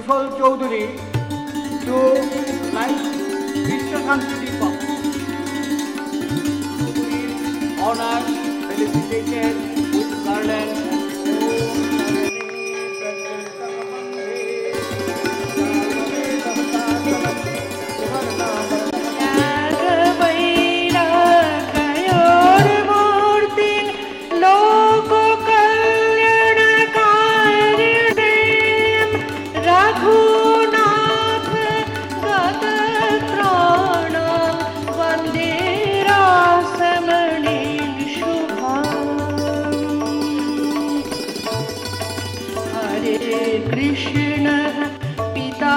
Kushal Chaudhary to light Vishwashanti Deepak. Honored, felicitated with garland Krishna Pita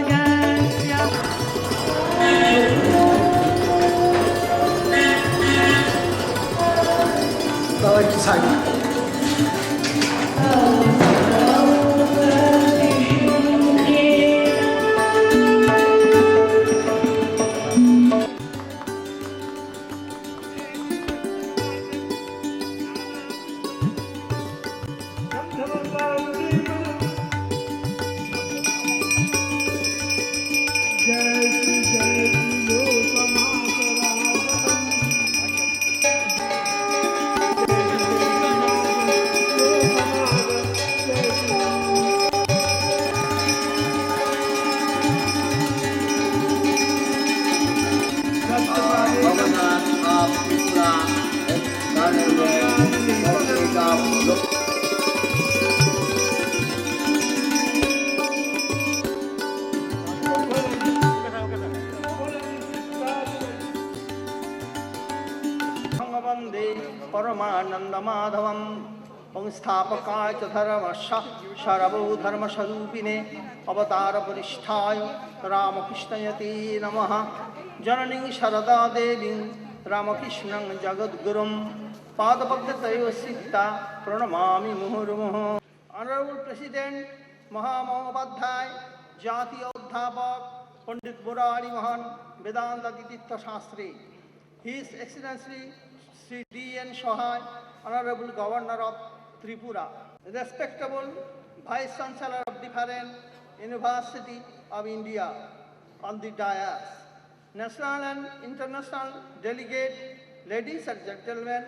Jasya Paramananda Madhavam Pangstapakaya Dharmasya Sharavo Dharma Sarupine Avatara Paristhaya Ramakrishnayate Namaha Janani Sharada Devi Ramakrishnang Jagadgurum Padapakatayo Siddha Pranamami Muhurumuhu. Honorable President Mahamahobadhyay Jatiya Udhapak Pandit Murari Mahan Vedanta Dititha Shastri, His Excellency Shri Dinesh Sahay, Honorable Governor of Tripura, respectable Vice Chancellor of different University of India on the dais, national and international delegates, ladies and gentlemen,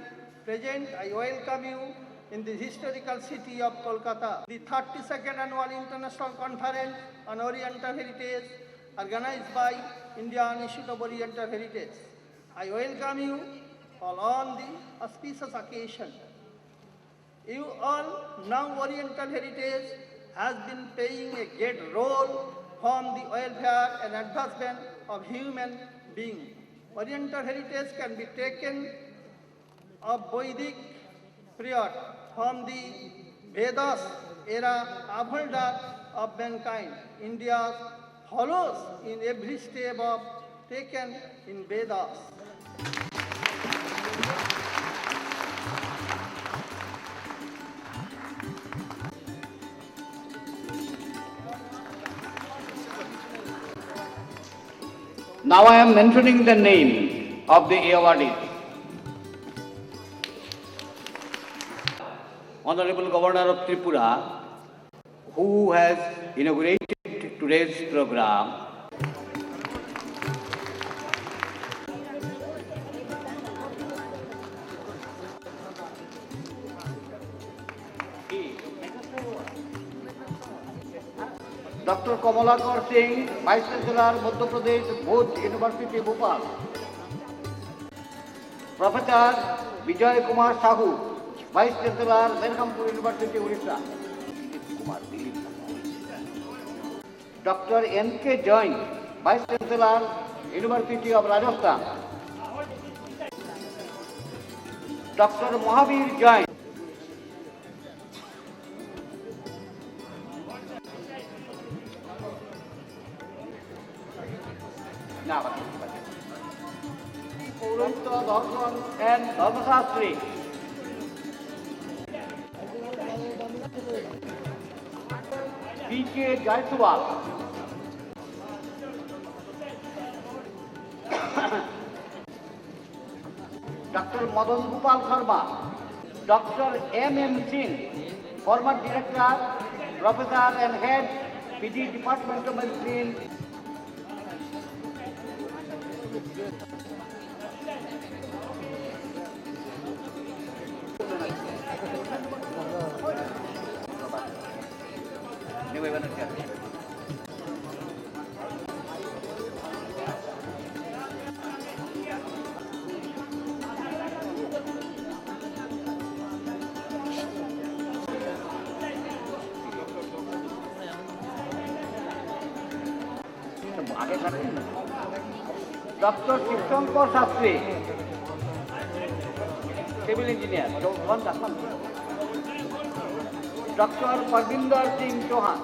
present, I welcome you in the historical city of Kolkata. The 32nd Annual International Conference on Oriental Heritage organized by Indian Institute of Oriental Heritage. I welcome you all on the auspicious occasion. You all know Oriental heritage has been playing a great role from the welfare and advancement of human beings. Oriental heritage can be taken of Vedic period from the Vedas era upholder of mankind. India follows in every step of taken in Vedas. Now I am mentioning the name of the awardees. Honorable Governor of Tripura, who has inaugurated today's program. Dr. Kamalakar Singh, Vice Chancellor, Madhya Pradesh, Bhuj University, Bhopal. Professor Vijay Kumar Sahu, Vice Chancellor, Belgampur University, Odisha. Dr. N.K. Jain, Vice Chancellor, University of Rajasthan. Dr. Mahavir Jain, and Dharmasastri. B.K. Jaiswal. Dr. Madan Gopal Sharma. Dr. M.M. Singh, former Director, Professor and Head, PD Department of Medicine, Dr. Shivshankar Shastri, Civil Engineer, Dr. Parvinder Singh Chauhan,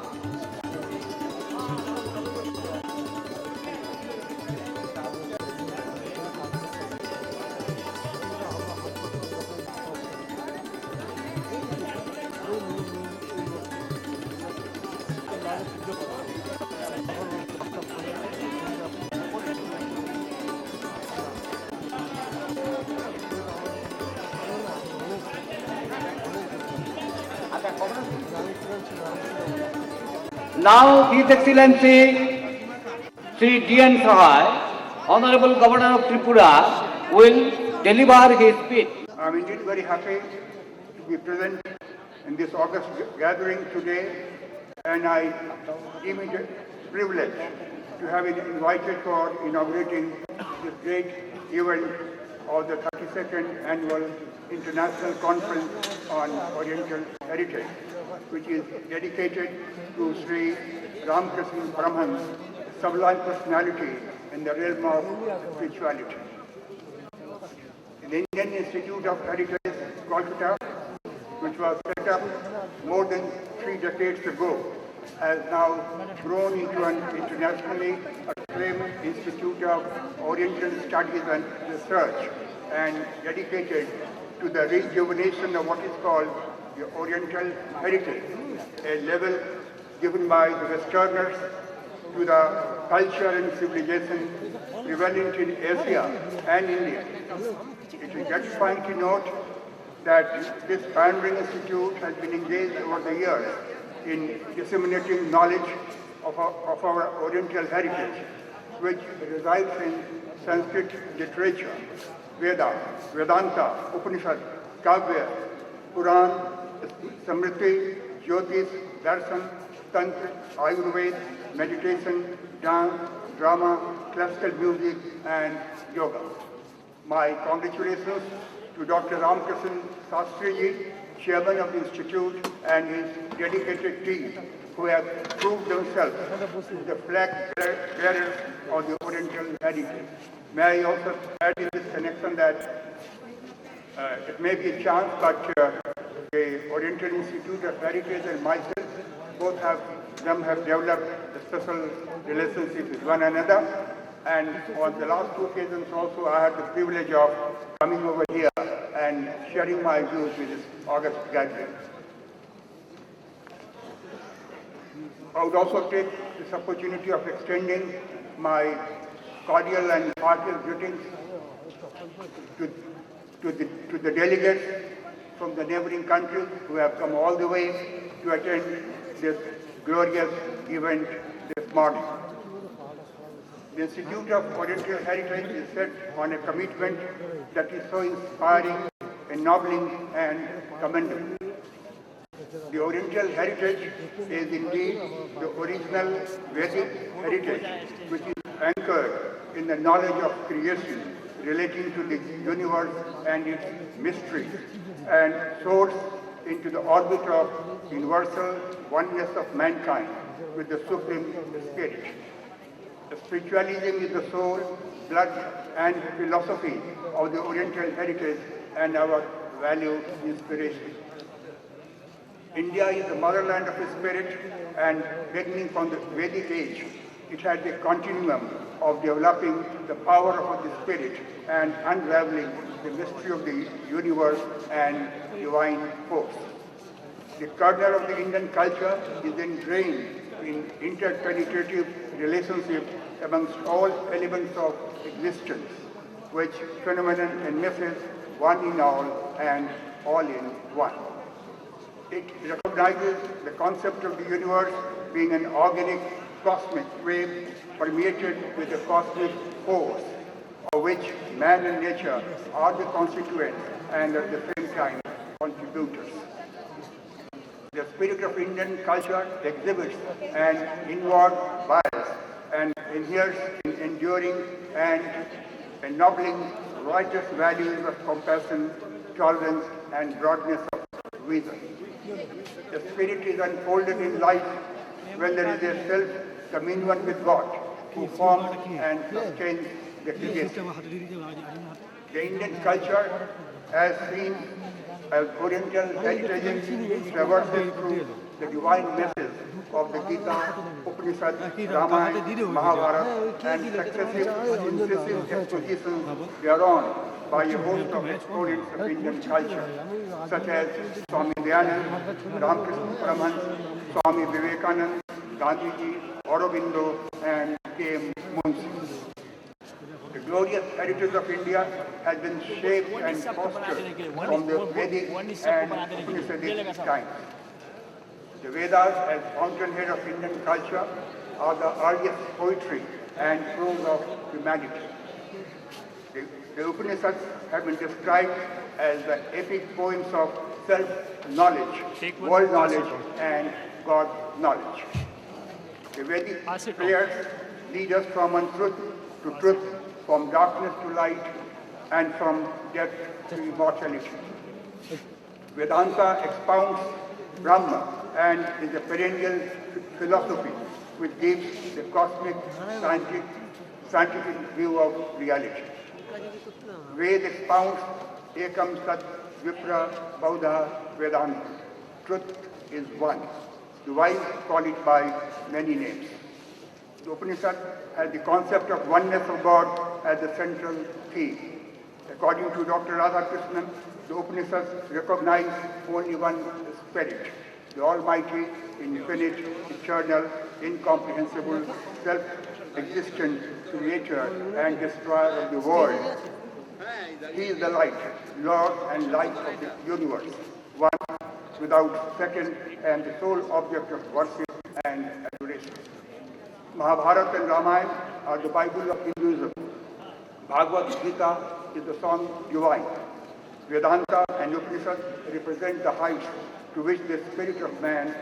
now His Excellency Shri Dinesh Sahay, Honorable Governor of Tripura, will deliver his speech. I am indeed very happy to be present in this August gathering today, and I deem it a privilege to have been invited for inaugurating this great event of the 32nd Annual International Conference on Oriental Heritage, which is dedicated to Shri Ramakrishna Paramahansa, sublime personality in the realm of spirituality. The Indian Institute of Heritage, Kolkata, which was set up more than 3 decades ago, has now grown into an internationally acclaimed Institute of Oriental Studies and Research, and dedicated to the rejuvenation of what is called the Oriental Heritage, a level given by the Westerners to the culture and civilization prevalent in Asia and India. It is gratifying to note that this pioneering institute has been engaged over the years in disseminating knowledge of our Oriental heritage, which resides in Sanskrit literature, Veda, Vedanta, Upanishad, Kavya, Puran, Smriti, Jyotish, Darshan, Tantra, Ayurveda, meditation, dance, drama, classical music, and yoga. My congratulations to Dr. Ramakrishna Shastri, Chairman of the Institute, and his dedicated team, who have proved themselves the flag bearers of the Oriental heritage. May I also add in this connection that it may be a chance, but the Oriental Institute of Heritage and myself both have developed a special relationship with one another. And on the last 2 occasions also, I had the privilege of coming over here and sharing my views with this August gathering. I would also take this opportunity of extending my cordial and heartiest greetings to the delegates from the neighboring countries who have come all the way to attend this glorious event this morning. The Institute of Oriental Heritage is set on a commitment that is so inspiring, ennobling, and commendable. The Oriental heritage is indeed the original Vedic heritage, which is anchored in the knowledge of creation relating to the universe and its mysteries, and soars into the orbit of universal oneness of mankind with the Supreme Spirit. The spiritualism is the soul, blood, and philosophy of the Oriental heritage and our value inspiration. India is the motherland of the spirit, and beginning from the Vedic age, it had a continuum of developing the power of the spirit and unraveling the mystery of the universe and divine force. The kernel of the Indian culture is ingrained in interpenetrative relationship amongst all elements of existence, which phenomenon and message one in all and all in one. It recognizes the concept of the universe being an organic cosmic wave permeated with a cosmic force, of which man and nature are the constituents and at the same time contributors. The spirit of Indian culture exhibits an inward bias and inheres in enduring and ennobling righteous values of compassion, tolerance, and broadness of vision. The spirit is unfolded in life when there is a self-communion with God, who forms and sustains the creation. The Indian culture, as seen as Oriental heritage, traverses through the divine message of the Gita, Upanishad, Ramayana, Mahabharata, and successive incisive expositions thereon by a host of exponents of Indian culture, such as Swami Dayanand, Ramakrishna Paramahansa, Swami Vivekananda, Gandhiji, Aurobindo, and K.M. Munshi. The glorious heritage of India has been shaped and fostered from the Vedic and Upanishadic times. The Vedas, as fountainhead of Indian culture, are the earliest poetry and prose of humanity. The Upanishads have been described as the epic poems of self-knowledge, world knowledge, and God knowledge. The Vedic prayers lead us from untruth to truth, from darkness to light, and from death to immortality. Vedanta expounds Brahma and is a perennial philosophy which gives the cosmic scientific view of reality. Ved expounds Ekam Sat Vipra Bauddha Vedanta. Truth is one. The wise call it by many names. The Upanishad has the concept of oneness of God as the central theme. According to Dr. Radhakrishnan, the Upanishads recognize only one spirit, the Almighty, infinite, eternal, incomprehensible, self-existent creator and destroyer of the world. He is the light, Lord and light of the universe, one without second and the sole object of worship and adoration. Mahabharata and Ramayana are the Bible of Hinduism. Bhagavad Gita is the song divine. Vedanta and Upanishad represent the heights to which the spirit of man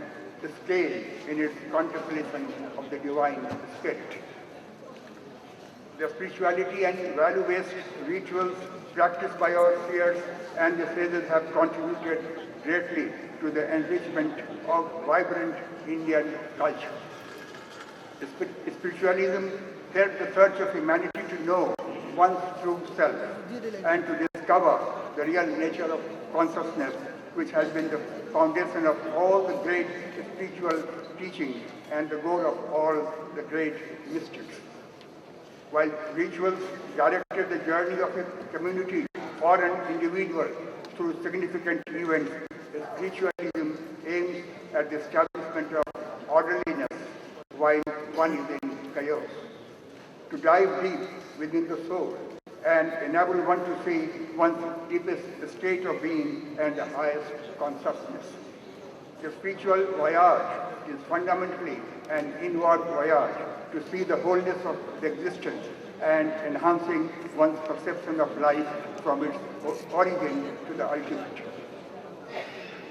is scaled in its contemplation of the divine spirit. The spirituality and value-based rituals practiced by our seers and the sages have contributed greatly to the enrichment of vibrant Indian culture. Spiritualism helped the search of humanity to know one's true self and to discover the real nature of consciousness, which has been the foundation of all the great spiritual teachings and the goal of all the great mystics. While rituals directed the journey of a community or an individual through significant events, spiritualism aims at the establishment of orderliness while one is in chaos, to dive deep within the soul and enable one to see one's deepest state of being and the highest consciousness. The spiritual voyage is fundamentally an inward voyage to see the wholeness of the existence and enhancing one's perception of life from its origin to the ultimate.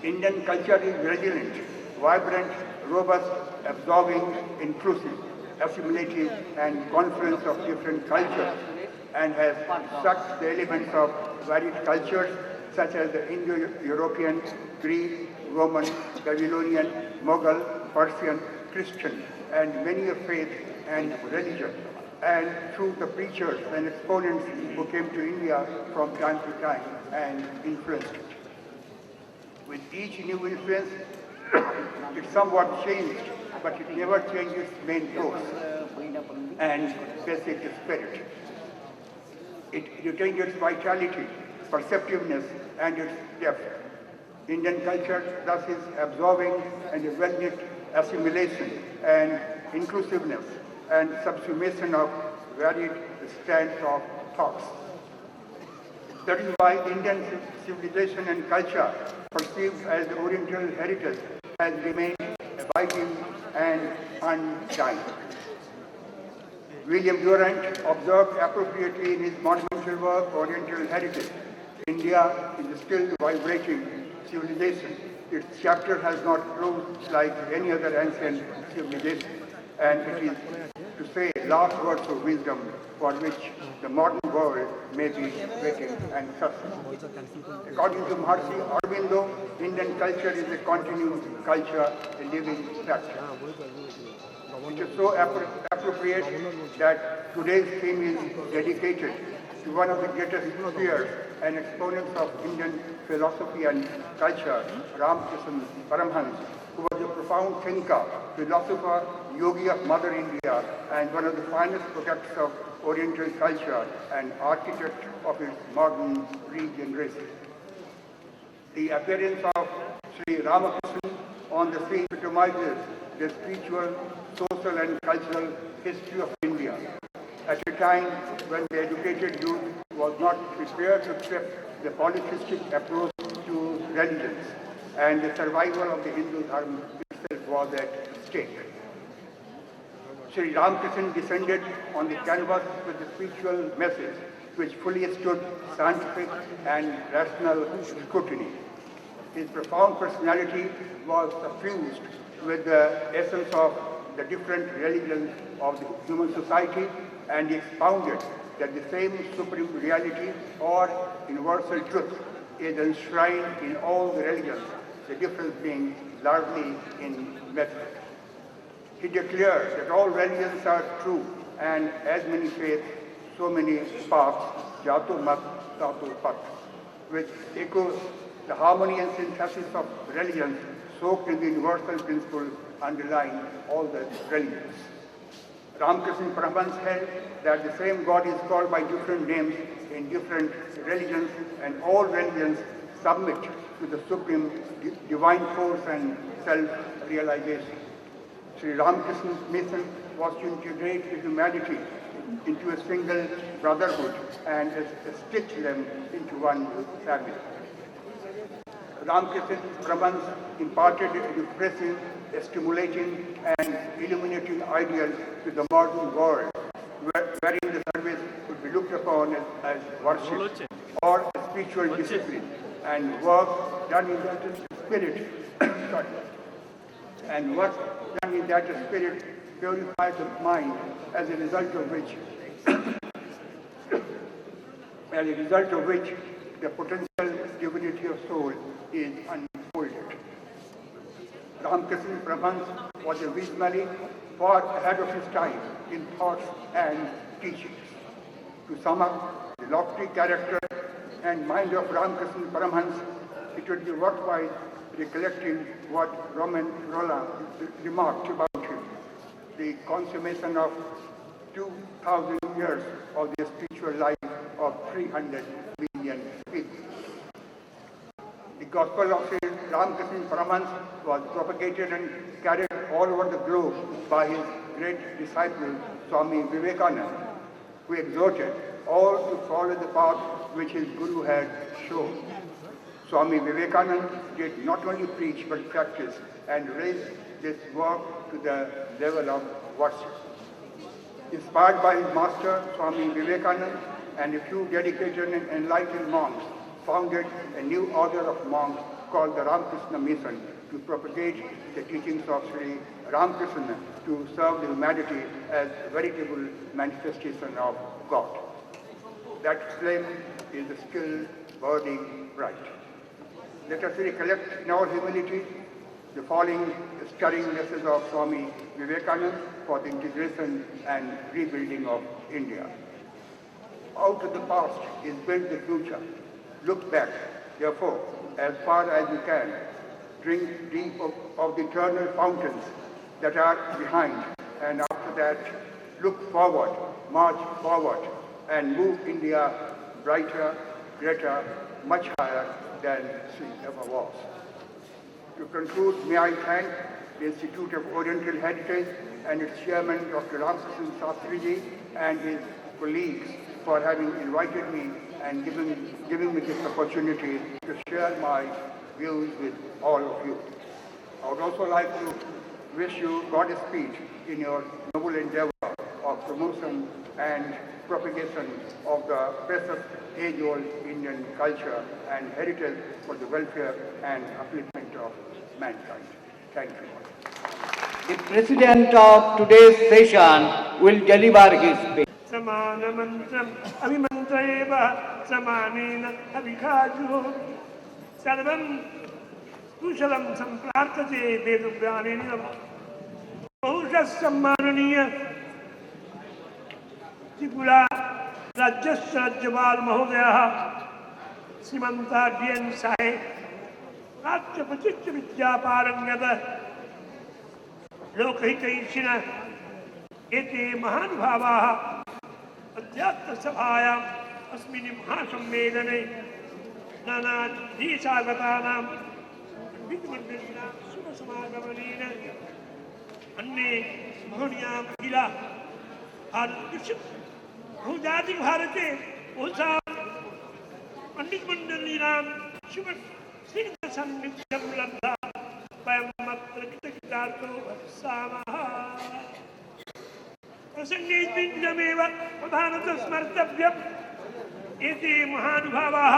Indian culture is resilient, vibrant, robust, absorbing, inclusive, assimilative, and confluence of different cultures, and has sucked the elements of varied cultures such as the Indo-European, Greek, Roman, Babylonian, Mughal, Persian, Christian, and many of faith and religion, and through the preachers and exponents who came to India from time to time and influenced it. With each new influence, it somewhat changed, but it never changed its main course and basic spirit. It retained its vitality, perceptiveness, and its depth. Indian culture thus is absorbing and a well-knit assimilation and inclusiveness and subsumation of varied strands of thoughts. That is why Indian civilization and culture, perceived as Oriental heritage, has remained vital and undying. William Durant observed appropriately in his monumental work, Oriental Heritage, India is a still vibrating civilization. Its chapter has not closed like any other ancient civilization, and it is, to say, last words of wisdom for which the modern world may be waiting and thirsting. According to Maharishi Aurobindo, Indian culture is a continuing culture, a living factor. It is so appropriate that today's theme is dedicated to one of the greatest spheres and exponents of Indian philosophy and culture, Ramakrishna Paramhans, who was a profound thinker, philosopher, yogi of Mother India, and one of the finest products of Oriental culture and architect of its modern regeneration. The appearance of Sri Ramakrishna on the scene epitomizes the spiritual, social and cultural history of India at a time when the educated youth was not prepared to accept the polytheistic approach to religions, and the survival of the Hindu Dharma itself was at stake. Sri Ramakrishna descended on the canvas with a spiritual message which fully stood scientific and rational scrutiny. His profound personality was suffused with the essence of the different religions of the human society, and he expounded that the same supreme reality or universal truth is enshrined in all the religions, the difference being largely in method. He declared that all religions are true, and as many faiths, so many paths, jato mat, tato pat, which echoes the harmony and synthesis of religions soaked in the universal principle underlying all the religions. Ramakrishna Paramhans held that the same God is called by different names in different religions, and all religions submit to the supreme divine force and self-realization. Sri Ramakrishna's mission was to integrate the humanity into a single brotherhood and stitch them into one family. Ramakrishna Paramhans imparted an impressive, stimulating and illuminating ideal to the modern world, wherein the service would be looked upon as worship or a spiritual discipline, and work done in that spirit, and work done in that spirit purifies the mind, as a result of which the potential divinity of soul is unfolded. Ramakrishna Paramhans was a visionary far ahead of his time in thoughts and teachings. To sum up the lofty character and mind of Ramakrishna Paramhans, it would be worthwhile recollecting what Roman Rolla remarked about him: the consummation of 2,000 years of the spiritual life of 300 million people. The gospel of Sri Ramakrishna Paramhans was propagated and carried all over the globe by his great disciple Swami Vivekananda, who exhorted all to follow the path which his Guru had shown. Swami Vivekananda did not only preach but practice and raised this work to the level of worship. Inspired by his master Swami Vivekananda and a few dedicated and enlightened monks, founded a new order of monks called the Ramakrishna Mission to propagate the teachings of Sri Ramakrishna to serve the humanity as a veritable manifestation of God. That flame is still burning bright. Let us recollect in our humility the following stirring message of Swami Vivekananda for the integration and rebuilding of India. Out of the past is built the future. Look back, therefore, as far as you can. Drink deep of the eternal fountains that are behind, and after that, look forward, march forward, and move India brighter, greater, much higher than she ever was. To conclude, may I thank the Institute of Oriental Heritage and its chairman, Dr. Ramakrishna Shastriji, and his colleagues for having invited me and giving me this opportunity to share my views with all of you. I would also like to wish you Godspeed in your noble endeavor of promotion and propagation of the precious age-old Indian culture and heritage for the welfare and upliftment of mankind. Thank you. The president of today's session will deliver his speech. समानमन्त्रम् अभिमन्त्रयेव समानेन अभिखाजुः सर्वं कुशलं सम्प्रार्थते वेदज्ञानेन बहुशः सम्माननीय त्रिपुरा राज्यस्य राज्यपाल महोदयः श्रीमन्तः DN साहे राज्यप्रतिष्ठ विद्यापारङ्गत लोकहितैषिणः एते महानुभावाः अध्यात्मसभायाम् अस्मिन् महासम्मेलने नानादेशागतानां विद्वद्मण्डलीनां शुभसमागमनेन अन्ये महोदया महिला बहुजातिभारते बहुषां पण्डितमण्डलीनां शुभसिद्धसन्निध्यं लब्धा वयम् अत्र कृतज्ञातो भवामः। प्रसङ्गेऽस्मिन्नेव प्रधानतः स्मर्तव्यम् एते महानुभावाः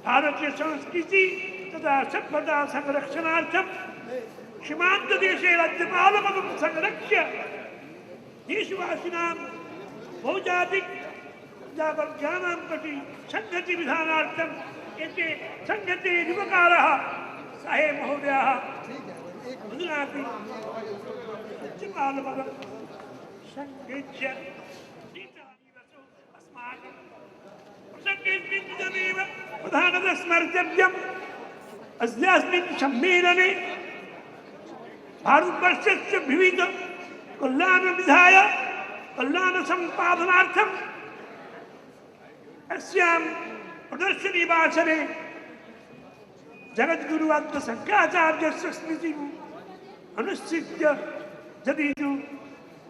भारतीयसंस्कृति तथा सभ्यता संरक्षणार्थं सीमान्तदेशे राज्यपालपदं संरक्ष्य देशवासिनां बहुजातिक वर्गाणां प्रति संहतिविधानार्थम् एते संहते निवकारः साहे महोदयः अधुनापि राज्यपालपदं संगृह्य अस्माकं प्रसङ्गेऽस्मिन्नेव प्रधानतः स्मर्तव्यम् अस्यास्मिन् सम्मेलने भारतवर्षस्य विविध कल्याणविधाय कल्याणसम्पादनार्थम् अस्यां प्रदर्शनीवासरे जगद्गुरु शङ्कराचार्यस्य स्मृतिम् अनुसृत्य यदि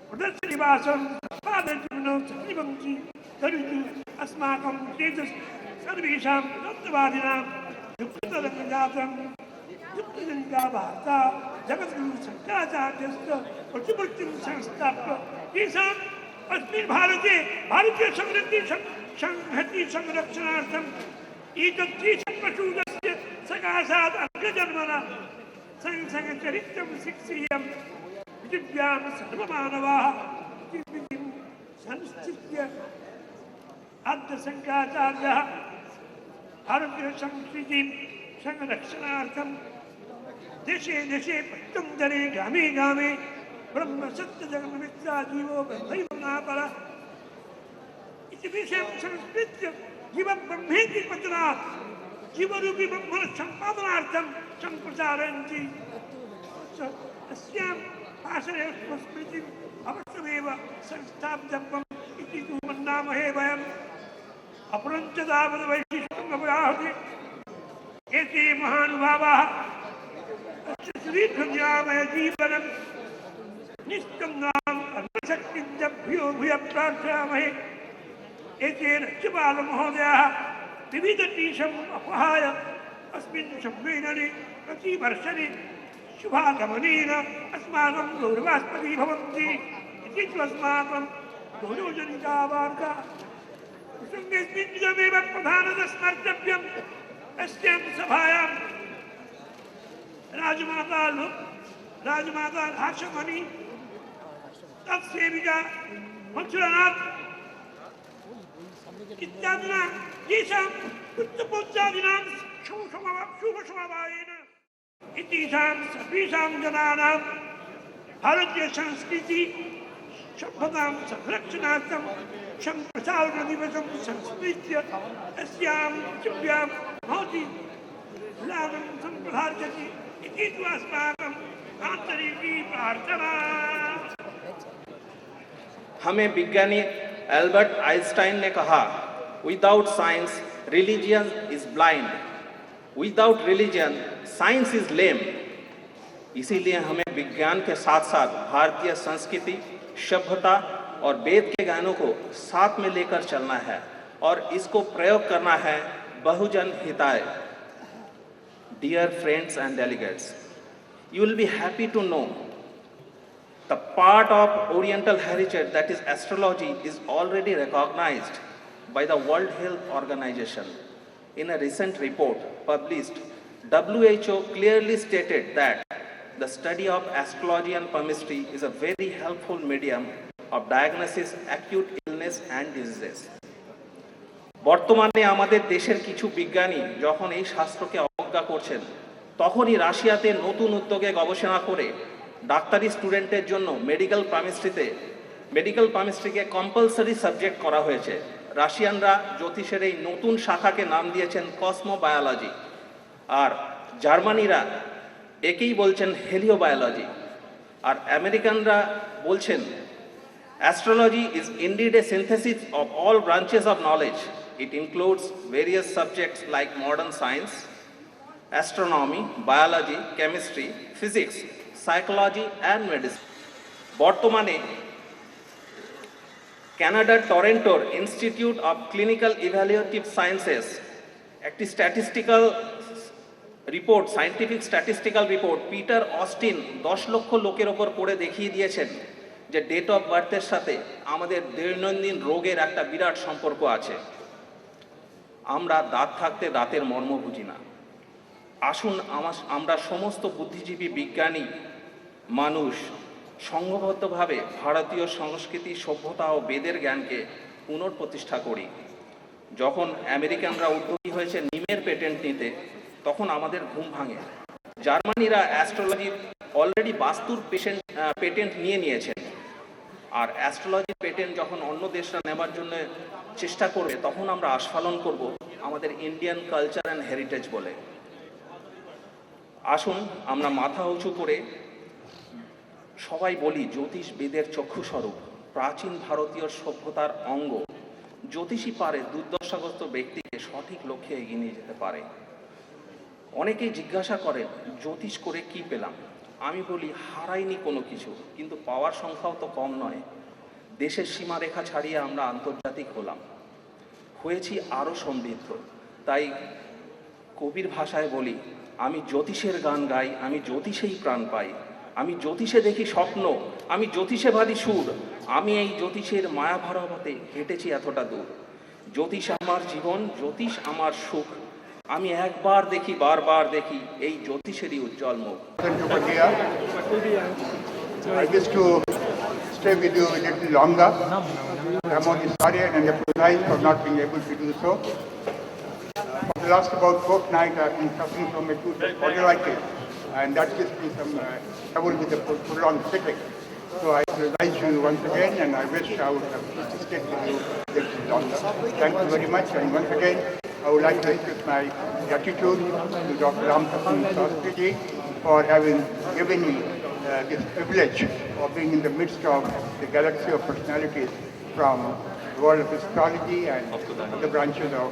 प्रदर्शनीवासं सम्पादयितुं समीपं तर्हि अस्माकं तेजस् सर्वेषां तत्त्ववादिनां दुःखतरङ्गजातं दुःखजनिका वार्ता जगद्गुरु शङ्कराचार्यस्य प्रतिमूर्तिं संस्थाप्य तेषाम् अस्मिन् भारते भारतीय संहति संरक्षणार्थम् एतद्देशप्रसूतस्य सकाशात् अग्रजन्मना संसङ्गचरित्रं शिक्षेयं पृथिव्यां सर्वमानवाः विधिं संस्थित्य शङ्कराचार्यः भारतीयसंस्कृतिं संरक्षणार्थं देशे देशे प्रत्यन्तरे गामे गामे ब्रह्मसत्यजगन्मित्रा जीवो ब्रह्मैव नापर इति विषयं संस्कृत्य जीवं ब्रह्मेति वचनात् जीवरूपी ब्रह्मसम्पादनार्थं सम्प्रचारयन्ति। अस्यां आशरे स्मृतिम् अवश्यमेव संस्थाप्तव्यम् इति तु मन्यामहे वयम्। अपरञ्च तावद् वैशिष्ट्यम् अपराहति एते महानुभावाः श्रीधुर्यामय जीवनं निष्कन्नां कर्मशक्तिं च भूयः प्रार्थयामहे। एते राज्यपालमहोदयाः विविधदेशम् अपहाय अस्मिन् सम्मेलने प्रतिवर्षे शुभागमनेन अस्माकं गौरवास्पदी भवन्ति इति तु अस्माकं गौरवजनिका वार्ता। प्रसङ्गेऽस्मिन्नेव प्रधानतः स्मर्तव्यम् अस्यां सभायां राजमाता राक्षमणि तत्सेविका मथुरानाथ इत्यादिना येषां पुत्रपौत्रादीनां शुभसमवायेन एतेषां सर्वेषां जनानां भारतीयसंस्कृति सभ्यतां संरक्षणार्थं सम्प्रसारणदिवसं संस्मृत्य अस्यां पृथिव्यां महती लाभं सम्प्रसार्यति इति तु अस्माकम् आन्तरिकी प्रार्थना। हमें विज्ञानी एल्बर्ट आइंस्टाइन ने कहा, without science religion is blind, without religion science is lame. इसीलिए हमें विज्ञान के साथ साथ भारतीय संस्कृति, सभ्यता और वेद के ज्ञानों को साथ में लेकर चलना है और इसको प्रयोग करना है बहुजन हिताय। Dear friends and delegates, you will be happy to know the part of Oriental heritage, that is astrology, is already recognized by the World Health Organization. In a recent report published, WHO clearly stated that the study of astrology and palmistry is a very helpful medium of diagnosis acute illness and diseases. বর্তমানে আমাদের দেশের কিছু বিজ্ঞানী যখন এই শাস্ত্রকে অবজ্ঞা করছেন, তখনই রাশিয়াতে নতুন উদ্যোগে গবেষণা করে ডাক্তারি স্টুডেন্টের জন্য মেডিকেল পামিস্ট্রিকে কম্পালসারি সাবজেক্ট করা হয়েছে। রাশিয়ানরা জ্যোতিষের এই নতুন শাখাকে নাম দিয়েছেন কসমোবায়োলজি, আর জার্মানিরা একেই বলছেন হেলিওবায়োলজি, আর আমেরিকানরা বলছেন astrology is indeed a synthesis of all branches of knowledge. It includes various subjects like modern science, astronomy, biology, chemistry, physics, psychology and medicine. বর্তমানে কানাডার টরন্টোর institute of clinical evaluative sciences একটি scientific statistical report Peter Austin 10 lakh লোকের ওপর পড়ে দেখিয়ে দিয়েছেন যে ডেট অফ বার্থের সাথে আমাদের দৈনন্দিন রোগের একটা বিরাট সম্পর্ক আছে। আমরা দাঁত থাকতে দাঁতের মর্ম বুঝি না। আসুন আমরা সমস্ত বুদ্ধিজীবী বিজ্ঞানী মানুষ সংঘবদ্ধভাবে ভারতীয় সংস্কৃতি, সভ্যতা ও বেদের জ্ঞানকে পুনঃপ্রতিষ্ঠা করি। যখন আমেরিকানরা উদ্যোগী হয়েছে নিমের পেটেন্ট নিতে, তখন আমাদের ঘুম ভাঙে। জার্মানিরা অ্যাস্ট্রোলজির অলরেডি বাস্তুর পেটেন্ট নিয়েছেন, আর অ্যাস্ট্রোলজির পেটেন্ট যখন অন্য দেশরা নেবার জন্য চেষ্টা করবে, তখন আমরা আস্ফালন করব আমাদের ইন্ডিয়ান কালচার অ্যান্ড হেরিটেজ বলে। আসুন আমরা মাথা উঁচু করে সবাই বলি, জ্যোতিষ বেদের চক্ষুস্বরূপ, প্রাচীন ভারতীয় সভ্যতার অঙ্গ। জ্যোতিষী পারে দুর্দশাগ্রস্ত ব্যক্তিকে সঠিক লক্ষ্যে এগিয়ে নিয়ে যেতে পারে। অনেকেই জিজ্ঞাসা করেন জ্যোতিষ করে কি পেলাম? আমি বলি, হারাইনি কোনো কিছু, কিন্তু পাওয়ার সংখ্যাও তো কম নয়। দেশের সীমারেখা ছাড়িয়ে আমরা আন্তর্জাতিক হয়েছি আরও সমৃদ্ধ। তাই কবির ভাষায় বলি, আমি জ্যোতিষের গান গাই, আমি জ্যোতিষেই প্রাণ পাই, আমি জ্যোতিষে দেখি স্বপ্ন, আমি জ্যোতিষে ভাবি সুর, আমি এই জ্যোতিষের মায়াভারতে হেঁটেছি এতটা দূর। জ্যোতিষ আমার জীবন, জ্যোতিষ আমার সুখ, আমি একবার দেখি বারবার দেখি এই জ্যোতিষেরই উজ্জ্বল মুখ। I wish to stay with you a little longer. I'm only sorry and apologize for not being able to do so. For the last about fortnight, I've been suffering from acute spondylitis, and that gives me some trouble with the prolonged sitting. So I apologize to you once again, and I wish I would have stayed with you a little longer. Thank you very much, and once again, I would like to express my gratitude to Dr. Sahay for having given me this privilege of being in the midst of the galaxy of personalities from the world of astrology and other branches of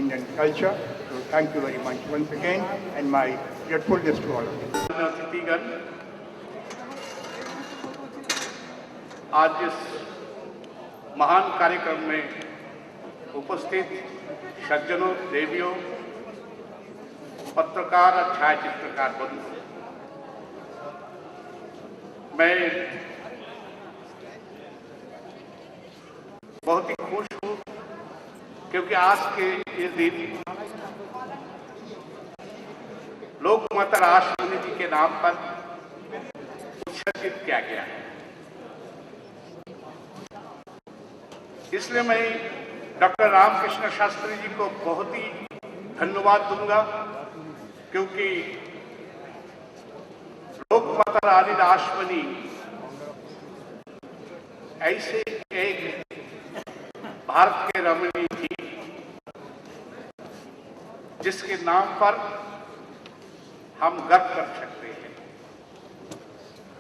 Indian culture. So thank you very much once again, and my gratefulness to all of you. आज इस महान कार्यक्रम में उपस्थित सज्जनों, देवियों, पत्रकार और छायाचित्रकार बंधु, मैं बहुत ही खुश हूँ क्योंकि आज के इस दिन लोकमाता राष्ट्रपति जी के नाम पर उत्सर्जित किया गया है। इसलिए मैं डॉक्टर रामकृष्ण शास्त्री जी को बहुत ही धन्यवाद दूंगा, क्योंकि लोकमाता रानी राष्ट्रपति ऐसे एक भारत के रमणी थी जिसके नाम पर हम गर्व कर सकते हैं।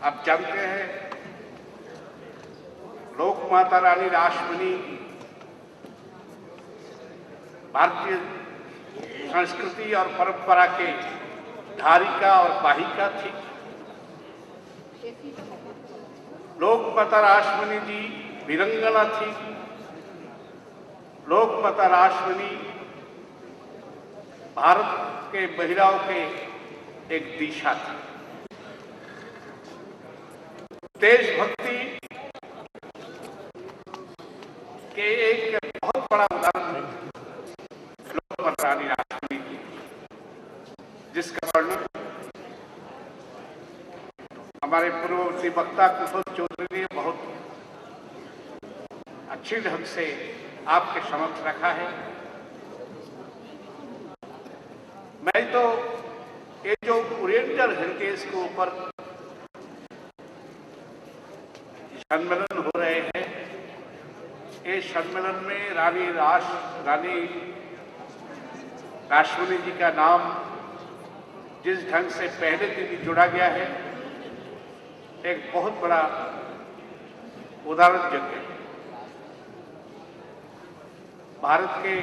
आप जानते हैं, लोकमाता रानी राष्ट्रपति भारतीय संस्कृति और परंपरा के धारिका और वाहिका थी। लोकमाता राष्ट्रपति जी वीरंगना थी, लोकमाता राष्ट्रमणि भारत के महिलाओं के एक दिशा थी। देशभक्ति के एक बहुत बड़ा उदाहरण लोकमाता रानी राष्ट्रमणि की, जिसका वर्णन हमारे पूर्ववर्ती वक्ता कुशल चौधरी ने बहुत अच्छी ढंग से आपके समक्ष रखा है। मैं तो ये जो ओरिएंटल हेरिटेज के ऊपर सम्मेलन हो रहे हैं, ये सम्मेलन में रानी राष्ट्रमणि जी का नाम जिस ढंग से पहले दिन ही जोड़ा गया है, एक बहुत बड़ा उदाहरण जग है। भारत के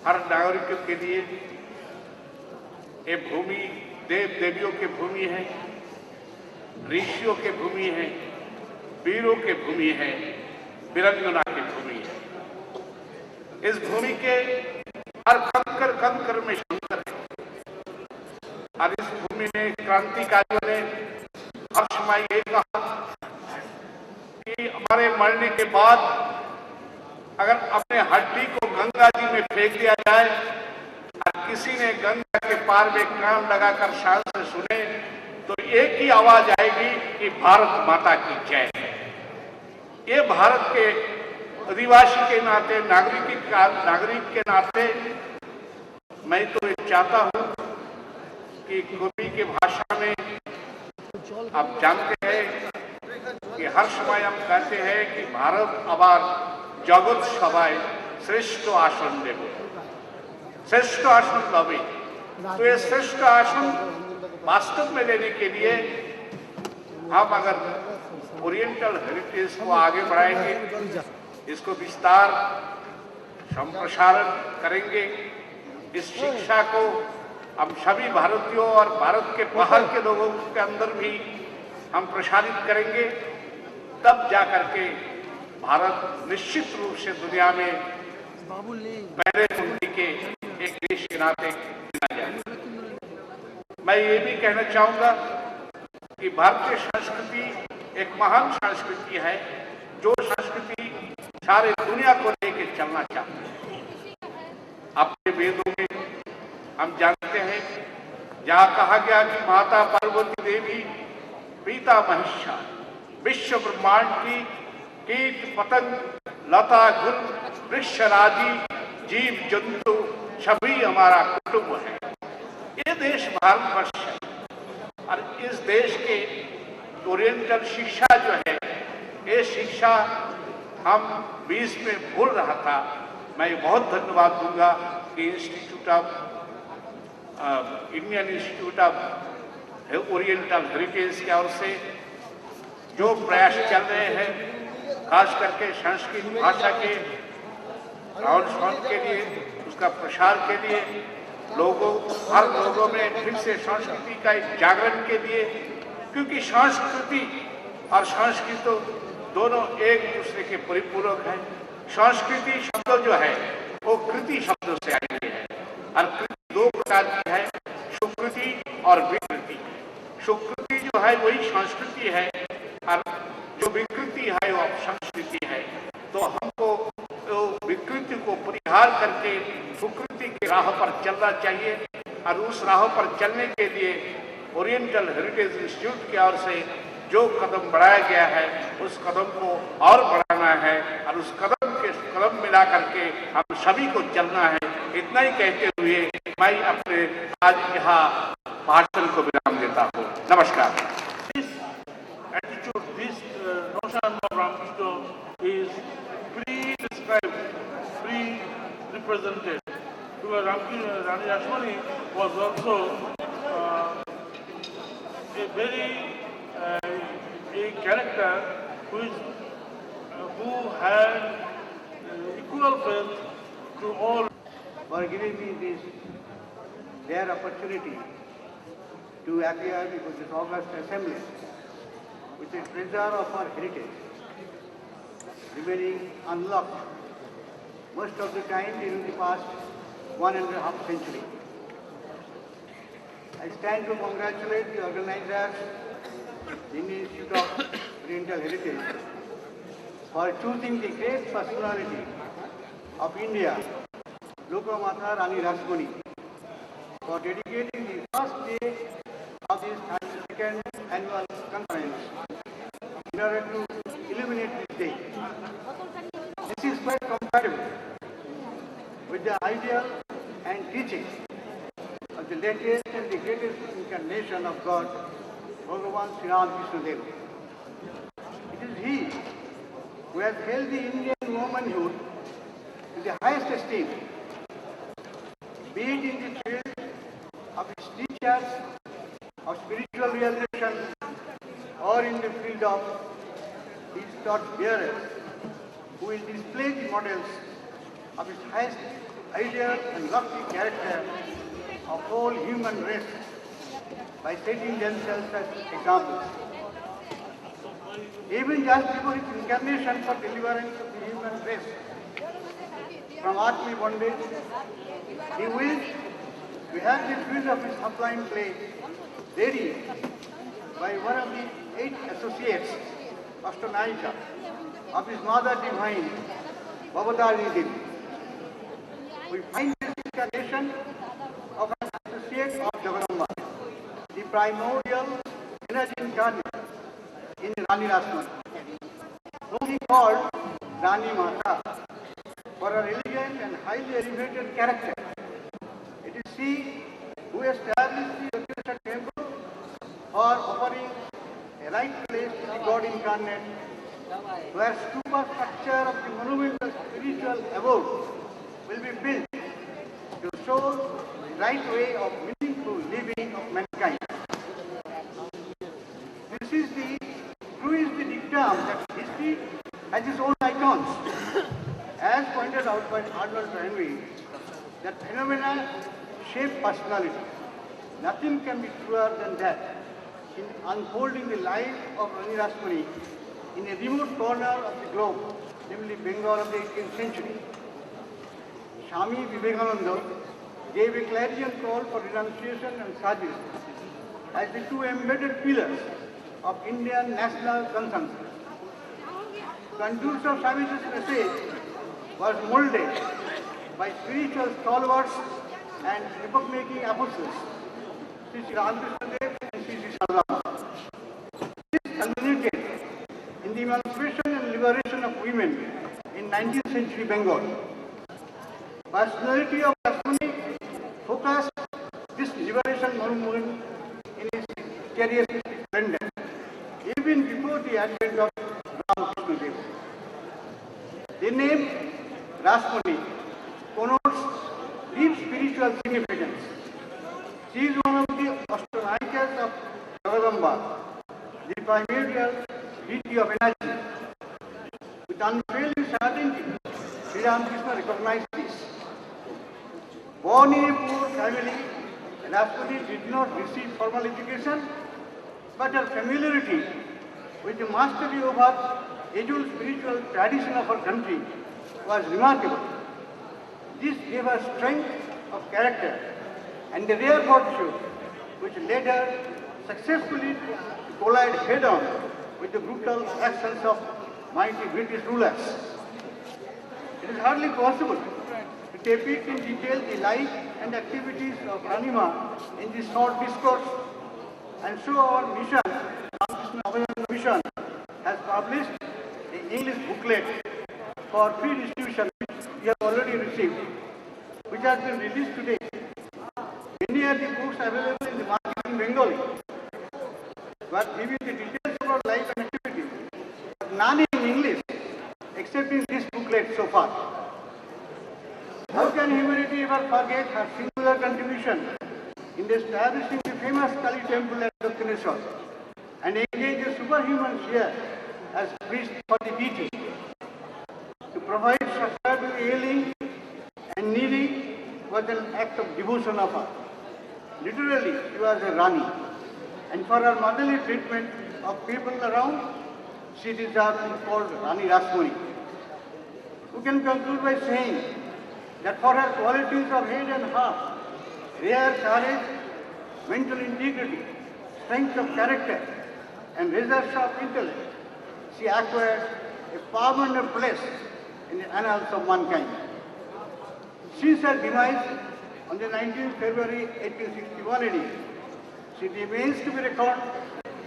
हर नागरिकों के लिए ये भूमि देव देवियों की भूमि है, ऋषियों की भूमि है, वीरों की भूमि है, वीरंगना की भूमि है। इस भूमि के हर कंकर में शंकर है। और इस भूमि में क्रांतिकारियों ने हर समय ये कहा कि हमारे मरने के बाद अगर अपने हड्डी को गंगा जी में फेंक दिया जाए और किसी ने गंगा के पार में कान लगाकर शान से सुने तो एक ही आवाज आएगी कि भारत माता की जय। ये भारत के अधिवासी के नाते, नागरिक के नाते मैं तो ये चाहता हूं कि कवि की भाषा में आप जानते हैं कि हर समय हम कहते हैं कि भारत आबार जगत सभाय श्रेष्ठ आसन देव, श्रेष्ठ आसन लवे। तो ये श्रेष्ठ आसन वास्तव में लेने के लिए हम अगर ओरिएंटल हेरिटेज को आगे बढ़ाएंगे, इसको विस्तार संप्रसारण करेंगे, इस शिक्षा को हम सभी भारतीयों और भारत के बाहर के लोगों के अंदर भी हम प्रसारित करेंगे, तब जाकर के भारत निश्चित रूप से दुनिया में पहले पंक्ति के एक देश के नाते गिना जाए। मैं ये भी कहना चाहूंगा कि भारतीय संस्कृति एक महान संस्कृति है, जो संस्कृति सारे दुनिया को लेकर चलना चाहती है। अपने वेदों में हम जानते हैं जहाँ कहा गया कि माता पार्वती देवी, पिता महिषा, विश्व ब्रह्मांड की कीट पतंग लता गुल वृक्ष राजी जीव जंतु सभी हमारा कुटुंब है। ये देश भारतवर्ष है और इस देश के ओरिएंटल शिक्षा जो है, ये शिक्षा हम बीच में भूल रहा था। मैं बहुत धन्यवाद दूंगा कि Indian institute of oriental heritage की ओर से जो प्रयास चल रहे हैं, खास करके संस्कृत भाषा के और के लिए, उसका प्रसार के लिए, हर लोगों में फिर से संस्कृति का एक जागरण के लिए, क्योंकि संस्कृति और संस्कृत दोनों एक दूसरे के परिपूरक हैं। संस्कृति शब्द जो है वो कृति शब्दों से आई हुई है और कृति दो प्रकार की है, सुकृति और विकृति। सुकृति जो है वही संस्कृति है और जो विकृति है वो संस्कृति है। तो हमको विकृति को परिहार करके सुकृति की राह पर चलना चाहिए और उस राह पर चलने के लिए ओरिएंटल हेरिटेज इंस्टीट्यूट की ओर से जो कदम बढ़ाया गया है, उस कदम को और बढ़ाना है और उस कदम मिला करके हम सभी को चलना है। इतना ही कहते हुए मैं अपने आज यहाँ भाषण को विराम देता हूँ। नमस्कार। This notion of Ramakrishna is pre-described, pre-represented. Because Rani Rashmani was also a character who had equal faith to all. For giving me this rare opportunity to appear before this august assembly, which is preserve of our heritage. remaining unlocked most of the time during the past 1.5 century. I stand to congratulate the organizers, the Indian Institute of Oriental Heritage, for choosing the great personality of India, Lokamata Rani Rasmani, for dedicating the first day of this 32nd annual conference in order to illuminate this day. This is quite compatible with the ideal and teaching of the latest and the greatest incarnation of God, Bhagavan Sri Krishna Deva. It is He who has held the Indian womanhood to the highest esteem, be it in the field of its teachers, of spiritual realization, or in the field of his thought bearers, who will display the models of its highest ideal and lofty character of whole human race by setting themselves as examples. Even just before its incarnation for deliverance of the human race from earthly bondage, he willed to have the field of his sublime play ready by one of the 8 associates, Ashtanayika, of his mother divine, Bhavatarini Devi. We find this incarnation of an associate of Jagadamba, the primordial energy incarnate in Rani Rasmani, whom he called Rani Mata for her elegant and highly elevated character. It is she who established the Rakshasa temple for offering a right place to the God incarnate, where stupa structure of the monumental spiritual abode will be built to show the right way of meaningful living of mankind. This is the dictum that history has its own icons. As pointed out by Arnold Toynbee, that phenomena shape personality. Nothing can be truer than that in unfolding the life of Rani Rasmani in a remote corner of the globe, namely Bengal of the 18th century. Swami Vivekananda gave a clarion call for renunciation and service as the 2 embedded pillars of Indian national conscience. Contours of Swamiji's message was molded by spiritual stalwarts and epoch-making apostles, Sri Ramakrishna Dev and Sri Sarada. This culminated in the emancipation and liberation of women in 19th century Bengal. Personality of Rasmani focused this liberation movement in its charismatic splendor, even before the advent of Ramakrishna Dev. The name Rasmani connotes deep spiritual significance. She is one of the Ashtanayikas of Jagadamba, the primordial deity of energy. With unfailing certainty, Sri Ramakrishna recognized this. Born in a poor family, Rasmani did not receive formal education, but her familiarity with the mastery of her age-old spiritual tradition of her country was remarkable. This gave her strength of character and a rare fortitude which led her successfully to collide head-on with the brutal actions of mighty British rulers. It is hardly possible to depict in detail the life and activities of Ranima in this short discourse, and so our mission, Ramakrishna Abhidhamma Mission, has published an English booklet for free distribution, which we have already received, which has been released today. Many are the books available in the market in Bengali, but giving the details about life and activities, but none in English, except in this booklet so far. How can humanity ever forget her singular contribution in establishing the famous Kali temple at Dakshineshwar and engage a superhuman here as priest for the deity to provide shelter to the ailing and needy was an act of devotion of her. Literally, she was a Rani, and for her motherly treatment of people around, she deserved to be called Rani Rasmani. We can conclude by saying that for her qualities of head and heart, rare courage, mental integrity, strength of character, and reserve of intellect, she acquired a permanent place in the annals of mankind. Since her demise on the 19th February 1861 AD, she remains to be recorded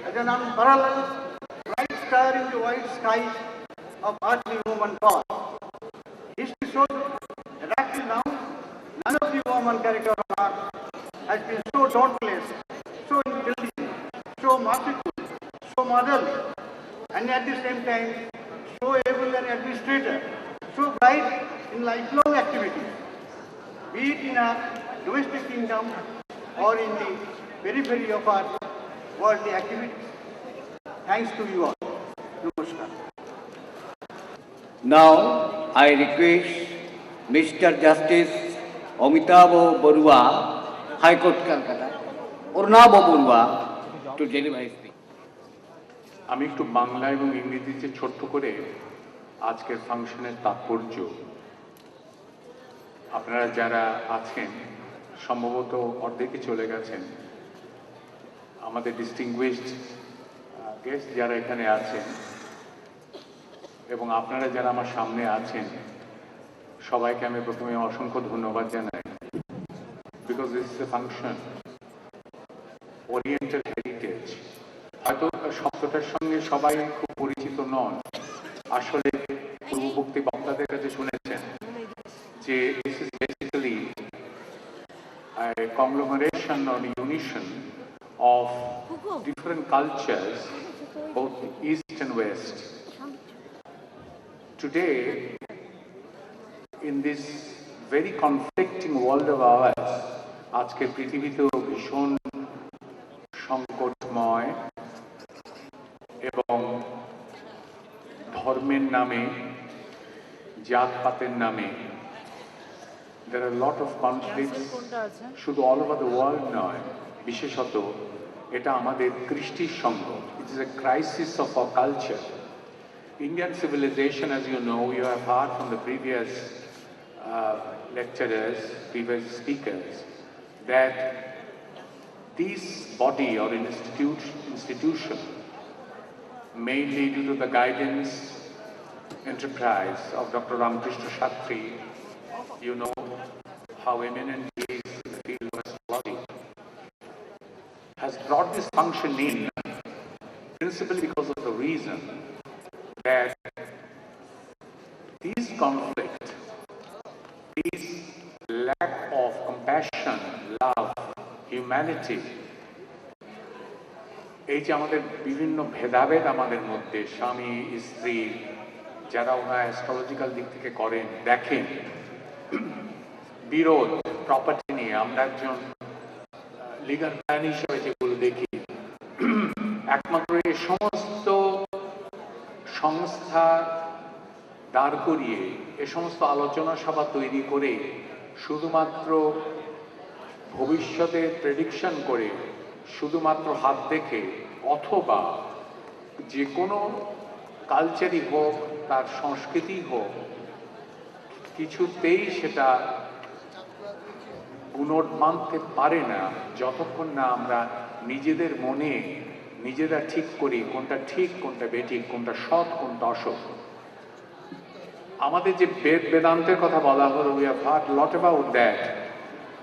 as an unparalleled bright star in the wide skies of earthly human cause. History shows that up till now, none of the woman character on earth has been so dauntless, so intelligent, so merciful, so motherly, and at the same time, so able an administrator, so bright in lifelong activities, be it in our domestic kingdom or in the periphery of our worldly activities. Thanks to you all. Namaskar. Now I request Mr. Justice Amitabh Barua, High Court Calcutta, Ornab Barua to deliver his speech. আমি একটু বাংলা এবং ইংরেজিতে ছোট্ট করে আজকের ফাংশনের তাৎপর্য আপনারা যারা আছেন সম্ভবত অর্ধেকই চলে গেছেন আমাদের ডিস্টিংগুইশড গেস্ট যারা এখানে আছেন এবং আপনারা যারা আমার সামনে আছেন সবাইকে আমি প্রথমে অসংখ্য ধন্যবাদ জানাই because this is a function oriental heritage হয়তো শব্দটার সঙ্গে সবাই খুব পরিচিত নন আসলে পূর্ববর্তী বক্তাদের কাছে শুনেছেন যে this is basically a conglomeration or unison of different cultures, both East and West. Today, in this very conflicting world of ours, আজকের পৃথিবীতেও ভীষণ সংকটময় এবং ধর্মের নামে জাতপাতের নামে there are a lot of conflicts শুধু all over the world নয় বিশেষত এটা আমাদের কৃষ্টির সঙ্গ it is a crisis of our culture. Indian civilization, as you know, you have heard from the previous lecturers, previous speakers, that this body or institution, mainly due to the guidance, enterprise of Dr. Ramakrishna Shatri, you know how eminent he is in the field of astrology, has brought this function in principally because of the reason that these conflict, this lack of compassion, love, humanity, এই যে আমাদের বিভিন্ন ভেদাভেদ আমাদের মধ্যে স্বামী স্ত্রী যারা ওনারা অ্যাস্ট্রোলজিক্যাল দিক থেকে করেন দেখেন বিরোধ প্রপার্টি নিয়ে আমরা একজন লিগাল ম্যান হিসেবে যেগুলো দেখি একমাত্র এই সমস্ত সংস্থা দাঁড় করিয়ে এ সমস্ত আলোচনা সভা তৈরি করে শুধুমাত্র ভবিষ্যতে প্রেডিকশন করে শুধুমাত্র হাত দেখে অথবা যে কোনো কালচারই হোক তার সংস্কৃতি হোক কিছুতেই সেটা গুণট মানতে পারে না যতক্ষণ না আমরা নিজেদের মনে নিজেরা ঠিক করি কোনটা ঠিক কোনটা বেঠিক কোনটা সৎ কোনটা অসৎ আমাদের যে বেদান্তের কথা বলা হলো we have heard a lot about that.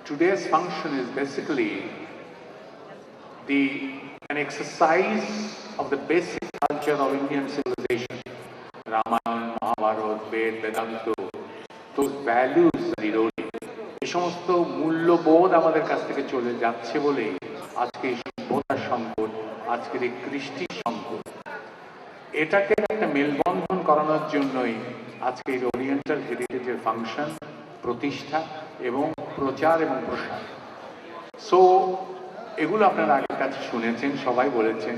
Today's function is basically an exercise of the basic culture of Indian civilization. Ramayana, Mahabharata, Ved, Vedanta, those values are eroding. এই সমস্ত মূল্যবোধ আমাদের কাছ থেকে চলে যাচ্ছে বলে আজকে এই সভ্যতার সংকট আজকের এই কৃষ্টির সংকট এটাকে একটা মেলবন্ধন করানোর জন্যই আজকে এই ওরিয়েন্টাল হেরিটেজের ফাংশন প্রতিষ্ঠা এবং প্রচার এবং প্রসার সো এগুলো আপনারা আগের কাছে শুনেছেন সবাই বলেছেন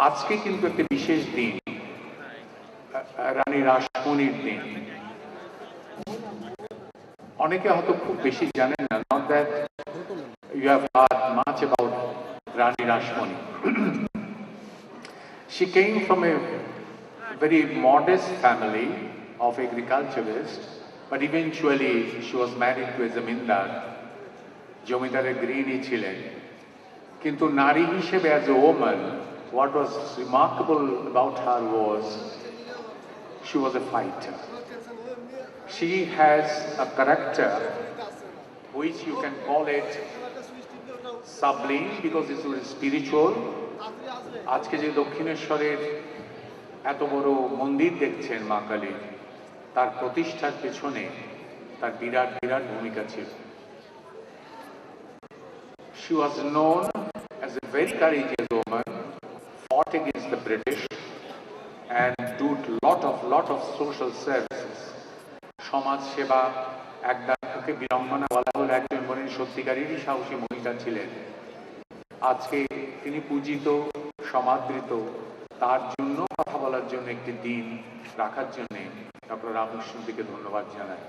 আজকে কিন্তু একটা বিশেষ দিন রানী রাসমণির দিন অনেকে হয়তো খুব বেশি জানেন না not that you have heard much about Rani Rashmani. She came from a very modest family of agriculturist, but eventually she was married to a zamindar. জমিদারের গৃহিণী ছিলেন, কিন্তু নারী হিসেবে as a woman, what was remarkable about her was she was a fighter. She has a character which you can call it sublime because it's very spiritual. আজকে যে দক্ষিণেশ্বরের এত বড় মন্দির দেখছেন মা কালীর, তার প্রতিষ্ঠার পেছনে তার বিরাট বিরাট ভূমিকা ছিল। She was known as a very courageous woman, fought against the British and did lot of social services. সমাজ সেবা, একদাকে বীরাঙ্গনা বলা হলো, একজন বলেন সত্যিকারেরই সাহসী মহিলা ছিলেন। আজকে তিনি পূজিত, সমাদৃত, তার জন্য কথা বলার জন্য একটি দিন রাখার জন্য ডক্টর রামকৃষ্ণদেবকে ধন্যবাদ জানাই।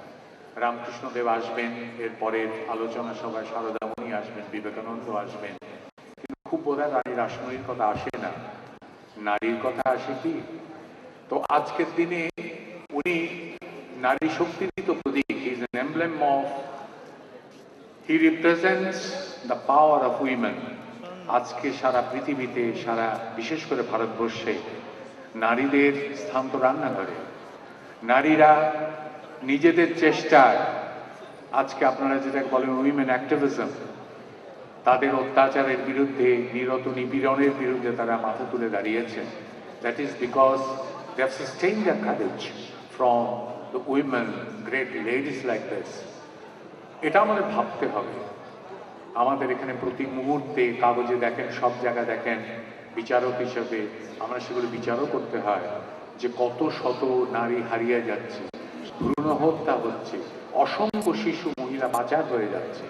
রামকৃষ্ণদেব আসবেন, এরপরের আলোচনা সভায় সারদামণি আসবেন, বিবেকানন্দ আসবেন, কিন্তু খুব বোধহয় রানী রাসমণির কথা আসে না, নারীর কথা আসে কি? তো আজকের দিনে উনি নারী শক্তিরই তো প্রতীক। He is an emblem of, he represents the power of women. আজকে সারা পৃথিবীতে, সারা বিশেষ করে ভারতবর্ষে নারীদের স্থান তো রান্নাঘরে। নারীরা নিজেদের চেষ্টায় আজকে আপনারা যেটা বলেন উইমেন অ্যাক্টিভিজম, তাদের অত্যাচারের বিরুদ্ধে, নিরত নিপীড়নের বিরুদ্ধে তারা মাথা তুলে দাঁড়িয়েছেন। That is because they have sustained their courage from the women, great ladies like this. এটা আমাদের ভাবতে হবে। আমাদের এখানে প্রতি মুহূর্তে কাগজে দেখেন, সব জায়গায় দেখেন, বিচারক হিসেবে আমরা সেগুলো বিচারও করতে হয় যে কত শত নারী হারিয়ে যাচ্ছে, ভ্রূণ হত্যা হচ্ছে, অসংখ্য শিশু মহিলা পাচার হয়ে যাচ্ছে।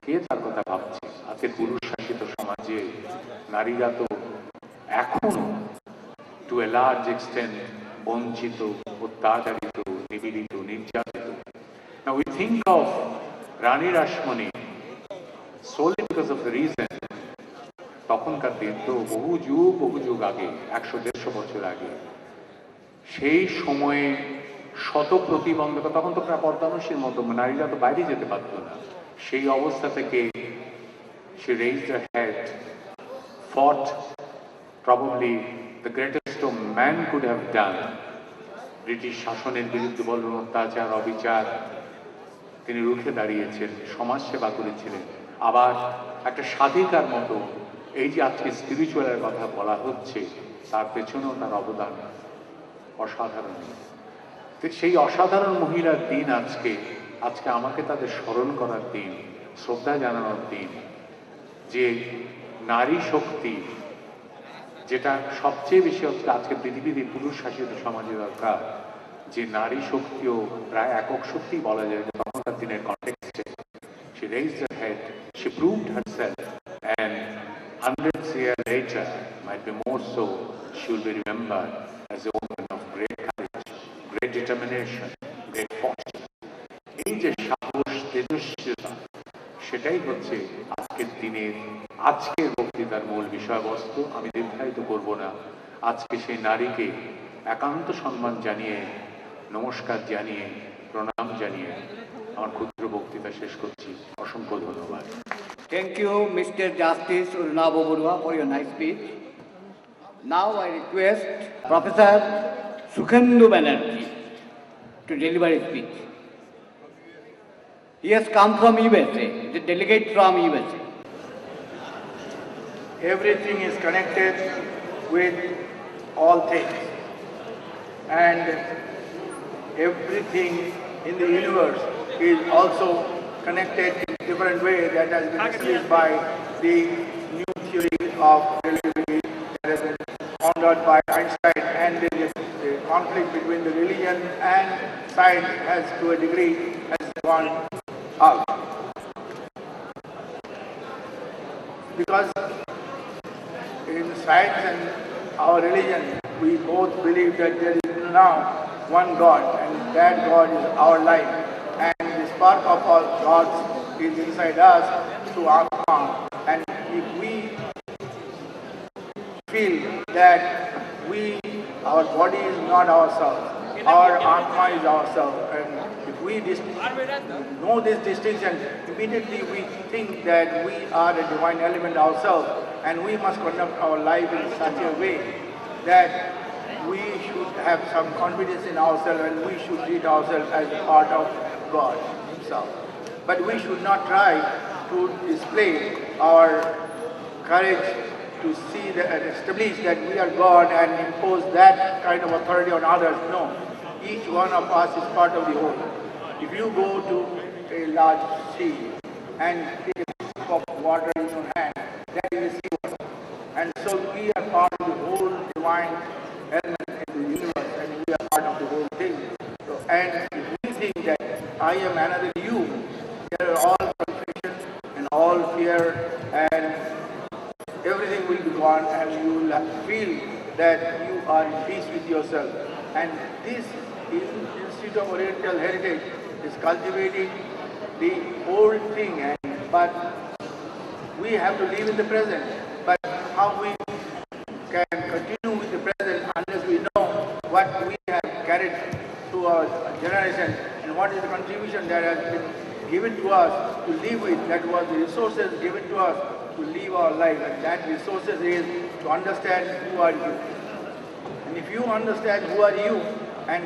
কে তার কথা ভাবছে? আজকের পুরুষ শাসিত সমাজে নারীরা তো এখনো টু এ লার্জ এক্সটেন্ট বঞ্চিত, অত্যাচারিত, নিপীড়িত, নির্যাতিত। Now we think of Rani Rashmani solely because of the reason, তখনকার দিন তো বহু যুগ আগে, 100-150 বছর আগে, সেই সময়ে শত প্রতিবন্ধকতা, তখন তো প্রায় পর্দানসীর মতো, নারীরা তো বাইরে যেতে পারত না। সেই অবস্থা থেকে she raised her head, fought probably the greatest of man could have done. British শাসনের বিরুদ্ধে বলুন, অত্যাচার, অবিচার, তিনি রুখে দাঁড়িয়েছেন, সমাজ সেবা করেছিলেন। আবার একটা সাধিকার মতো এই যে আজকে স্পিরিচুয়ালের কথা বলা হচ্ছে, তার পেছনেও তার অবদান অসাধারণ। সেই অসাধারণ মহিলার দিন আজকে আমাকে তাদের স্মরণ করার দিন, শ্রদ্ধা জানানোর দিন, যে নারী শক্তি যেটা সবচেয়ে বেশি হচ্ছে আজকে পৃথিবীতে পুরুষ শাসিত সমাজে দরকার, যে নারী শক্তিও প্রায় একক শক্তি বলা যায়। তখনকার দিনের কনটেক্সটে she raised her head, she proved herself, and hundreds years later, might be more so, she will be remembered as a woman of great courage, great determination, great fortune. এই যে সাহস, তেজস্বিতা, সেটাই হচ্ছে আজকের বক্তৃতার মূল বিষয়বস্তু। আমি দীর্ঘায়িত করব না। আজকে সেই নারীকে একান্ত সম্মান জানিয়ে, নমস্কার জানিয়ে, প্রণাম জানিয়ে আমার ক্ষুদ্র বক্তৃতা শেষ করছি। অসংখ্য ধন্যবাদ। Thank you, Mr. Justice Urnabo Borua, for your nice speech. Now I request Professor Sukhendu Banerjee to deliver a speech. He has come from USA, the delegate from USA. Everything is connected with all things, and everything in the universe is also connected in a different way that has been explained by the new theory of relativity that has been found out by Einstein, and the conflict between the religion and science has to a degree has gone out. Because in science and our religion, we both believe that there is now one God, and that God is our life, and the spark of our gods is inside us through Atma. And if we feel that our body is not ourselves, our Atma is ourself. And if we know this distinction, immediately we think that we are a divine element ourselves, and we must conduct our life in such a way that we should have some confidence in ourselves, and we should treat ourselves as a part of God Himself. But we should not try to display our courage to see and establish that we are God and impose that kind of authority on others. No, each one of us is part of the whole. If you go to a large sea and take a sip of water in your hand, that is a sea water. And so we are part of the whole divine element in the universe, and we are part of the whole thing. So, and if we think that I am another you, there are all confusion and all fear, and everything will be gone, and you will feel that you are in peace with yourself. And this Institute of Oriental Heritage is cultivating the old thing, but we have to live in the present. But how we can continue with the present unless we know what we have carried to our generation and what is the contribution that has been given to us to live with, that was the resources given to us to live our life, and that resources is to understand who are you. And if you understand who are you, and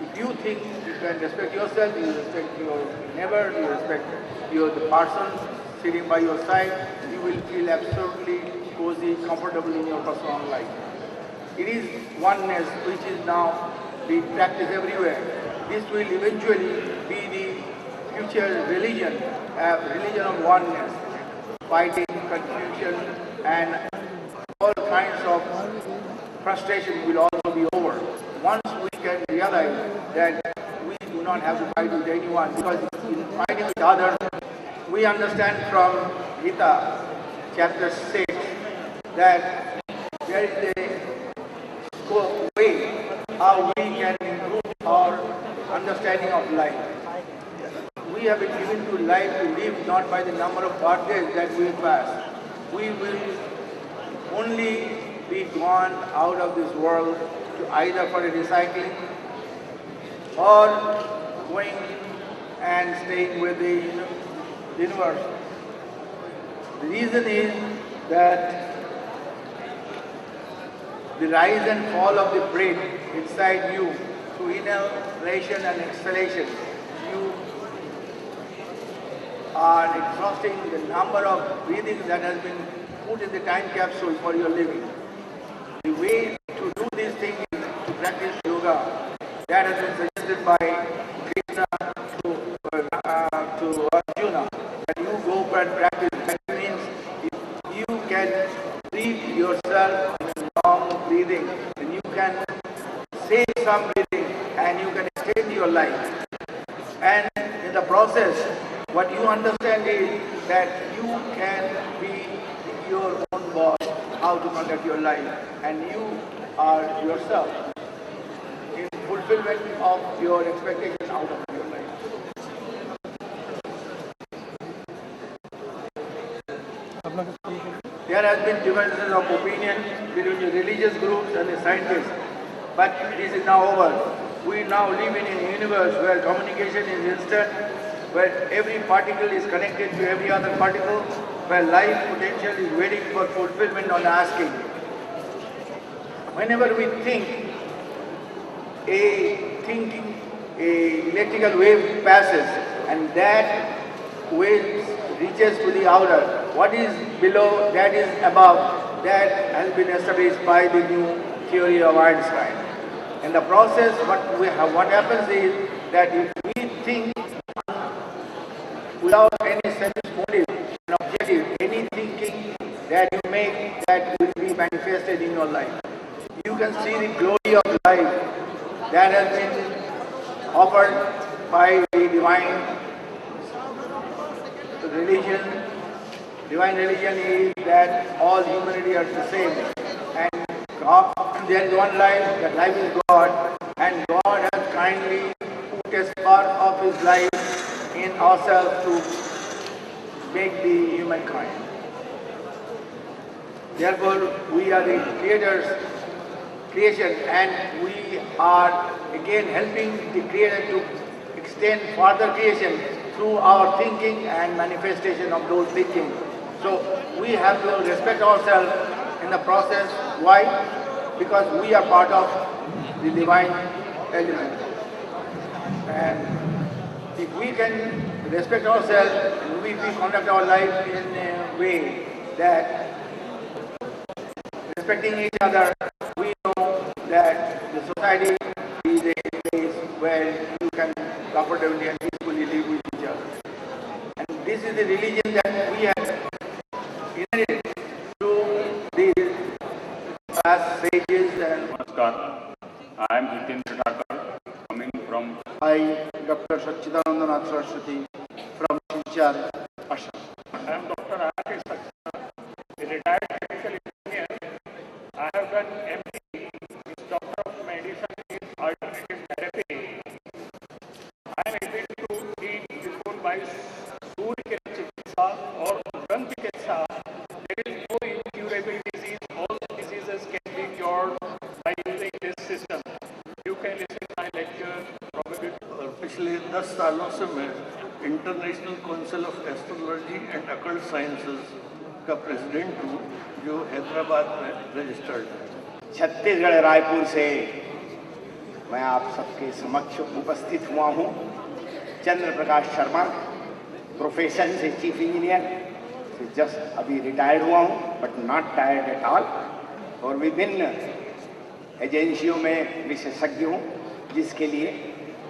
if you think you can respect yourself, you respect your neighbor, you respect the person sitting by your side, you will feel absolutely cozy, comfortable in your personal life. It is oneness which is now being practiced everywhere. This will eventually be the future religion, religion of oneness, fighting, confusion, and all kinds of frustration will also be over. Once we can realize that we do not have to fight with anyone, because in fighting with others, we understand from Gita, chapter 6, that there is a way how we can improve our understanding of life. We have been given to life to live not by the number of birthdays that we pass. We will only be gone out of this world to either for a recycling or going and staying with the universe. The reason is that the rise and fall of the breath inside you through inhalation and exhalation, you are exhausting the number of breathings that has been put in the time capsule for your living. The way to do this thing is to practice yoga. That has been suggested by Krishna to Arjuna. That you go and practice. That means if you can breathe yourself in long breathing, then you can save some breathing and you can extend your life. And in the process, what you understand is that you can be your own boss, how to conduct your life, and you are yourself in fulfillment of your expectation out of your life. There has been differences of opinion between the religious groups and the scientists, but this is now over. We now live in a universe where communication is instant, where every particle is connected to every other particle, where life potential is waiting for fulfillment on asking. Whenever we think, a electrical wave passes, and that wave reaches to the outer. What is below, that is above, that has been established by the new theory of Einstein. In the process, what happens is that if we think without any selfish motive and objective, any thinking that you make, that will be manifested in your life. You can see the glory of life that has been offered by the divine religion. Divine religion is that all humanity are the same, and God, there is one life, that life is God, and God has kindly put a spark of His life in ourselves to make the humankind. Therefore, we are the creation, and we are again helping the Creator to extend further creation through our thinking and manifestation of those thinking. So we have to respect ourselves in the process. Why? Because we are part of the divine element. And if we can respect ourselves and we conduct our life in a way that respecting each other, we know that the society is a place where you can comfortably and peacefully live with each other. And this is the religion that we have inherited through these past sages and... Namaskar. I am Hitendra Thakur, coming from... I, Dr. Satchidananda Saraswati from Silchar, Assam. I am Dr. ARP, a retired medical engineer. I have done MD, Doctor of Medicine in Alternative Therapy. I am able to treat people by Surya ke chikitsa or Brahma chikitsa. There is no incurable disease. All diseases can be cured by using this system. You can listen to my lecture probably. पिछले 10 सालों से मैं international council of astrology and occult sciences का president हूँ, जो हैदराबाद में registered है। छत्तीसगढ़ रायपुर से मैं आप सबके समक्ष उपस्थित हुआ हूँ। चंद्र प्रकाश शर्मा, प्रोफेशन से चीफ इंजीनियर से जस्ट अभी रिटायर्ड हुआ हूँ, but not tired at all. और विभिन्न एजेंसियों में विशेषज्ञ हूँ जिसके लिए,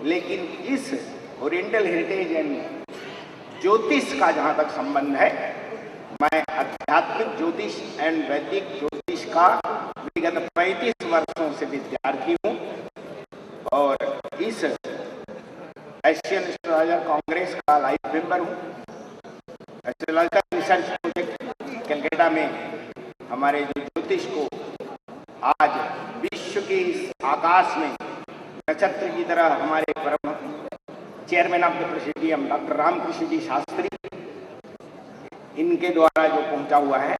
लेकिन इस ओरिएंटल हेरिटेज एंड ज्योतिष का जहाँ तक संबंध है, मैं आध्यात्मिक ज्योतिष एंड वैदिक ज्योतिष का विगत 35 वर्षों से विद्यार्थी हूँ और इस एशियन एस्ट्रोलॉजर कांग्रेस का लाइफ मेंबर हूँ। एस्ट्रोलॉजिकल रिसर्च प्रोजेक्ट कलकत्ता में हमारे जो ज्योतिष को आज विश्व के इस आकाश में नक्षत्र की तरह हमारे परम chairman of the presidium doctor Ramakrishna ji Shastri, इनके द्वारा जो पहुंचा हुआ है,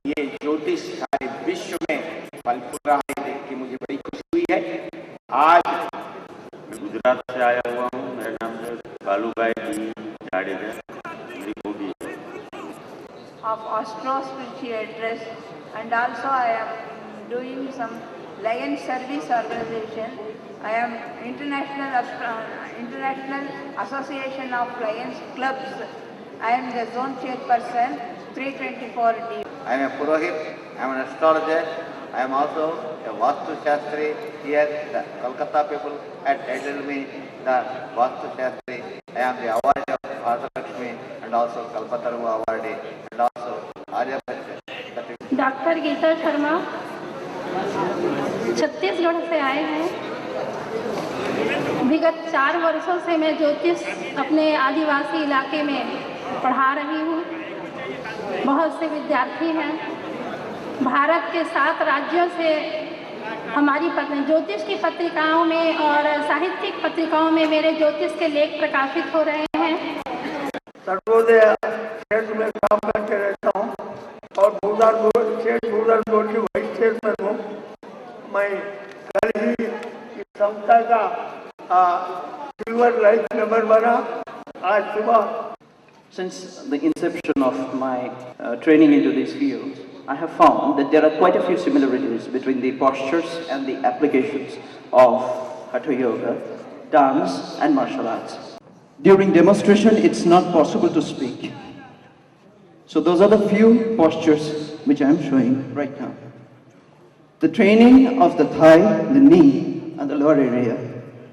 ये ज्योतिष सारे विश्व में फल फूल रहा है, देख के मुझे बड़ी खुशी हुई है। आज मैं गुजरात से आया हुआ हूँ। मेरा नाम है बालूभाई जाडेजा, मेरी हॉबी है। Of astro-spiritual and also I am doing some Lion Service Organization. I am International Association of Lions Clubs. I am the zone chairperson, 324D. I am a Purohit, I am an astrologer, I am also a Vastu Shastri. Here, the Kolkata people had titled me the Vastu Shastri. I am the awardee of Father Lakshmi and also Kalpataru awardee and also Arya certificate. Doctor Geeta Sharma Chhattisgarh से आए हैं। विगत 4 वर्षों से मैं ज्योतिष अपने आदिवासी इलाके में पढ़ा रही हूँ। बहुत से विद्यार्थी हैं। भारत के 7 राज्यों से हमारी ज्योतिष की पत्रिकाओं में और साहित्यिक पत्रिकाओं में मेरे ज्योतिष के लेख प्रकाशित हो रहे हैं। सर्वोदय क्षेत्र में काम करते रहता हूँ और भूदान बोर्ड की वाइस चेयरमैन हूँ। मैं कल ही इस संस्था का सिल्वर लाइफ मेंबर बना आज सुबह। Since the inception of my training into these fields, I have found that there are quite a few similarities between the postures and the applications of Hatha Yoga, dance and martial arts. During demonstration, it's not possible to speak. So those are the few postures which I am showing right now. The training of the thigh, the knee and the lower area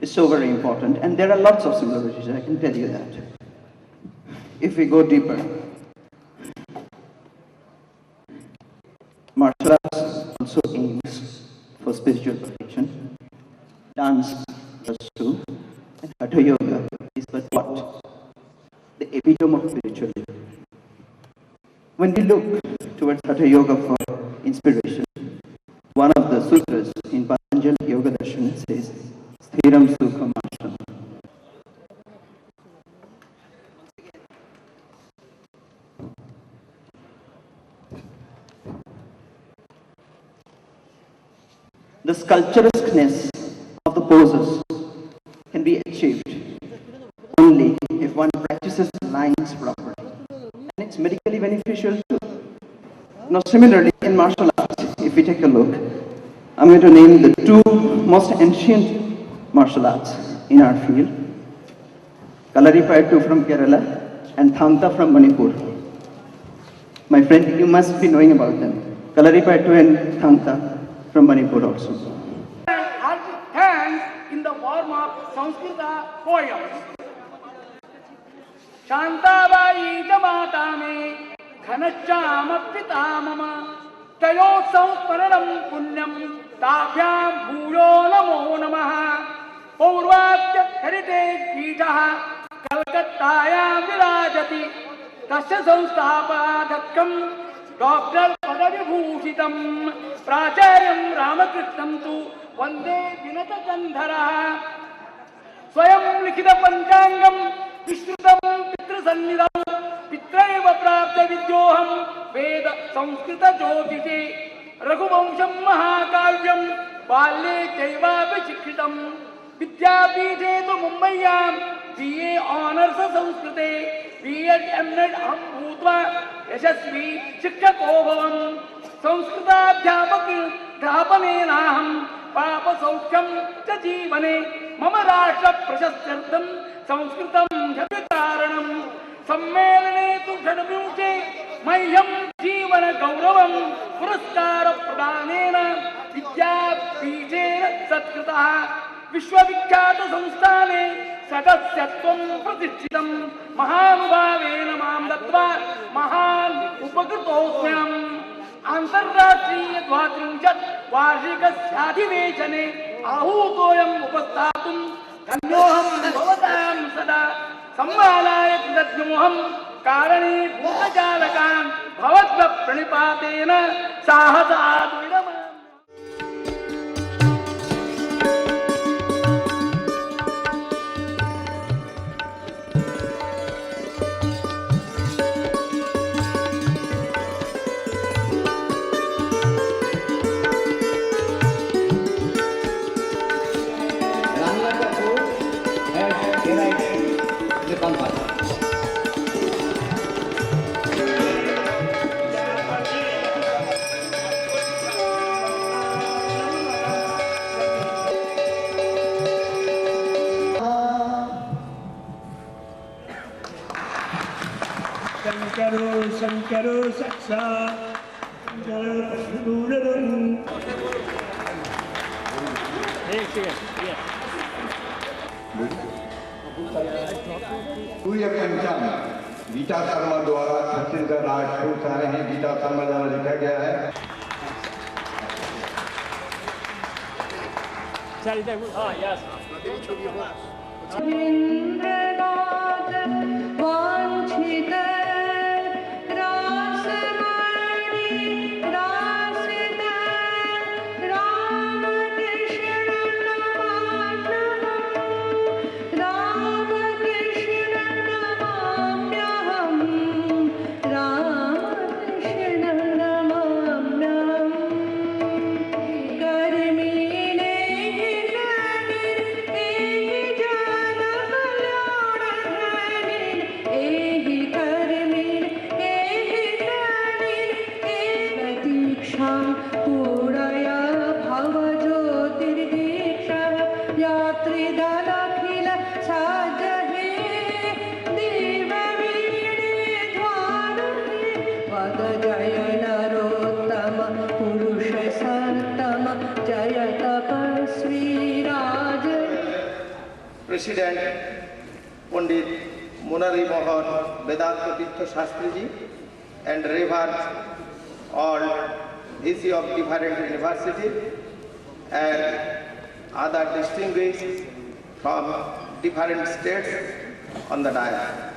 is so very important, and there are lots of similarities, I can tell you that. If we go deeper, martial arts also aims for spiritual perfection. Dance does too, and Hatha Yoga is but what? The epitome of spiritualism. When we look towards Hatha Yoga for inspiration, one of the sutras in Patanjali Yoga Darshan says, Sthiram Sukham Ashram. The sculpturesqueness poses can be achieved only if one practices the lines properly. And it's medically beneficial too. Now similarly in martial arts, if we take a look, I'm going to name the two most ancient martial arts in our field. Kalaripayattu from Kerala and Thangta from Manipur. My friend, you must be knowing about them. Kalaripayattu and Thangta from Manipur also. Hands in the form of Sanskrita poems. Shantabai jamata me ghanachama pita mama tayo samsparanam punyam tabhyam bhuyo namo namaha Purvatya heritage peetaha Kalkattayam virajati tasya samsthapadakam Dr. Padavibhushitam Pracharyam Ramakrishnam tu Vande Vinata Gandhara Swayam Likhita Panchangam Vishrutam Pitra Sannidam Pitraiva Prapta Vidyoham Veda Samskrita Jyotishe Raghuvamsham Mahakavyam Balye Chaivapi Shikritam Vidyapite tu Mumbaiyam BA Honors Samskrite B.Ed. M.Ed. Aham Bhutva Yashasvi Shikshako Bhavam Samskritadhyapak Dhrapanenaham Papa Saukyam Cha Jeevane Mama Rashtra Prashastyartham Samskritam Jhavitaranam Sammelane tu Shadvyunche Mahyam Jeevana Gauravam Puraskara Pradhanena Vidyapitena Satkritaha Vishwavikyata Samsthane Sadasyatvam Pratishchitam Mahanubhavena Mam Dattva Mahan Upakritosmyam Antarrashtriya Dvatrinjat Varshikasyadhivechane Ahutoyam Upasthatum Dhanyoham Bhavatam Sada Sammalaya Kridajnyoham Karani Bhutajalakam Bhavatva Pranipatena Sahasad Shankaro Saksa Shankaro सूर्य पंचांग गीता शर्मा द्वारा छत्तीसगढ़ राजपूत से आए हैं। गीता शर्मा द्वारा लिखा गया है। President Pandit Munari Mohan Vedanta Tirtha Shastri ji and Reverend all VC of different universities and other distinguished from different states on the dais.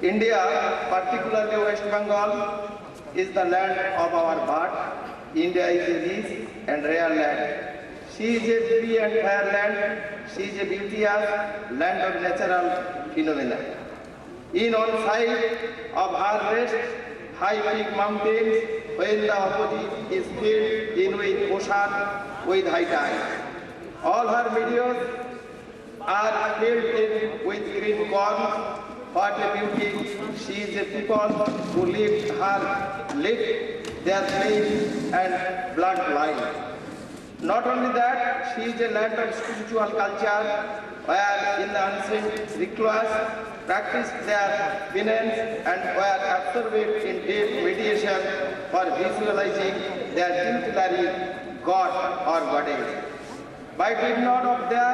India, particularly West Bengal, is the land of our birth. India is a rich and rare land. She is a free and fair land. She is a beauteous land of natural phenomena. In one side of her rest, high peak mountains, when the opposite is filled in with ocean with high tide. All her meadows are filled in with green corn. What a beauty! She is a people who lived their faith and bloodline. Not only that, she is a land of spiritual culture, where in the ancient rituals practiced their penance and were absorbed in deep meditation for visualizing their tutelary god or goddess. By doing none of their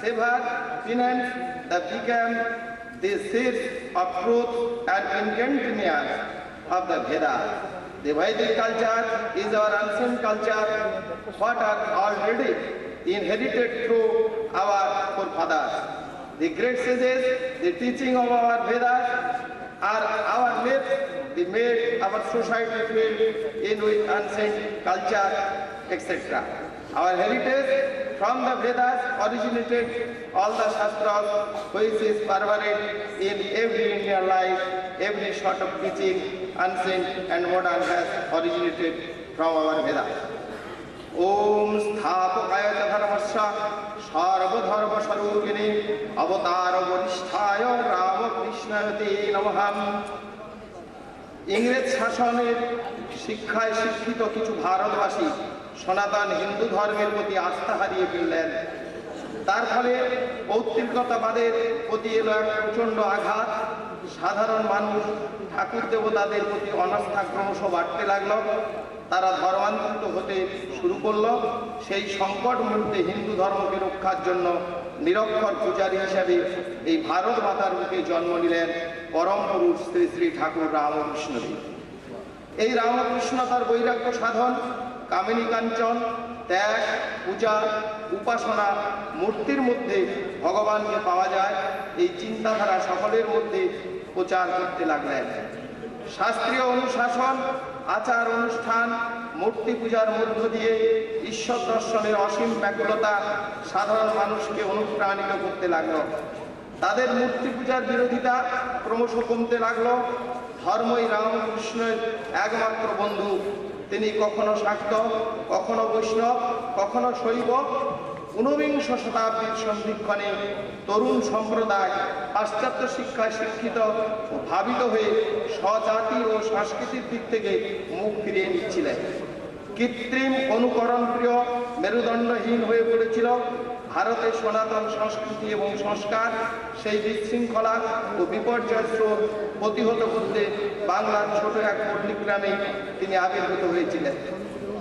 severe penance, they became the seeds of truth and incontinence of the Vedas. The Vedic culture is our ancient culture, what are already inherited through our forefathers. The great sages, the teaching of our Vedas are our myths, the made our society filled in with ancient culture, etc. Our heritage from the Vedas originated all the Shastras, which is pervaded in every Indian life. Every sort of teaching, ancient and modern, has originated from our Vedas. Om Sthapakaya Dharmasya Sarvadharma Sarupini Avatara Varisthaya Ramakrishnayate Namaham. ইংরেজ শাসনের শিক্ষায় শিক্ষিত কিছু ভারতবাসী সনাতন হিন্দু ধর্মের প্রতি আস্থা হারিয়ে ফেললেন। তার ফলে পৌত্রিকতাবাদের প্রতি এলো এক প্রচণ্ড আঘাত। সাধারণ মানুষ ঠাকুর দেবতাদের প্রতি অনাস্থা ক্রমশ বাড়তে লাগলো। তারা ধর্মান্তরিত হতে শুরু করলো। সেই সংকট মুহূর্তে হিন্দু ধর্মকে রক্ষার জন্য নিরক্ষর পূজারী হিসাবে এই ভারত মাতার বুকে জন্ম নিলেন পরম পুরুষ শ্রী শ্রী ঠাকুর রামকৃষ্ণদেব। এই রামকৃষ্ণ তার বৈরাগ্য সাধন, কামিনী কাঞ্চন, ত্যাগ, পূজা, উপাসনা, মূর্তির মধ্যে ভগবানকে পাওয়া যায়, এই চিন্তাধারা সকলের মধ্যে প্রচার করতে লাগলেন। শাস্ত্রীয় অনুশাসন, আচার অনুষ্ঠান, মূর্তি পূজার মধ্য দিয়ে ঈশ্বর দর্শনের অসীম ব্যাকুলতা সাধারণ মানুষকে অনুপ্রাণিত করতে লাগলো। তাদের মূর্তি পূজার বিরোধিতা ক্রমশ কমতে লাগলো। ধর্মই রামকৃষ্ণের একমাত্র বন্ধু। তিনি কখনো শাক্ত, কখনো বৈষ্ণব, কখনো শৈব। ঊনবিংশ শতাব্দীর সন্ধিক্ষণে তরুণ সম্প্রদায় পাশ্চাত্য শিক্ষায় শিক্ষিত ও ভাবিত হয়ে স্বজাতি ও সংস্কৃতির দিক থেকে মুখ ফিরিয়ে নিচ্ছিলেন। কৃত্রিম অনুকরণ প্রিয়, মেরুদণ্ডহীন হয়ে পড়েছিল ভারতের সনাতন সংস্কৃতি এবং সংস্কার। সেই বিশৃঙ্খলা ও বিপর্যয় স্রোত প্রতিহত করতে বাংলার ছোট এক পল্লী গ্রামে তিনি আবির্ভূত হয়েছিলেন।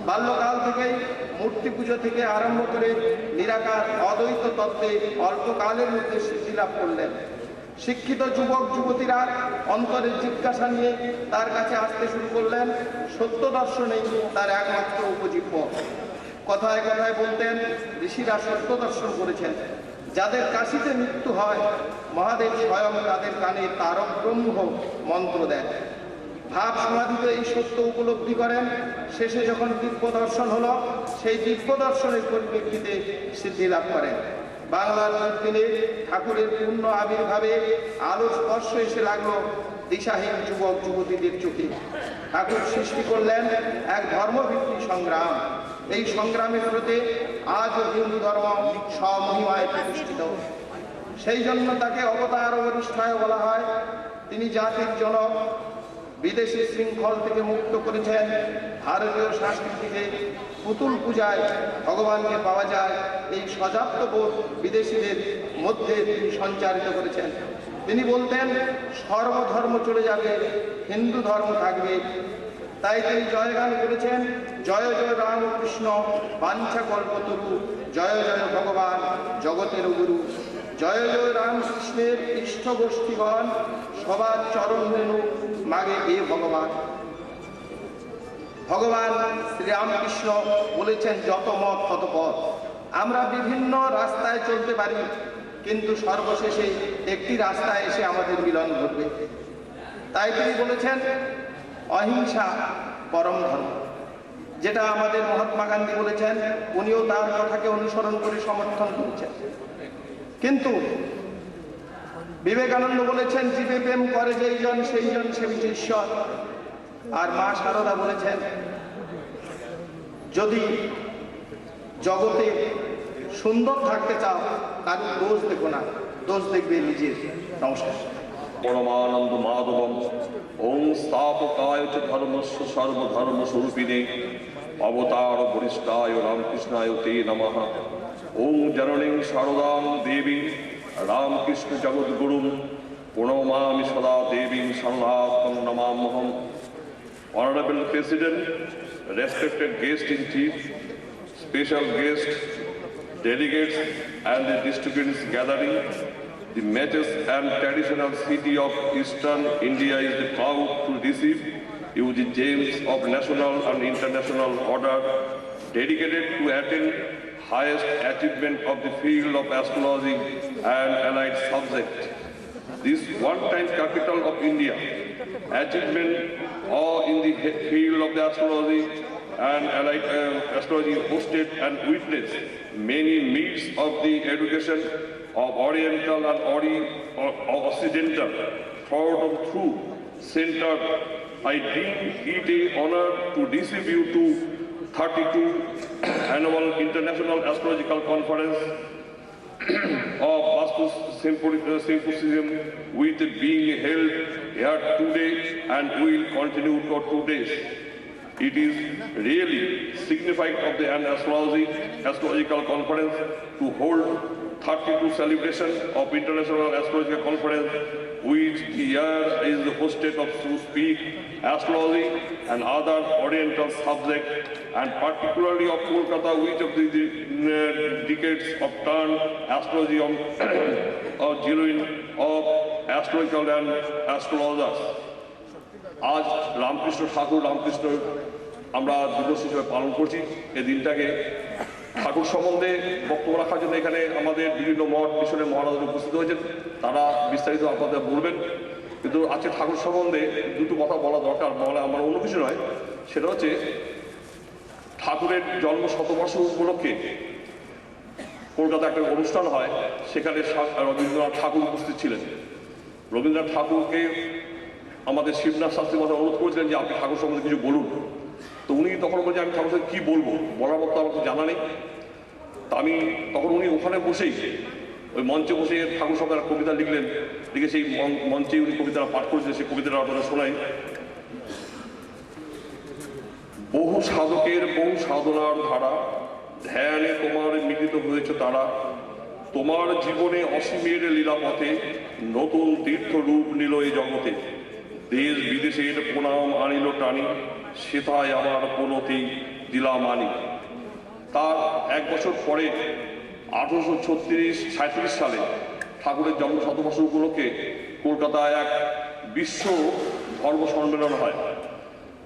বাল্যকাল থেকেই মূর্তি পুজো থেকে আরম্ভ করে নিরাকার অদ্বৈত তত্ত্বে অল্পকালের মধ্যে সিদ্ধি লাভ করলেন। শিক্ষিত যুবক যুবতীরা অন্তরের জিজ্ঞাসা নিয়ে তার কাছে আসতে শুরু করলেন। সত্য দর্শনেই তার একমাত্র উপজীব্য। কথায় কথায় বলতেন, ঋষিরা সত্য দর্শন করেছেন। যাদের কাশিতে মৃত্যু হয়, মহাদেব স্বয়ং তাদের কানে তারক ব্রহ্ম মন্ত্র দেন। ভাব সমাধিতে এই সত্য উপলব্ধি করেন। শেষে যখন দিব্য দর্শন হলো, সেই দিব্য দর্শনের পরিপ্রেক্ষিতে সিদ্ধি লাভ করেন। বাংলার দিনে ঠাকুরের পূর্ণ আবির্ভাবে আলো স্পর্শ এসে লাগলো দিশাহীন যুবক যুবতীদের চোখে। ঠাকুর সৃষ্টি করলেন এক ধর্মভিত্তিক সংগ্রাম। এই সংগ্রামের স্রোতে আজও হিন্দু ধর্ম স্বমহিমায় প্রতিষ্ঠিত। সেই জন্য তাকে অবতার বরিষ্ঠায় বলা হয়। তিনি জাতির জনক, বিদেশি শৃঙ্খল থেকে মুক্ত করেছেন। ভারতীয় সংস্কৃতিতে পুতুল পূজায় ভগবানকে পাওয়া যায়, এই সজাপ্ত বোধ বিদেশিদের মধ্যে তিনি সঞ্চারিত করেছেন। তিনি বলতেন, সর্বধর্ম চলে যাবে, হিন্দু ধর্ম থাকবে। তাই তিনি জয়গান করেছেন, জয় জয় রামকৃষ্ণ বাঞ্ছা কল্পতরু, জয় জয় ভগবান জগতের গুরু। জয় জয় রামকৃষ্ণের ইষ্ট গোষ্ঠীগণ, সবার চরণ রেণু মাগে এ ভগবান। ভগবান শ্রীরামকৃষ্ণ বলেছেন, যত মত তত পথ। আমরা বিভিন্ন রাস্তায় চলতে পারি, কিন্তু সর্বশেষে একটি রাস্তায় এসে আমাদের মিলন ঘটবে। তাই তিনি বলেছেন, অহিংসা পরম ধর্ম। যেটা আমাদের মহাত্মা গান্ধী বলেছেন, উনিও তার কথাকে অনুসরণ করে সমর্থন করেছেন। কিন্তু বিবেকানন্দ বলেছেন, জীবে প্রেম করে যেই জন সেই জন সেবিত ঈশ্বর। আর মা শারদা বলেছেন, যদি জগতে সুন্দর থাকতে চাও কারণ দোষ দেখো না, দোষ দেখবে নিজের। নমস্কার। পরমানন্দ মাধবম ওং স্থাপকায় চ ধর্মস্য সর্বধর্ম স্বরূপিণে অবতার বরিষ্ঠায় রামকৃষ্ণায় তে নমঃ। ওং জননীং শারদাং দেবী রামকৃষ্ণ জগদ্গুরুম প্রণমামি সদা দেবীং শারদাত্মং নমাম্যহম। Honorable President, respected guest in chief, special guests, delegates and the distributants gathering, the majesty and traditional city of Eastern India is proud to receive you the gems of national and international order dedicated to attain highest achievement of the field of astrology and allied subjects. This one-time capital of India achievement or in the field of the astrology and allied astrology hosted and witnessed many meets of the education of Oriental and Occidental through center. I deem it an honor to receive you to 32 annual International Astrological Conference of Vastu Symposium with being held here today and will continue for 2 days. It is really significant of the astrological conference to hold 32 celebration of International Astrological Conference, which year is hosted of to speak astrology and other Oriental subjects, and particularly of Kolkata, which of the decades of turn astrology of genuine of astrological and astrologers. আজ রামকৃষ্ণ ঠাকুর রামকৃষ্ণ আমরা দিবস হিসেবে পালন করছি। এই দিনটাকে ঠাকুর সম্বন্ধে বক্তব্য রাখার জন্য এখানে আমাদের বিভিন্ন মঠ মিশনের মহারাজরা উপস্থিত হয়েছেন, তারা বিস্তারিত আপনাদের বলবেন। কিন্তু আজকে ঠাকুর সম্বন্ধে দুটো কথা বলা দরকার, বলা আমার অন্য কিছু নয়। সেটা হচ্ছে ঠাকুরের জন্ম শতবর্ষ উপলক্ষে কলকাতা একটা অনুষ্ঠান হয়, সেখানে রবীন্দ্রনাথ ঠাকুর উপস্থিত ছিলেন। রবীন্দ্রনাথ ঠাকুরকে আমাদের শিবনাথ শাস্ত্রী মশাই অনুরোধ করেছিলেন যে আপনি ঠাকুর সম্বন্ধে কিছু বলুন। তো উনি তখন বলছেন আমি ঠাকুর সাথে কী বলবো, বলার মতো আমার তো জানা নেই। তা আমি তখন উনি ওখানে বসেই ওই মঞ্চে বসে ঠাকুর সম্বন্ধে একটা কবিতা লিখলেন, লিখে সেই মঞ্চে উনি কবিতাটা পাঠ করেছিলেন। সেই কবিতাটা আপনাদের শোনাই। বহু সাধকের বহু সাধনার ধারা, ধ্যানে তোমার মিলিত হয়েছে তারা, তোমার জীবনে অসীমের লীলাপথে নতুন তীর্থ রূপ নিল এই জগতে। দেশ বিদেশের প্রণাম আনিল টানি, সেথায় আমার প্রণতি দিলাম আনি। তার 1 বছর পরে 1837 সালে ঠাকুরের জন্ম শতবর্ষ উপলক্ষে কলকাতায় এক বিশ্ব ধর্ম সম্মেলন হয়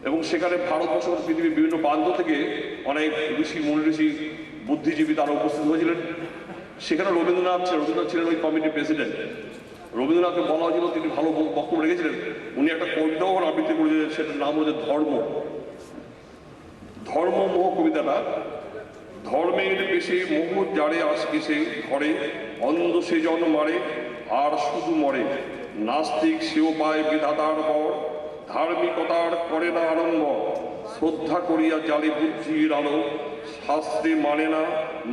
এবং সেখানে ভারতবর্ষ পৃথিবীর বিভিন্ন প্রান্ত থেকে অনেক ঋষি মুনি ঋষি বুদ্ধিজীবী তারা উপস্থিত হয়েছিলেন। সেখানে রবীন্দ্রনাথ ছিলেন ওই কমিটির প্রেসিডেন্ট। রবীন্দ্রনাথকে বলা হয়েছিল, তিনি ভালো বক্তব্য রেখেছিলেন। উনি একটা কবিতাও আবৃত্তি করেছিলেন, সেটার নাম হচ্ছে ধর্মমোহ কবিতাটা। ধর্মের বেশে মোহ জারে আজকে সে ঘরে, অন্ধ সে জন মারে আর শুধু মরে, নাস্তিক সেও পায় বিধাতার বর, ধার্মিকতার করে না আরম্ভ, শ্রদ্ধা করিয়া জালে বুদ্ধির আলো, শাস্ত্রে মানে না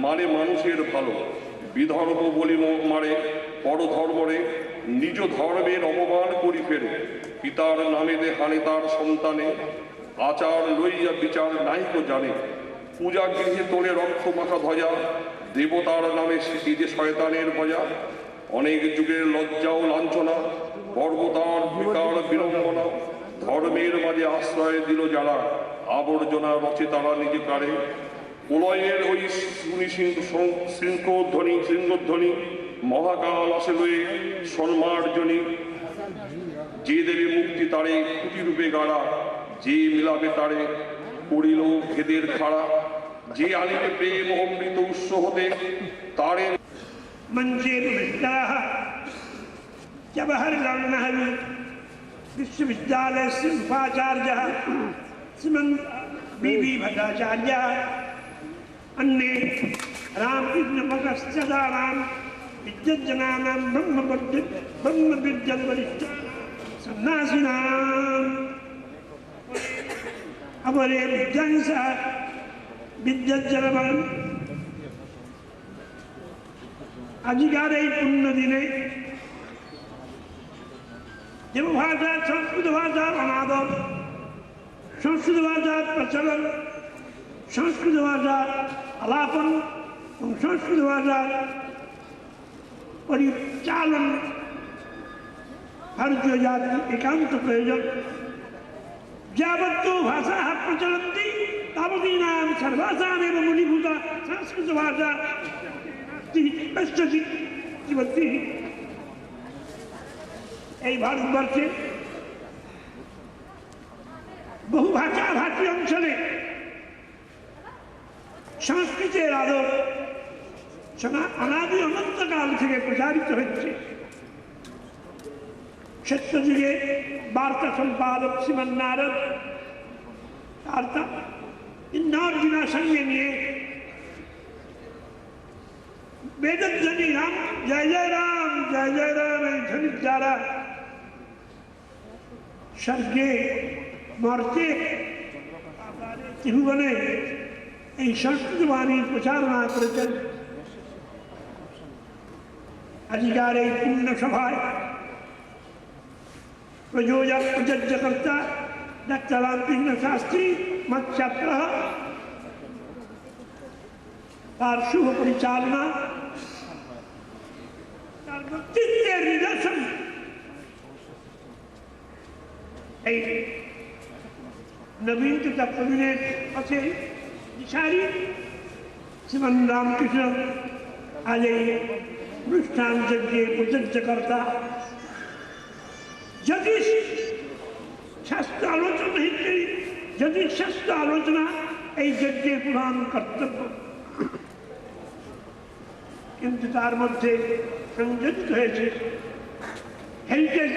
মানে মানুষের ভালো, বিধর্ম বলি মারে পরধর্মরে, নিজ ধর্মের অপমান করি ফেরে, পিতার নামে হানে তার সন্তানে, আচার লইয়া বিচার নাইকো জানে, পূজা গৃহে তোলে রক্ষ মাথা ধ্বজা, দেবতার নামে এই যে শয়তানের ভজা, অনেক যুগের লজ্জা ও লাঞ্ছনা, পর্বতার বিকার বিড়ম্বনা, ধর্মের মাঝে আশ্রয় দিল যারা, আবর্জনা রচে তারা নিজে কারে, প্রলয়ের ওই শুনি সিংহধ্বনি, মহাকাল আসে লয়ে সন্মার্জনী, যে দেবে মুক্তি তারে খুঁটি রূপে গাড়া, যে মিলাবে তারে করিল ভেদের খাড়া, যে আনিবে প্রেম অমৃত উৎস হতে তারে। मंचे विद्याः जवाहरलाल नेहरू विश्वविद्यालय से उपाचार्यः श्रीमन्त बीबी भट्टाचार्यः अन्ये रामकृष्ण भगत सदानां विद्वज्जनानां ब्रह्मविद्यावरिष्ठानां सन्यासिनां हमारे विद्यांसा विद्याजलवन आजिकार এই পুণ্য দিনে देवभाषा संस्कृत भाषा अनादर संस्कृत भाषा प्रचलन संस्कृत भाषा अलापन और संस्कृत भाषा परिचालन भारतीय जाति एकांत प्रयोजन यावत्तो भाषा प्रचलन्ति तावतीनां सर्वासामेव मूलीभूता संस्कृत भाषा पश्यति जीवति এই ভারতবর্ষে বহু ভাষা ভাষী অঞ্চলে সংস্কৃতের আদর অনাদি অনন্তকাল থেকে প্রচারিত হচ্ছে। সত্যযুগে বার্তা সম্পাদক শ্রীমান নারদ বার্তা ইন্দ্রজিনা সঙ্গে নিয়ে বেদধ্বনি রাম জয় জয় রাম এই ধ্বনির দ্বারা স্বর্গে মর্তে ত্রিভুবনে এই সংস্কৃত বাণীর প্রচারণা করেছেন। আজকের এই পূর্ণ সভায় প্রযোজক প্রযোজ্যকর্তা ডাক্তার রামকৃষ্ণ শাস্ত্রী মত ছাত্র তার শুভ পরিচালনা তার ব্যক্তিত্বের নিদর্শন এই नवीन तथा प्रवीण पथे दिशारी श्रीमन रामकृष्ण आज अनुष्ठान यज्ञ प्रत्यक्ष करता यदि शास्त्र आलोचना नहीं करी यदि शास्त्र आलोचना यज्ञ प्रधान कर्तव्य किंतु तार मध्य संयोजित हेरिटेज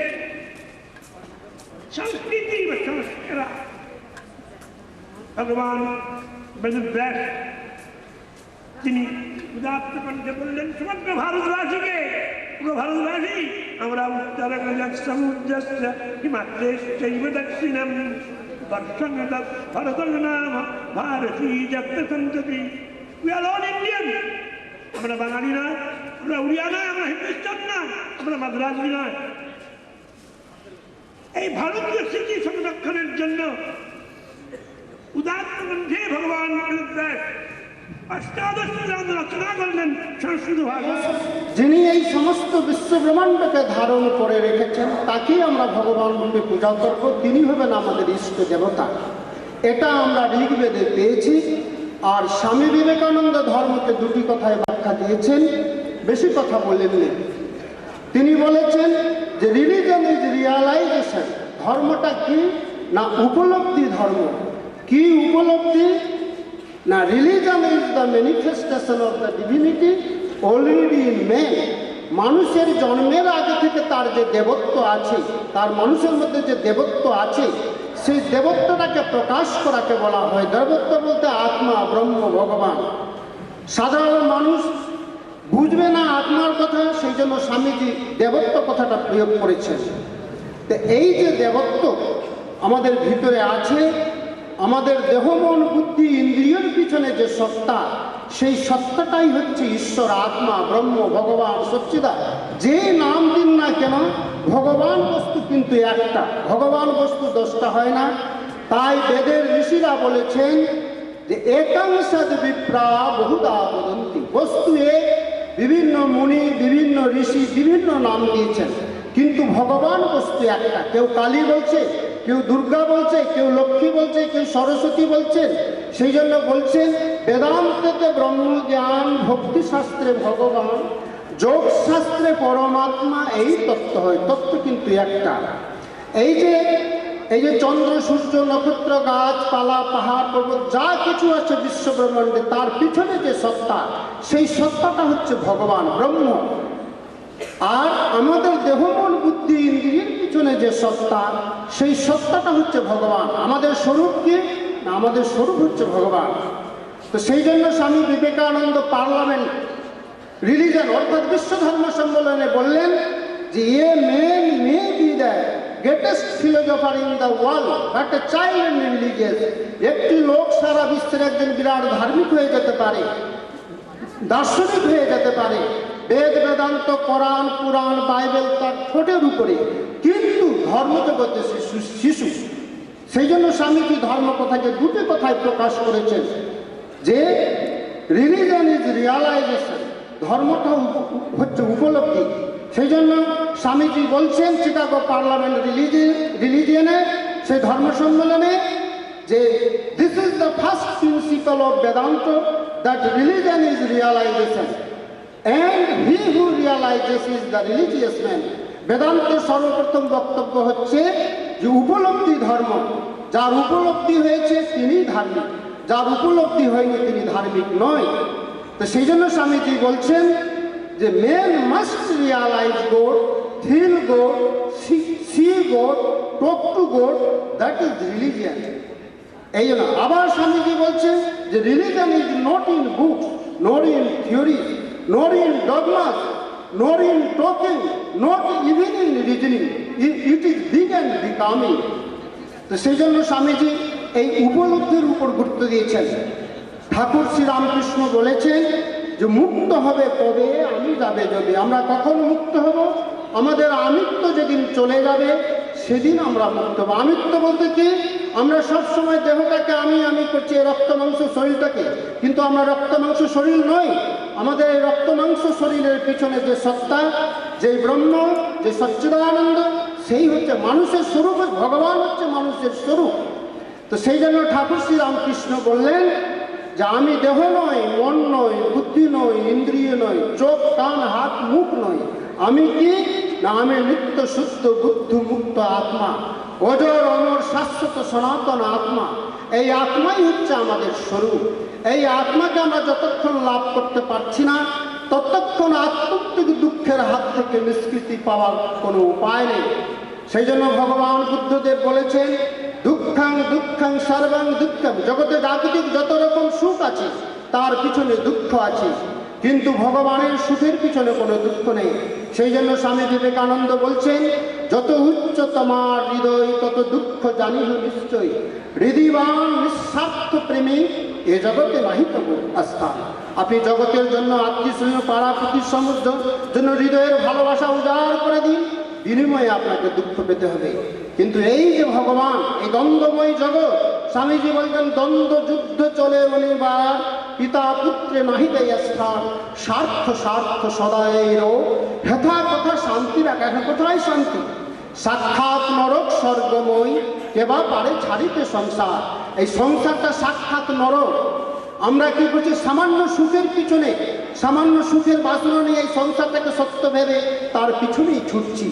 संस्कृति व संस्कार भगवान वेदव्यास তিনি উদাত্ত কণ্ঠে বললেন সমগ্র ভারতবাসীকে পুরো ভারতবাসী আমরা উত্তর সমুদ্রস্য হিমাদ্রেশ্চৈব দক্ষিণম দর্শনত ভরতং নাম ভারতী যত্র সন্ততি উই আর অল ইন্ডিয়ান। আমরা বাঙালি না, আমরা উড়িয়া নয়, আমরা হিন্দুস্তান না, আমরা মাদ্রাজি নয়। এই ভারতীয় স্মৃতি সংরক্ষণের জন্য উদাত্ত কণ্ঠে ভগবান অষ্টাদশ পুরাণ রচনা করলেন সংস্কৃত ভাষা। যিনি এই সমস্ত বিশ্বব্রহ্মাণ্ডকে ধারণ করে রেখেছেন তাকেই আমরা ভগবান রূপে পূজা করব, তিনি হবেন আমাদের ইষ্ট দেবতা। এটা আমরা ঋগ্বেদে পেয়েছি। আর স্বামী বিবেকানন্দ ধর্মকে দুটি কথায় ব্যাখ্যা দিয়েছেন, বেশি কথা বলেননি। তিনি বলেছেন যে রিলিজন ইজ রিয়ালাইজেশন। ধর্মটা কি না উপলব্ধি ধর্ম। কি উপলব্ধি না religion is the manifestation of the divinity already in man. মানুষের জন্মের আগে থেকে তার যে দেবত্ব আছে, তার মানুষের মধ্যে যে দেবত্ব আছে, সেই দেবত্বটাকে প্রকাশ করাকে বলা হয় দেবত্ব বলতে আত্মা, ব্রহ্ম, ভগবান। সাধারণ মানুষ বুঝবে না আত্মার কথা, সেই জন্য স্বামীজি দেবত্ব কথাটা প্রয়োগ করেছেন। তো এই যে দেবত্ব আমাদের ভিতরে আছে, আমাদের দেহ মন বুদ্ধি ইন্দ্রিয়ের পিছনে যে সত্তা, সেই সত্তাটাই হচ্ছে ঈশ্বর, আত্মা, ব্রহ্ম, ভগবান, সচ্চিদা। যে নাম দিন না কেন ভগবান বস্তু কিন্তু একটা, ভগবান বস্তু 10টা হয় না। তাই বেদের ঋষিরা বলেছেন যে একাং সদ বিপ্রা বহুধা বদন্তি। বস্তু এক, বিভিন্ন মুনি, বিভিন্ন ঋষি বিভিন্ন নাম দিয়েছেন, কিন্তু ভগবান বস্তু একটা। কেউ কালী বলছে, কেউ দুর্গা বলছে, কেউ লক্ষ্মী বলছে, কেউ সরস্বতী বলছেন। সেই জন্য বলছেন বেদান্তেতে ব্রহ্মজ্ঞান, ভক্তিশাস্ত্রে ভগবান, যোগ শাস্ত্রে পরমাত্মা। এই তত্ত্ব হয়, তত্ত্ব কিন্তু একটা। এই যে চন্দ্র, সূর্য, নক্ষত্র, গাছপালা, পাহাড়, পর্বত যা কিছু আছে বিশ্বব্রহ্মাণ্ডে, তার পিছনে যে সত্তা, সেই সত্তাটা হচ্ছে ভগবান, ব্রহ্ম। আর আমাদের দেহ মন বুদ্ধি ইন্দ্রিয়ের পিছনে যে সত্তা, সেই সত্তাটা হচ্ছে ভগবান। আমাদের স্বরূপ কি না, আমাদের স্বরূপ হচ্ছে ভগবান। তো সেই জন্য স্বামী বিবেকানন্দ পার্লামেন্ট রিলিজন অর্থাৎ বিশ্ব ধর্ম সম্মেলনে বললেন যে a man may be the greatest philosopher in the world, but a child and religious. একটি লোক সারা বিশ্বের একজন বিরাট ধার্মিক হয়ে যেতে পারে, দার্শনিক হয়ে যেতে পারে, বেদ বেদান্ত কোরআন পুরাণ বাইবেল তার ঠোঁটের উপরে, কিন্তু ধর্মজগতে শিশু। সেই জন্য স্বামীজি ধর্ম কথাকে দুটি কথায় প্রকাশ করেছেন, যে রিলিজন ইজ রিয়ালাইজেশন, ধর্মটা হচ্ছে উপলব্ধি। সেই জন্য স্বামীজি বলছেন চিকাগো পার্লামেন্ট রিলিজিয়নে, সেই ধর্ম সম্মেলনে, যে this is the first principle of Vedanta, that religion is realisation and he who realises is the religious man. বেদান্তের সর্বপ্রথম বক্তব্য হচ্ছে যে উপলব্ধি ধর্ম, যার উপলব্ধি হয়েছে তিনি ধার্মিক, যার উপলব্ধি হয়নি তিনি ধার্মিক নয়। তো সেই জন্য স্বামীজি বলছেন যে men must realize God, feel God, see God, talk to God, that is religion. এই জন্য আবার স্বামীজি বলছেন যে religion is not in book, not in theory, not in dogmas, nor in talking, not even in reasoning. It is big and becoming. তো সেই জন্য স্বামীজি এই উপলব্ধির উপর গুরুত্ব দিয়েছেন। ঠাকুর শ্রীরামকৃষ্ণ বলেছেন যে মুক্ত হবে কবে, আমি যাবে যদি। আমরা কখন মুক্ত হব? আমাদের আমিত্ব যেদিন চলে যাবে সেদিন আমরা মুক্ত হব। আমিত্ব বলতে কি? আমরা সবসময় দেহটাকে আমি আমি করছি, রক্ত মাংস শরীরটাকে, কিন্তু আমরা রক্ত মাংস শরীর নই। আমাদের এই রক্ত মাংস শরীরের পিছনে যে সত্তা, যে ব্রহ্ম, যে সচ্চিদানন্দ, সেই হচ্ছে মানুষের স্বরূপ, ভগবান হচ্ছে মানুষের স্বরূপ। তো সেই জন্য ঠাকুর শ্রীরামকৃষ্ণ বললেন যে আমি দেহ নই, মন নই, বুদ্ধি নই, ইন্দ্রিয় নই, চোখ কান হাত মুখ নই। আমি কি না, আমি নিত্য শুদ্ধ বুদ্ধ মুক্ত আত্মা, অজর অমর শাশ্বত সনাতন আত্মা। এই আত্মাই হচ্ছে আমাদের স্বরূপ। এই আত্মাকে আমরা যতক্ষণ লাভ করতে পারছি না, ততক্ষণ আত্মত্বিক দুঃখের হাত থেকে নিষ্কৃতি পাওয়ার কোনো উপায় নেই। সেই জন্য ভগবান বুদ্ধদেব বলেছেন দুঃখাং দুঃখাং সর্বাং দুঃখম, জগতে জাগতিক যত রকম সুখ আছে তার পিছনে দুঃখ আছে, কিন্তু ভগবানের সুখের পিছনে কোনো দুঃখ নেই। সেই জন্য স্বামী বিবেকানন্দ বলছেন যত উচ্চ তোমার হৃদয় তত দুঃখ জানিহ নিশ্চয়, হৃদিবান নিঃস্বার্থ প্রেমী এ জগতে নাহি তবু আস্থান। আপনি জগতের জন্য আত্মীয় পাড়া প্রতিসমুদ্র জন্য হৃদয়ের ভালোবাসা উজাড় করে দিন, বিনিময়ে আপনাকে দুঃখ পেতে হবে। কিন্তু এই যে ভগবান, এই দ্বন্দ্বময় জগৎ, স্বামীজি বলছেন দ্বন্দ্ব যুদ্ধ চলে অনিবার, পিতা পুত্রে নাহি দেয় স্থান, স্বার্থ স্বার্থ সদায়ের হেথা কথা শান্তি রাখা। কোথায় শান্তি? সাক্ষাৎ নরক স্বর্গময়, কেবা পারে ছাড়িতে সংসার। এই সংসারটা সাক্ষাৎ নরক। আমরা কি করছি? সামান্য সুখের পিছনে, সামান্য সুখের বাসনা নিয়ে এই সংসারটাকে সত্য ভেবে তার পিছনেই ছুটছি,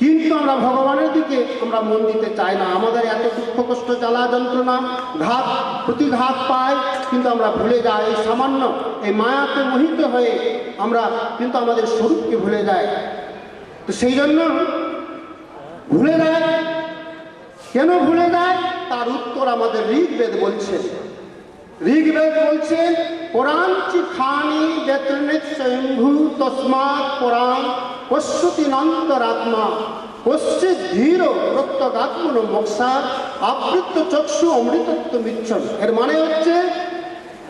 কিন্তু আমরা ভগবানের দিকে আমরা মন দিতে চাই না। আমাদের এত দুঃখ কষ্ট জ্বালা যন্ত্রণা ঘাত প্রতিঘাত পাই, কিন্তু আমরা ভুলে যাই এই সামান্য এই মায়াতে মোহিত হয়ে আমরা কিন্তু আমাদের স্বরূপকে ভুলে যাই। তো সেই জন্য ভুলে যায়। কেন ভুলে যায়? তার উত্তর আমাদের ঋগ্বেদ বলছে। ঋগ্বেদ বলছে পুরাণচি খানি বেতৃণিত স্বয়ম্ভু তস্মাৎ পুরাণ পশ্যতি নন্তরাত্মা পশ্চিত ধীর প্রত্যগাত্মন মোক্ষা আবৃত্ত চক্ষু অমৃতত্ব মিচ্ছন। এর মানে হচ্ছে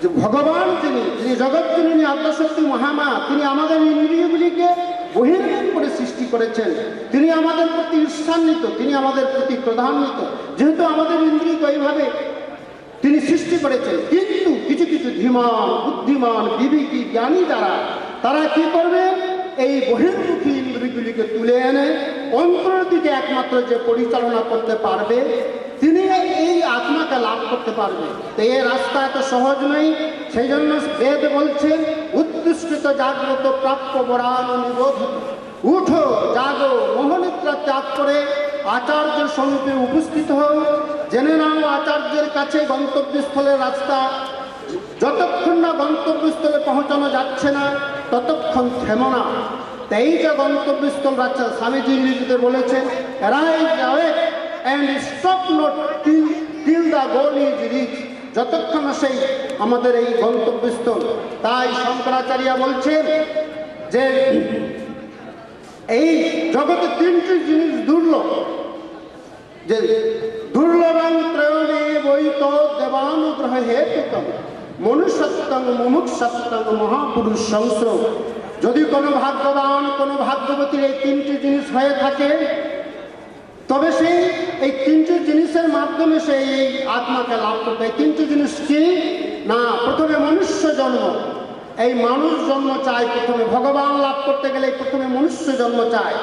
যে ভগবান যিনি জগৎজননী আদ্যশক্তি মহামায়া, তিনি আমাদের ইন্দ্রিয়গুলিকে বহির্মুখ করে সৃষ্টি করেছেন। তিনি আমাদের প্রতি ঈর্ষান্বিত, তিনি আমাদের প্রতি প্রধান্বিত, যেহেতু আমাদের ইন্দ্রিয়কে এইভাবে তিনি সৃষ্টি করেছেন। কিন্তু কিছু কিছু ধীমান বুদ্ধিমান বিবেকী জ্ঞানী যারা, তারা কি করবে? এই বহির্মুখী ইন্দ্রিয়গুলিকে তুলে এনে অন্তরের দিকে একমাত্র যে পরিচালনা করতে পারবে, তিনি এই আত্মাকে লাভ করতে পারবে। তো এই রাস্তা এত সহজ নয়। সেই জন্য বেদ বলছেন উৎকৃষ্ট জাগ্রত প্রাপ্য বরান নিবোধ, উঠো জাগো মোহনিদ্রা ত্যাগ করে আচার্যের সমীপে উপস্থিত হও। জেনে নাও আচার্যের কাছে গন্তব্যস্থলের রাস্তা। যতক্ষণ না গন্তব্যস্থলে পৌঁছানো যাচ্ছে না ততক্ষণ থেমো না। এই যে গন্তব্যস্থল রাস্তা, স্বামীজি ইংরেজিতে বলেছেন rise awake and stop not till the goal is reach. যতক্ষণ না সেই আমাদের এই গন্তব্যস্থল। তাই শঙ্করাচার্য বলছেন যে এই জগতে তিনটি জিনিস দুর্লভ, যে দুর্লভং ত্রয়ণে বৈত দেবানুগ্রহ হেতুকম মনুষ্যত্বং মুমুক্ষুত্বং মহাপুরুষ সংস্র। যদি কোনো ভাগ্যবান কোনো ভাগ্যবতীর এই তিনটি জিনিস হয়ে থাকে, তবে সে এই তিনটি জিনিসের মাধ্যমে সে এই আত্মাকে লাভ করবে। এই তিনটি জিনিস কি না, প্রথমে মনুষ্য জন্ম, এই মানুষ জন্ম চাই। প্রথমে ভগবান লাভ করতে গেলে প্রথমে মনুষ্য জন্ম চায়।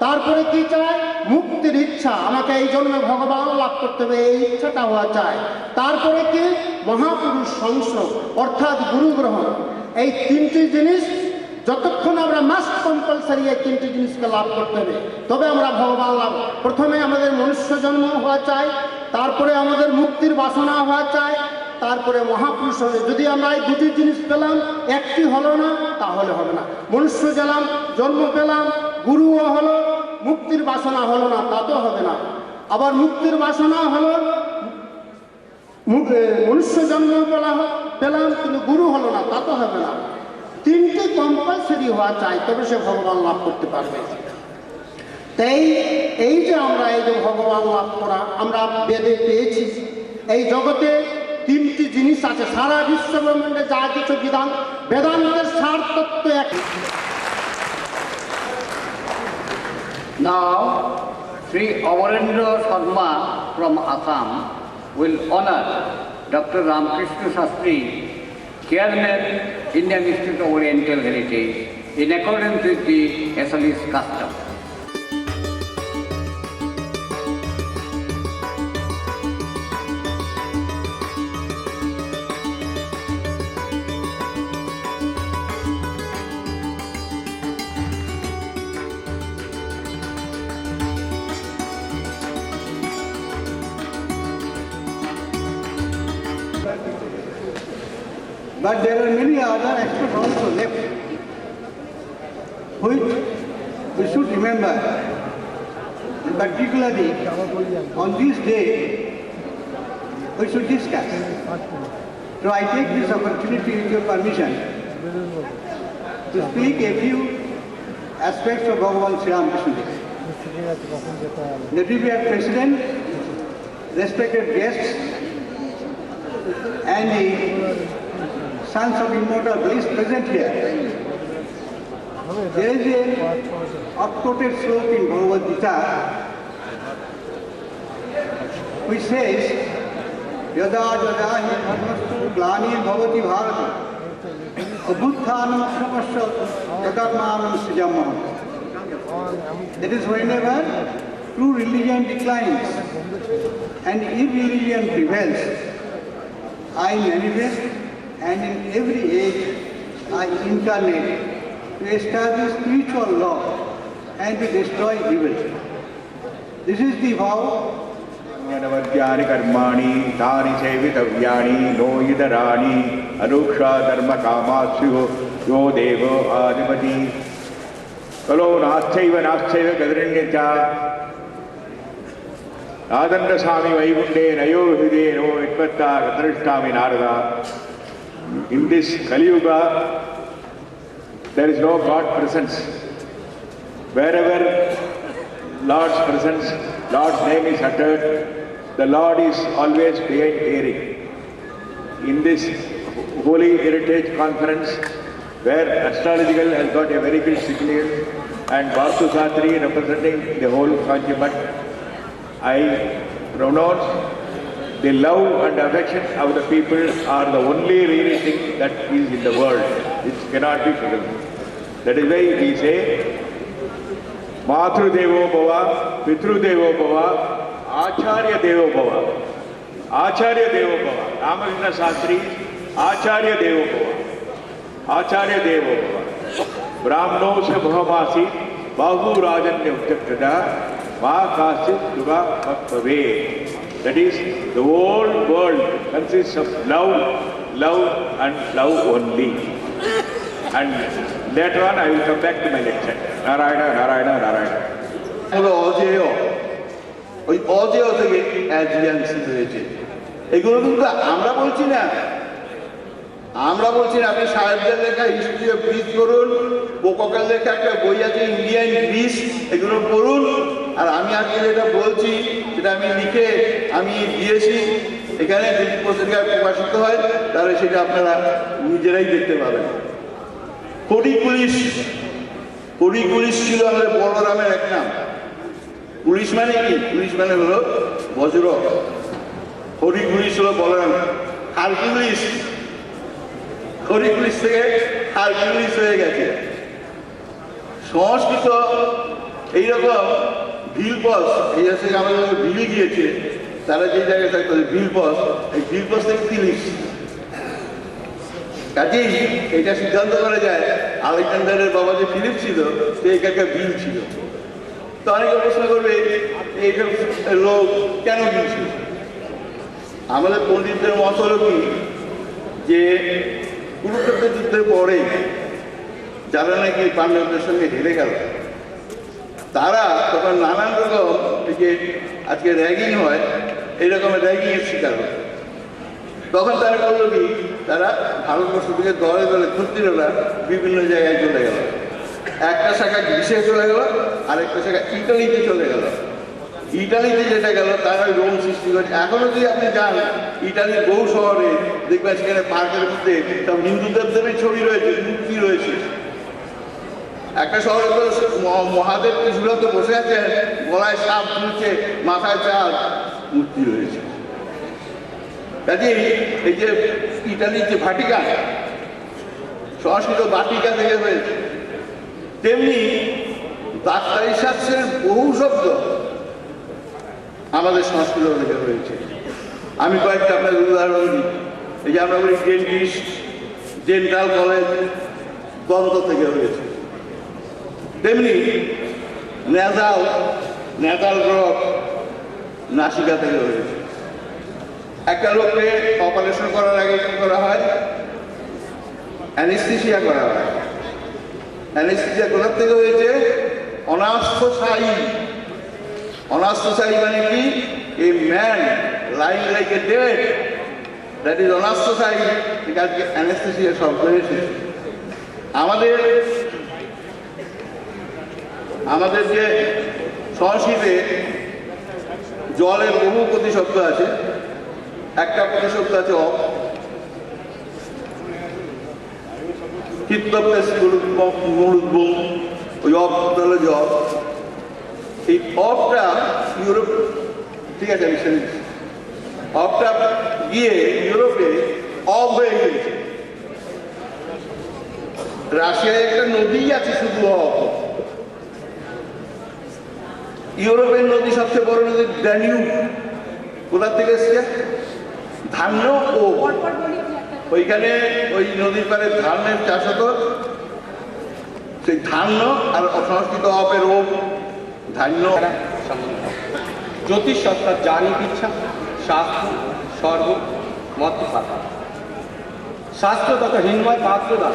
তারপরে কি চায়? মুক্তির ইচ্ছা, আমাকে এই জন্মে ভগবান লাভ করতে হবে, এই ইচ্ছাটা হওয়া চায়। তারপরে কি? মহাপুরুষ সংস্রব, অর্থাৎ গুরু গ্রহণ। এই তিনটি জিনিস যতক্ষণ আমরা মাস্ট কম্পালসারি এই তিনটি জিনিসকে লাভ করতে হবে, তবে আমরা ভগবান লাভ। প্রথমে আমাদের মনুষ্য জন্ম হওয়া চাই, তারপরে আমাদের মুক্তির বাসনা হওয়া চাই, তারপরে মহাপুরুষ হবে। যদি আমরা এই দুটি জিনিস পেলাম, একটি হলো না, তাহলে হবে না। মনুষ্য গেলাম, জন্ম পেলাম, গুরুও হলো, মুক্তির বাসনা হলো না, তা তো হবে না। আবার মুক্তির বাসনা হলো, মনুষ্য জন্ম পেলাম কিন্তু গুরু হলো না, তা তো হবে না। তিনটি কম্পালসারি হওয়া চাই, তবে সে ভগবান লাভ করতে পারবে। তাই এই যে আমরা এই যে ভগবান লাভ করা আমরা বেদে পেয়েছি, এই জগতে তিনটি জিনিস আছে। সারা বিশ্ব ব্রহ্মাণ্ডে যা কিছু বিধান, বেদান্তের সার তত্ত্ব এক। Now, Shri Amarendra Sharma from Assam will honor Dr. Ramakrishna Shastri, Chairman, Indian Institute of Oriental Heritage, in accordance with the Assamese custom. But there are many other aspects also left, which we should remember. And particularly on this day, we should discuss. So I take this opportunity, with your permission, to speak a few aspects of Bhagavan Sri Ramakrishna Day. The revered President, respected guests, and the sons of immortal bliss present here. There is a oft-quoted sloka in Bhagavad Gita which says, Yada yada hi dharmastu glanir bhavati bharata abhutthanam samasya tadarmanam srijamah. That is, whenever true religion declines and irreligion prevails, I manifest, and in every age I incarnate to establish spiritual law and to destroy evil. This is the vow. Yanavadhyani karmani tani sevitavyani no yidarani anuksha dharma kamasyo yo devo adipati kalo naschaiva gadaranyata Adanda Swami Vaikunde Nayo Hide No Itvatta Gadarashtami Narada. In this Kali Yuga, there is no God presence. Wherever Lord's presence, Lord's name is uttered, the Lord is always behind hearing. In this Holy Heritage Conference, where astrological has got a very big significance, and Vastu Sastri representing the whole Kanchipat, I pronounce the love and affection of the people are the only real thing that is in the world. It cannot be forgotten. That is why we say, Matru Devo Bhava, Pitru Devo Bhava, Acharya Devo Bhava. Acharya Devo Bhava. Ramakrishna Shastri, Acharya Devo Bhava. Acharya Devo Bhava. Brahmanosya Bhavamasi, Bahu Rajanya Uttaktada, Ma Kasit Duga Bhaktave. That is, the whole world consists of love, love and love only. And later on I will come back to my lecture. Narayana, Narayana, Narayana. ওই অজেয় থেকে অ্যাজিয়ান্স হয়েছে, এগুলো কিন্তু আমরা বলছি না, আমরা বলছি আপনি সাহেবদের লেখা হিস্ট্রি অফ গ্রিস করুন, বোককের লেখা একটা বই আছে ইন্ডিয়ান গ্রিস, এগুলো পড়ুন। আর আমি আজকে যেটা বলছি সেটা আমি লিখে আমি দিয়েছি, এখানে যদি পত্রিকায় প্রকাশিত হয় তাহলে সেটা আপনারা নিজেরাই দেখতে পাবেন। কড়ি পুলিশ, কড়ি পুলিশ ছিল আমাদের বড়রামের এক নাম। পুলিশ মানে কি? পুলিশ মানে হলো বজ্র। কড়ি পুলিশ হলো বলরাম। হারকিউলিস, কড়ি পুলিশ থেকে হারকিউলিস হয়ে গেছে। সংস্কৃত এইরকম ভিলপস, এই আছে আমাদের ভিল গিয়েছে, তারা যে জায়গায় থাকতো ভিলপস, এই ভিলপস থেকে তিলিশ। কাজেই এটা সিদ্ধান্ত করা যায় আলেকজান্ডারের বাবা যে ফিলিপ ছিল সে এখানকার ভিল ছিল। তো অনেকে প্রশ্ন করবে এইসব লোক কেন ভিল ছিল? আমাদের পণ্ডিতদের মত হলো কি যে কুরুক্ষেত্র যুদ্ধের পরে যারা নাকি পাণ্ডবদের সঙ্গে হেরে গেল তারা তখন নানান রকম যে আজকে র্যাগিং হয় এইরকম র্যাগিংয়ের শিকার হয়। তখন তারা করলো কি, তারা ভারতবর্ষ থেকে দলে দলে ক্ষত্রিয়রা বিভিন্ন জায়গায় চলে গেল। একটা শাখা গ্রিসে চলে গেল, আরেকটা শাখা ইটালিতে চলে গেল। ইটালিতে যেটা গেল তারা রোম সৃষ্টি করেছে। এখনো যদি আপনি যান ইটালির বহু শহরে দেখবেন সেখানে পার্কের মধ্যে সব হিন্দু দেবদেবীর ছবি রয়েছে, মূর্তি রয়েছে। একটা শহরে তো মহাদেব ত্রিশূলতে বসে আছেন, গলায় সাপ ঝুলছে, মাথায় চাল, মূর্তি রয়েছে। কাজে এই যে ইটালির যে ভাটিকান, সংস্কৃত বাটিকা থেকে হয়েছে, তেমনি ডাক্তারি শাস্ত্রের বহু শব্দ আমাদের সংস্কৃত থেকে হয়েছে। আমি কয়েকটা আপনাদের উদাহরণ দিই। এই যে আমরা বলি ডেন্টিস্ট, ডেন্টাল কলেজ দন্ত থেকে হয়েছে। তেমনি নেজাল, নেজাল ড্রপ নাসিকা থেকে হয়েছে। একটা লোককে অপারেশন করার আগে কি করা হয়? অ্যানেস্থেসিয়া করা হয়। অ্যানেস্থেসিয়া কোথার থেকে হয়েছে? অনাস্থোসাই। অনাস্থোসাই মানে কি? A man lying like a dead, that is অনাস্থোসাই। ঠিক আছে, অ্যানেস্থেসিয়া শব্দ এসেছে। আমাদের যে সংস্কৃতে জলের বহু প্রতিশব্দ আছে। একটা প্রতিশব্দ আছে অপ, ওই অপ হলো জল। এই অপটা ইউরোপ, ঠিক আছে আমি শুনি, অপটা গিয়ে ইউরোপে অব হয়ে গিয়েছে। রাশিয়ায় একটা নদী আছে শুধু অব। ইউরোপের নদী সবচেয়ে বড় নদী ড্যানিউব। কোথা থেকে এসছে? ধান্য ও ওইখানে ওই নদীর পারে ধানের চাষ হতো। সেই ধান্য আর সংস্কৃত অপের ও ধান্য। জ্যোতিষ অর্থাৎ জানিক ইচ্ছা, শাস্ত্র সর্ব मत पाता शास्त्र तथा हिन्मय पात्र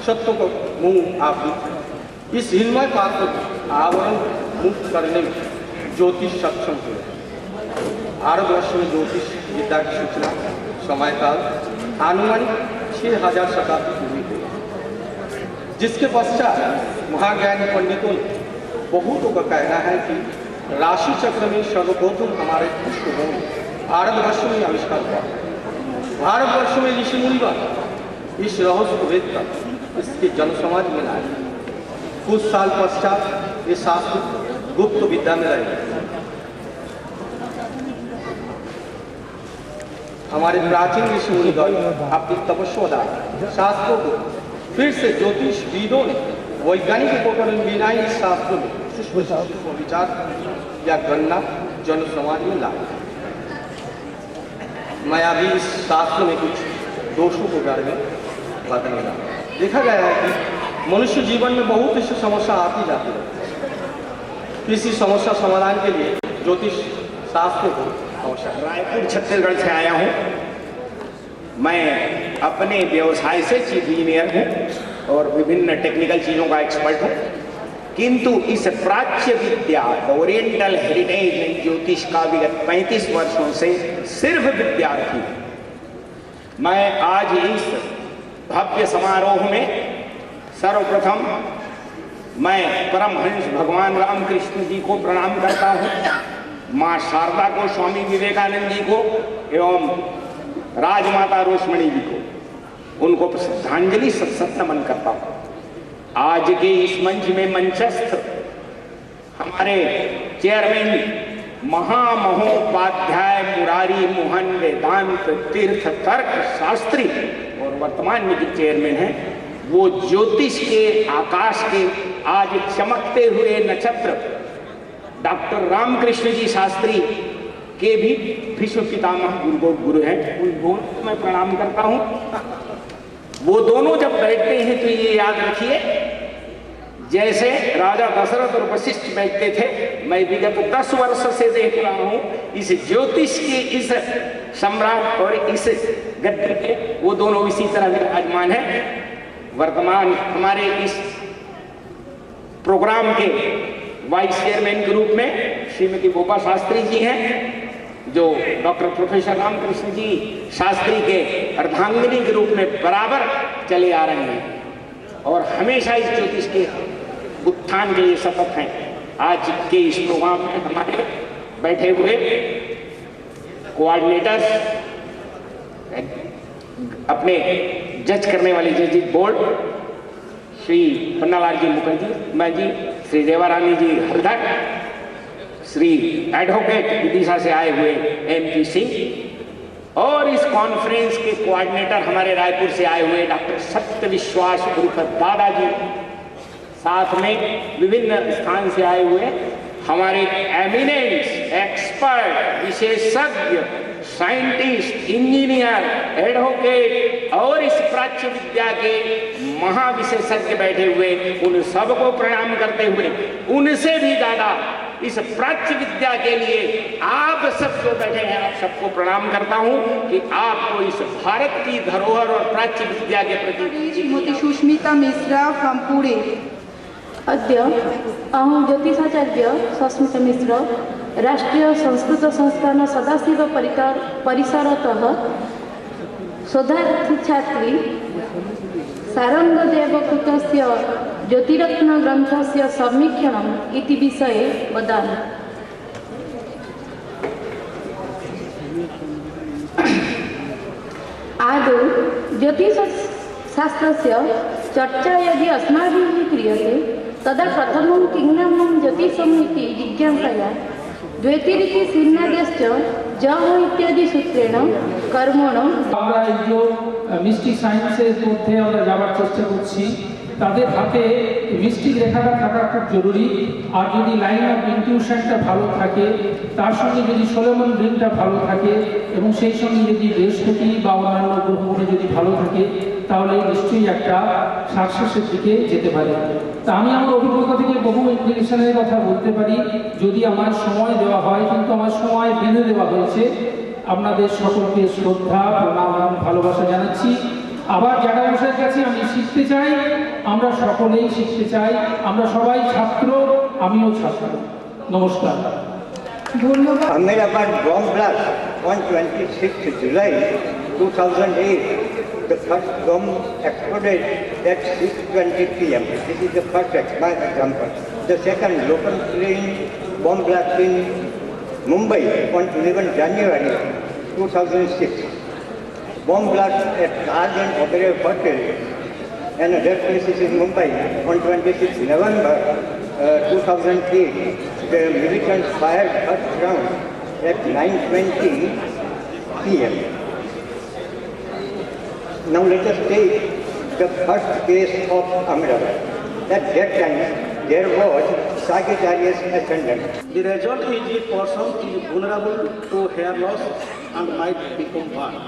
सत्य को मुंह आप इस हिन्मय पात्र को आवरण मुक्त करने में ज्योतिष सक्षम हुए। भारतवर्ष में ज्योतिष विद्या की सूचना समयकाल आनुमानिक 6000 शताब्दी पूर्व हुई, जिसके पश्चात महाज्ञानी पंडितों ने बहुतों का कहना है कि राशि चक्र में सर्वप्रथम हमारे पुष्पभूमि भारतवर्ष में आविष्कार हुआ। भारतवर्ष में ऋषि मुनिगण इस रहस्य को वेद कर इसके जन समाज में लाए। कुछ साल पश्चात ये शास्त्र गुप्त विद्या में रहे। हमारे प्राचीन ऋषि मुनिगण अपनी तपस्या द्वारा शास्त्रों को फिर से ज्योतिष विदों ने वैज्ञानिक उपकरण बिना इस शास्त्र में सूक्ष्म विचार या गणना जन समाज में लाए। मैं अभी इस शास्त्र में कुछ दोषों के बारे में बताऊंगा। देखा गया है कि मनुष्य जीवन में बहुत सी समस्या आती जाती है। किसी समस्या समाधान के लिए ज्योतिष शास्त्र को आवश्यक। रायपुर छत्तीसगढ़ से आया हूँ। मैं अपने व्यवसाय से चीफ इंजीनियर हूँ और विभिन्न टेक्निकल चीज़ों का एक्सपर्ट हूँ, किंतु इस प्राच्य विद्या ओरिएंटल हेरिटेज में ज्योतिष का विगत 35 वर्षों से सिर्फ विद्यार्थी हूँ। मैं आज इस भव्य समारोह में सर्वप्रथम मैं परमहंस भगवान रामकृष्ण जी को प्रणाम करता हूँ, माँ शारदा को, स्वामी विवेकानंद जी को एवं राजमाता रोशमणि जी को, उनको श्रद्धांजलि सत्सत नमन करता हूँ। आज के इस मंच में मंचस्थ हमारे चेयरमैन महामहोपाध्याय मुरारी मोहन वेदांत तीर्थ तर्क शास्त्री और वर्तमान में जो चेयरमैन हैं, वो ज्योतिष के आकाश के आज चमकते हुए नक्षत्र डॉक्टर रामकृष्ण जी शास्त्री के भी विश्व पितामह गुरु हैं, उन दोनों को मैं प्रणाम करता हूँ। वो दोनों जब बैठते हैं तो ये याद रखिए, जैसे राजा दशरथ और वशिष्ठ बैठते थे, मैं विगत 10 वर्ष से देख रहा हूँ इस ज्योतिष के इस सम्राट और इस गद्दी के, वो दोनों इसी तरह विराजमान है। वर्तमान हमारे इस प्रोग्राम के वाइस चेयरमैन के रूप में श्रीमती गोपा शास्त्री जी हैं, जो डॉक्टर प्रोफेसर रामकृष्ण जी शास्त्री के अर्धांगिनी के रूप में बराबर चले आ रहे हैं और हमेशा इस ज्योतिष के उत्थान के लिए सतत हैं। आज के इस प्रोग्राम में हमारे बैठे हुए कोऑर्डिनेटर्स, अपने जज करने वाले जजिस बोर्ड, श्री पन्नालाल जी मुखर्जी, मैं जी, श्री देवारानी जी हरदर, श्री एडवोकेट विदिशा से आए हुए MP सिंह और इस कॉन्फ्रेंस के कोऑर्डिनेटर हमारे रायपुर से आए हुए डॉक्टर सत्य विश्वास उर्फ दादाजी, साथ में विभिन्न स्थान से आए हुए हमारे एमिनेंस एक्सपर्ट, विशेषज्ञ, साइंटिस्ट, इंजीनियर, एडवोकेट और इस प्राच्य विद्या के महाविशेषज्ञ बैठे हुए, उन सबको प्रणाम करते हुए उनसे भी ज्यादा इस प्राच्य विद्या के लिए आप सब जो बैठे हैं, आप सबको प्रणाम करता हूं कि आपको इस भारत की धरोहर और प्राच्य विद्या के प्रति। श्रीमती सुष्मिता मिश्रा फ्रॉम पुणे। अद्य अहं ज्योतिषाचार्य सस्मिता मिश्र राष्ट्रीय संस्कृत संस्थान सदाशिव परिसरतः शोधार्थी छात्री सारङ्गदेवकृतस्य ज्योतिरत्नग्रन्थस्य समीक्षणम् इति विषये वदामि। आदौ ज्योतिषशास्त्रस्य चर्चा यदि अस्माभिः क्रियते तदा प्रथमं किं नाम ज्योतिषम् इति जिज्ञासया द्वैतिरिति शून्यादेश्च जः इत्यादि सूत्रेण कर्मण আমরা এই যে মিস্টিক সায়েন্সের মধ্যে আমরা যাওয়ার চেষ্টা করছি, তাদের হাতে মিস্টিক রেখাটা থাকা খুব জরুরি। আর যদি লাইন অফ ইনটিউশনটা ভালো থাকে, তার সঙ্গে যদি সোলোমন রিংটা ভালো থাকে এবং সেই সঙ্গে যদি বৃহস্পতি বা অন্যান্য গ্রহগুলো যদি ভালো থাকে, তাহলে নিশ্চয়ই একটা সাকসেসের দিকে যেতে পারে। তা আমি আমার অভিজ্ঞতা থেকে বহু ইমপ্লিকেশনের কথা বলতে পারি, যদি আমার সময় দেওয়া হয়, কিন্তু আমার সময় বেঁধে দেওয়া হয়েছে। আপনাদের সকলকে শ্রদ্ধা, প্রণাম, ভালোবাসা জানাচ্ছি। আবার জ্যাঠামশাইয়ের কাছে আমি শিখতে চাই, আমরা সকলেই শিখতে চাই, আমরা সবাই ছাত্র, আমিও ছাত্র। নমস্কার। ধন্যবাদ। Ahmedabad bomb blast on 26th July 2008. The first bomb exploded at 6:20 p.m. This is the first example. The second local plane bomb blast in Mumbai on 11 January 2006. Bomb blast at Taj and Oberoi Hotel and other places in Mumbai on 26 November 2008. The militants fired first round at 9:20 p.m. Now let us take the first case of Ahmedabad. At that time, there was Sagittarius ascendant. The result is the person is vulnerable to hair loss and might become bald.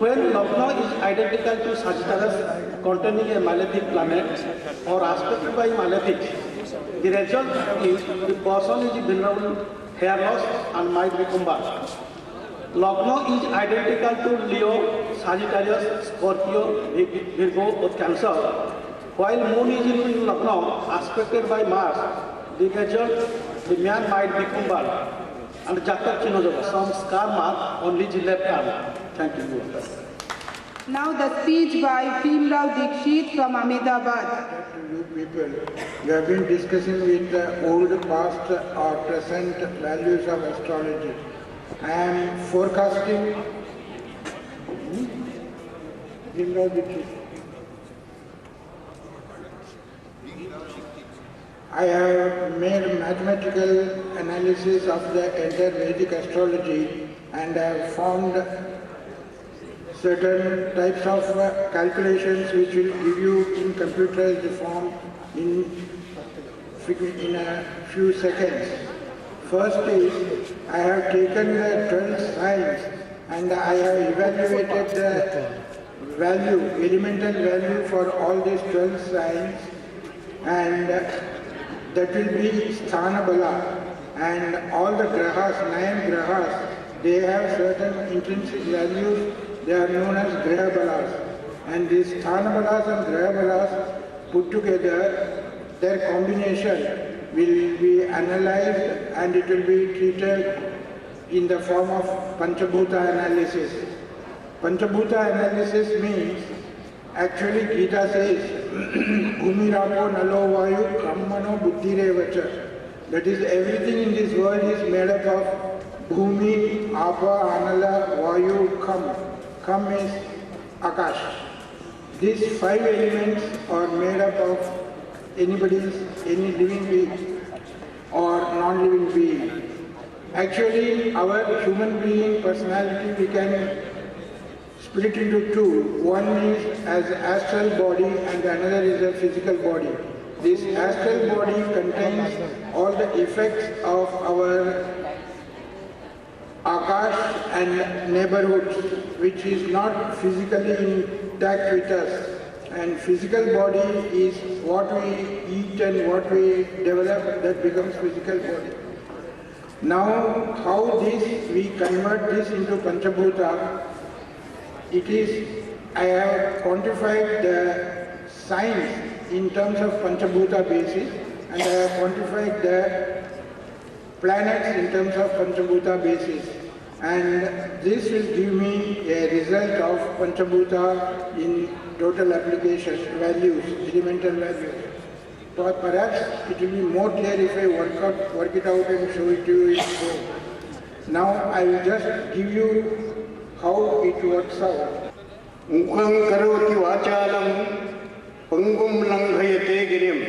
When Lagna is identical to Sagittarius containing a malefic planet or aspected by malefic, the result is the person is vulnerable to hair loss and might become bald. Lagna is identical to Leo, Sagittarius, Scorpio, Virgo or Cancer. While Moon is in Lagna, aspected by Mars, the result, the man might become bald. And Jatak Chinojo, some scar mark on his left arm. Thank you. Now the speech by Bhimrao Dikshit from Ahmedabad. You people, we have been discussing with the old, past or present values of astrology. I am forecasting. Bhimrao Dikshit. I have made mathematical analysis of the entire Vedic astrology and have found certain types of calculations which will give you in computerized form in a few seconds. First is, I have taken the 12 signs and I have evaluated the value, elemental value for all these 12 signs, and that will be Sthanabala, and all the grahas, 9 grahas, they have certain intrinsic values. They are known as Grahabalas. And these Sthanabalas and Grahabalas put together, their combination will be analyzed and it will be treated in the form of Panchabhuta analysis. Panchabhuta analysis means, actually Gita says, Bhumi Rapo Nalo Vayu Kammano Buddhirevacha. That is, everything in this world is made up of Bhumi, Apa, Anala, Vayu, Kam. Kam is Akash. These 5 elements are made up of any living being or non-living being. Actually, our human being personality we can split into 2. One is as astral body and another is a physical body. This astral body contains all the effects of our Akash and neighborhoods, which is not physically intact with us. And physical body is what we eat and what we develop, that becomes physical body. Now, how we convert this into Panchabhuta, it is, I have quantified the signs in terms of Panchabhuta basis, and I have quantified the planets in terms of Panchabhuta basis. And this will give me a result of Panchabhuta in total application values, elemental values. But perhaps it will be more clear if I work it out and show it to you in full. Now I will just give you how it works out. Mukham karoti vachalam pangum langhayate girim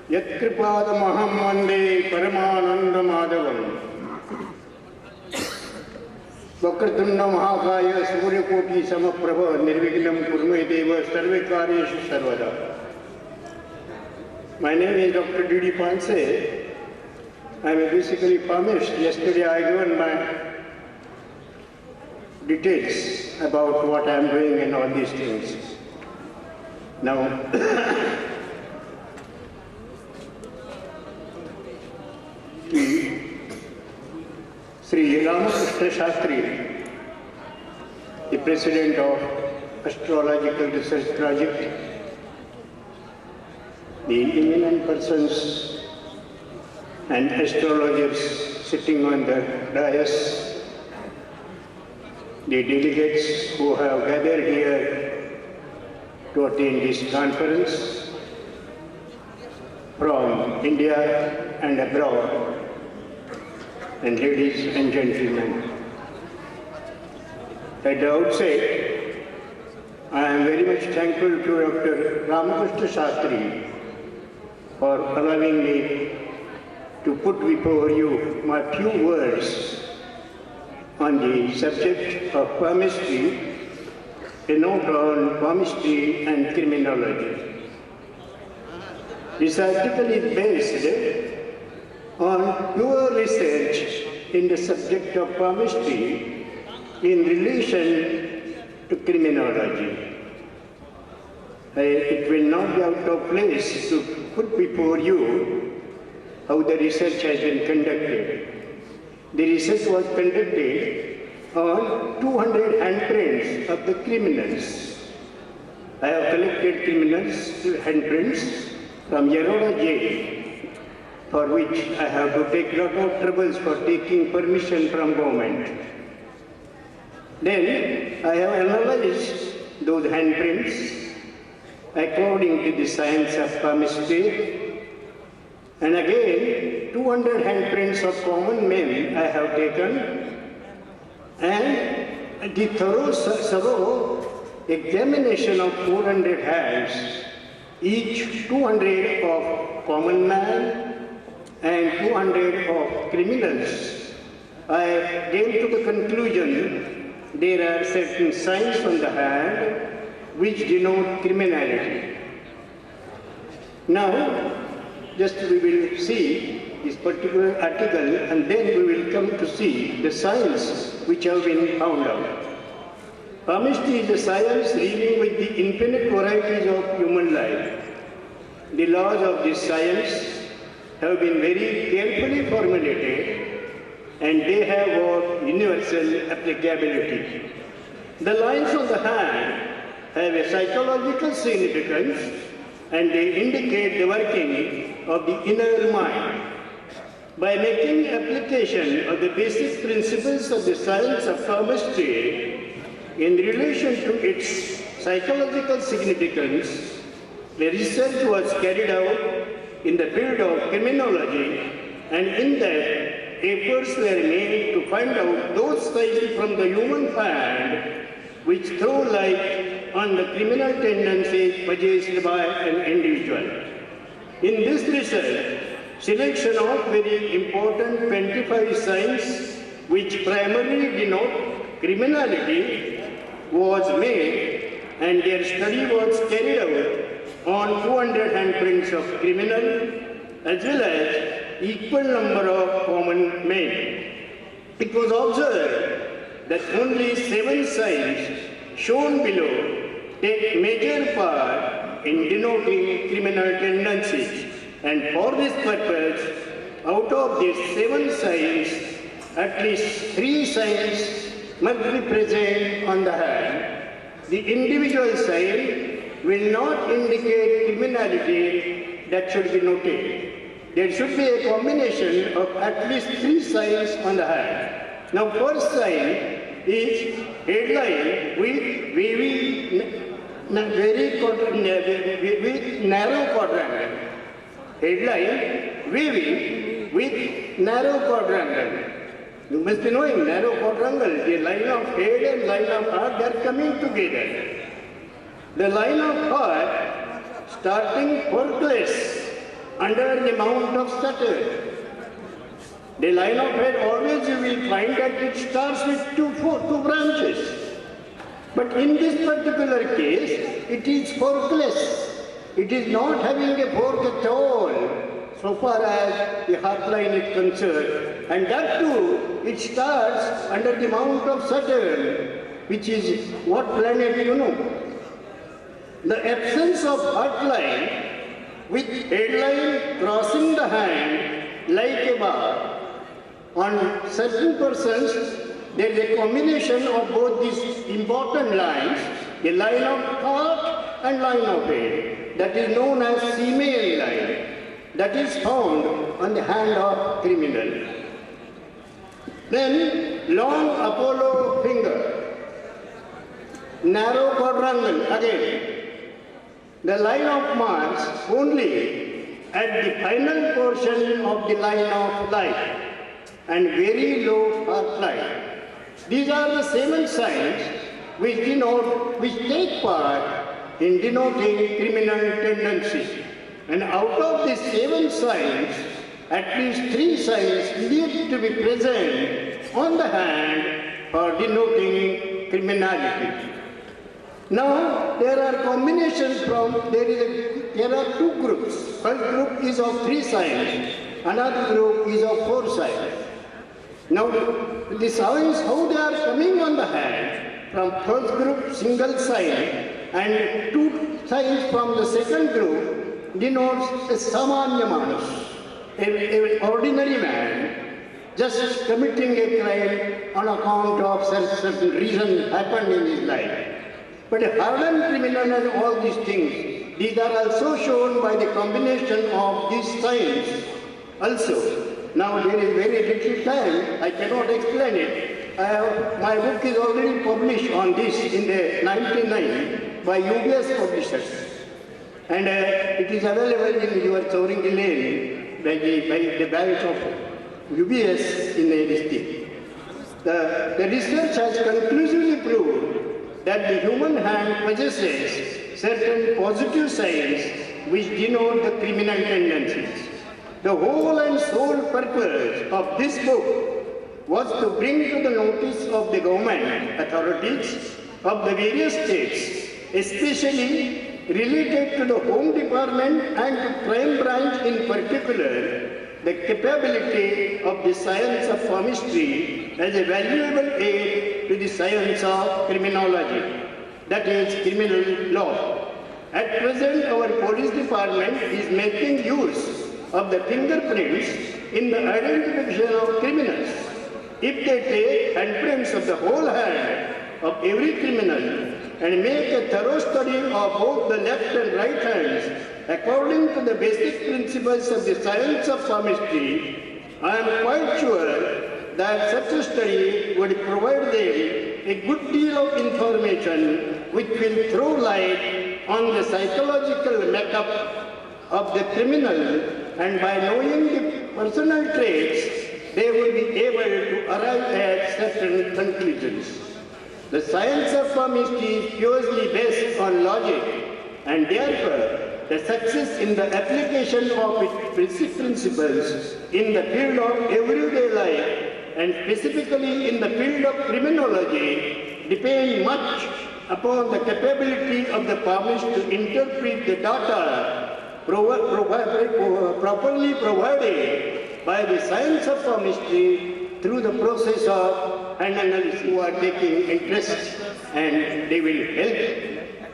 yat kripada maham vande paramananda madhavam Vakratunda Mahakaya Suryakoti Samaprabha Nirvignam Kurme Deva Sarve Karyeshu Sarvada. My name is Dr. D.D. Panse. I am basically palmist. Yesterday I given my details about what I am doing and all these things. Now, Shri Ramakrishna Shastri, the president of Astrological Research Project, the eminent persons and astrologers sitting on the dais, the delegates who have gathered here to attend this conference from India and abroad, and ladies and gentlemen. At the outset, I am very much thankful to Dr. Ramakrishna Shastri for allowing me to put before you my few words on the subject of palmistry, a note on palmistry and criminology. This article is based on pure research in the subject of palmistry in relation to criminology. It will not be out of place to put before you how the research has been conducted. The research was conducted on 200 handprints of the criminals. I have collected criminals' handprints from Yeroda jail, for which I have to take lot of troubles for taking permission from government. Then I have analyzed those handprints according to the science of chemistry, and again 200 handprints of common men I have taken, and the thorough examination of 400 hands, each 200 of common man and 200 of criminals. I came to the conclusion there are certain signs on the hand which denote criminality. Now, just we will see this particular article, and then we will come to see the signs which have been found out. Palmistry is a science dealing with the infinite varieties of human life. The laws of this science have been very carefully formulated, and they have got universal applicability. The lines on the hand have a psychological significance, and they indicate the working of the inner mind. By making application of the basic principles of the science of palmistry in relation to its psychological significance, the research was carried out in the field of criminology, and in that efforts were made to find out those signs from the human hand which throw light on the criminal tendencies possessed by an individual. In this research, selection of very important 25 signs which primarily denote criminality was made, and their study was carried out on 200 handprints of criminal as well as equal number of common men. It was observed that only 7 signs shown below take major part in denoting criminal tendencies, and for this purpose, out of these 7 signs, at least 3 signs must be present on the hand. The individual sign will not indicate criminality that should be noted. There should be a combination of at least 3 signs on the hand. Now, first sign is headline with narrow quadrangle. Headline waving with narrow quadrangle. You must be knowing narrow quadrangle, the line of head and line of heart, they are coming together. The line of heart starting forkless under the Mount of Saturn. The line of head, always you will find that it starts with two branches. But in this particular case, it is forkless. It is not having a fork at all, so far as the heart line is concerned. And that too, it starts under the Mount of Saturn, which is what planet you know. The absence of heart line with headline crossing the hand like a bar. On certain persons, there is a combination of both these important lines, the line of heart and line of head, that is known as female line, that is found on the hand of criminal. Then long Apollo finger, narrow quadrangle again. The line of Mars only at the final portion of the line of light, and very low heart line. These are the 7 signs which take part in denoting criminal tendencies. And out of these 7 signs, at least 3 signs need to be present on the hand for denoting criminality. Now, there are combinations there are 2 groups. First group is of 3 signs, another group is of 4 signs. Now, the signs, how they are coming on the hand, from first group, single sign, and 2 signs from the second group denotes a samanya manus, an ordinary man, just committing a crime on account of certain reason happened in his life. But a hardened criminal and all these things, these are also shown by the combination of these signs also. Now there is very little time, I cannot explain it. My book is already published on this in the 99 by UBS Publishers, and it is available in your Chowringi Lane by the branch of UBS in the district. The research has conclusively proved that the human hand possesses certain positive signs which denote the criminal tendencies. The whole and sole purpose of this book was to bring to the notice of the government authorities of the various states, especially related to the Home Department and to Crime Branch in particular, the capability of the science of palmistry as a valuable aid to the science of criminology, that is, criminal law. At present, our police department is making use of the fingerprints in the identification of criminals. If they take handprints of the whole hand of every criminal and make a thorough study of both the left and right hands according to the basic principles of the science of palmistry, I am quite sure that such a study would provide them a good deal of information which will throw light on the psychological makeup of the criminal, and by knowing the personal traits, they will be able to arrive at certain conclusions. The science of palmistry is purely based on logic, and therefore the success in the application of its basic principles in the field of everyday life, and specifically in the field of criminology, depend much upon the capability of the palmist to interpret the data properly provided by the science of palmistry through the process of an analysis. Who are taking interest, and they will help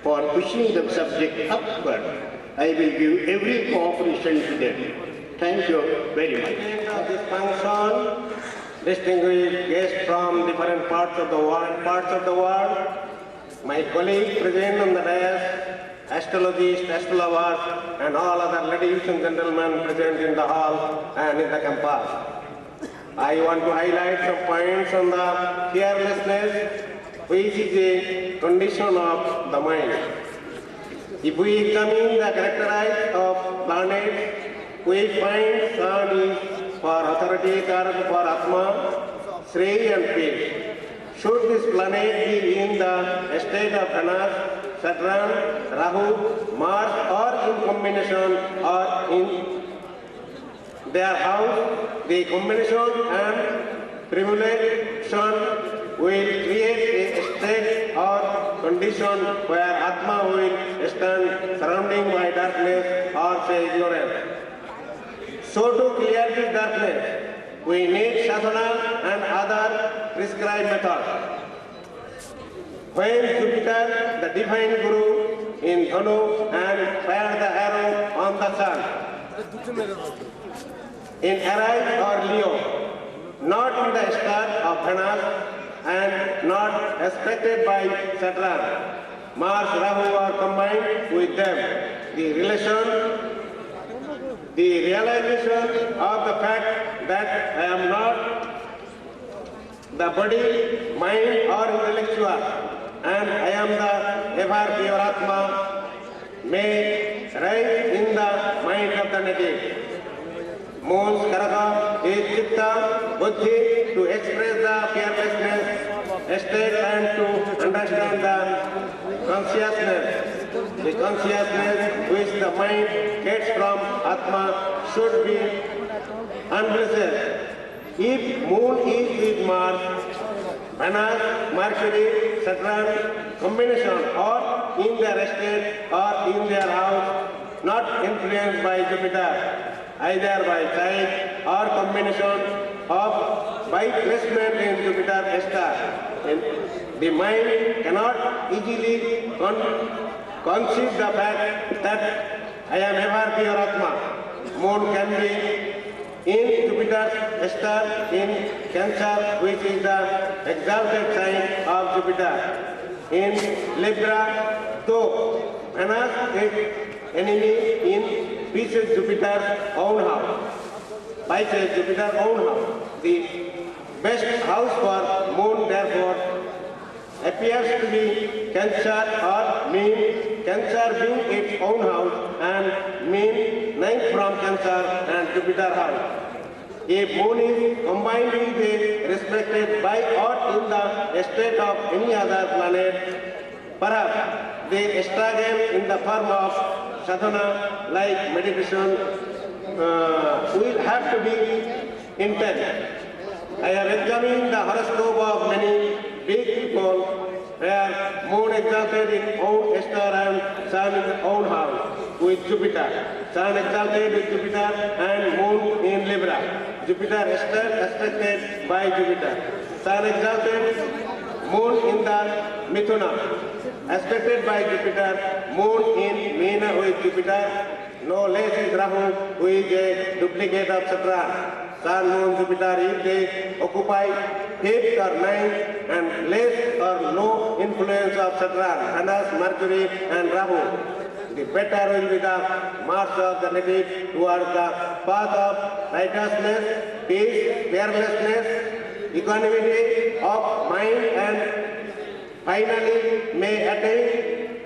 for pushing the subject upward. I will give every cooperation to them. Thank you very much. This function, distinguished guests from different parts of the world, my colleague present on the dais, astrologists, astrologers, and all other ladies and gentlemen present in the hall and in the campus. I want to highlight some points on the carelessness, which is a condition of the mind. If we examine the characteristics of planets, we find Sun is for authority, Karak for Atma, Shri and peace. Should this planet be in the state of Venus, Saturn, Rahu, Mars, or in combination or in their house, the combination and tribulation will create a state or condition where Atma will stand surrounding by darkness or say ignorance. So to clear this darkness, we need sadhana and other prescribed methods. When Jupiter, the divine Guru, in Dhanu and fired the arrow on the sun, in Aries or Leo, not in the star of Venus and not aspected by Saturn, Mars, Rahu are combined with them. The realization of the fact that I am not the body, mind or intellectual, and I am the ever pure Atma, may rise in the mind of the native. Moon's karaka is chitta, buddhi, to express the fearlessness state and to understand the consciousness. The consciousness which the mind gets from Atma should be unblessed. If moon is with Mars, Venus, Mercury, Saturn combination or in their state or in their house, not influenced by Jupiter, either by side or combination of by placement in Jupiter star. The mind cannot easily conceive the fact that I am ever pure Atma. Moon can be in Jupiter's star in Cancer, which is the exalted sign of Jupiter. In Libra, though Venus is enemy in Pisces, Jupiter's own house. Pisces, Jupiter's own house. The Best house for moon therefore appears to be Cancer or mean, Cancer being its own house and mean ninth from Cancer and Jupiter house. If moon is combined with a respected by or in the state of any other planet, perhaps they struggle in the form of sadhana like meditation will have to be intense. I have examined the horoscope of many big people where moon exalted in own star and sun in own house with Jupiter. Sun exalted with Jupiter and moon in Libra. Jupiter aspected by Jupiter. Sun exalted, moon in the Mithuna. Aspected by Jupiter, moon in Meena with Jupiter. No less is Rahu, who is a duplicate of Saturn. Sun, Moon, Jupiter, if they occupy 8th or 9th and less or no influence of Saturn, Venus, Mercury and Rahu, the better will be the march of the native towards the path of righteousness, peace, fearlessness, equanimity of mind and finally may attain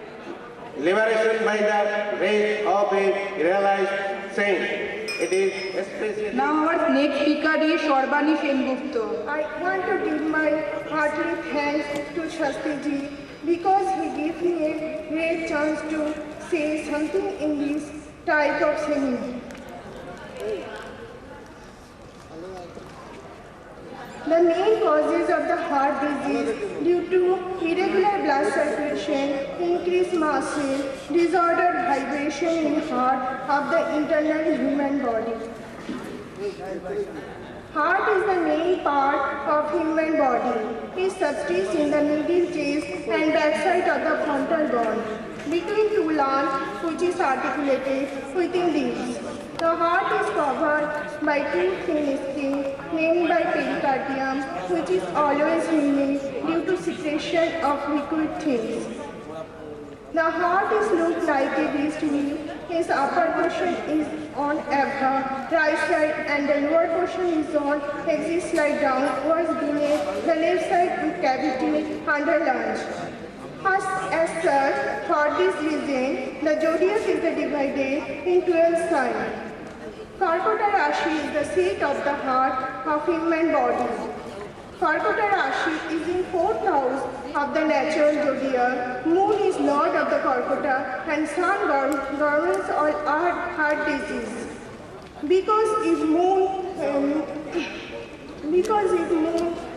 liberation by the grace of a realized saint. It is especially... Now our next speaker is Shorbani Sengupta. I want to give my hearty thanks to Shastri because he gave me a great chance to say something in this type of singing. The main causes of the heart disease due to irregular blood circulation, increased muscle, disordered vibration in heart of the internal human body. Heart is the main part of human body. It subsists in the middle chest and backside of the frontal bone, between two lungs which is articulated within these. The heart is covered by two thin skin named by pericardium, which is always humid due to secretion of liquid things. The heart is looked like a beast wheel. Its upper portion is on above, right side, and the lower portion is on exit slide downwards beneath the left side with cavity under lunge. As such, for this reason, the zodiac is divided in 12 signs. Karkota Rashi is the seat of the heart of human body. Karkota Rashi is in 4th house of the natural zodiac. Moon is lord of the Karkota and sun governs all heart disease. Because if moon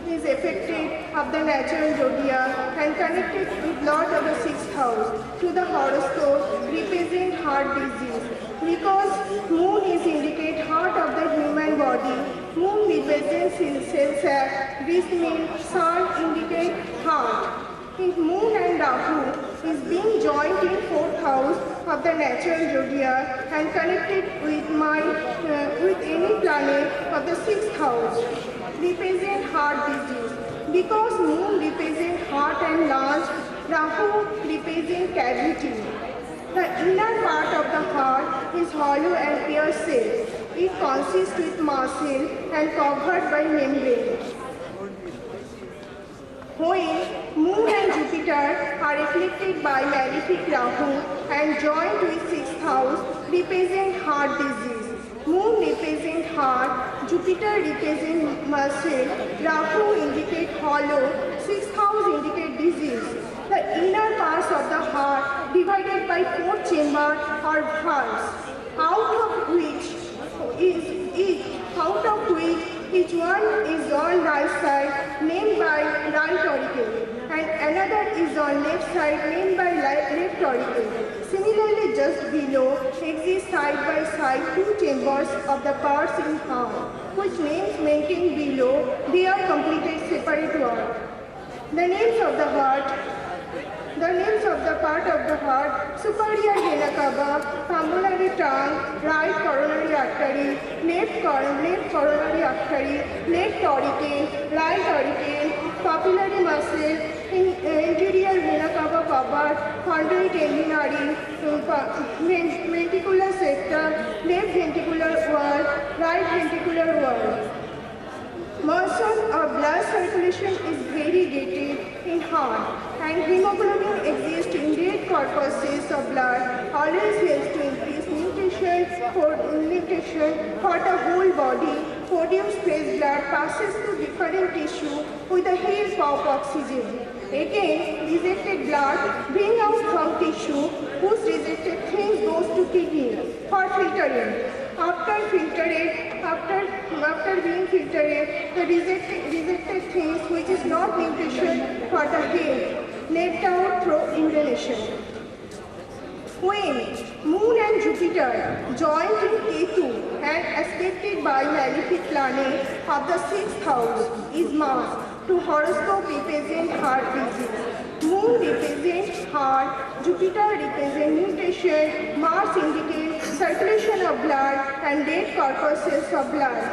is affected of the natural zodiac and connected with lord of the 6th house to the horoscope represent heart disease. Because moon is indicate heart of the human body, moon represents cell sac, this means sun indicate heart. If moon and Rahu is being joined in 4th house of the natural zodiac and connected with any planet of the 6th house, represent heart disease. Because moon represents heart and lungs, Rahu represents cavity. The inner part of the heart is hollow and pierced. It consists with muscle and covered by membrane. When Moon and Jupiter are afflicted by malefic Rahu and joined with 6th house, represent heart disease. Moon represents heart, Jupiter represents muscle, Rahu indicates hollow, 6th house indicates disease. The inner parts of the heart divided by 4 chambers or valves, out of which each one is on right side named by right auricle and another is on left side named by left auricle. Similarly, just below exist side by side 2 chambers of the parts in heart, which names maintained below, they are completed separate words. The names of the heart. The names of the part of the heart: superior vena cava, pulmonary tongue, right coronary artery, left coronary artery, left auricle, right auricle, papillary muscle, inferior vena cava covered, conduit tendinary, ventricular septum, left ventricular wall, right ventricular wall. Motion of blood circulation is very rated in heart, and hemoglobin exists in red corpuscles of blood, always helps to increase nutrition for the whole body. Produced fresh blood passes to different tissue with the help of oxygen. Again, rejected blood being out from tissue whose rejected things goes to kidney for filtering. After being filtered, the rejected things which is not nutrition for the health, left out through inhalation. When Moon and Jupiter joined in Ketu and aspected by malefic planet of the 6th house is Mars to horoscope represent heart disease. Moon represents heart, Jupiter represents nutrition, Mars indicates circulation of blood and red corpuscles of blood.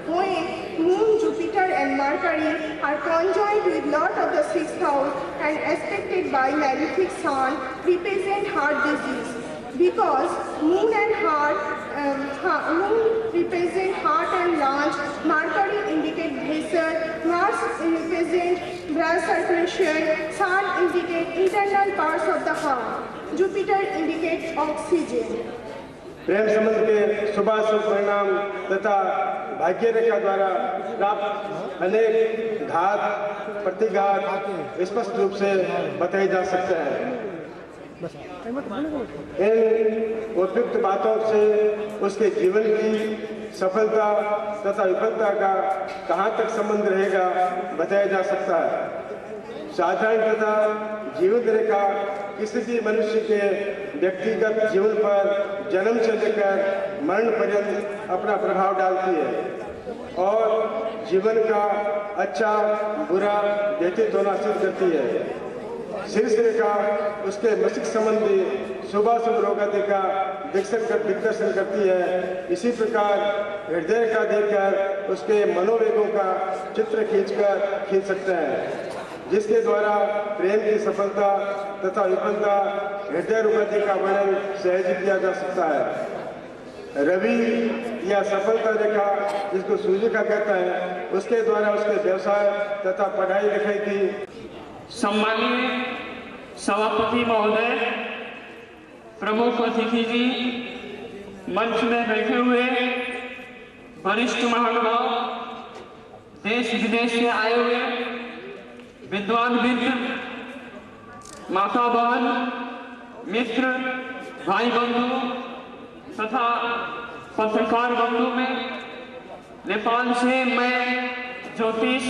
When Moon, Jupiter and Mercury are conjoined with Lord of the 6th house and aspected by malefic Sun represent heart disease. Because Moon and Moon represent heart and lungs, Mercury indicates vessel, Mars represents blood circulation, Sun indicates internal parts of the heart, Jupiter indicates oxygen. प्रेम संबंध के शुभाशुभ परिणाम तथा भाग्य रेखा द्वारा प्राप्त अनेक घात प्रतिघात स्पष्ट रूप से बताए जा सकते हैं। इन उपयुक्त बातों से उसके जीवन की सफलता तथा विफलता का कहाँ तक संबंध रहेगा बताया जा सकता है। साधारण तथा जीवन रेखा किसी भी मनुष्य के व्यक्तिगत जीवन पर जन्म से लेकर मरण पर्यंत अपना प्रभाव डालती है और जीवन का अच्छा बुरा व्यतीत होना सिद्ध करती है। शीर्ष रेखा उसके मस्तिष्क संबंधी शुभाशुभ रोगादि का दिग्दर्शन करती है। इसी प्रकार हृदय रेखा देखकर उसके मनोवेगों का चित्र खींच सकते हैं, जिसके द्वारा प्रेम की सफलता तथा विफलता हृदय रोगादि का वर्णन सहज किया जा सकता है। रवि या सफलता रेखा जिसको सूर्य का कहता है, उसके द्वारा उसके व्यवसाय तथा पढ़ाई लिखाई की। सम्मानीय सभापति महोदय, प्रमुख अतिथि जी, मंच में बैठे हुए वरिष्ठ महानुभाव, देश विदेश से आए हुए विद्वान मित्र, माता बहन, मित्र, भाई बंधु तथा पत्रकार बंधु में नेपाल से मैं ज्योतिष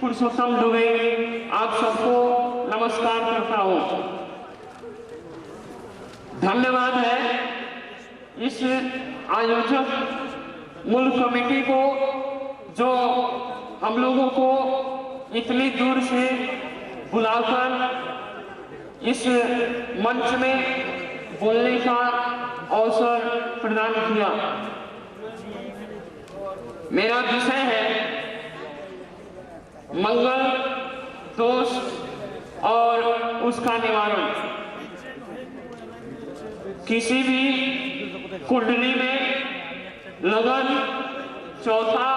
पुरुषोत्तम दुबे आप सबको नमस्कार करता हूँ। धन्यवाद है इस आयोजक मूल कमेटी को जो हम लोगों को इतनी दूर से बुलाकर इस मंच में बोलने का अवसर प्रदान किया। मेरा विषय है मंगल दोष और उसका निवारण। किसी भी कुंडली में लगन, चौथा,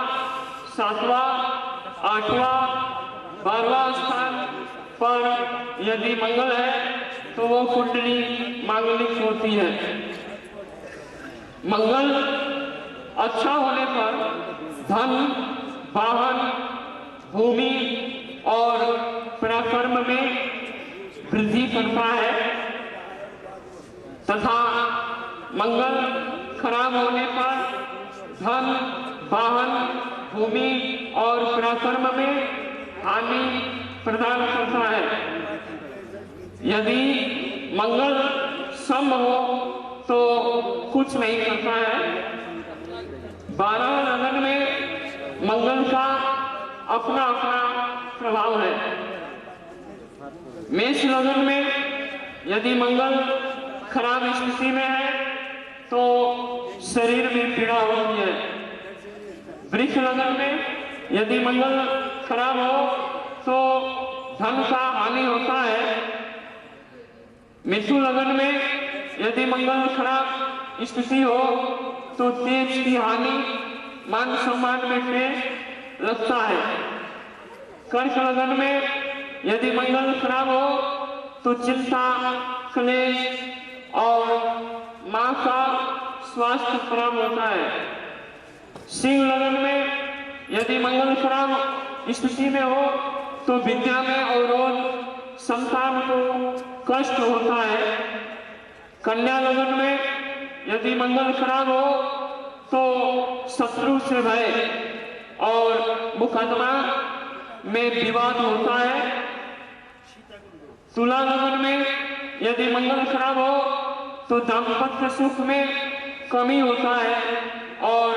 सातवां, आठवां, 12वां स्थान पर यदि मंगल है तो वो कुंडली मांगलिक होती है। मंगल अच्छा होने पर धन, वाहन, भूमि और पराक्रम में वृद्धि करता है तथा मंगल खराब होने पर धन, वाहन, भूमि और पराक्रम में हानि प्रदान करता है। यदि मंगल सम हो तो कुछ नहीं करता है। 12 लगन में मंगल का अपना अपना प्रभाव है। मेष लगन में यदि मंगल खराब स्थिति में है तो शरीर में पीड़ा होती है। वृक्ष लगन में यदि मंगल खराब हो तो धन का हानि होता है। मिथुन लगन में यदि मंगल खराब स्थिति हो तो तेज की हानि, मान सम्मान में ठेस लगता है। कर्क लगन में यदि मंगल खराब हो तो चिंता, क्लेश और मां का स्वास्थ्य खराब होता है। सिंह लगन में यदि मंगल खराब स्थिति में हो तो विद्या में अवरोध, संतान को कष्ट होता है। कन्या लगन में यदि मंगल खराब हो तो शत्रु से भय और मुकदमा में विवाद होता है। तुला लगन में यदि मंगल खराब हो तो दाम्पत्य सुख में कमी होता है और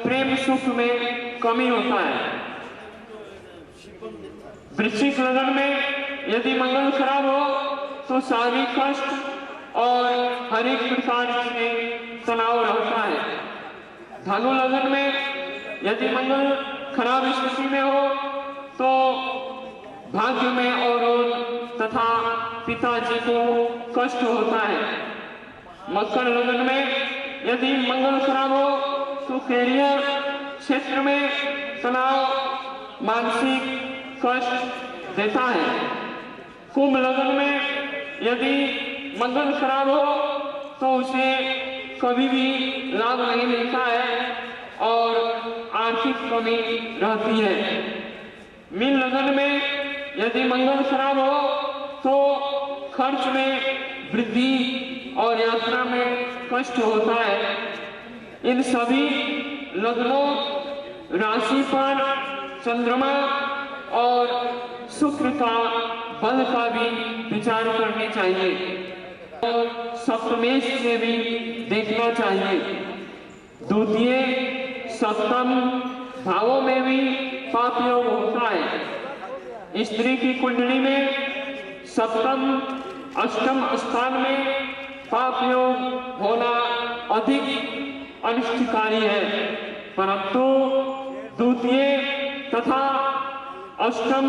प्रेम सुख में कमी होता है। वृश्चिक लगन में यदि मंगल खराब हो तो शारीरिक कष्ट और हर एक प्रकार के तनाव रहता है। धनु लगन में यदि मंगल खराब स्थिति में हो तो भाग्य में अवरोध तथा पिताजी को कष्ट होता है। मकर लगन में यदि मंगल खराब हो तो कैरियर क्षेत्र में तनाव, मानसिक कष्ट देता है। कुंभ लगन में यदि मंगल खराब हो तो उसे कभी भी लाभ नहीं मिलता है और आर्थिक कमी रहती है। मीन लगन में यदि मंगल खराब हो तो खर्च में वृद्धि और यात्रा में कष्ट होता है। इन सभी लग्नों, राशि पर चंद्रमा और शुक्र का बल का भी विचार करनी चाहिए और सप्तमेश से भी देखना चाहिए। द्वितीय सप्तम भावों में भी पाप योग होता है। स्त्री की कुंडली में सप्तम अष्टम स्थान में पाप योग होना अधिक अनिष्टकारी है, परंतु द्वितीय तथा अष्टम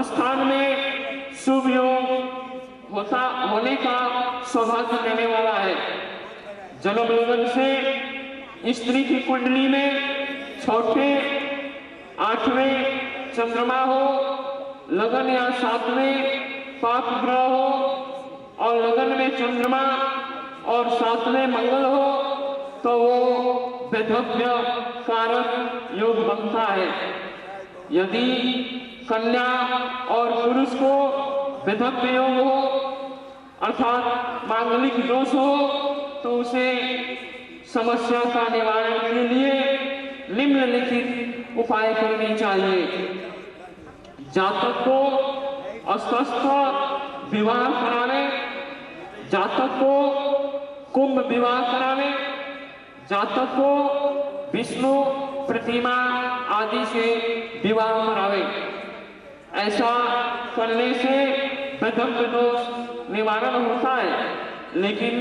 स्थान में शुभ योग होने का सौभाग्य देने वाला है। जन्म लगन से स्त्री की कुंडली में छठे, आठवें चंद्रमा हो, लगन या सातवें पाप ग्रह हो और लगन में चंद्रमा और सातवें मंगल हो तो वो वैधव्य कारक योग बनता है। यदि कन्या और पुरुष को वैधव्य योग हो अर्थात मांगलिक दोष हो तो उसे समस्या का निवारण के लिए निम्नलिखित उपाय करने चाहिए। जातक को अस्वस्थ विवाह कराने, जातक को कुंभ विवाह कराने, जातक को विष्णु प्रतिमा आदि से विवाह करावे। ऐसा करने से वैधव्य दोष निवारण होता है, लेकिन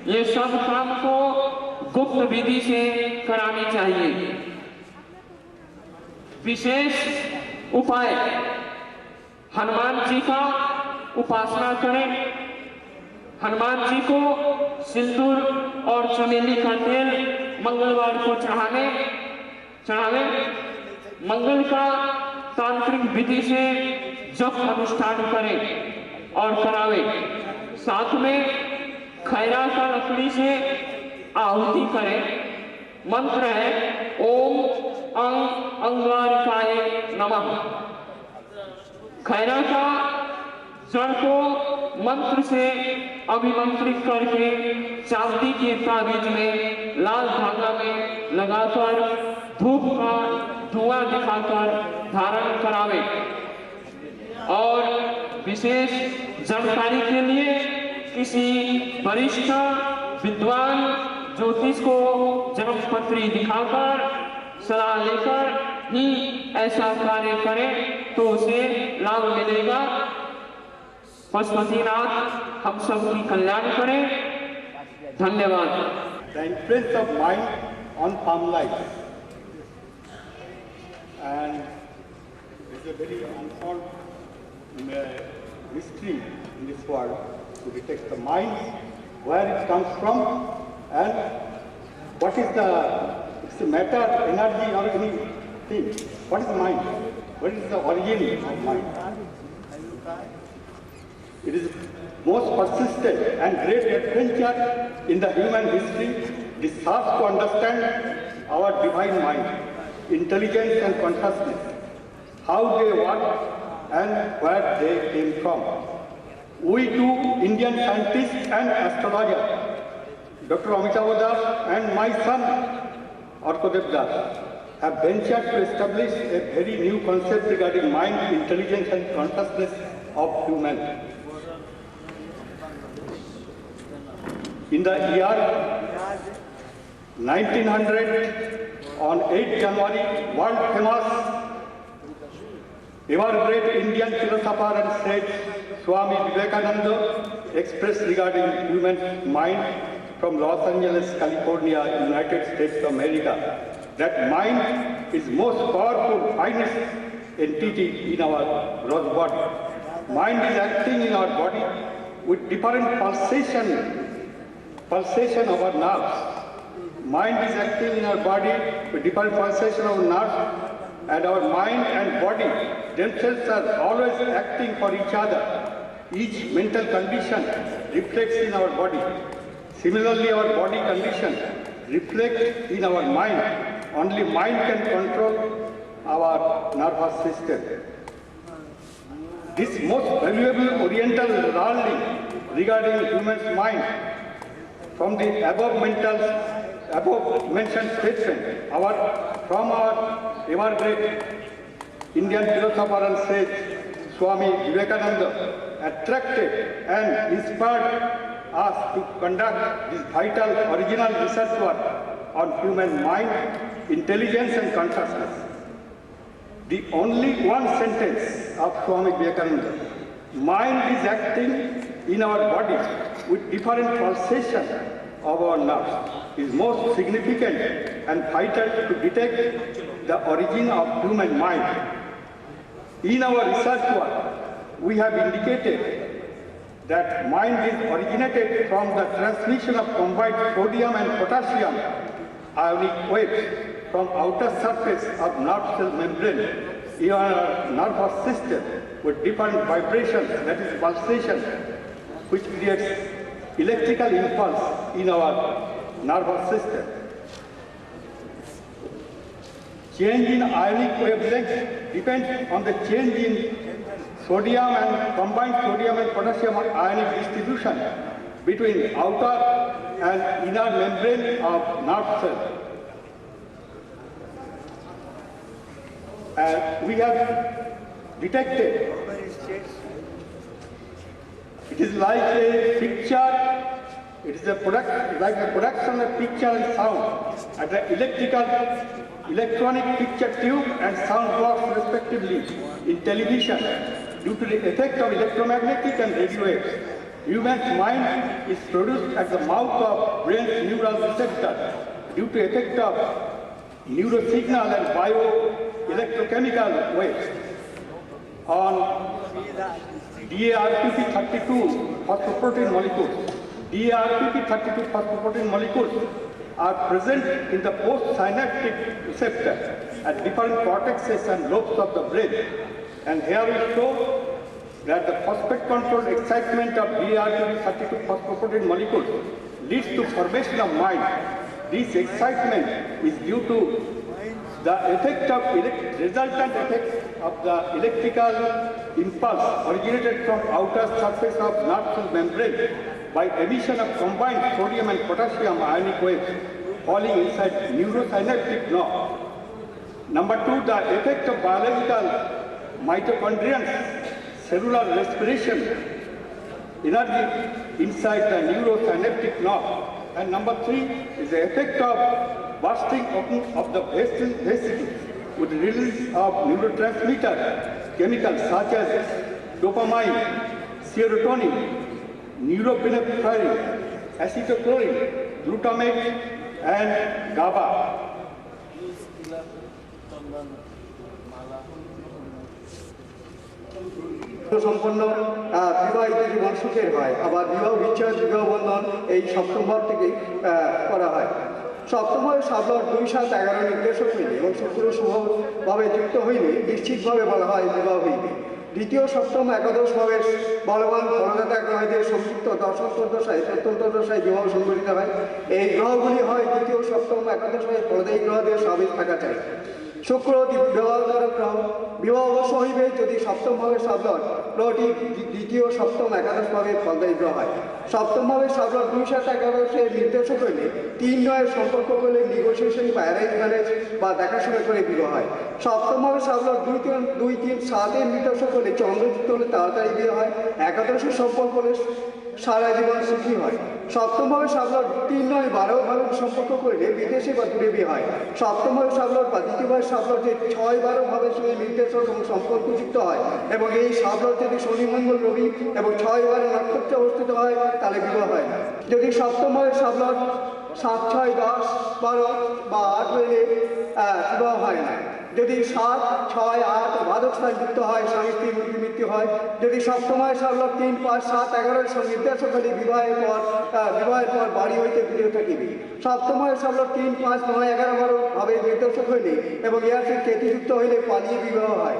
ये सब काम को गुप्त विधि से करानी चाहिए। विशेष उपाय, हनुमान जी का उपासना करें। हनुमान जी को सिंदूर और चमेली का तेल मंगलवार को चढ़ावे। मंगल का तांत्रिक विधि से जप अनुष्ठान करें और करावे। साथ में खैरा का लकड़ी से आहुति करें। मंत्र है ओम अंगारकाय नमः। खैरा का जड़ को मंत्र से अभिमंत्रित करके चांदी के ताबीज में लाल धागा में लगाकर धूप का धुआं दिखाकर धारण करावे। और विशेष जानकारी के लिए किसी वरिष्ठ विद्वान ज्योतिष को जन्म पत्री दिखाकर सलाह लेकर ही ऐसा कार्य करें तो उसे लाभ मिलेगा। पशुपतिनाथ हम सबकी कल्याण करें। धन्यवाद। The influence of mind on farm life, and it's a very unsolved mystery in this world to detect the mind, where it comes from, and what is it's a matter, energy or anything. What is mind? What is the origin of mind? It is most persistent and great adventure in the human history. The search to understand our divine mind, intelligence and consciousness, how they work and where they came from. We two Indian scientists and astrologers, Dr. Amitabh Das and my son Arkodev Das, have ventured to establish a very new concept regarding mind, intelligence and consciousness of human. In the year 1900, on 8 January, world famous ever-great Indian philosopher and sage Swami Vivekananda expressed regarding human mind from Los Angeles, California, United States of America, that mind is most powerful, finest entity in our gross body. Mind is acting in our body with different pulsation of our nerves. Mind is acting in our body with different pulsation of nerves, and our mind and body themselves are always acting for each other. Each mental condition reflects in our body. Similarly, our body condition reflects in our mind. Only mind can control our nervous system. This most valuable Oriental learning regarding human's mind from the above mentioned statement from our ever-great Indian philosopher and sage Swami Vivekananda attracted and inspired us to conduct this vital original research work on human mind, intelligence and consciousness. The only one sentence of Swami Vivekananda, mind is acting in our body with different pulsation of our nerves, is most significant and vital to detect the origin of human mind. In our research work, we have indicated that mind is originated from the transmission of combined sodium and potassium ionic waves from outer surface of nerve cell membrane in our nervous system with different vibrations, that is pulsation, which creates electrical impulse in our nervous system. Change in ionic wavelength depends on the change in sodium and combined sodium and potassium ionic distribution between outer and inner membrane of nerve cell. We have detected it is like a picture, it is a product, like a production of picture and sound at the electronic picture tube and sound box respectively in television due to the effect of electromagnetic and radio waves. Human's mind is produced at the mouth of brain's neural receptor due to effect of neurosignal and bioelectrochemical waves. On DARPP32 phosphoprotein molecules. DARPP32 phosphoprotein molecules are present in the postsynaptic receptor at different cortexes and lobes of the brain. And here we show that the phosphate-controlled excitement of DARPP32 phosphoprotein molecules leads to formation of mind. This excitement is due to the effect of resultant effect of the electrical impulse originated from outer surface of nerve cell membrane by emission of combined sodium and potassium ionic waves falling inside neurosynaptic nerve. Number two, the effect of biological mitochondrial cellular respiration energy inside the neurosynaptic nerve. And number three is the effect of bursting open of the vesicles with release of neurotransmitter chemicals such as dopamine, serotonin, norepinephrine, acetylcholine, glutamate, and GABA. সম্পন্ন বিবাহিত জীবন সুখের হয়, আবার বিবাহ বিচ্ছেদ বিবাহ বন্ধন এই সপ্তম ভাব থেকে করা হয়। সপ্তমভাবে সাবলট 2, 7, 11 নির্দেশক হইলে এবং শুক্র শুভভাবে যুক্ত হইলে নিশ্চিতভাবে বলা হয় বিবাহ হইবে। দ্বিতীয়, সপ্তম, একাদশভাবে বলবান ফলদাতা গ্রহদের সংযুক্ত দশান্তর্দশায় প্রত্যন্তর্দশায় বিবাহ সংঘটিত হয়। এই গ্রহগুলি হয় দ্বিতীয়, সপ্তম, একাদশভাবে ফলদায়ী গ্রহদের সবই থাকা চাই। শুক্র বিবাহকারক গ্রহ। বিবাহ অবশ্য হইবে যদি সপ্তমভাবে সাবলট গ্রহটি দ্বিতীয়, সপ্তম, একাদশভাবে ফলদায়ী গ্রহ হয়। সপ্তমভাবে সাবলট 2, 7, 11 নির্দেশক হইলে 3, 9 সম্পর্ক করলে নেগোসিয়েশন বা অ্যারেঞ্জ ম্যারেজ বা দেখাশোনা করে বিবাহ হয়। সপ্তমভাবে সাবলট 2, 3, 7 নির্দেশক হলে চন্দ্রযুক্ত হলে তাড়াতাড়ি বিয়ে হয়। একাদশের সম্পর্ক হলে সারা জীবন সুখী হয়। সপ্তমভাবে সাবলট 3, 9, 12 ভাবে সম্পর্ক করলে বিদেশে বা দূরে বিয়ে হয়। সপ্তমভাবে সাবলট বা দ্বিতীয়ভাবে সাবলট যে 6, 12 ভাবের সঙ্গে নির্দেশক এবং সম্পর্কযুক্ত হয় এবং এই সাবলট যদি শনি, মঙ্গল, রবি এবং 6, 12 নক্ষত্রে অবস্থিত হয় তাহলে বিবাহ হয় না। যদি সপ্তমভাবে সাবলট 7, 6, 10, 12 বা 8 হইলে বিবাহ হয় না। যদি 7, 6, 8 দ্বাদশ স্থান যুক্ত হয় স্বামী স্ত্রীর মৃত্যু হয়। যদি সপ্তমভাবে সাবলট 3, 5, 7, 11 নির্দেশক হলে বিবাহের পর বাড়ি হইতে দূরে থাকিবে। সপ্তমভাবে সাবলট 3, 5, 9, 11 ভাবে নির্দেশক হইলে এবং ইহার সাথে কেতুযুক্ত হইলে পালিয়ে বিবাহ হয়।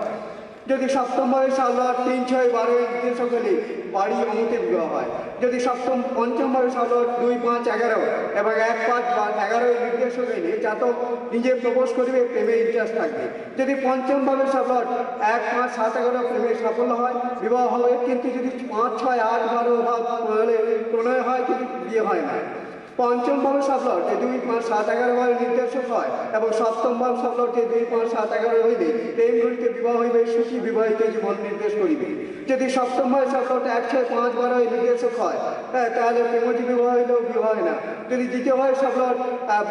যদি সপ্তমভাবে সাবলট 3, 6, 12 নির্দেশক হলে বাড়ি অমুতে বিবাহ হয়। যদি পঞ্চমভাবে সাবলট 2, 5, 11 এবং 1, 5 বা 11 নির্দেশক হইলে জাতক নিজে প্রপোজ করিবে, প্রেমে ইন্টারেস্ট থাকবে। যদি পঞ্চমভাবে সাবলট 1, 5, 7, 11 প্রেমে সাফল্য হয় বিবাহ হবে, কিন্তু যদি 5, 6, 8, 12 ভাব হলে প্রণয় হয় কিন্তু বিয়ে হয় না। পঞ্চমভাবে সাবলট যে 2, 5, 7, 11 ভাবে নির্দেশক হয় এবং সপ্তমভাবে সাবলট যে 2, 5, 7, 11 হইলে প্রেম ঘটিতে বিবাহ হইবে, সুখী বিবাহিত জীবন নির্দেশ করিবে। যদি সপ্তমভাবে সাবলট 1, 6, 5, 12 নির্দেশক হয় তাহলে প্রেমজী বিবাহ হইলেও বিবাহ হয় না। যদি দ্বিতীয়ভাবে সাবলট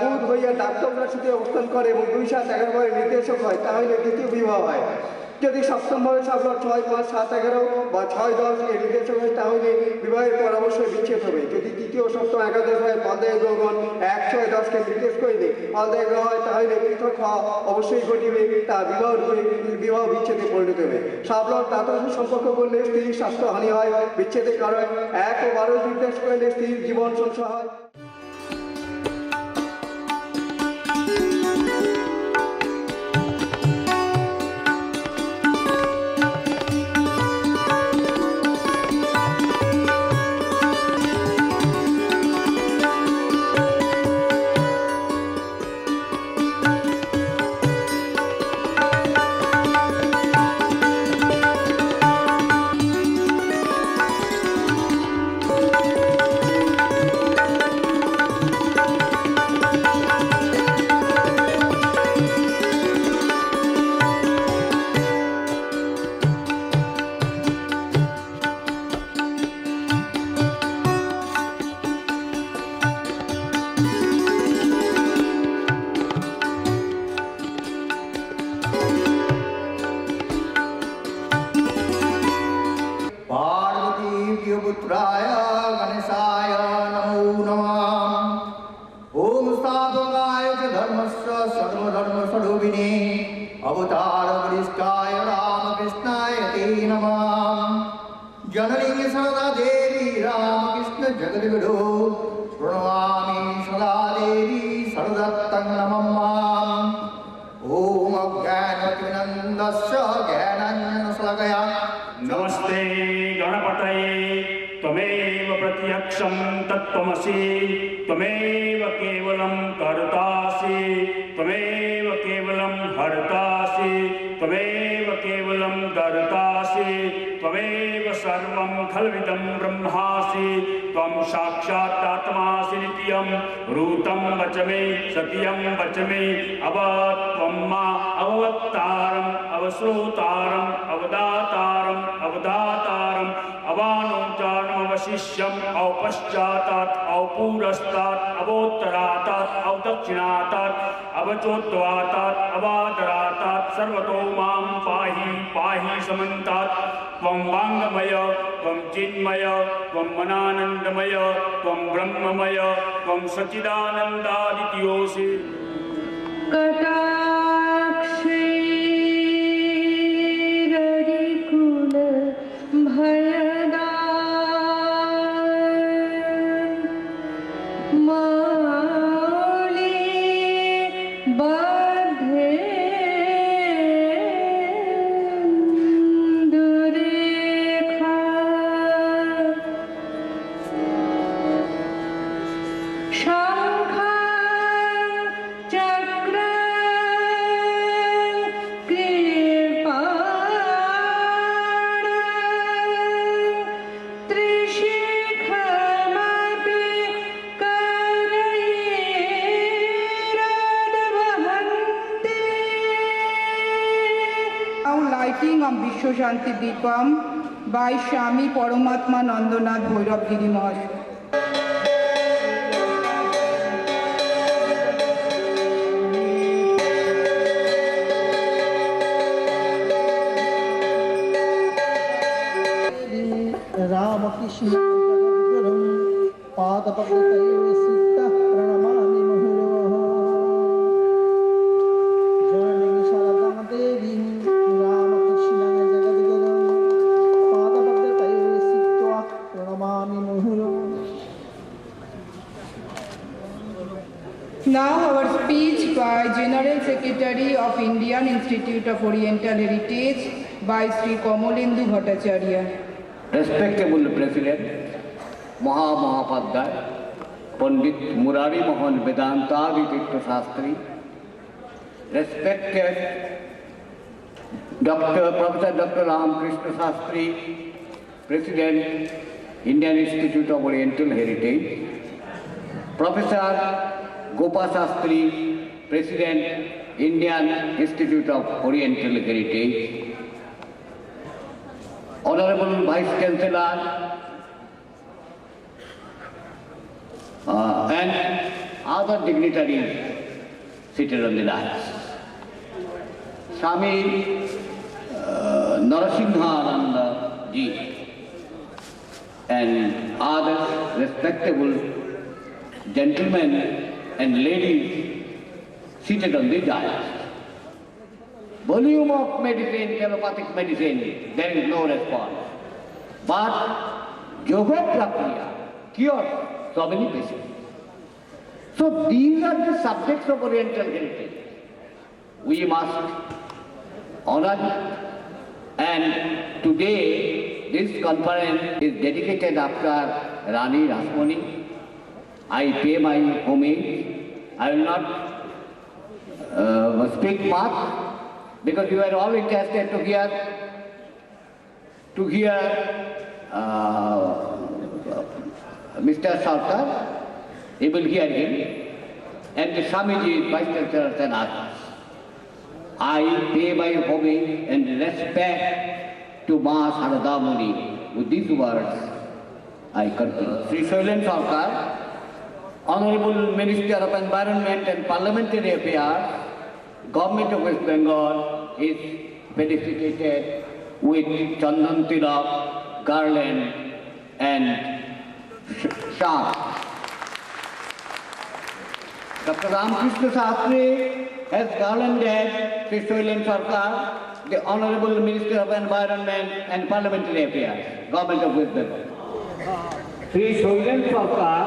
বুধ হইয়া ডাক্তার রাশিতে অবস্থান করে এবং 2, 7, 11 ভাবে নির্দেশক হয় তাহলে দ্বিতীয় বিবাহ হয়। যদি সপ্তমভাবে সাবলট 6, 5, 7, 11 বা 6, 10 নির্দেশক হয় তাহলে বিবাহের পর অবশ্যই বিচ্ছেদ হবে। যদি তৃতীয়, সপ্তম, একাদশ হয় ফলদায়ী গ্রহগণ 1, 6, 10 নির্দেশ করিলে ফলদায়ী গ্রহ হয় তাহলে পৃথক হওয়া অবশ্যই ঘটিবে, তা বিবাহ বিচ্ছেদে পরিণত হবে। সাবলট দ্বাদশ সম্পর্ক করলে স্ত্রীর স্বাস্থ্যহানি হয়, বিচ্ছেদের কারণ 1 ও 12 নির্দেশ করলে স্ত্রীর জীবন সংশয় হয়। पुत्राय गणेशाय नमो नमः। ओम स्थापकाय च धर्मस्य सर्वधर्मस्वरूपिणे अवतार वरिष्ठाय रामकृष्णाय ते नमः। जननी सदा देवी रामकृष्ण जगद्गुरु प्रणमामि सदा देवी सर्वदत्तं नमः। ओम अज्ञानतिमिरन्दस्य ज्ञानाञ्जनशलाकया नमस्ते गणपतये त्वमेव प्रत्यक्षं तत्त्वमसि त्वमेव केवलं कर्तासि त्वमेव केवलं हर्तासि त्वमेव केवलं कर्तासि त्वमेव सर्वं खल्विदं ब्रह्मासि त्वं साक्षात् आत्मासि नित्यं रूतं वच मे सत्यं वच मे अवत्वं मा अवतारम् अवश्रोतारम् अवदातारम् अवदातारम् अवानुचानमवशिष्यम् औपश्चातात् औपूरस्तात् अवोत्तरातात् अवदक्षिणातात् अवचोद्वातात् अवादरातात् सर्वतो मां पाहि पाहि समन्तात् त्वं वाङ्मय त्वं चिन्मय त्वं मनानन्दमय त्वं ब्रह्ममय त्वं सच्चिदानन्दादित्योऽसि। माले Vishwashanti Deepam by Swami Paramatma Nandanath Bhairavgiri Mahasaya. Ramakrishna Jagad Padapakatayo Sita Pranamami Muhuro Janani Saradana Devi Ramakrishna Jagad Padapakatayo Sita Pranamami Muhuro. Now our speech by General Secretary of Indian Institute of Oriental Heritage by Sri Kamolendu Bhattacharya. Respectable President, Mahapadhyay, Pandit Murari Mohan Vedanta Tirtha Shastri, respected Professor Dr. Ramakrishna Shastri, President, Indian Institute of Oriental Heritage, Professor Gopa Shastri, President, Indian Institute of Oriental Heritage, Honorable Vice Chancellor and other dignitaries seated on the dais. Swami Narasimhananda ji and other respectable gentlemen and ladies seated on the dais. Volume of medicine, allopathic medicine, there is no response. But yoga prakriya cures so many patients. So these are the subjects of Oriental heritage. We must honor it. And today this conference is dedicated after Rani Rasmani. I pay my homage. I will not speak much, because you are all interested to hear Mr. Sarkar. He will hear him, and the Swamiji, Vice Chancellor and others. I pay my homage and respect to Ma Sarada Muni. With these words, I conclude. Sri Shailen Sarkar, Honorable Minister of Environment and Parliamentary Affairs, Government of West Bengal, is felicitated with Chandan Tilak, garland and sharp. Dr. Ramakrishna Shastri has garlanded Sri Shailen Sarkar, the Honorable Minister of Environment and Parliamentary Affairs, Government of West Bengal. Sri Shailen Sarkar,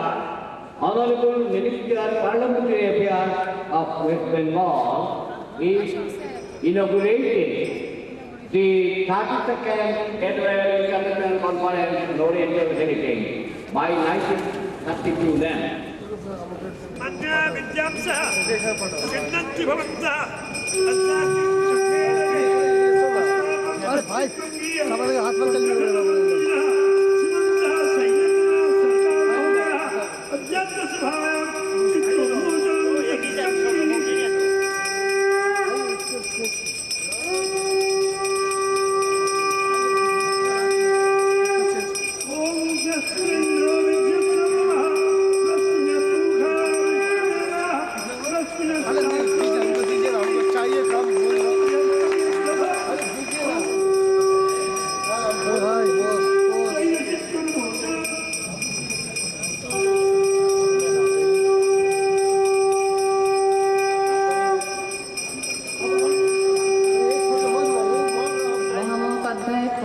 Honorable Minister of Parliamentary Affairs of West Bengal, is inaugurating the 32nd Annual International Conference on Oriental Heritage by 1932 then.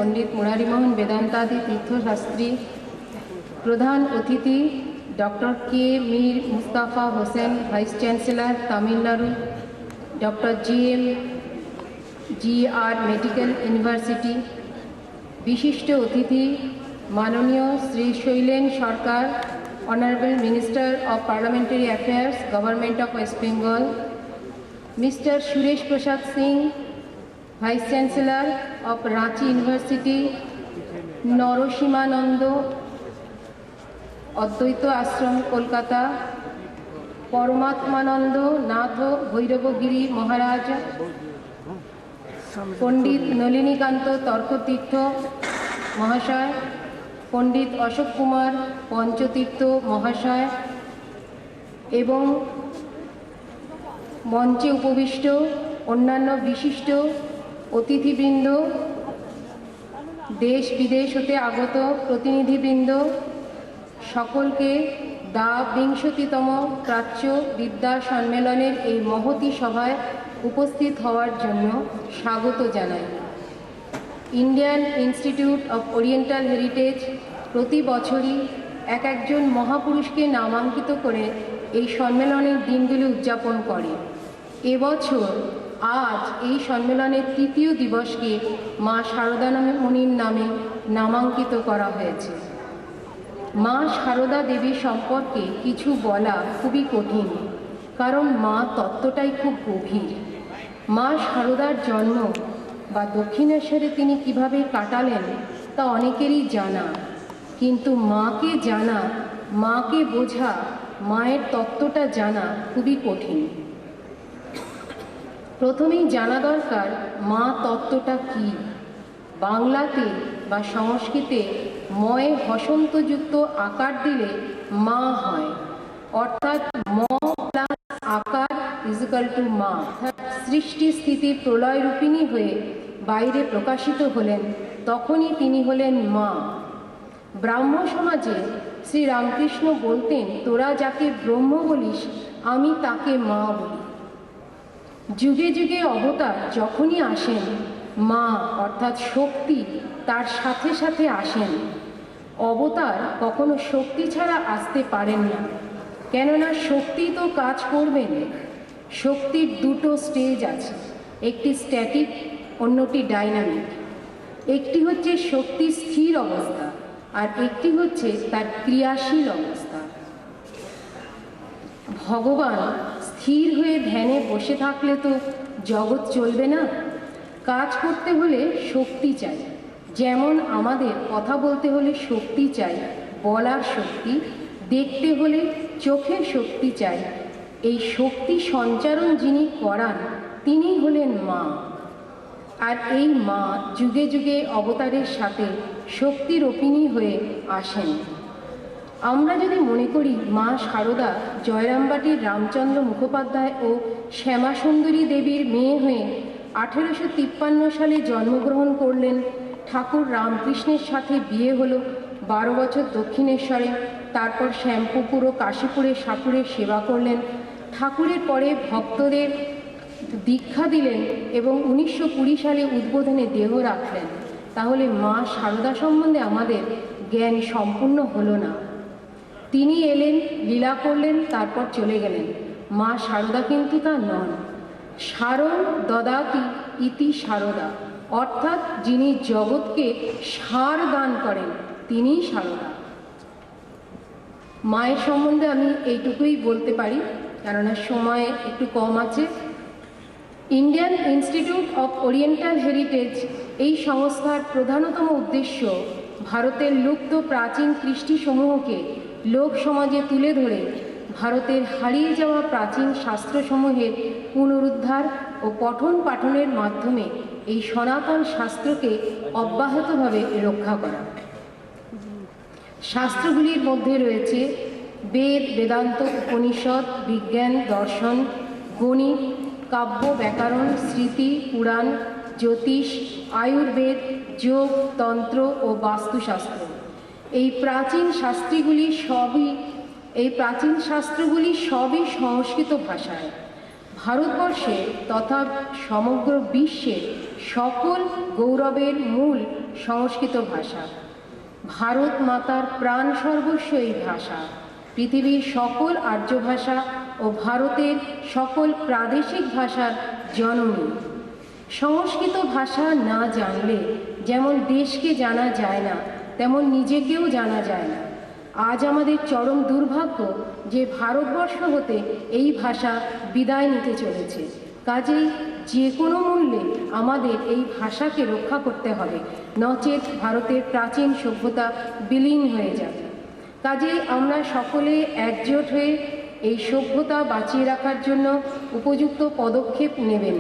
पंडित मुरारी मोहन वेदांतादि तीर्थ शास्त्री, प्रधान अतिथि doctor K Mir Mustafa Hossain, vice chancellor Tamil Nadu, doctor GR medical university, विशिष्ट अतिथि माननीय Shri Shailen Sarkar, honourable minister of parliamentary affairs, government of West Bengal, mister Suresh Prasad Singh, vice chancellor of Ranchi university, Narasimhananda Advaita Ashram Kolkata, Parmatmanand नाथ भैरवगिरी महाराज, পণ্ডিত নলিনীকান্ত তর্কতীর্থ মহাশয়, পণ্ডিত অশোক কুমার পঞ্চতীর্থ মহাশয় এবং মঞ্চে উপবিষ্ট অন্যান্য বিশিষ্ট অতিথিবৃন্দ, দেশ বিদেশ হতে আগত প্রতিনিধিবৃন্দ, সকলকে বিংশতিতম প্রাচ্য বিদ্যা সম্মেলনের এই মহতী সভায় উপস্থিত হওয়ার জন্য স্বাগত জানাই। Indian institute of oriental heritage প্রতি বছরই একজন মহাপুরুষকে নামাঙ্কিত করে এই সম্মেলনের দিনগুলি উদযাপন করে। এবছর আজ এই সম্মেলনের তৃতীয় দিবসকে মা শারদা মুনির নামে নামাঙ্কিত করা হয়েছে। মা শারদা দেবী সম্পর্কে কিছু বলা খুবই কঠিন, কারণ মা তত্ত্বটাই খুব গভীর। মা শারদার জন্ম বা দক্ষিণেশ্বরে তিনি কিভাবে কাটালেন তা অনেকেরই জানা, কিন্তু মাকে জানা, মাকে বোঝা, মায়ের তত্ত্বটা জানা খুবই কঠিন। প্রথমেই জানা দরকার মা তত্ত্বটা কী। বাংলাতে বা সংস্কৃতে ময়ে হসন্তযুক্ত আকার দিলে মা হয়, অর্থাৎ ম প্লাস আকার ইজিক্যাল টু মা। সৃষ্টি স্থিতি প্রলয় রূপিণী হয়ে বাইরে প্রকাশিত হলেন, তখনই তিনি হলেন মা। ব্রাহ্ম সমাজে শ্রী রামকৃষ্ণ বলতেন, তোরা যাকে ব্রহ্ম বলিস আমি তাকে মা বলি। যুগে যুগে অবতার যখনই আসেন, মা অর্থাৎ শক্তি তার সাথে সাথে আসেন। অবতার কখনো শক্তি ছাড়া আসতে পারেন না, কেননা শক্তি তো কাজ করবেন। শক্তির দুটো স্টেজ আছে, একটি স্ট্যাটিক, অন্যটি ডাইনামিক। একটি হচ্ছে শক্তি স্থির অবস্থা, আর একটি হচ্ছে তার ক্রিয়াশীল অবস্থা। ভগবান স্থির হয়ে ধ্যানে বসে থাকলে তো জগৎ চলবে না। কাজ করতে হলে শক্তি চাই, যেমন আমাদের কথা বলতে হলে শক্তি চাই, বলার শক্তি, দেখতে হলে চোখের শক্তি চাই। এই শক্তি সঞ্চারণ যিনি করান তিনি হলেন মা। আর এই মা যুগে যুগে অবতারের সাথে শক্তিরূপিণী হয়ে আসেন। আমরা যদি মনে করি মা শারদা জয়রামবাটির রামচন্দ্র মুখোপাধ্যায় ও শ্যামাসুন্দরী দেবীর মেয়ে হয়ে 1853 সালে জন্মগ্রহণ করলেন, ঠাকুর রামকৃষ্ণের সাথে বিয়ে হলো, 12 বছর দক্ষিণেশ্বরে, তারপর শ্যামপুকুর ও কাশীপুরে ঠাকুরের সেবা করলেন, ঠাকুরের পরে ভক্তদের দীক্ষা দিলেন এবং 1920 সালে উদ্বোধনে দেহ রাখলেন, তাহলে মা শারদা সম্বন্ধে আমাদের জ্ঞান সম্পূর্ণ হলো না। তিনি এলেন, লীলা করলেন, তারপর চলে গেলেন। মা শারদা কিন্তু তা নন। সারং দদাতি ইতি শারদা, অর্থাৎ যিনি জগৎকে সার দান করেন তিনিই শারদা। মায়ের সম্বন্ধে আমি এইটুকুই বলতে পারি, কেননা সময় একটু কম আছে। Indian institute of oriental heritage এই সংস্থার প্রধানতম উদ্দেশ্য ভারতের লুপ্ত প্রাচীন কৃষ্টিসমূহকে লোক সমাজে তুলে ধরে ভারতের হারিয়ে যাওয়া প্রাচীন শাস্ত্রসমূহের পুনরুদ্ধার ও পঠন পাঠনের মাধ্যমে এই সনাতন শাস্ত্রকে অব্যাহতভাবে রক্ষা করা। শাস্ত্রগুলির মধ্যে রয়েছে বেদ, বেদান্ত, উপনিষদ, বিজ্ঞান, দর্শন, গণিত, কাব্য, ব্যাকরণ, স্মৃতি, পুরাণ, জ্যোতিষ, আয়ুর্বেদ, যোগ, তন্ত্র ও বাস্তুশাস্ত্র। এই প্রাচীন শাস্ত্রগুলি সবই সংস্কৃত ভাষায়। ভারতবর্ষে তথা সমগ্র বিশ্বে সকল গৌরবের মূল সংস্কৃত ভাষা। ভারত মাতার প্রাণ সর্বস্ব এই ভাষা। পৃথিবীর সকল আর্য ভাষা ও ভারতের সকল প্রাদেশিক ভাষার জননী। সংস্কৃত ভাষা না জানলে যেমন দেশকে জানা যায় না, তেমন নিজেকেও জানা যায় না। আজ আমাদের চরম দুর্ভাগ্য যে ভারতবর্ষ হতে এই ভাষা বিদায় নিতে চলেছে। কাজেই যে কোনো মূল্যে আমাদের এই ভাষাকে রক্ষা করতে হবে, নচেত ভারতের প্রাচীন সভ্যতা বিলীন হয়ে যাবে। কাজেই আমরা সকলে একজোট হয়ে এই সভ্যতা বাঁচিয়ে রাখার জন্য উপযুক্ত পদক্ষেপ নেবেন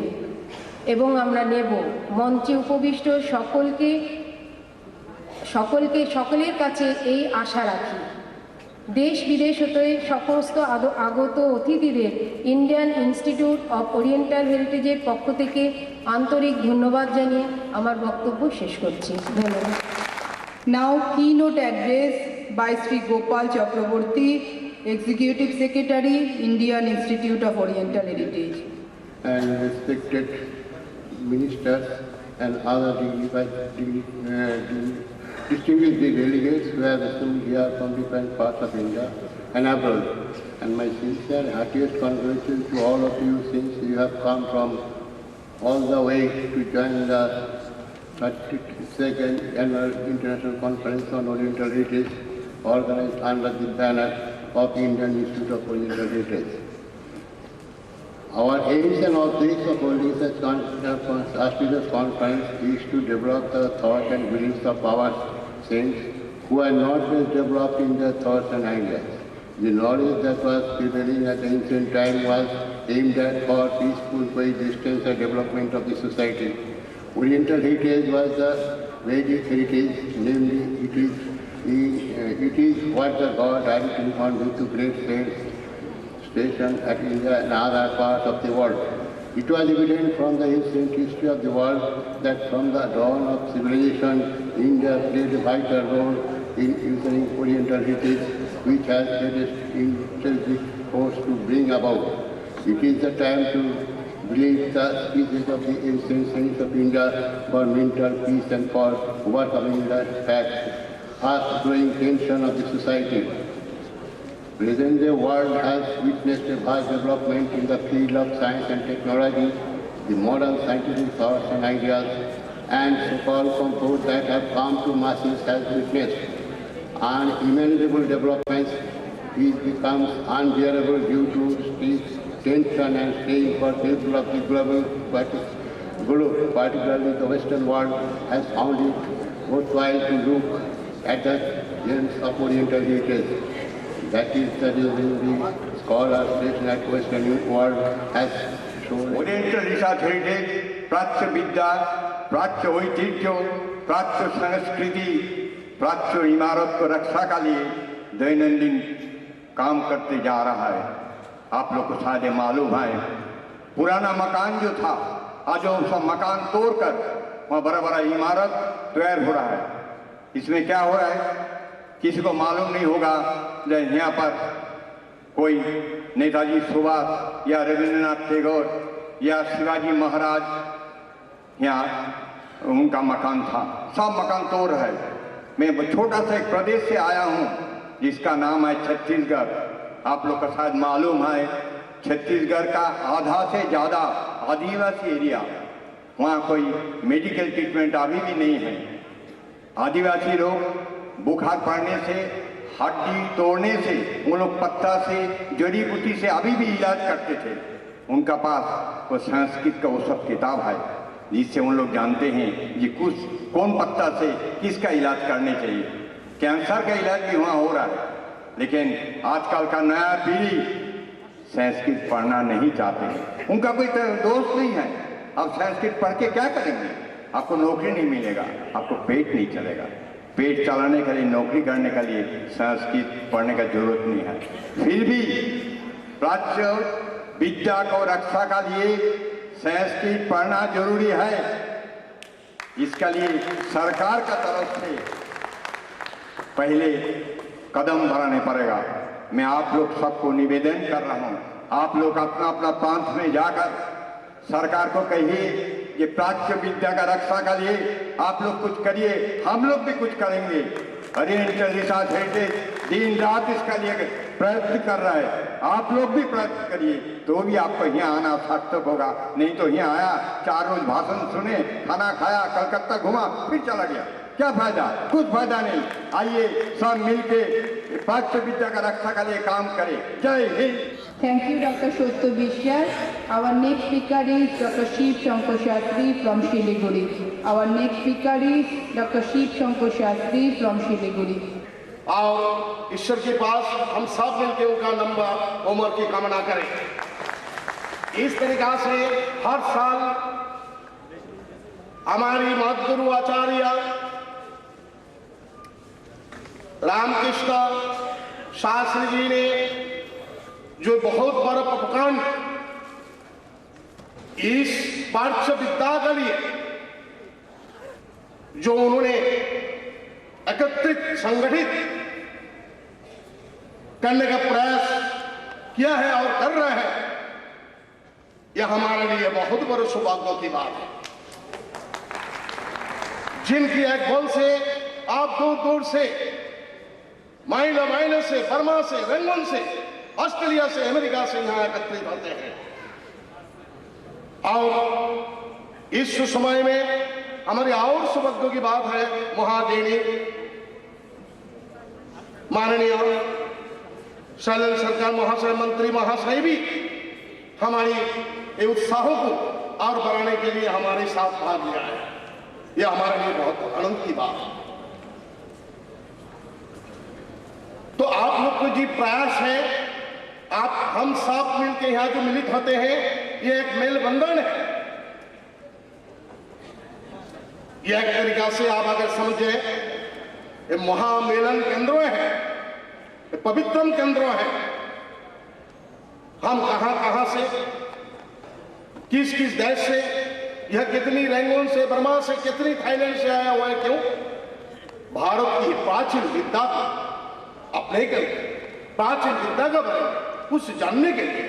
এবং আমরা নেব। মঞ্চে উপবিষ্ট সকলের কাছে এই আশা রাখি। দেশ বিদেশ হতে সমস্ত আগত অতিথিদের ইন্ডিয়ান ইনস্টিটিউট অফ ওরিয়েন্টাল হেরিটেজের পক্ষ থেকে আন্তরিক ধন্যবাদ জানিয়ে আমার বক্তব্য শেষ করছি। ধন্যবাদ। Now keynote address by Shri Gopal Chakraborty, Executive Secretary, Indian Institute of Oriental Heritage. And respected ministers and other distinguished delegates who have assembled here from different parts of India and abroad. And my sincere heartiest congratulations to all of you, since you have come from all the way to join the 32nd Annual International Conference on Oriental Heritage, organized under the banner of Indian Institute of Oriental Heritage. Our aims and objects of holding such auspicious conference is to develop the thought and beliefs of our saints who are not yet developed in their thoughts and ideas. The knowledge that was prevailing at ancient time was aimed at for peaceful coexistence and development of the society. Oriental heritage was the Vedic heritage, namely it is what the God directly conveyed to great saints stationed at India and other parts of the world. It was evident from the ancient history of the world that from the dawn of civilization, India played a vital role in using Oriental heritage, which has greatest intrinsic force to bring about. It is the time to believe the speeches of the ancient saints of India for mental peace and for overcoming the fast-growing tension of the society. Presently, the world has witnessed a vast development in the field of science and technology, the modern scientific thoughts and ideas, and so-called comfort that have come to masses has witnessed unimaginable developments. It becomes unbearable due to tension and strain for people of the globe, particularly the Western world, has found it worthwhile to look at the gems of Oriental heritage. That is the reason the scholars stationed at Western world has shown. Oriental research heritage, प्राच्य विद्या, प्राच्य ऐतिह्य, प्राच्य संस्कृति, प्राच्य इमारत को रक्षा के लिए दैनंदिन काम करते जा रहा है। आप लोग को शायद मालूम है, पुराना मकान जो था, आज वो सब मकान तोड़कर वहाँ बड़ा-बड़ा इमारत तैयार हो रहा है। इसमें क्या हो रहा है, किसी को मालूम नहीं होगा। यहाँ पर कोई नेताजी सुभाष या रविंद्रनाथ टैगोर या शिवाजी महाराज यहाँ उनका मकान था, सब मकान तोड़ है। मैं छोटा सा एक प्रदेश से आया हूँ जिसका नाम है छत्तीसगढ़। आप लोग को शायद मालूम है, छत्तीसगढ़ का आधा से ज़्यादा आदिवासी एरिया, वहाँ कोई मेडिकल ट्रीटमेंट अभी भी नहीं है। आदिवासी लोग बुखार पड़ने से, हड्डी तोड़ने से, वो लोग पत्ता से, जड़ी बूटी से अभी भी इलाज करते थे। उनका पास वो संस्कृत का वो सब किताब है जिससे उन लोग जानते हैं कि कौन पत्ता से किसका इलाज करने चाहिए। कैंसर का इलाज भी वहाँ हो रहा है, लेकिन आजकल का नया पीढ़ी संस्कृत पढ़ना नहीं चाहते हैं। उनका कोई दोष नहीं है। अब संस्कृत पढ़ के क्या करेंगे? आपको नौकरी नहीं मिलेगा, आपको पेट नहीं चलेगा। पेट चलाने के लिए, नौकरी करने के लिए संस्कृत पढ़ने का जरूरत नहीं है। फिर भी प्राच्य विद्या को रक्षा के लिए संस्कृत पढ़ना जरूरी है। इसके लिए सरकार का तरफ से पहले कदम बढ़ाने पड़ेगा। मैं आप लोग सबको निवेदन कर रहा हूँ, आप लोग अपना अपना प्रांत में जाकर सरकार को कहिए कि प्राच्य विद्या का रक्षा के लिए आप लोग कुछ करिए, हम लोग भी कुछ करेंगे। ओरिएंटल रिसर्च हेरिटेज दिन रात इसका लिए प्रयत्न कर रहा है, आप लोग भी प्रयत्न करिए, तो भी आपको यहाँ आना सार्थक होगा। नहीं तो यहाँ आया, 4 रोज भाषण सुने, खाना खाया, कलकत्ता घुमा, फिर चला गया, क्या फायदा? कुछ फायदा नहीं। आइए सब मिलके प्राच्य विद्या का रक्षा के लिए काम करें। जय Hind. Thank you, Dr. Shotto Bishar. Our next speaker is Dr. Shiv Shankar Shastri from Shiliguri. Our next speaker is Dr. Shiv Shankar Shastri from Shiliguri. और ईश्वर के पास हम सब मिलकर उनका लंबा उम्र की कामना करें। इस तरीका से हर साल हमारी मदगुरु आचार्य रामकृष्ण शास्त्री जी ने जो बहुत बड़ा उपकांड इस पार्श्व विद्या के लिए जो उन्होंने एकत्रित संगठित करने का प्रयास किया है और कर रहे हैं, यह हमारे लिए बहुत बड़े सौभाग्य की बात है। जिनकी एक बल से आप दूर दूर से, मायने से, बर्मा से, रंगून से, ऑस्ट्रेलिया से, अमेरिका से यहां एकत्रित होते हैं। और इस समय में हमारी और सौभाग्य की बात है, महादेवी माननीय शैलेंद्र सरकार महाशय, मंत्री महाशय भी हमारी उत्साहों को और बढ़ाने के लिए हमारे साथ भाग लिया है। यह हमारे लिए बहुत आनंद की बात है। तो आप लोग को जी प्रयास है, आप हम सब मिलकर यहां जो मिलित होते हैं, ये एक मेल बंधन है। यह एक तरीका से आप अगर समझे, ये महामेलन केंद्र है, ये पवित्रम केंद्र है। हम कहां कहां से, किस किस देश से, यह कितनी रंगून से, बर्मा से, कितनी थाईलैंड से आया हुआ है। क्यों? भारत की प्राचीन विद्या को अपने कर, प्राचीन विद्या का बारे में कुछ जानने के लिए।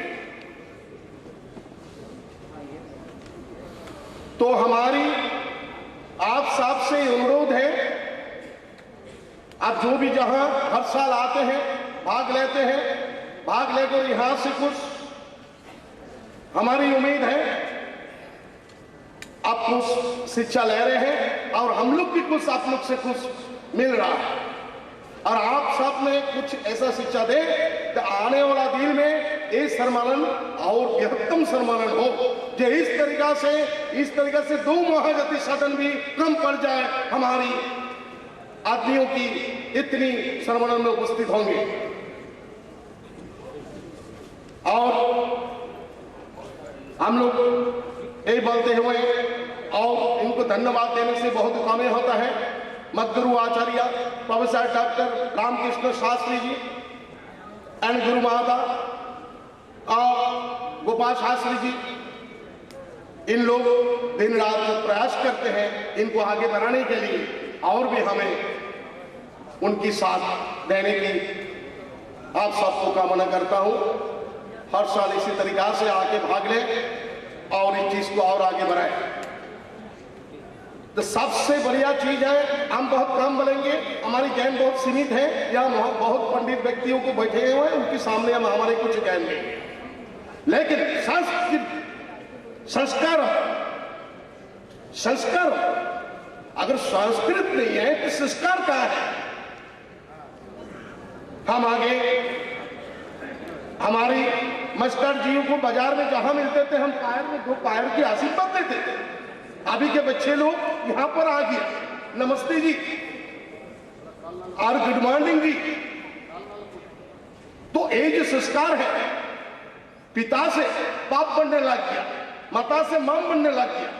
तो हमारी आप सब से अनुरोध है, आप जो भी जहां हर साल आते हैं, भाग लेते हैं, भाग लेकर यहां से कुछ, हमारी उम्मीद है आप कुछ शिक्षा ले रहे हैं और हम लोग भी कुछ आप लोग से कुछ मिल रहा है। और आप सब में कुछ ऐसा शिक्षा दे कि आने वाला दिन में ये सम्मेलन और बृहत्तम सम्मेलन हो, जो इस तरीका से 2 महागति सदन भी कम पड़ जाए, हमारी आदमियों की इतनी सम्मेलन में उपस्थित होंगे। और हम लोग यही बोलते हुए और इनको धन्यवाद देने से बहुत काम होता है, मदगुरु आचार्य professor doctor Ramakrishna Shastri ji and गुरु माता और गोपाल शास्त्री जी, इन लोग दिन रात जो प्रयास करते हैं इनको आगे बढ़ाने के लिए, और भी हमें उनकी साथ देने की आप सबको कामना करता हूं। हर साल इसी तरीका से आके भाग ले और इस चीज को और आगे बढ़ाए। तो सबसे बढ़िया चीज है, हम बहुत कम बोलेंगे, हमारी ज्ञान बहुत सीमित है, या बहुत पंडित व्यक्तियों को बैठे हुए हैं, उनके सामने हम हमारे कुछ ज्ञान देंगे। लेकिन संस्कार अगर संस्कृत नहीं है तो संस्कार कहां है? हम आगे हमारी मास्टर जी को बाजार में जहां मिलते थे, हम पैर में 2 पैर की आशीर्वाद देते थे। अभी के बच्चे लोग यहां पर आ गए, नमस्ते जी और गुड मॉर्निंग जी। तो ये जो संस्कार है, पिता से बाप बनने लग गया, माता से मॉम बनने लग गया,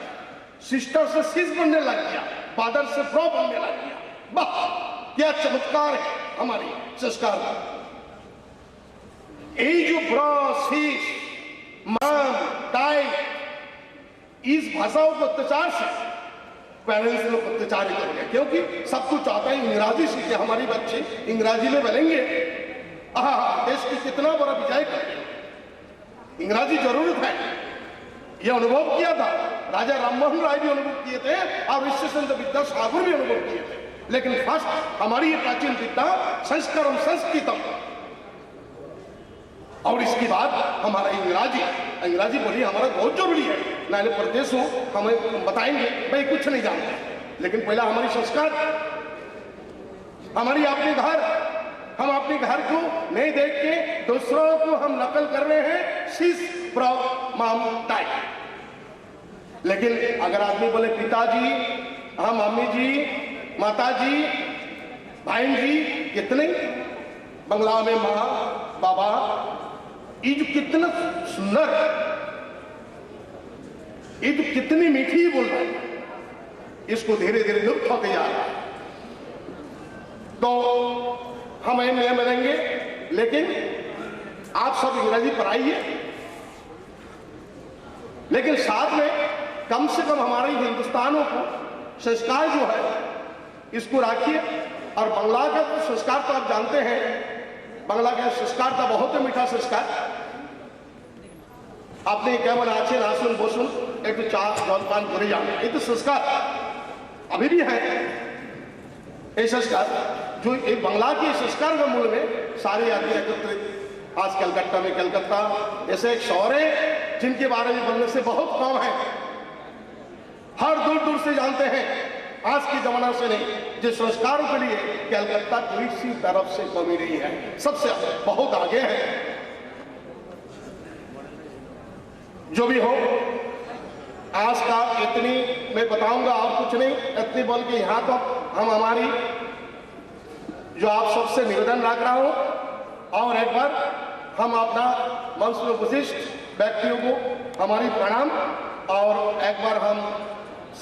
सिस्टर से सिस बनने लग गया, फादर से ब्रो बनने लग गया। वाह, क्या चमत्कार है हमारी संस्कार का। ये जो ब्रो, सिस, मॉम, डाई, इस भाषाओं को अत्याचार से पेरेंट्स लोग अत्याचारित हो गए, क्योंकि सब कुछ चाहता है इंग्राजी सीखे, हमारी बच्चे इंग्राजी में बोलेंगे, देश की कितना बड़ा विजय कर। इंग्राजी जरूरत है, यह अनुभव किया था राजा राममोहन राय भी अनुभव किए थे और विश्वेश्वर विद्यासागर भी अनुभव किए थे। लेकिन फर्स्ट हमारी ये प्राचीन विद्या संस्कारम संस्कृतम, और इसके बाद हमारा अंग्रेजी बोली हमारा बहुत जरूरी है। नाले प्रदेश हो, हमें बताएंगे भाई कुछ नहीं जानते, लेकिन पहला हमारी संस्कार, हमारी अपने घर, हम अपने घर को नहीं देख के दूसरों को हम नकल कर रहे हैं, सिस ब्रो मॉम डाई। लेकिन अगर आदमी बोले पिताजी, हाँ मम्मी जी, माता जी, भाई जी, कितने बंगला में माँ बाबा, ये जो कितना सुंदर, ये तो कितनी मीठी बोल रहा है, इसको धीरे धीरे लुप्त होते जा रहा है। तो हम नियम बनेंगे, लेकिन आप सब इंग्रजी पढ़ाइए, लेकिन साथ में कम से कम हमारे हिंदुस्तानों को संस्कार जो है इसको राखिए। और बांग्ला का संस्कार तो आप जानते हैं, बांग्ला का संस्कार तो बहुत ही मीठा संस्कार। আপনি কেমন আছেন, আসুন বসুন, একটু চা জলপান করে যান, এই তো संस्कार अभी भी है। ये संस्कार जो एक बांग्ला के संस्कार के मूल में सारे आदमी एकत्रित। आज कलकत्ता में कलकत्ता ऐसे एक शहर है जिनके बारे में बोलने से बहुत कम है, हर दूर दूर से जानते हैं, आज के जमाना से नहीं। जिस संस्कारों के लिए कलकत्ता किसी तरफ से कमी नहीं है, सबसे बहुत आगे है। जो भी हो, आज का इतनी मैं बताऊंगा और कुछ नहीं, इतनी बोल के यहाँ तो हम हमारी जो आप सबसे निवेदन रख रहा हूं, और एक बार हम अपना मंच में विशिष्ट व्यक्तियों को हमारी प्रणाम, और एक बार हम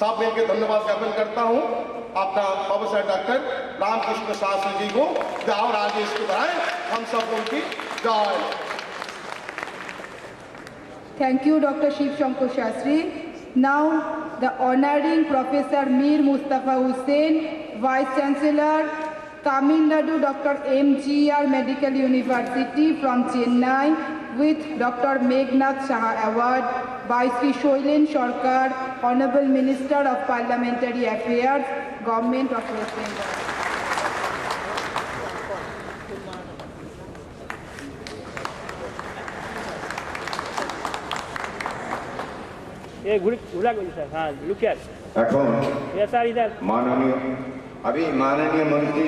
सब मिलकर धन्यवाद ज्ञापन करता हूं अपना प्रोफेसर डॉक्टर रामकृष्ण शास्त्री जी को, और आगे इसको बढ़ाएं हम सब उनकी जय। Thank you, Dr. Shiv Shankar Shastri. Now, the honoring Professor Mir Mustafa Hussain, Vice Chancellor, Tamil Nadu Dr. MGR Medical University from Chennai, with Dr. Meghnad Saha Award by Sri Shoilen Sarkar, Honorable Minister of Parliamentary Affairs, Government of West Bengal. এখন माननीय मंत्री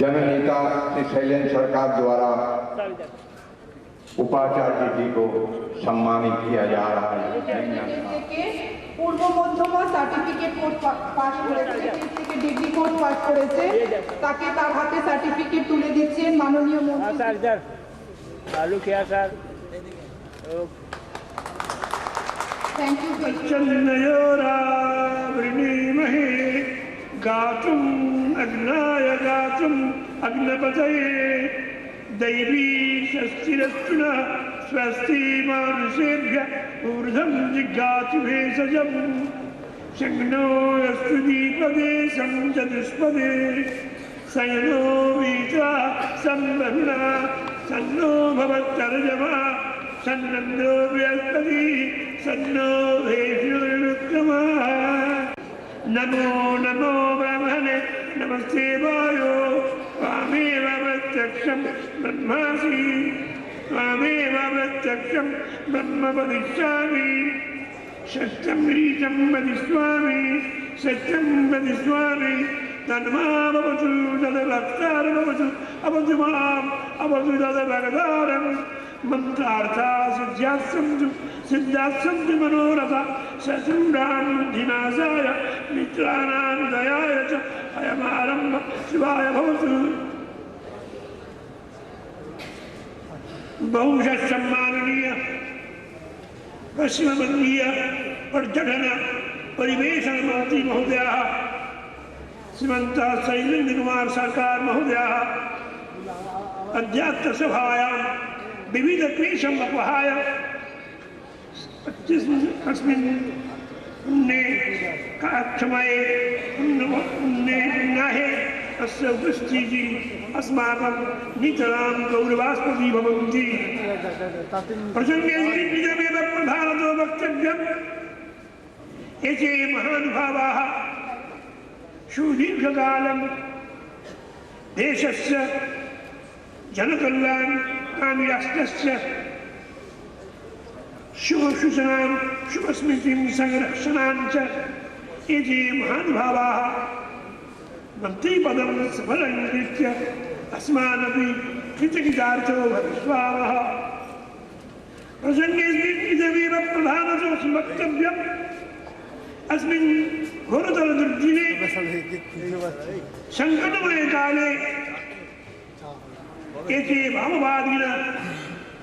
जननेता श्री शैलेंद्र सरकार द्वारा उपाचार्य जी को सम्मानित किया जा रहा है। পূর্ব মধ্যমা সার্টিফিকেট কোর্স পাস করেছে, থেকে ডিগ্রি কোর্স পাস করেছে, তাকে তার হাতে সার্টিফিকেট তুলে দিচ্ছেন মাননীয় মন্ত্রী। Thank you. चन्नयोरावृणीमहे गातुम् अग्नाय गातुम् अग्नपतये दैवी षष्ठिरस्तुना स्वस्ति मानुषेभ्यः ऊर्ध्वं जिगातु भेषजम् शग्नो यस्तु द्विपदे चतुष्पदे सयनो वीता संवरुणा सन्नो भवत्तर्जमा सन्नन्दो बृहस्पति सन्नो भेषुरुक्रमः। नमो नमो ब्रह्मणे नमस्ते वायो त्वामेव प्रत्यक्षं ब्रह्मासि त्वामेव प्रत्यक्षं ब्रह्म वदिष्यामि सत्यं रीतं वदिष्यामि सत्यं वदिष्यामि तन्मामवतु तद्भक्तारमवतु अवतु माम् अवतु तद्भक्तारम् मंत्रार्था सिद्ध्यासंतु मनोरथा शत्रूणां बुद्धिनाशाय मित्राणां दयाय च अयमारम्भ शिवाय भवतु। बहुशः सम्माननीय पश्चिमबंगीय पर्यटन परिवेशन मंत्री महोदयः श्रीमन्तः शैलेन्द्र कुमार सरकार महोदयः अद्यात्र सभायां विविध क्लेशम् अपहाय अस्मिन् पुण्ये अस्य उपस्थितिः अस्माकं नितरां गौरवास्पदी भवन्ति। प्रसङ्गेऽस्मिन् निजमेव प्रधानतो वक्तव्यम्। एते महानुभावाः सुदीर्घकालं देशस्य जनकल्याणकामि राष्ट्रस्य शुभसूचनां शुभस्मृतिं संरक्षणां च एते महानुभावाः मन्त्रिपदं सफलङ्कृत्य अस्मानपि कृतकृतार्थो भविष्यामः। प्रसङ्गेऽस्मिन् इदमेव प्रधानतो वक्तव्यम्। अस्मिन् घोरतरदुर्दिने सङ्कटमये काले एते वामवादिनः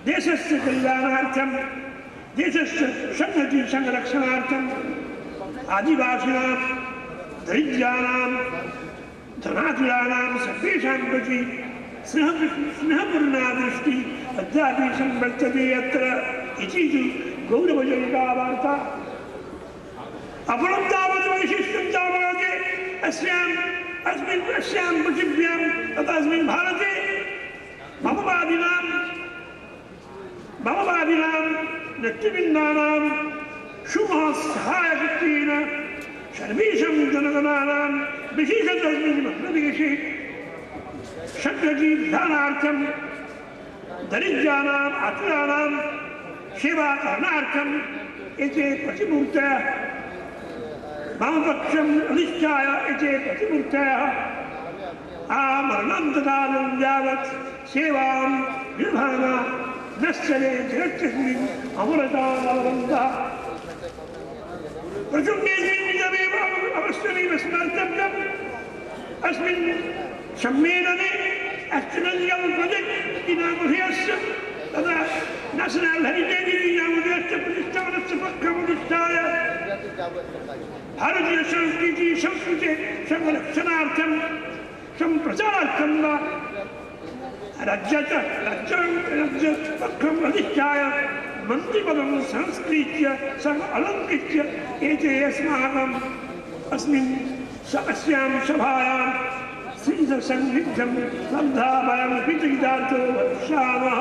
देशस्य कल्याणार्थं देशस्य संहति संरक्षणार्थं आदिवासिनां दरिद्राणां धनातुलानां सर्वेषां प्रति स्नेहपूर्णा दृष्टि अद्यापि संवर्तते अत्र इति तु गौरवजनका वार्ता। अपरं तावत् वैशिष्ट्यं तावत् अस्यां पृथिव्यां तथा अस्मिन् भारते ममवादिनां नेतृवृन्दानां शुभसहायकत्वेन सर्वेषां जनगणानां विशेषतः अस्मिन् प्रदेशे षड्गतिध्यानार्थं दरिद्राणाम् आतुराणां सेवाकरणार्थम् एते प्रतिमूर्तयः वामपक्षम् अधिष्ठाय एते प्रतिमूर्तयः आमरणान्तकालं यावत् सेवां निर्वहना नश्चरे जगत्तस्मिन् अमरतामवन्तः। प्रसङ्गेऽस्मिन् इदमेव अवश्यमेव स्मर्तव्यम्। अस्मिन् सम्मेलने एस्ट्रोनॉमिकल प्रोजेक्ट इति नामधेयस्य तथा नेशनल हेरिटेज इति नामधेयस्य प्रतिष्ठानस्य पक्षमधिष्ठाय भारतीय संस्कृते संरक्षणार्थं सम्प्रचारार्थं वा राज्यपक्षम् अधिष्ठाय मन्त्रिपदं संस्कृत्य अलङ्कृत्य एते अस्माकम् अस्यां सभायां श्रीसंनिग्धं श्रद्धा वयं कृतज्ञतार्थो वक्ष्यामः।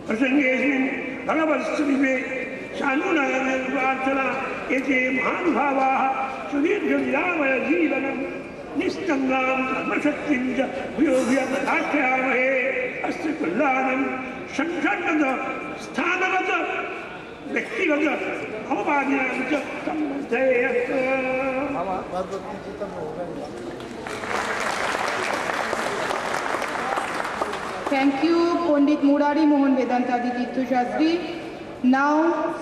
प्रसङ्गेऽस्मिन् भगवत्समीपे शानुनयनेन प्रार्थना एते महानुभावाः सुदीर्घविरामय जीवनं निष्कङ्गां कर्मशक्तिं च भूयोऽभ्यर्थयामहे। अस्य कल्याणं संघटत स्थानगत व्यक्तिगत अववादिनां च सम्बद्धयेत्। Thank you, Pandit Murari Mohan Vedantadi Tirtho Shastri. Now,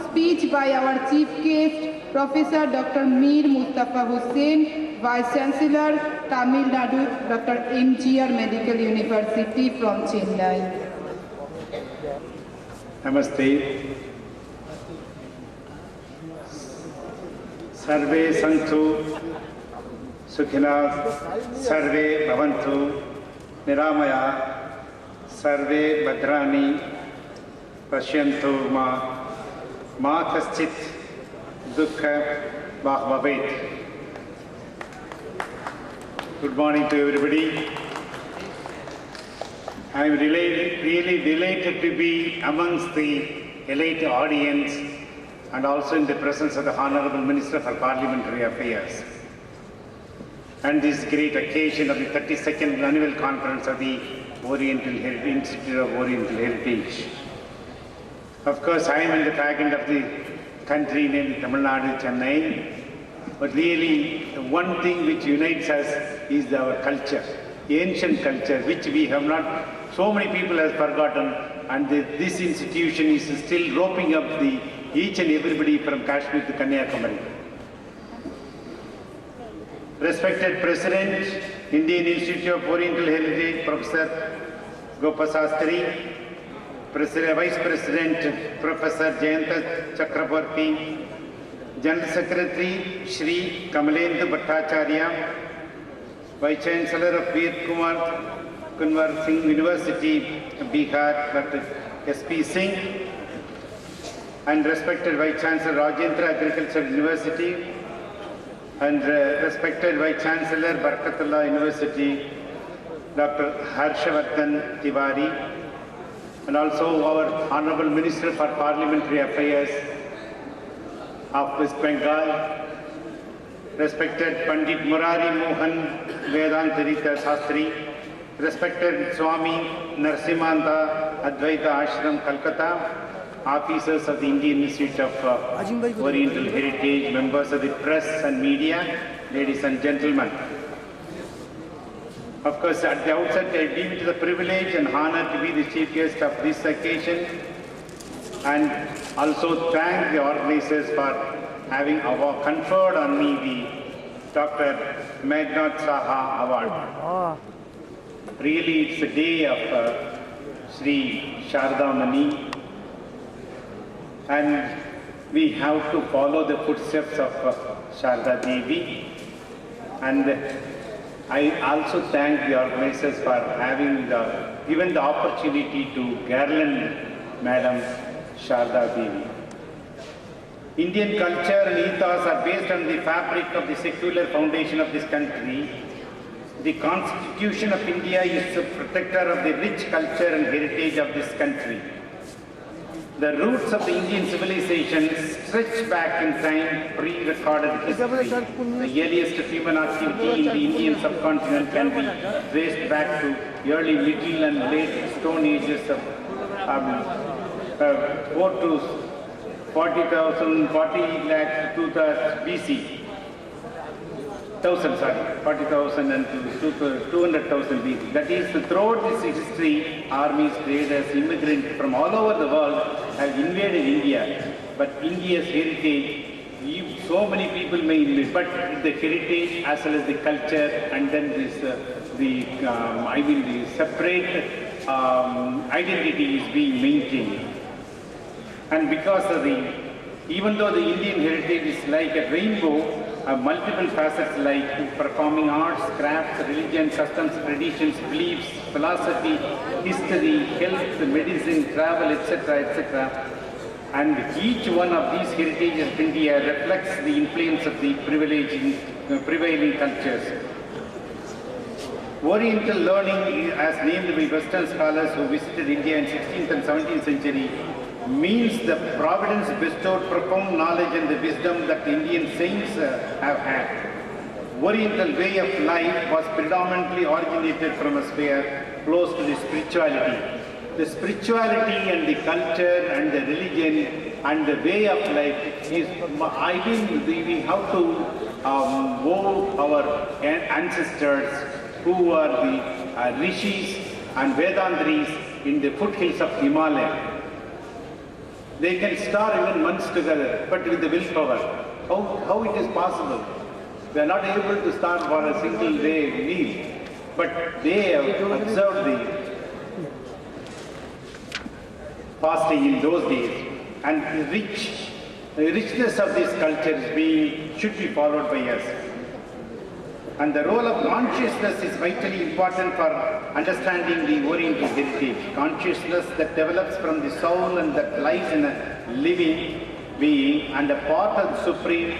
speech by our chief guest, Professor Dr. Mir Mustafa Hussain, Vice Chancellor, Tamil Nadu, Dr. MGR Medical University from Chennai. Namaste. Sarve Santu Sukhina, Sarve Bhavantu, Niramaya, Sarve Bhadrani, Pashyantu Ma Kaschit Dukha Bhavet. Good morning to everybody. I am really delighted to be amongst the elite audience and also in the presence of the Honorable Minister for Parliamentary Affairs. And this great occasion of the 32nd Annual Conference of the Institute of Oriental Heritage. Of course, I am in the backend of the country named Tamil Nadu, Chennai. But really, the one thing which unites us is our culture, ancient culture, which we have not, so many people have forgotten, and this institution is still roping up each and everybody from Kashmir to Kanyakumari. Respected President, Indian Institute of Oriental Heritage, Professor Gopasastri, Vice President, Professor Jayanta Chakraborty, General Secretary, Shri Kamalendu Bhattacharya, Vice Chancellor of Veer Kunwar Singh University, Bihar, Dr. S.P. Singh, and respected Vice Chancellor Rajendra Agricultural University, and respected Vice Chancellor Barkatullah University, Dr. Harshavardhan Tiwari, and also our Honorable Minister for Parliamentary Affairs of West Bengal, respected Pandit Murari Mohan Vedantarita Sastri, respected Swami Narsimhanta Advaita Ashram, Calcutta, officers of the Indian Institute of Oriental Heritage, members of the press and media, ladies and gentlemen. Of course, at the outset, I deem it a privilege and honor to be the chief guest of this occasion, and also thank the organizers for having conferred on me the Dr. Meghnad Saha Award. Really, it's a day of Shri Sharda Mani, and we have to follow the footsteps of Sharda Devi. And I also thank the organizers for having given the opportunity to garland Madam Sharda Devi. Indian culture and ethos are based on the fabric of the secular foundation of this country. The Constitution of India is the protector of the rich culture and heritage of this country. The roots of the Indian civilization stretch back in time, pre-recorded history. The earliest human activity in the Indian subcontinent can be traced back to early, middle and late stone ages of 4 to 40,000, 40 lakh to 2000 BC. 40,000 and 200,000 BC. That is, throughout this history, armies, traders, immigrants from all over the world have invaded India. But India's heritage, so many people may invade, but the heritage as well as the culture, and then this, the separate identity is being maintained. And because of even though the Indian heritage is like a rainbow, multiple facets like performing arts, crafts, religion, customs, traditions, beliefs, philosophy, history, health, medicine, travel, etc., etc. And each one of these heritages of India reflects the influence of the prevailing cultures. Oriental learning, as named by Western scholars who visited India in 16th and 17th century, means the providence bestowed profound knowledge and the wisdom that Indian saints have had. Oriental way of life was predominantly originated from a sphere close to the spirituality. The spirituality and the culture and the religion and the way of life is, we have to owe our ancestors who are the rishis and Vedantris in the foothills of Himalaya. They can starve even months together, but with the willpower. How it is possible? They are not able to starve for a single day meal, but they have observed the fasting in those days, and the richness of this culture should be followed by us. And the role of consciousness is vitally important for understanding the Oriental heritage. Consciousness that develops from the soul and that lies in a living being and a part of the Supreme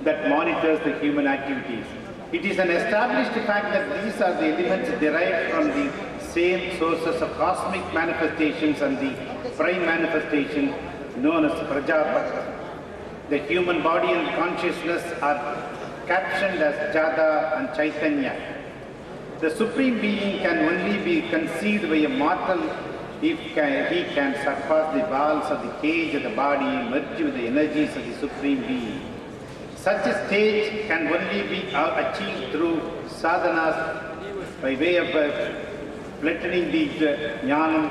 that monitors the human activities. It is an established fact that these are the elements derived from the same sources of cosmic manifestations, and the prime manifestation known as Prajapati. The human body and consciousness are captioned as Jada and Chaitanya. The Supreme Being can only be conceived by a mortal if he can surpass the walls of the cage of the body, merge with the energies of the Supreme Being. Such a stage can only be achieved through sadhanas by way of flattening the jnana,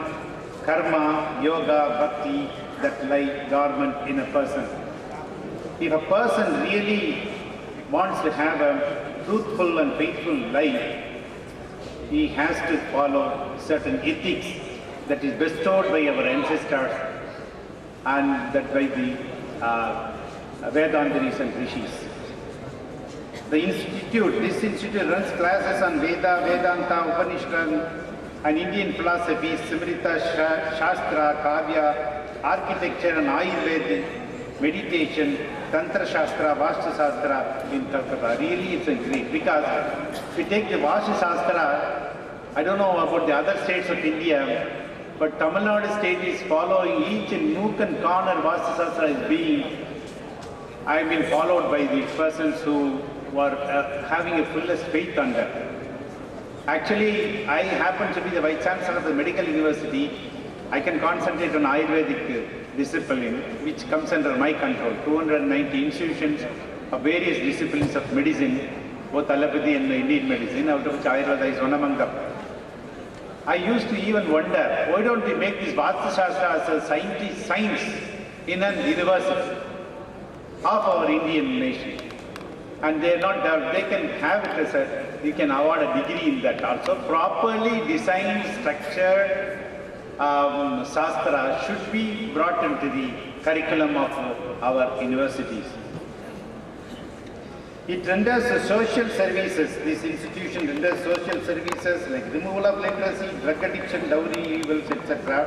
karma, yoga, bhakti that lie dormant in a person. If a person really wants to have a truthful and faithful life, he has to follow certain ethics that is bestowed by our ancestors and that by the Vedantaris and Rishis. This institute runs classes on Veda, Vedanta, Upanishad and Indian philosophy, Smrita, Shastra, Kavya, architecture and Ayurveda, meditation, Tantra Shastra, Vastu Shastra in Calcutta. Really it's a great, because if we take the Vastu Shastra, I don't know about the other states of India, but Tamil Nadu state is following each nook and corner. Vastu Shastra is being, followed by the persons who were having a fullest faith on that. Actually, I happen to be the Vice Chancellor of the Medical University. I can concentrate on Ayurvedic discipline, which comes under my control. 290 institutions of various disciplines of medicine, both allopathy and Indian medicine, out of which Ayurveda is one among them. I used to even wonder, why don't we make this Vastu Shastra as a science in a university of our Indian nation? And they are not, they can have it as a, you can award a degree in that also. Properly designed, structured Shastra should be brought into the curriculum of our universities. It renders social services. This institution renders social services like removal of literacy, drug addiction, dowry evils, etc.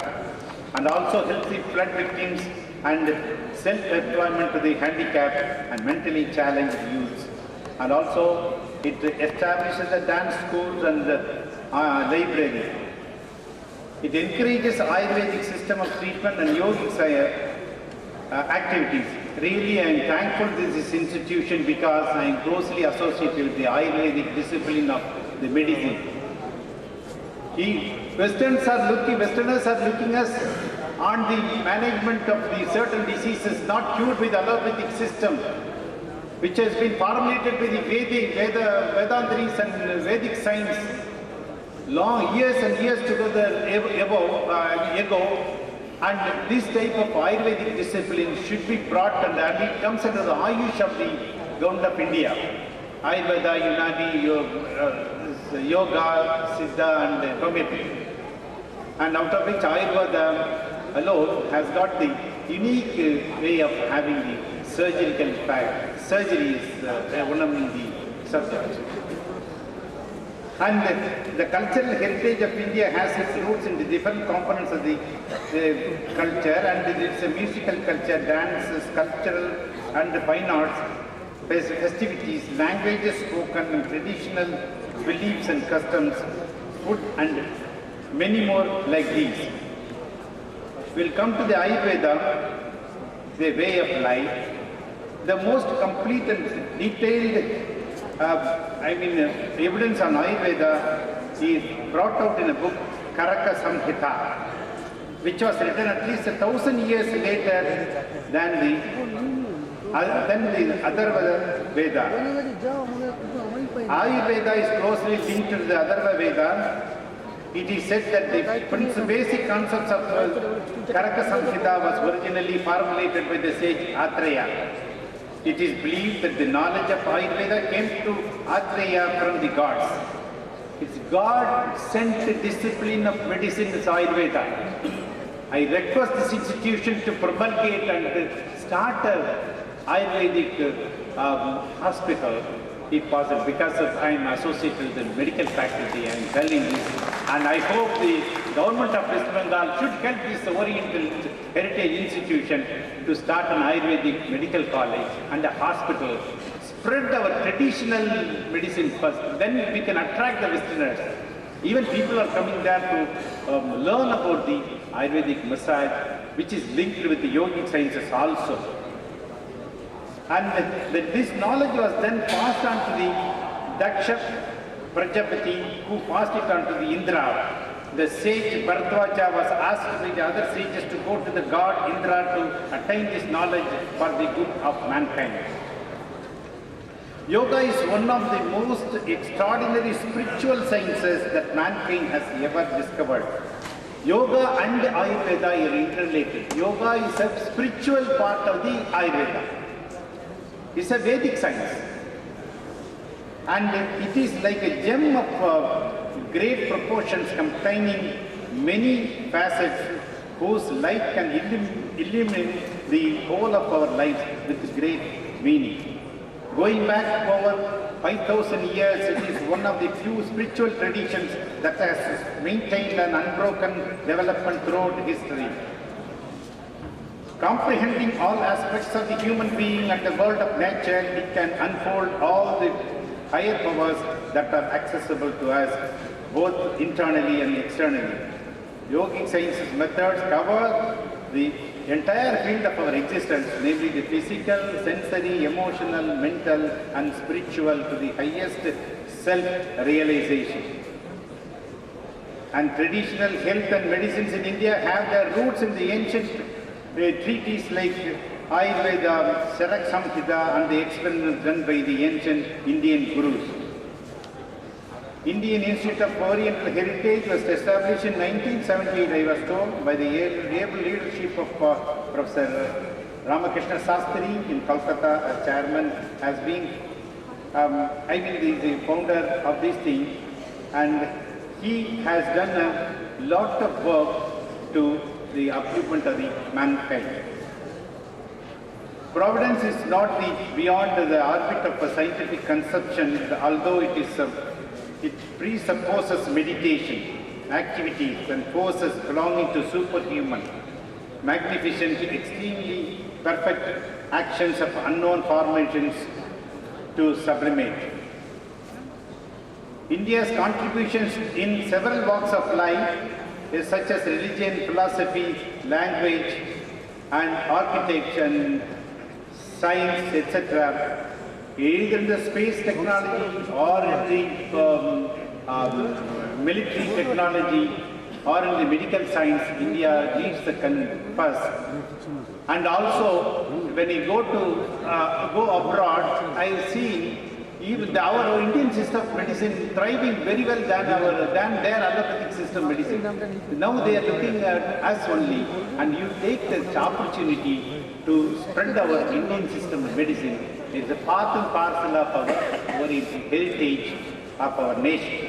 And also helps the flood victims and self-employment to the handicapped and mentally challenged youths. And also it establishes the dance schools and library. It encourages Ayurvedic system of treatment and yogic activities. Really, I am thankful to this institution because I am closely associated with the Ayurvedic discipline of the medicine. Westerners are looking us on the management of the certain diseases not cured with allopathic system, which has been formulated with the Vedantaris and Vedic science long years and years together ago. And this type of Ayurvedic discipline should be brought, and it comes under the Ayush of the government of India. Ayurveda, Unani, Yoga, Siddha and homeopathy. And out of which Ayurveda alone has got the unique way of having the surgical fact. Surgery is one of the subjects. And the cultural heritage of India has its roots in the different components of the culture, and it's a musical culture, dance, sculptural and fine arts, festivities, languages spoken, and traditional beliefs and customs, food and many more like these. We'll come to the Ayurveda, the way of life. The most complete and detailed evidence on Ayurveda is brought out in a book, Karaka Samhita, which was written at least 1,000 years later than the Atharva Veda. Ayurveda is closely linked to the Atharva Veda. It is said that the basic concepts of Karaka Samhita was originally formulated by the sage Atreya. It is believed that the knowledge of Ayurveda came to Atreya from the gods. It's God-sent discipline of medicine is Ayurveda. I request this institution to promulgate and start an Ayurvedic hospital, if possible, because I am associated with the medical faculty. I am telling this, and I hope the government of West Bengal should help this Oriental Heritage Institution to start an Ayurvedic medical college and a hospital. Spread our traditional medicine first, then we can attract the Westerners. Even people are coming there to learn about the Ayurvedic massage, which is linked with the yogic sciences also. And this knowledge was then passed on to the Daksha Prajapati, who passed it on to the Indra. The sage Bharadwaja was asked by the other sages to go to the god Indra to attain this knowledge for the good of mankind. Yoga is one of the most extraordinary spiritual sciences that mankind has ever discovered. Yoga and Ayurveda are interrelated. Yoga is a spiritual part of the Ayurveda. It's a Vedic science. And it is like a gem of great proportions containing many facets whose light can illuminate the whole of our lives with great meaning. Going back over 5,000 years, it is one of the few spiritual traditions that has maintained an unbroken development throughout history. Comprehending all aspects of the human being and the world of nature, it can unfold all the higher powers that are accessible to us, both internally and externally. Yogic sciences methods cover the entire field of our existence, namely the physical, sensory, emotional, mental and spiritual to the highest self-realization. And traditional health and medicines in India have their roots in the ancient treatises like Ayurveda, Charak Samhita and the experiments done by the ancient Indian gurus. Indian Institute of Oriental Heritage was established in 1978, I was told, by the able leadership of Professor Ramakrishna Sastri in Kolkata. As chairman has been, the founder of this thing, and he has done a lot of work to the upliftment of the mankind. Providence is not beyond the orbit of scientific conception, although it presupposes meditation, activities and forces belonging to superhuman, magnificent, extremely perfect actions of unknown formations to sublimate. India's contributions in several walks of life, such as religion, philosophy, language, and architecture and science, etc., either in the space technology or in the military technology or in the medical science, India leads the first. And also, when you go abroad, I have seen even our Indian system of medicine thriving very well than their allopathic system medicine. Now they are looking at us only, and you take this opportunity to spread our Indian system of medicine. It's a part and parcel of our heritage of our nation.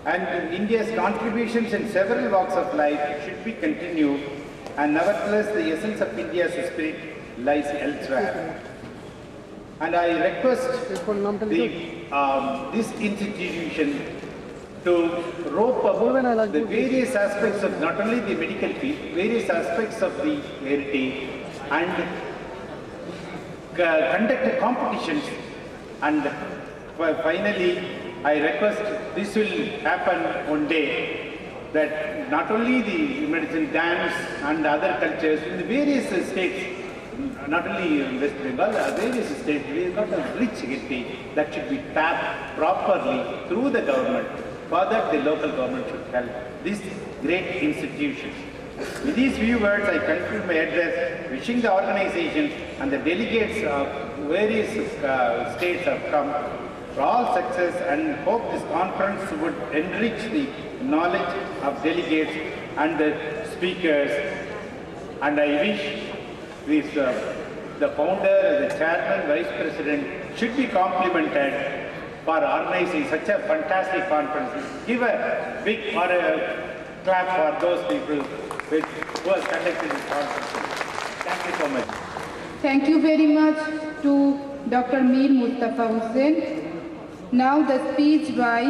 And India's contributions in several walks of life should be continued, and nevertheless the essence of India's spirit lies elsewhere. And I request this institution to rope up the various aspects of not only the medical field, various aspects of the heritage, and conduct competitions. And finally, I request this will happen one day, that not only the medicine, dance and other cultures in the various states, not only in West Bengal, various states, we have got a rich heritage that should be tapped properly through the government. Further, the local government should help this great institution. With these few words, I conclude my address, wishing the organization and the delegates of various states have come for all success, and hope this conference would enrich the knowledge of delegates and the speakers. And I wish this, the founder, the chairman, vice president should be complimented for organizing such a fantastic conference. Give a big or a clap for those people who have conducted this conference. Thank you so much. Thank you very much to Dr. Mir Mustafa Hussain. Now the speech by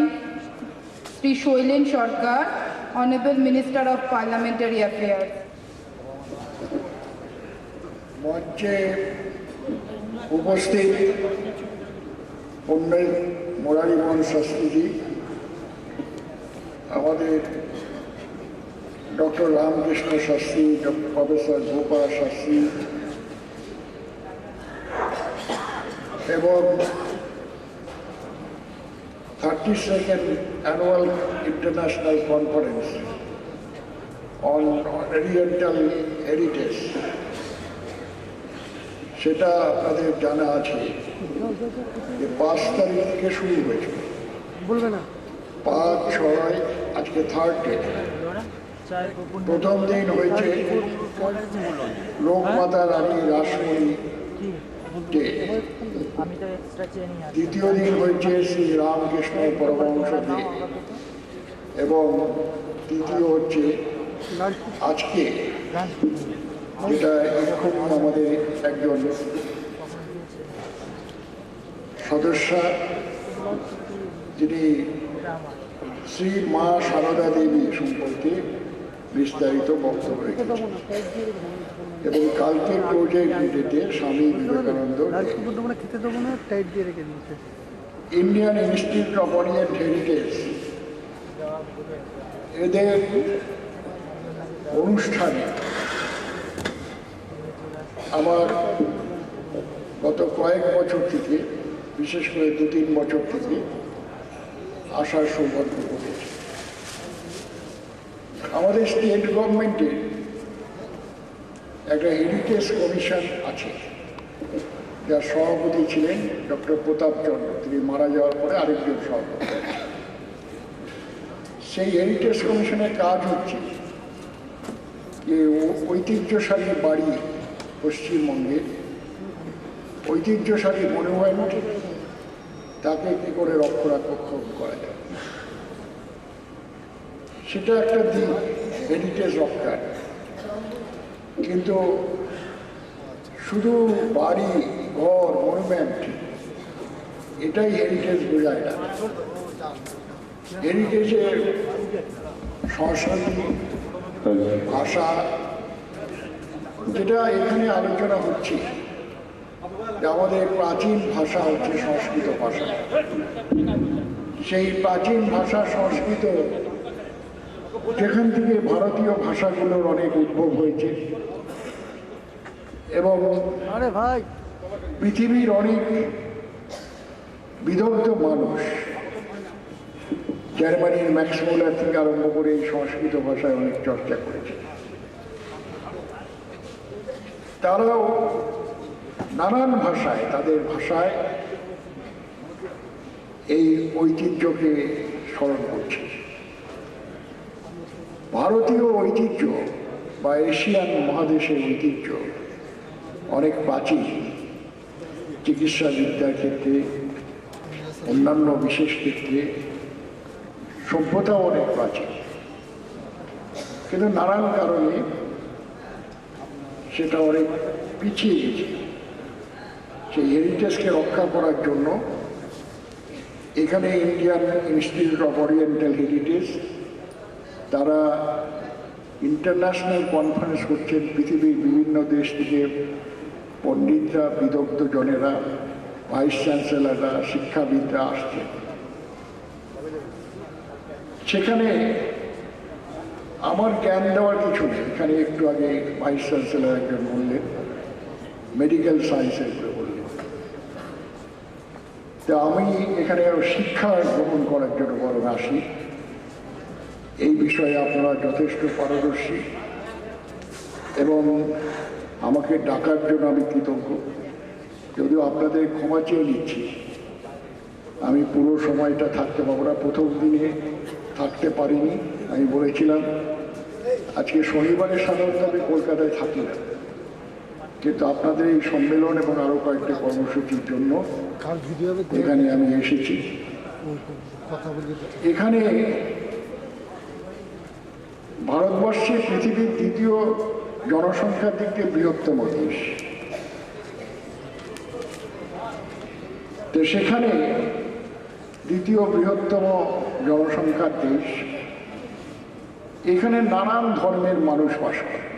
Shri Shoilen Sarkar, Honorable Minister of Parliamentary Affairs. মঞ্চে উপস্থিত পণ্ডিত মুরারিমোহন শাস্ত্রীজি, আমাদের doctor Ramakrishna Shastri, professor Gopal Shastri এবং 32nd Annual International Conference on Oriental Heritage, সেটা আপনাদের জানা আছে যে 5 তারিখ থেকে শুরু হয়েছে, 5, 6, আজকে 3rd ডে। প্রথম দিন হয়েছে লোকমাতা রানী রাসমণি ডে, দ্বিতীয় দিন হয়েছে শ্রী রামকৃষ্ণ পরমহংস ডে, এবং তৃতীয় হচ্ছে আজকে, যেটা এখন আমাদের একজন সদস্যা, যিনি শ্রী মা সারদা দেবী সম্পর্কে বিস্তারিত বক্তব্য রেখেছেন, এবং কালকের প্রজেক্ট ডেটে Swami Vivekananda Indian institute of Orient heritage, এদের অনুষ্ঠানে আমার গত কয়েক বছর থেকে, বিশেষ করে 2-3 বছর থেকে আসার সৌভাগ্য ঘটেছে। আমাদের স্টেট গভর্নমেন্টের একটা হেরিটেজ কমিশন আছে, যার সভাপতি ছিলেন ডক্টর প্রতাপচন্দ্র, তিনি মারা যাওয়ার পরে আরেকজন সভাপতি আছে। সেই হেরিটেজ কমিশনের কাজ হচ্ছে যে ঐতিহ্যশালী বাড়ি, পশ্চিমবঙ্গের ঐতিহ্যশালী মনুমেন্ট, তাকে কী করে রক্ষণাবেক্ষণ করা যায়, সেটা একটা দিক হেরিটেজ রক্ষার। কিন্তু শুধু বাড়ি, ঘর, মনুমেন্ট এটাই হেরিটেজ বোঝায় না। হেরিটেজের সংস্কৃতি, ভাষা, যেটা এখানে আলোচনা হচ্ছে, যে আমাদের প্রাচীন ভাষা হচ্ছে সংস্কৃত ভাষা। সেই প্রাচীন ভাষা সংস্কৃত, যেখান থেকে ভারতীয় ভাষাগুলোর অনেক উদ্ভব হয়েছে এবং পৃথিবীর অনেক বিদগ্ধ মানুষ, জার্মানির ম্যাক্স মুলার থেকে আরম্ভ করে এই সংস্কৃত ভাষায় অনেক চর্চা করেছে। তারাও নানান ভাষায়, তাদের ভাষায় এই ঐতিহ্যকে স্মরণ করছে। ভারতীয় ঐতিহ্য বা এশিয়ান মহাদেশের ঐতিহ্য অনেক প্রাচীন, চিকিৎসা বিদ্যার ক্ষেত্রে, অন্যান্য বিশেষ ক্ষেত্রে সভ্যতাও অনেক প্রাচীন, কিন্তু নানান কারণে সেটা অনেক পিছিয়ে গেছে। সেই হেরিটেজকে রক্ষা করার জন্য এখানে Indian institute of oriental heritage তারা ইন্টারন্যাশনাল কনফারেন্স করছেন। পৃথিবীর বিভিন্ন দেশ থেকে পণ্ডিতরা, বিদগ্ধ জনেরা, ভাইস চ্যান্সেলররা, শিক্ষাবিদরা আসছেন। সেখানে আমার জ্ঞান দেওয়ার কিছু নেই। এখানে একটু আগে ভাইস চ্যান্সেলর একজন বললেন, মেডিকেল সায়েন্সের উপরে বললেন। তো আমি এখানে শিক্ষা গ্রহণ করার জন্য বরং আসি। এই বিষয়ে আপনারা যথেষ্ট পারদর্শী এবং আমাকে ডাকার জন্য আমি কৃতজ্ঞ। যদিও আপনাদের ক্ষমা চেয়ে নিচ্ছি, আমি পুরো সময়টা থাকতে পারবো না, প্রথম দিনে থাকতে পারিনি। আমি বলেছিলাম আজকে শনিবারে সাধারণত আমি কলকাতায় থাকি না, কিন্তু আপনাদের এই সম্মেলন এবং আরও কয়েকটা কর্মসূচির জন্য এখানে আমি এসেছি। এখানে ভারতবর্ষে পৃথিবীর দ্বিতীয় জনসংখ্যার দিক থেকে বৃহত্তম দেশ। তো সেখানে দ্বিতীয় বৃহত্তম জনসংখ্যার দেশ, এখানে নানান ধর্মের মানুষ বাস করে।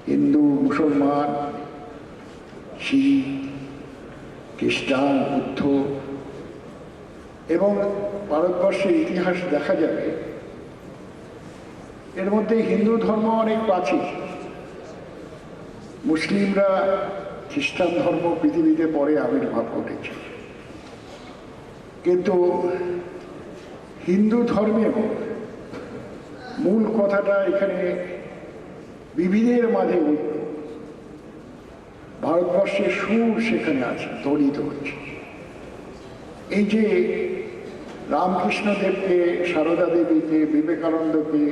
হিন্দু, মুসলমান, শিখ, খ্রিস্টান, বুদ্ধ, এবং ভারতবর্ষের ইতিহাস দেখা যাবে এর মধ্যে হিন্দু ধর্ম অনেক প্রাচীন। মুসলিমরা, খ্রিস্টান ধর্ম পৃথিবীতে পরে আবির্ভাব ঘটেছে, কিন্তু হিন্দু ধর্মের মূল কথাটা এখানে বিবিধের মাঝে ভারতবর্ষের সুর সেখানে আছে, ধ্বনিত হচ্ছে। এই যে রামকৃষ্ণদেবকে, সারদা দেবীকে, বিবেকানন্দকে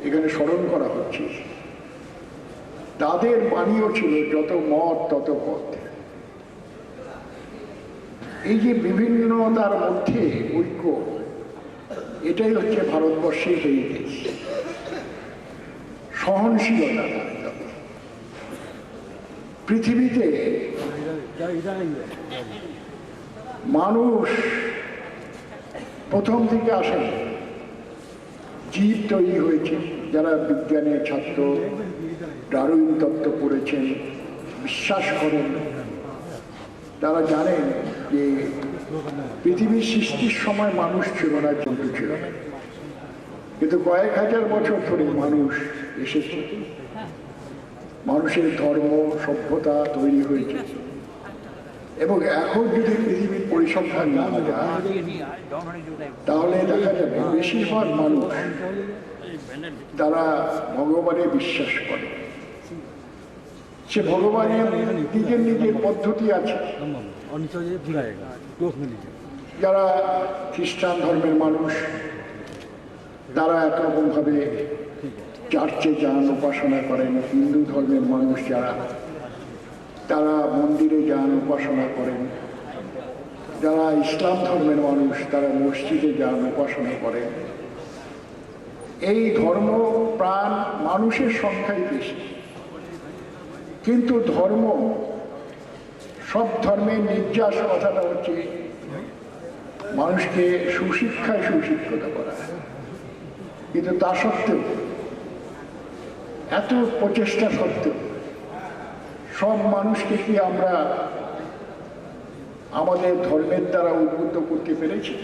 এখানে স্মরণ করা হচ্ছে, তাদের বাণীও ছিল যত মত তত পথ। এই যে বিভিন্নতার মধ্যে ঐক্য, এটাই হচ্ছে ভারতবর্ষের হেরিটেজ। সহনশীলতা। পৃথিবীতে মানুষ প্রথম দিকে আসেন, জীব তৈরি হয়েছে। যারা বিজ্ঞানের ছাত্র, ডারউইন তত্ত্ব পড়েছেন, বিশ্বাস করেন, তারা জানেন যে পৃথিবীর সৃষ্টির সময় মানুষ ছিল না, জন্তু ছিল না, কিন্তু কয়েক হাজার বছর ধরে মানুষ এসেছে। মানুষের ধর্ম, সভ্যতা তৈরি হয়েছে, এবং এখন যদি পৃথিবীর পরিসংখ্যান না যায় তাহলে দেখা যাবে বেশিরভাগ মানুষ তারা ভগবানে বিশ্বাস করে। সে ভগবানের নিজের নিজের পদ্ধতি আছে। যারা খ্রিস্টান ধর্মের মানুষ তারা একরকমভাবে চার্চে যান, উপাসনা করেন। হিন্দু ধর্মের মানুষ যারা, তারা মন্দিরে যান, উপাসনা করেন। যারা ইসলাম ধর্মের মানুষ তারা মসজিদে যান, উপাসনা করেন। এই ধর্ম প্রাণ মানুষের সংখ্যাই বেশি, কিন্তু ধর্ম, সব ধর্মের নির্যাস কথাটা হচ্ছে মানুষকে সুশিক্ষায় সুশিক্ষিত করা। কিন্তু তা সত্ত্বেও, এত প্রচেষ্টা সত্ত্বেও সব মানুষকে কি আমরা আমাদের ধর্মের দ্বারা উদ্বুদ্ধ করতে পেরেছি?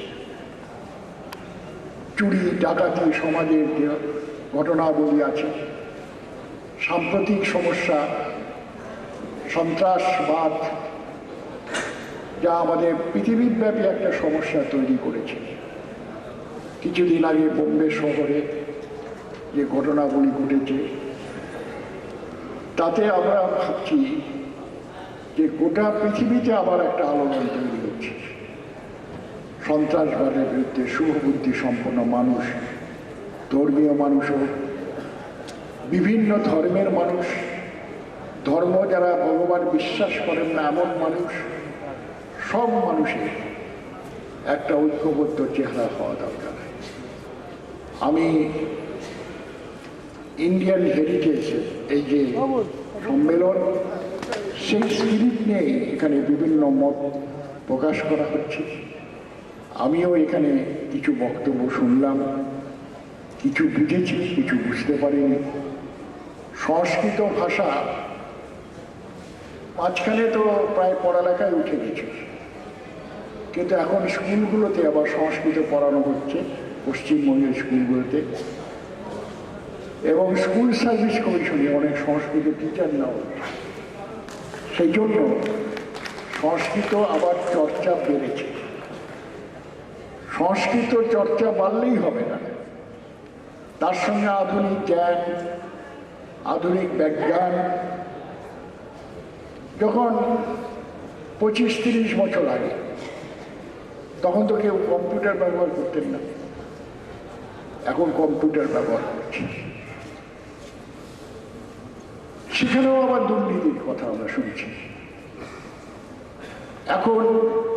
চুরি ডাকাতি সমাজের যে ঘটনাবলী আছে, সাম্প্রতিক সমস্যা, সন্ত্রাসবাদ, যা আমাদের পৃথিবীব্যাপী একটা সমস্যা তৈরি করেছে। কিছুদিন আগে বোম্বে শহরে যে ঘটনাগুলি ঘটেছে, তাতে আমরা ভাবছি যে গোটা পৃথিবীতে আবার একটা আলোড়ন তৈরি হচ্ছে। সন্ত্রাসবাদের বিরুদ্ধে শুভবুদ্ধি সম্পন্ন মানুষ, ধর্মীয় মানুষ হোক, বিভিন্ন ধর্মের মানুষ, ধর্ম যারা ভগবান বিশ্বাস করেন না এমন মানুষ, সব মানুষের একটা ঐক্যবদ্ধ চেহারা হওয়া দরকার। আমি ইন্ডিয়ান হেরিটেজ, এই যে সম্মেলন, সেই স্পিরিট নিয়ে এখানে বিভিন্ন মত প্রকাশ করা হচ্ছে। আমিও এখানে কিছু বক্তব্য শুনলাম, কিছু বুঝেছি, কিছু বুঝতে পারিনি। সংস্কৃত ভাষা মাঝখানে তো প্রায় পড়ালেখায় উঠে গেছে, কিন্তু এখন স্কুলগুলোতে আবার সংস্কৃত পড়ানো হচ্ছে, পশ্চিমবঙ্গের স্কুলগুলোতে, এবং স্কুল সার্ভিস কমিশনে অনেক সংস্কৃত টিচার নেওয়া হচ্ছে। সেই জন্য সংস্কৃত আবার চর্চা বেড়েছে। সংস্কৃত চর্চা বাড়লেই হবে না, তার সঙ্গে আধুনিক জ্ঞান, আধুনিক বিজ্ঞান। যখন 25-30 বছর আগে, তখন তো কেউ কম্পিউটার ব্যবহার করতেন না, এখন কম্পিউটার ব্যবহার করছে। সেখানেও আবার দুর্নীতির কথা আমরা শুনছি। এখন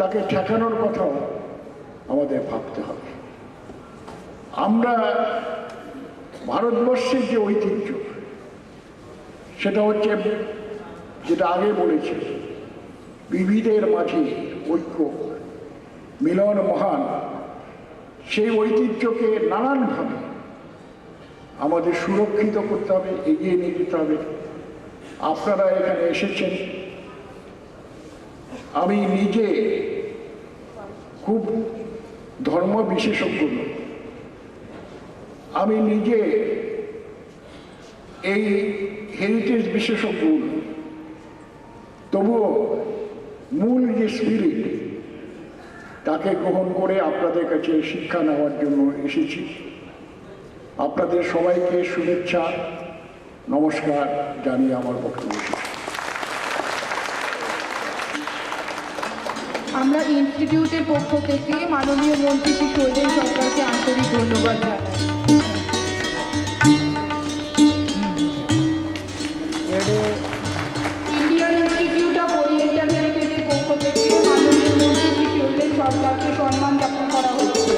তাকে ঠেকানোর কথাও আমাদের ভাবতে হবে। আমরা ভারতবর্ষের যে ঐতিহ্য, সেটা হচ্ছে, যেটা আগে বলেছি, বিবিধের মাঝে ঐক্য, মিলন মহান। সেই ঐতিহ্যকে নানানভাবে আমাদের সুরক্ষিত করতে হবে, এগিয়ে নিয়ে যেতে হবে। আপনারা এখানে এসেছেন, আমি নিজে খুব ধর্ম বিশেষজ্ঞ নই, আমি নিজে এই হেরিটেজ বিশেষজ্ঞ, তবুও মূল যে স্পিরিট, তাকে গ্রহণ করে আপনাদের কাছে শিক্ষা নেওয়ার জন্য এসেছি। আপনাদের সবাইকে শুভেচ্ছা, নমস্কার জানিয়ে আমার বক্তব্য। আমরা ইনস্টিটিউটের পক্ষ থেকে মাননীয় মন্ত্রী শ্রী শৈলেন সরকারকে আন্তরিক ধন্যবাদ জানাই। ইন্ডিয়ান ইনস্টিটিউট অফ ওরিয়েন্টাল হেরিটেজের পক্ষ থেকে মাননীয় মন্ত্রী শ্রী শৈলেন সরকারকে সম্মান জ্ঞাপন করা হচ্ছে।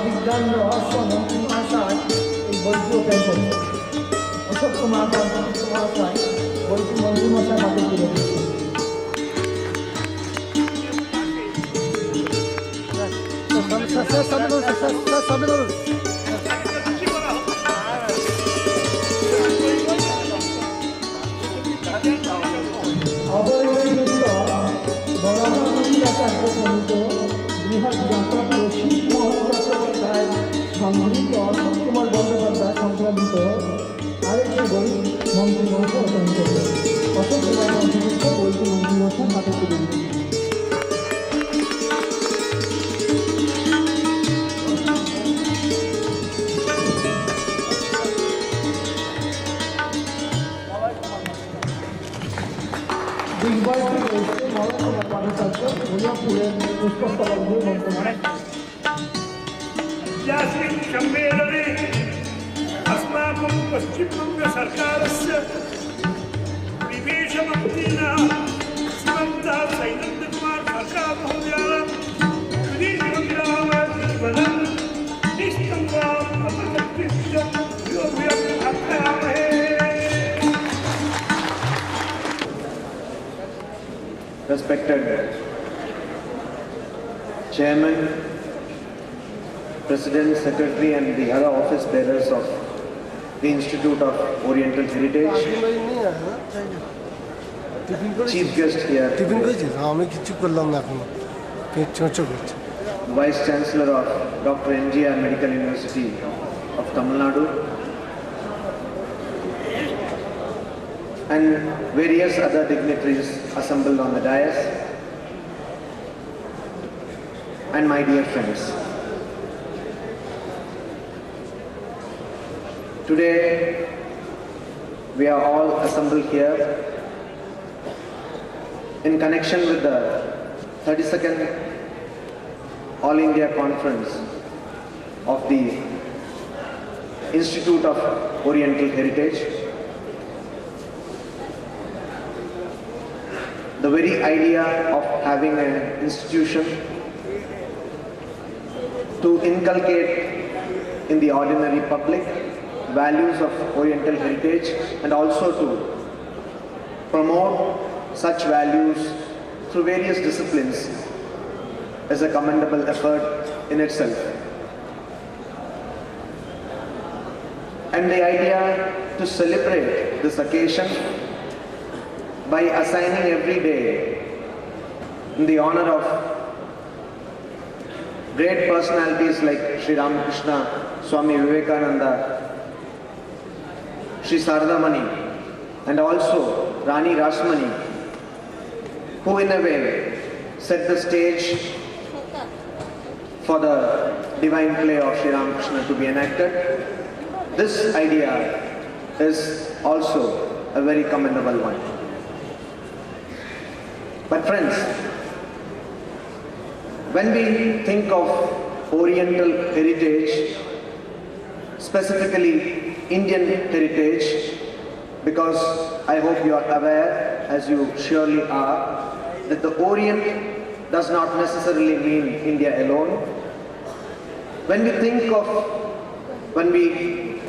বিজ্ঞান রহস্য মন্ত্রী মহাশয় এই বইটি ওপেন করছে। অশোক কুমার মহাশয় বইটি মন্ত্রী মশাই হাতে তুলে দিচ্ছে। অবৈধ বরাহচার্য প্রণীত বৃহৎ জাতক রশিদ মহোপাধ্যায় সংগৃহীত অশোক কুমার বন্দ্যোপাধ্যায় সংক্রান্ত আরেকটি বই মন্ত্রী মহাশয় ওপেন করবে। অশোক কুমার অন্তর্ভুক্ত বইটি মন্ত্রী মহাশয় হাতে তুলে দিচ্ছে। দিগ্বয়টি রয়েছে মরণকুমার ভট্টাচার্য, উনিও ফুলের পুষ্পস্তবক দিয়ে মন্তব্য अस्मिन् सम्मेलने अस्माकं पश्चिमबङ्गसर्कारस्य विदेशमन्त्रिणा श्रीमन्तः सैलेन्द्रकुमार सरकार महोदयानां विदेशविरामजीवनं निष्कम्पाम् अपशक्तिश्च योग्यम् अर्थयामहे। Respected Chairman, President, Secretary and the other office bearers of the Institute of Oriental Heritage, Chief guest here, Vice Chancellor of Dr. NGR Medical University of Tamil Nadu, and various other dignitaries assembled on the dais, and my dear friends. Today, we are all assembled here in connection with the 32nd All India Conference of the Institute of Oriental Heritage. The very idea of having an institution to inculcate in the ordinary public values of Oriental heritage and also to promote such values through various disciplines is a commendable effort in itself. And the idea to celebrate this occasion by assigning every day in the honor of great personalities like Shri Ramakrishna, Swami Vivekananda, Shri Saradamani, and also Rani Rasmani, who in a way set the stage for the divine play of Shri Ramakrishna to be enacted. This idea is also a very commendable one. But friends, when we think of Oriental heritage, specifically Indian heritage, because I hope you are aware, as you surely are, that the Orient does not necessarily mean India alone. When we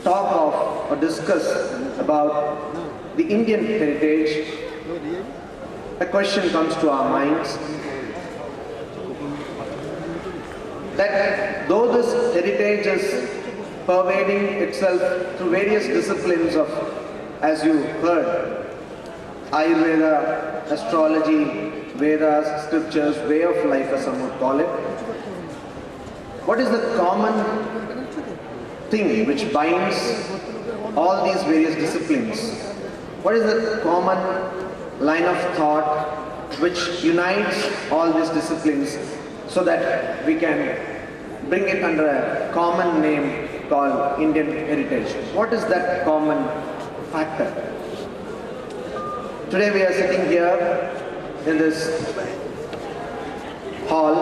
talk of or discuss about the Indian heritage, a question comes to our minds that though this heritage is pervading itself through various disciplines of, as you heard, Ayurveda, astrology, Vedas, scriptures, way of life as some would call it, what is the common thing which binds all these various disciplines? What is the common line of thought which unites all these disciplines so that we can bring it under a common name called Indian heritage? What is that common factor? Today we are sitting here in this hall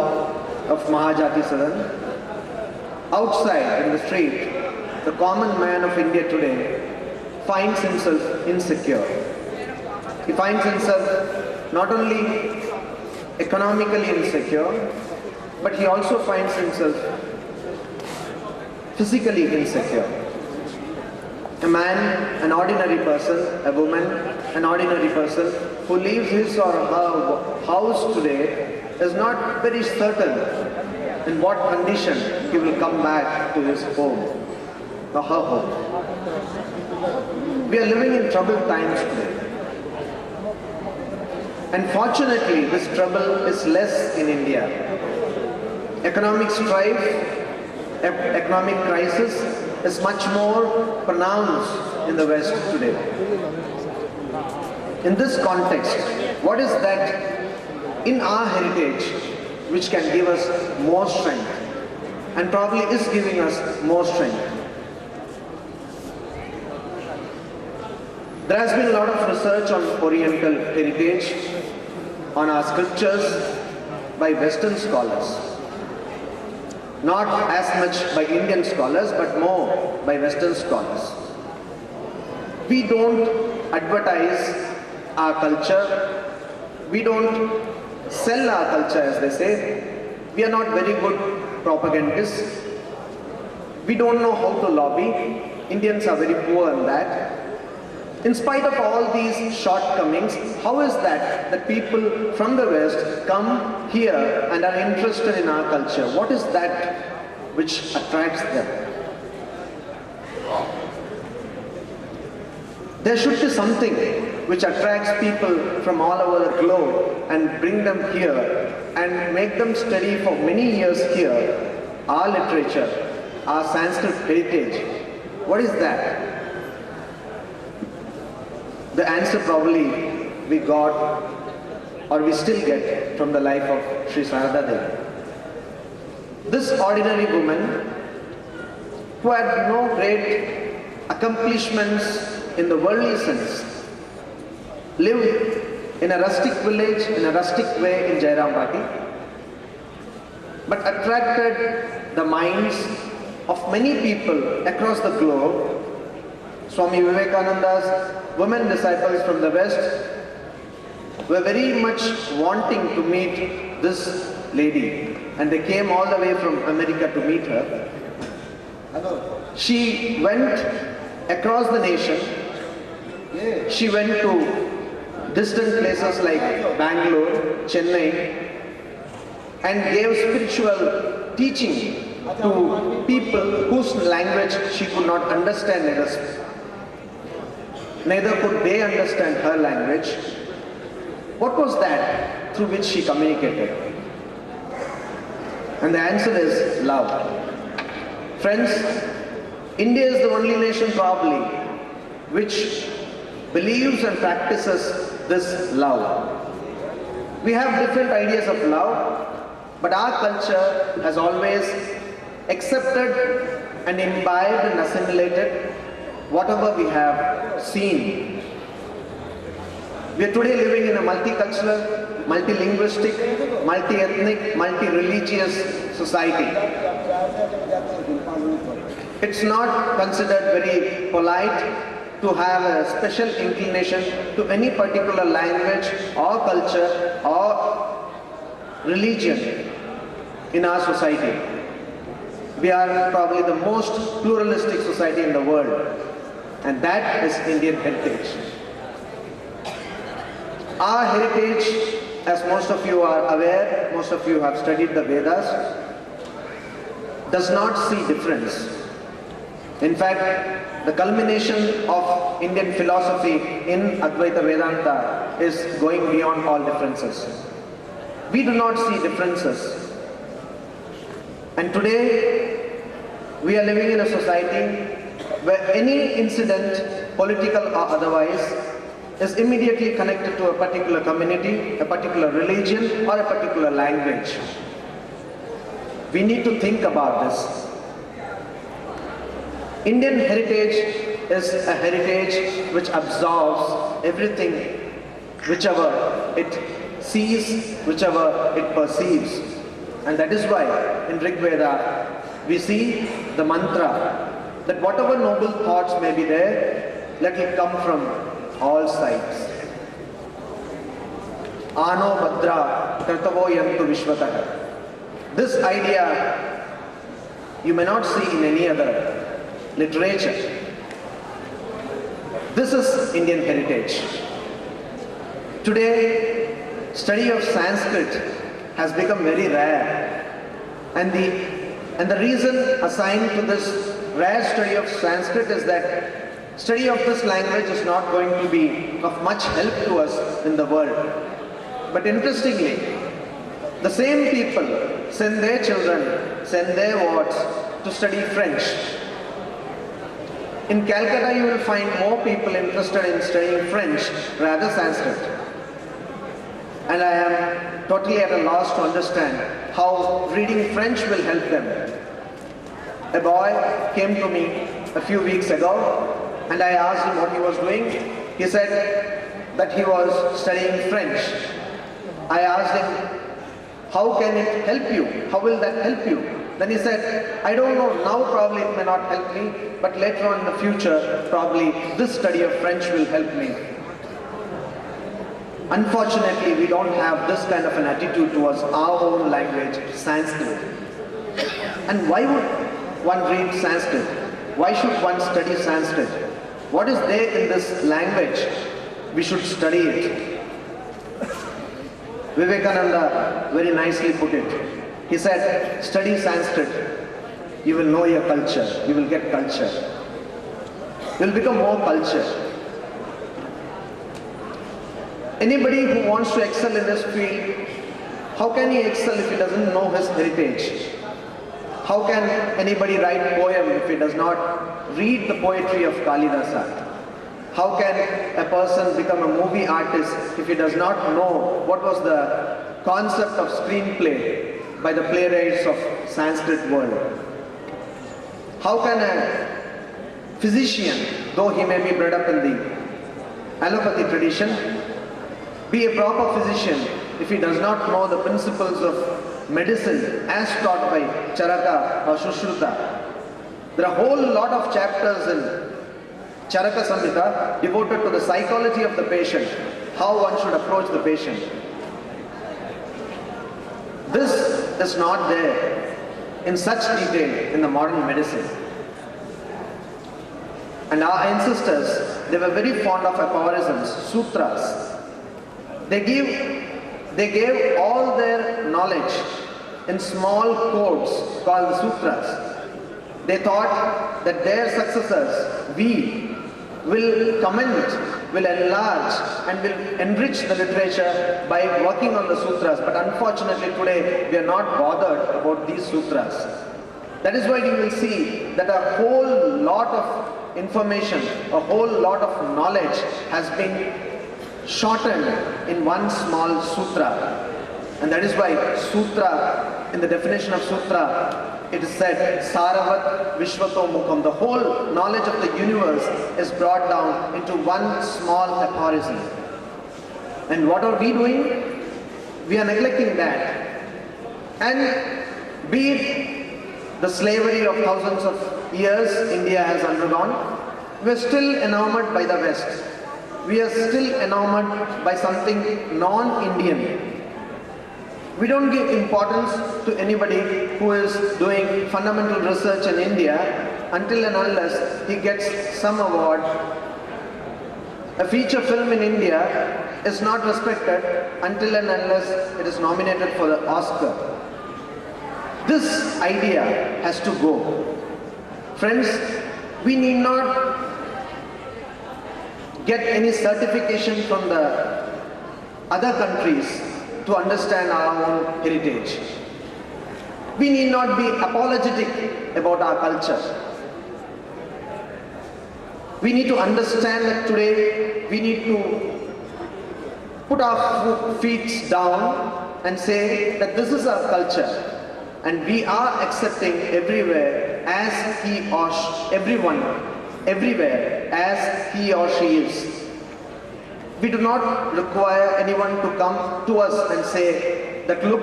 of Mahajati Sadan. Outside in the street, the common man of India today finds himself insecure. He finds himself not only economically insecure, but he also finds himself physically insecure. A man, an ordinary person, a woman, an ordinary person who leaves his or her house today is not very certain in what condition he will come back to his home or her home. We are living in troubled times today. And fortunately, this trouble is less in India. Economic strife, economic crisis is much more pronounced in the West today. In this context, what is that in our heritage which can give us more strength and probably is giving us more strength? There has been a lot of research on Oriental heritage, on our scriptures by Western scholars. Not as much by Indian scholars, but more by Western scholars. We don't advertise our culture. We don't sell our culture, as they say. We are not very good propagandists. We don't know how to lobby. Indians are very poor in that. In spite of all these shortcomings, how is that people from the West come here and are interested in our culture? What is that which attracts them? There should be something which attracts people from all over the globe and bring them here and make them study for many years here our literature, our Sanskrit heritage. What is that? The answer probably we got or we still get from the life of Sri Sarada Devi. This ordinary woman who had no great accomplishments in the worldly sense lived in a rustic village in a rustic way in Jairambati, but attracted the minds of many people across the globe. Swami Vivekananda's women disciples from the West were very much wanting to meet this lady, and they came all the way from America to meet her. She went across the nation. She went to distant places like Bangalore, Chennai, and gave spiritual teaching to people whose language she could not understand. Neither could they understand her language. What was that through which she communicated? And the answer is love. Friends, India is the only nation probably which believes and practices this love. We have different ideas of love, but our culture has always accepted and imbibed and assimilated whatever we have seen. We are today living in a multicultural, multilinguistic, multi-ethnic, multi-religious society. It's not considered very polite to have a special inclination to any particular language or culture or religion in our society. We are probably the most pluralistic society in the world, and that is Indian heritage. Our heritage, as most of you are aware, most of you have studied the Vedas, does not see difference. In fact, the culmination of Indian philosophy in Advaita Vedanta is going beyond all differences. We do not see differences. And today, we are living in a society where any incident, political or otherwise, is immediately connected to a particular community, a particular religion, or a particular language. We need to think about this. Indian heritage is a heritage which absorbs everything, whichever it sees, whichever it perceives. And that is why in Rig Veda we see the mantra that whatever noble thoughts may be there, let it come from all sides. Ano Bhadra Kartavo Yantu Vishwatah. This idea you may not see in any other literature. This is Indian heritage. Today, study of Sanskrit has become very rare, and the reason assigned to this rare study of Sanskrit is that study of this language is not going to be of much help to us in the world. But interestingly, the same people send their children, send their wards to study French. In Calcutta, you will find more people interested in studying French rather Sanskrit. And I am totally at a loss to understand how reading French will help them. A boy came to me a few weeks ago and I asked him what he was doing. He said that he was studying French. I asked him, how can it help you? How will that help you? Then he said, I don't know, now probably it may not help me, but later on in the future, probably this study of French will help me. Unfortunately, we don't have this kind of an attitude towards our own language, Sanskrit. And why would one read Sanskrit? Why should one study Sanskrit? What is there in this language? We should study it. Vivekananda very nicely put it. He said, study Sanskrit, you will know your culture, you will get culture. You will become more cultured. Anybody who wants to excel in this field, how can he excel if he doesn't know his heritage? How can anybody write poem if he does not read the poetry of Kalidasa? How can a person become a movie artist if he does not know what was the concept of screenplay by the playwrights of Sanskrit world? How can a physician, though he may be bred up in the allopathy tradition, be a proper physician if he does not know the principles of medicine as taught by Charaka or Sushruta? There are a whole lot of chapters in Charaka Samhita devoted to the psychology of the patient, how one should approach the patient. This is not there in such detail in the modern medicine. And our ancestors, they were very fond of aphorisms, sutras. They gave all their knowledge in small codes called the sutras. They thought that their successors, we, will comment, will enlarge and will enrich the literature by working on the sutras. But unfortunately today we are not bothered about these sutras. That is why you will see that a whole lot of information, a whole lot of knowledge has been shortened in one small sutra. And that is why sutra, in the definition of sutra, it is said, Saravat Vishwato Mukham. The whole knowledge of the universe is brought down into one small aphorism. And what are we doing? We are neglecting that. And be it the slavery of thousands of years India has undergone, we are still enamored by the West. We are still enamored by something non-Indian. We don't give importance to anybody who is doing fundamental research in India until and unless he gets some award. A feature film in India is not respected until and unless it is nominated for the Oscar. This idea has to go. Friends, we need not get any certification from the other countries to understand our own heritage. We need not be apologetic about our culture. We need to understand that today we need to put our feet down and say that this is our culture and we are accepting everywhere as he or she, everyone, everywhere as he or she is. We do not require anyone to come to us and say that look,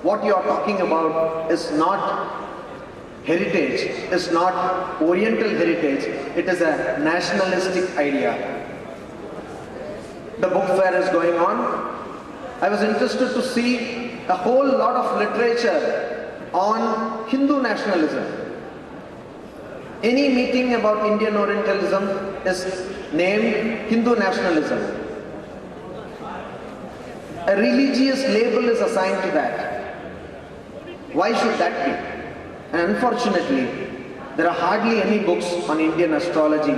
what you are talking about is not heritage, is not Oriental heritage, it is a nationalistic idea. The book fair is going on. I was interested to see a whole lot of literature on Hindu nationalism. Any meeting about Indian Orientalism is named Hindu nationalism. A religious label is assigned to that. Why should that be? And unfortunately, there are hardly any books on Indian astrology.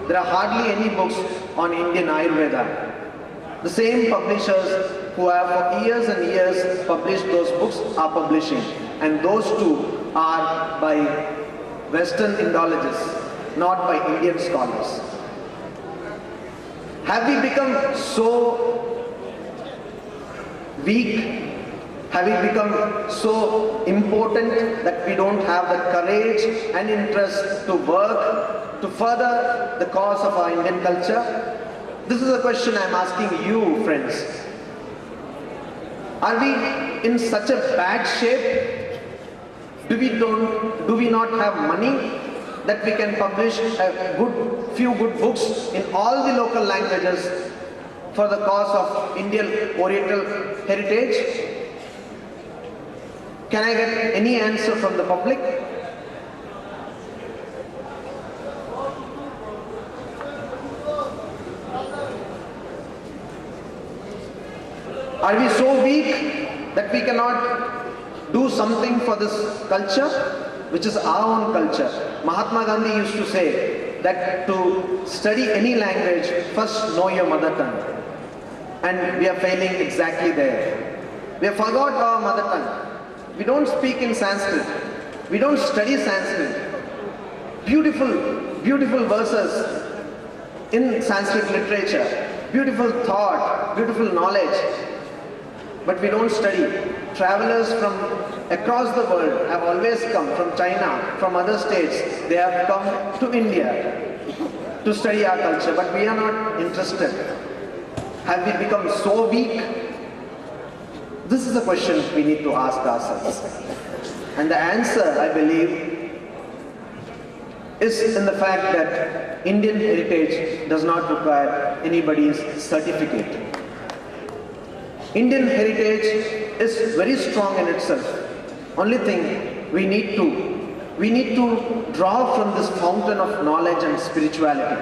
There are hardly any books on Indian Ayurveda. The same publishers who have for years and years published those books are publishing. And those too are by Western Indologists, not by Indian scholars. Have we become so weak? Have we become so important that we don't have the courage and interest to work to further the cause of our Indian culture? This is a question I'm asking you, friends. Are we in such a bad shape? Do we not have money that we can publish a few good books in all the local languages for the cause of Indian Oriental heritage? Can I get any answer from the public? Are we so weak that we cannot do something for this culture, which is our own culture? Mahatma Gandhi used to say that to study any language, first know your mother tongue. And we are failing exactly there. We have forgot our mother tongue. We don't speak in Sanskrit. We don't study Sanskrit. Beautiful, beautiful verses in Sanskrit literature. Beautiful thought, beautiful knowledge. But we don't study. Travelers from across the world have always come, from China, from other states. They have come to India to study our culture, but we are not interested. Have we become so weak? This is a question we need to ask ourselves. And the answer, I believe, is in the fact that Indian heritage does not require anybody's certificate. Indian heritage is very strong in itself. Only thing we need to draw from this fountain of knowledge and spirituality.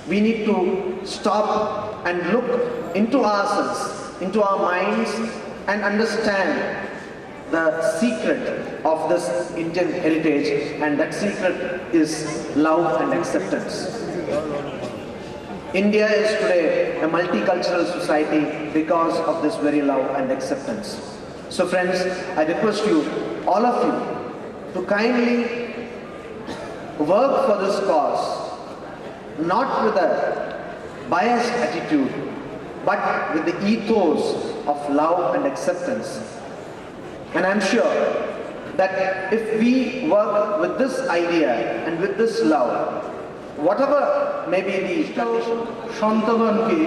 We need to stop and look into ourselves, into our minds, and understand the secret of this Indian heritage, and that secret is love and acceptance. India is today a multicultural society because of this very love and acceptance. So friends, I request you, all of you, to kindly work for this cause, not with a biased attitude, but with the ethos of love and acceptance. And I'm sure that if we work with this idea and with this love, whatever may be the condition, সন্তগণকে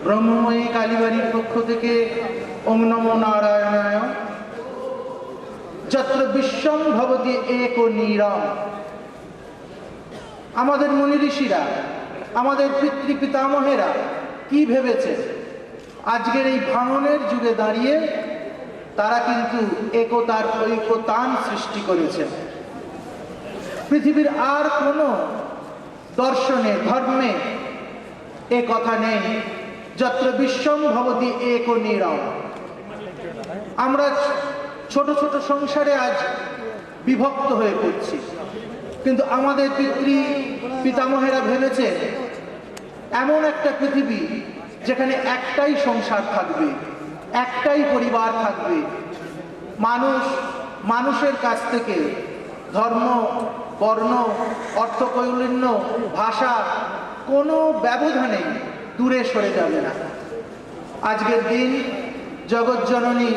ব্রহ্মময়ী কালীবাড়ির পক্ষ থেকে ওম নমো নারায়ণায় যত্র বিশ্বম ভবতি एको নীরম। আমাদের মুনি ঋষিরা, আমাদের পিতৃ পিতামহেরা কি ভেবেছে? আজকের এই ভাঙনের যুগে দাঁড়িয়ে তারা কিন্তু একতার ঐকতান সৃষ্টি করেছে। পৃথিবীর আর কোনো দর্শনে, ধর্মে এ কথা নেই যত্র বিশ্বম ভবতি एको নীরম। আমরা ছোট ছোট সংসারে আজ বিভক্ত হয়ে পড়ছি, কিন্তু আমাদের পিতৃ পিতামহেরা ভেবেছে এমন একটা পৃথিবী যেখানে একটাই সংসার থাকবে, একটাই পরিবার থাকবে। মানুষের কাছ থেকে ধর্ম, বর্ণ, অর্থকৈলিন্য, ভাষা কোনো ব্যবধানে দূরে সরে যাবে না। আজকের দিন জগৎজননী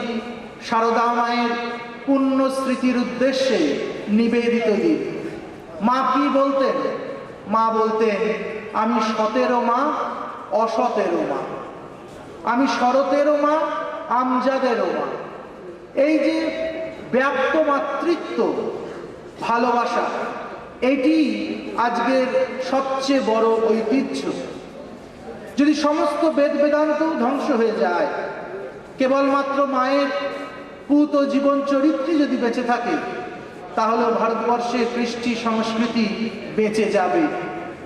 শারদা মায়ের পুণ্য স্মৃতির উদ্দেশ্যে নিবেদিত দিন। মা কি বলতেন? মা বলতেন, আমি সতেরো মা, অসতেরো মা, আমি শরতেরও মা, আমজাদেরও মা। এই যে ব্যাপ্ত মাতৃত্ব, ভালোবাসা, এটি আজকের সবচেয়ে বড় ঐতিহ্য। যদি সমস্ত বেদ বেদান্ত ধ্বংস হয়ে যায়, কেবলমাত্র মায়ের পুত জীবন চরিত্রই যদি বেঁচে থাকে, তাহলে ভারতবর্ষের কৃষ্টি সংস্কৃতি বেঁচে যাবে।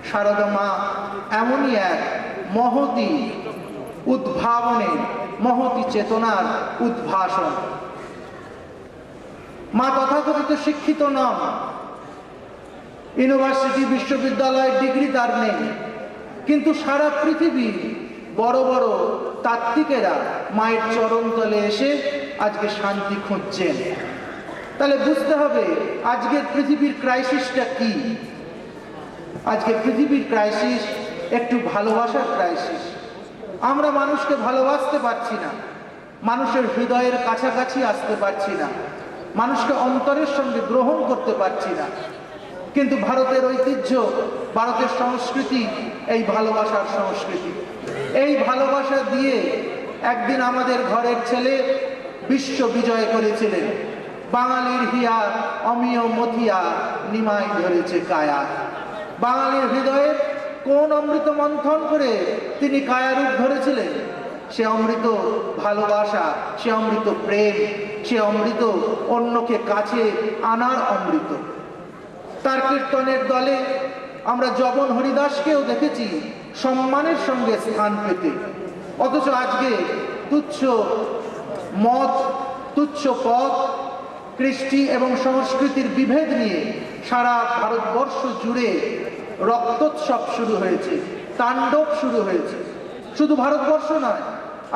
শারদা মা এমনই এক মহতী উদ্ভাবনের, মহতী চেতনার উদ্ভাসন। মা তথাকথিত শিক্ষিত নন, ইউনিভার্সিটি, বিশ্ববিদ্যালয়ের ডিগ্রি তার নেই, কিন্তু সারা পৃথিবীর বড় বড় তাত্ত্বিকেরা মায়ের চরণতলে এসে আজকে শান্তি খুঁজছেন। তাহলে বুঝতে হবে আজকের পৃথিবীর ক্রাইসিসটা কি। আজকে পৃথিবীর ক্রাইসিস একটু ভালোবাসার ক্রাইসিস। আমরা মানুষকে ভালোবাসতে পারছি না, মানুষের হৃদয়ের কাছাকাছি আসতে পারছি না, মানুষকে অন্তরের সঙ্গে গ্রহণ করতে পারছি না। কিন্তু ভারতের ঐতিহ্য, ভারতের সংস্কৃতি এই ভালোবাসার সংস্কৃতি। এই ভালোবাসা দিয়ে একদিন আমাদের ঘরের ছেলে বিশ্ব বিজয় করেছিলেন। বাঙালির হিয়া অমিয় মথিয়া নিমাই ধরেছে কায়া। বাঙালির হৃদয়ে কোন অমৃত মন্থন করে তিনি কায়ারূপ ধরেছিলেন? সে অমৃত ভালোবাসা, সে অমৃত প্রেম, সে অমৃত অন্যকে কাছে আনার অমৃত। তার কীর্তনের দলে আমরা জবন হরিদাসকেও দেখেছি সম্মানের সঙ্গে স্থান পেতে। অথচ আজকে তুচ্ছ মত, তুচ্ছ পথ, কৃষ্টি এবং সংস্কৃতির বিভেদ নিয়ে সারা ভারতবর্ষ জুড়ে রক্তোৎসব শুরু হয়েছে, তাণ্ডব শুরু হয়েছে। শুধু ভারতবর্ষ নয়,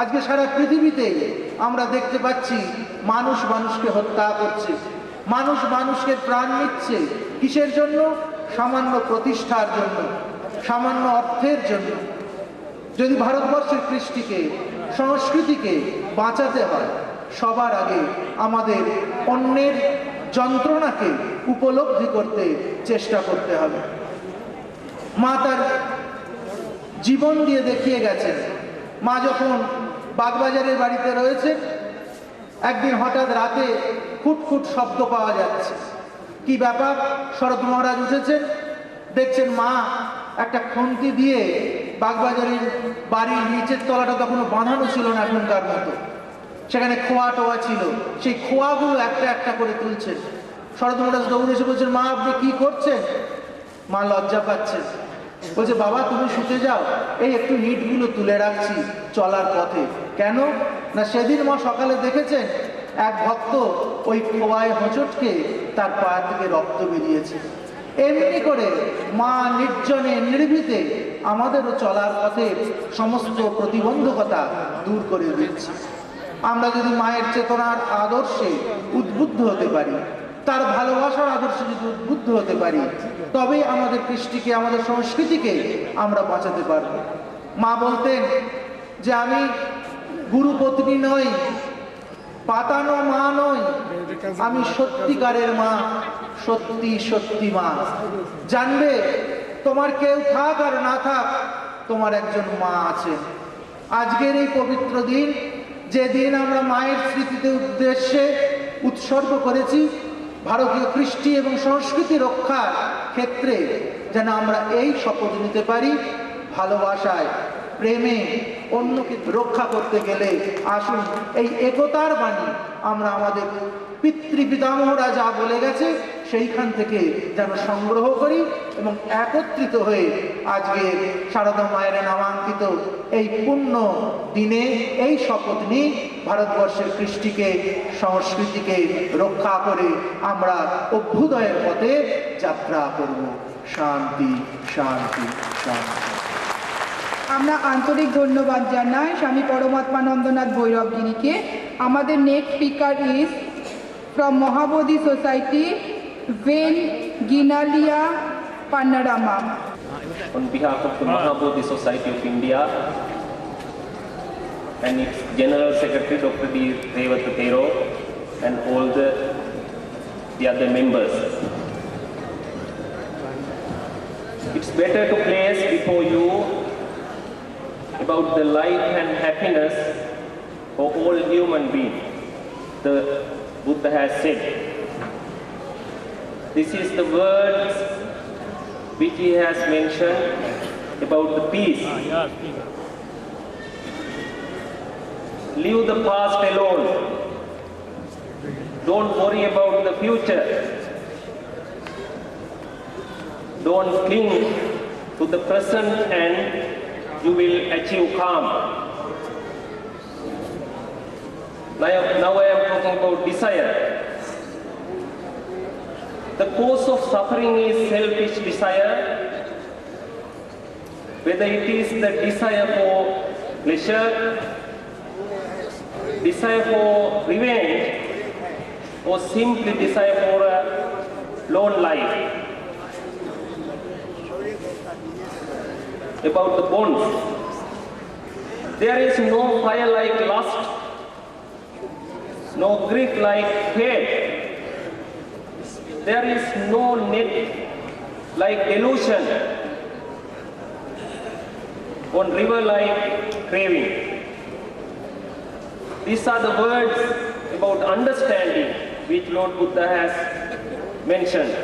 আজকে সারা পৃথিবীতে আমরা দেখতে পাচ্ছি মানুষ মানুষকে হত্যা করছে, মানুষ মানুষকে প্রাণ নিচ্ছে। কিসের জন্য? সামান্য প্রতিষ্ঠার জন্য, সামান্য অর্থের জন্য। যদি ভারতবর্ষের কৃষ্টিকে, সংস্কৃতিকে বাঁচাতে হয়, সবার আগে আমাদের অন্যের যন্ত্রণাকে উপলব্ধি করতে চেষ্টা করতে হবে। মা তার জীবন দিয়ে দেখিয়ে গেছেন। মা যখন বাগবাজারের বাড়িতে রয়েছেন, একদিন হঠাৎ রাতে খুটখুট শব্দ পাওয়া যাচ্ছে। কি ব্যাপার? শরৎ মহারাজ উঠেছেন, দেখছেন মা একটা খুন্তি দিয়ে বাগবাজারের বাড়ির নিচের তলাটা তখনও বাঁধানো ছিল না এখনকার মতো, সেখানে খোয়া টোয়া ছিল, সেই খোয়াগুলো একটা একটা করে তুলছেন। শরৎ মহারাজ দৌড়ে এসে বলছেন, মা আপনি কি করছেন? মা লজ্জা পাচ্ছেন, বলছে বাবা তুমি শুতে যাও, এই একটু ইটগুলো তুলে রাখছি চলার পথে। কেন না সেদিন মা সকালে দেখেছেন এক ভক্ত ওই খোয়ায় হোঁচটকে তার পা থেকে রক্ত বেরিয়েছে। এমনি করে মা নির্জনে নির্ভীতে আমাদেরও চলার পথে সমস্ত প্রতিবন্ধকতা দূর করে দিচ্ছে। আমরা যদি মায়ের চেতনার আদর্শে উদ্বুদ্ধ হতে পারি, তার ভালোবাসার আদর্শে যদি উদ্বুদ্ধ হতে পারি, তবেই আমাদের কৃষ্টিকে, আমাদের সংস্কৃতিকে আমরা বাঁচাতে পারব। মা বলতেন যে আমি গুরুপত্নী নই, পাতানো মা নই, আমি সত্যিকারের মা, সত্যি সত্যি মা। জানবে তোমার কেউ থাক আর না থাক, তোমার একজন মা আছে। আজকের এই পবিত্র দিন, যে দিন আমরা মায়ের স্মৃতিতে উদ্দেশ্যে উৎসর্গ করেছি, ভারতীয় কৃষ্টি এবং সংস্কৃতি রক্ষার ক্ষেত্রে যেন আমরা এই শপথ নিতে পারি, ভালোবাসায়, প্রেমে অন্যকে রক্ষা করতে গেলে আসুন এই একতার বাণী আমরা আমাদের পিতৃপিতামহরা যা বলে গেছে সেইখান থেকে যেন সংগ্রহ করি এবং একত্রিত হয়ে আজকে সারদা মায়ের নামাঙ্কিত এই পুণ্য দিনে এই শপথ নিয়ে ভারতবর্ষের কৃষ্টিকে, সংস্কৃতিকে রক্ষা করে আমরা অভ্যুদয়ের পথে যাত্রা করব। শান্তি শান্তি শান্তি। আমরা আন্তরিক ধন্যবাদ জানাই স্বামী পরমাত্মানন্দনাথ ভৈরবগিরিকে। আমাদের next speaker is from Mahabodhi society, Ven Ginalia Panorama. On behalf of the Mahabodhi Society of India and its General Secretary Dr. D. Revatatero and all the other members, it's better to place before you about the life and happiness for all human beings. The Buddha has said, this is the words which he has mentioned about the peace. Leave the past alone. Don't worry about the future. Don't cling to the present and you will achieve calm. Now I am talking about desire. The cause of suffering is selfish desire, whether it is the desire for pleasure, desire for revenge, or simply desire for a lone life. About the bonds, there is no fire like lust, no grief like hate. There is no net like delusion. on river-like craving. These are the words about understanding which Lord Buddha has mentioned.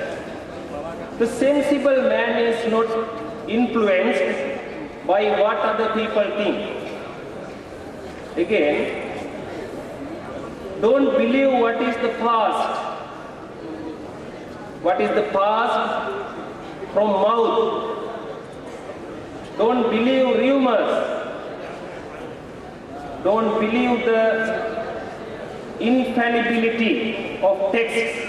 The sensible man is not influenced by what other people think. Again, don't believe what is the past. What is the past from mouth. Don't believe rumors. Don't believe the infallibility of texts.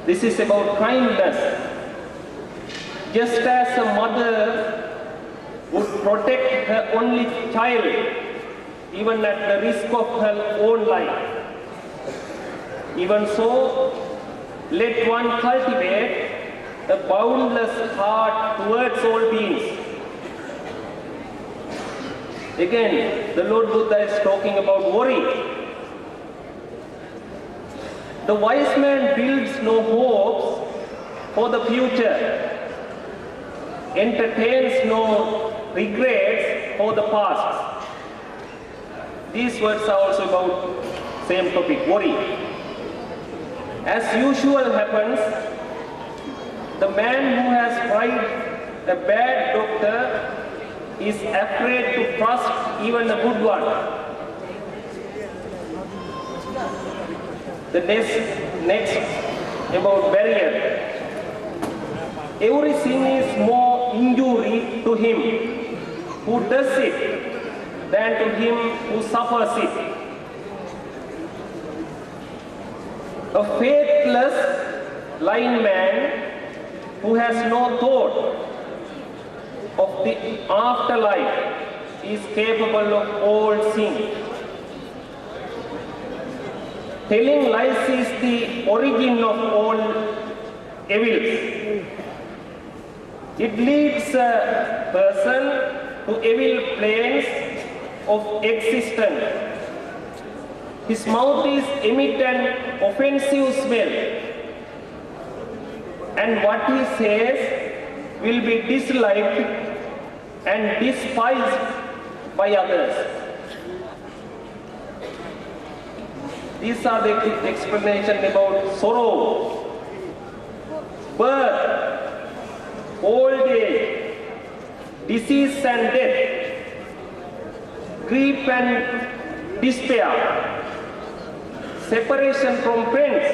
This is about kindness. Just as a mother would protect her only child, even at the risk of her own life. Even so, let one cultivate a boundless heart towards all beings. Again, the Lord Buddha is talking about worry. The wise man builds no hopes for the future, entertains no regrets for the past. These words are also about same topic, worry. As usual happens, the man who has tried a bad doctor is afraid to trust even a good one. The next about barrier. Everything is more injury to him who does it than to him who suffers it. A faithless blind man who has no thought of the afterlife is capable of all sin. Telling lies is the origin of all evils. It leads a person to evil planes of existence. His mouth is emit an offensive smell, and what he says will be disliked and despised by others. These are the explanation about sorrow, birth, old age, disease and death, grief and despair, separation from friends,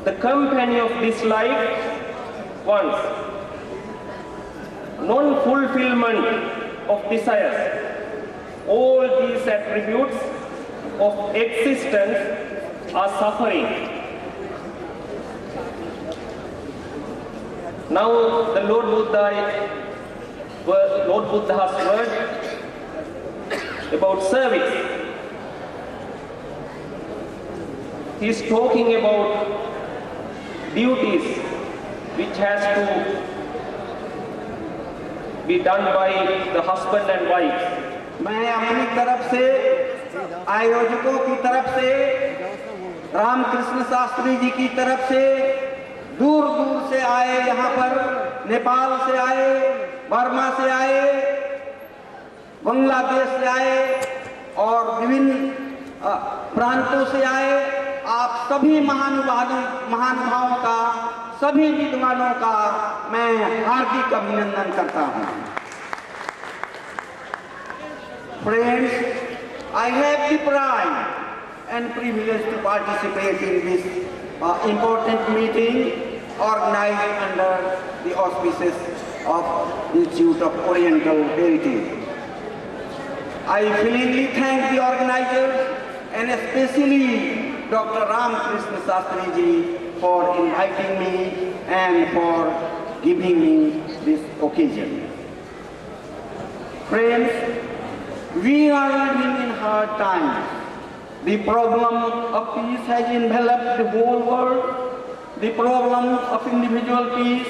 the company of this life once, non-fulfillment of desires. All these attributes of existence are suffering. Now the Lord Buddha's word about service. He is talking about duties which has to be done by the husband and wife. मैं अपनी तरफ से आयोजकों की तरफ से रामकृष्ण शास्त्री जी की तरफ से दूर दूर से आए, यहाँ पर नेपाल से आए, बर्मा से आए, बांग्लादेश से आए और विभिन्न प्रांतों से आए, आप सभी महानुभावों का, सभी विद्वानों का मैं हार्दिक अभिनंदन करता हूँ। Friends, I have the pride and privilege to participate in this important meeting organized under the auspices of the Institute of Oriental Heritage. I feelingly thank the organizers and especially Dr. Ramakrishna Shastri Ji for inviting me and for giving me this occasion. Friends, we are living in hard times. The problem of peace has enveloped the whole world. The problem of individual peace,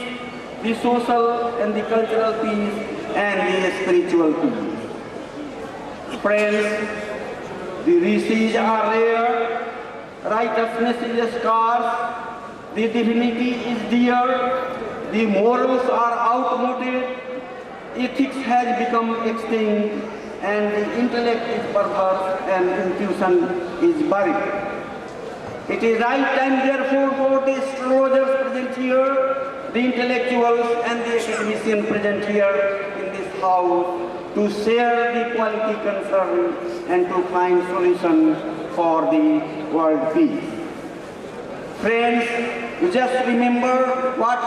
the social and the cultural peace, and the spiritual peace. Friends, the rishis are rare, righteousness is scarce, the divinity is dear, the morals are outmoded, ethics has become extinct, and the intellect is perverse and intuition is buried. It is right time, therefore, for the astrologers present here, the intellectuals and the academicians present here in this house to share the quality concern and to find solutions for the world peace. Friends, you just remember what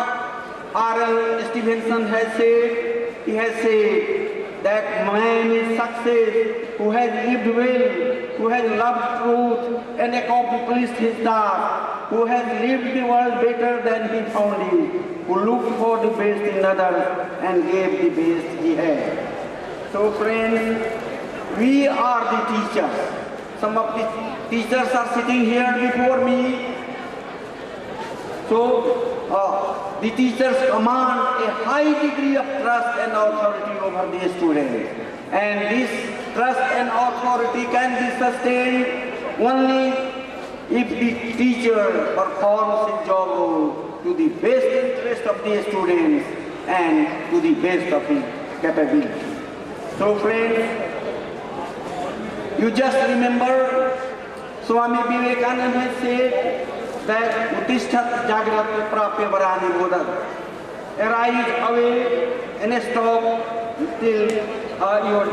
R.L. Stevenson has said. He has said that man is success who has lived well, who has loved truth and accomplished his task, who has lived the world better than he found it, who looked for the best in others and gave the best he had. So friends, we are the teachers. Some of the teachers are sitting here before me. So the teachers command a high degree of trust and authority over the students. And this trust and authority can be sustained only if the teacher performs his job role to the best interest of the students and to the best of his capability. So friends, you just remember Swami Vivekananda has said that Uttishtat Jagrat Prapya Varani Bodhat. Arise, awake and stop till your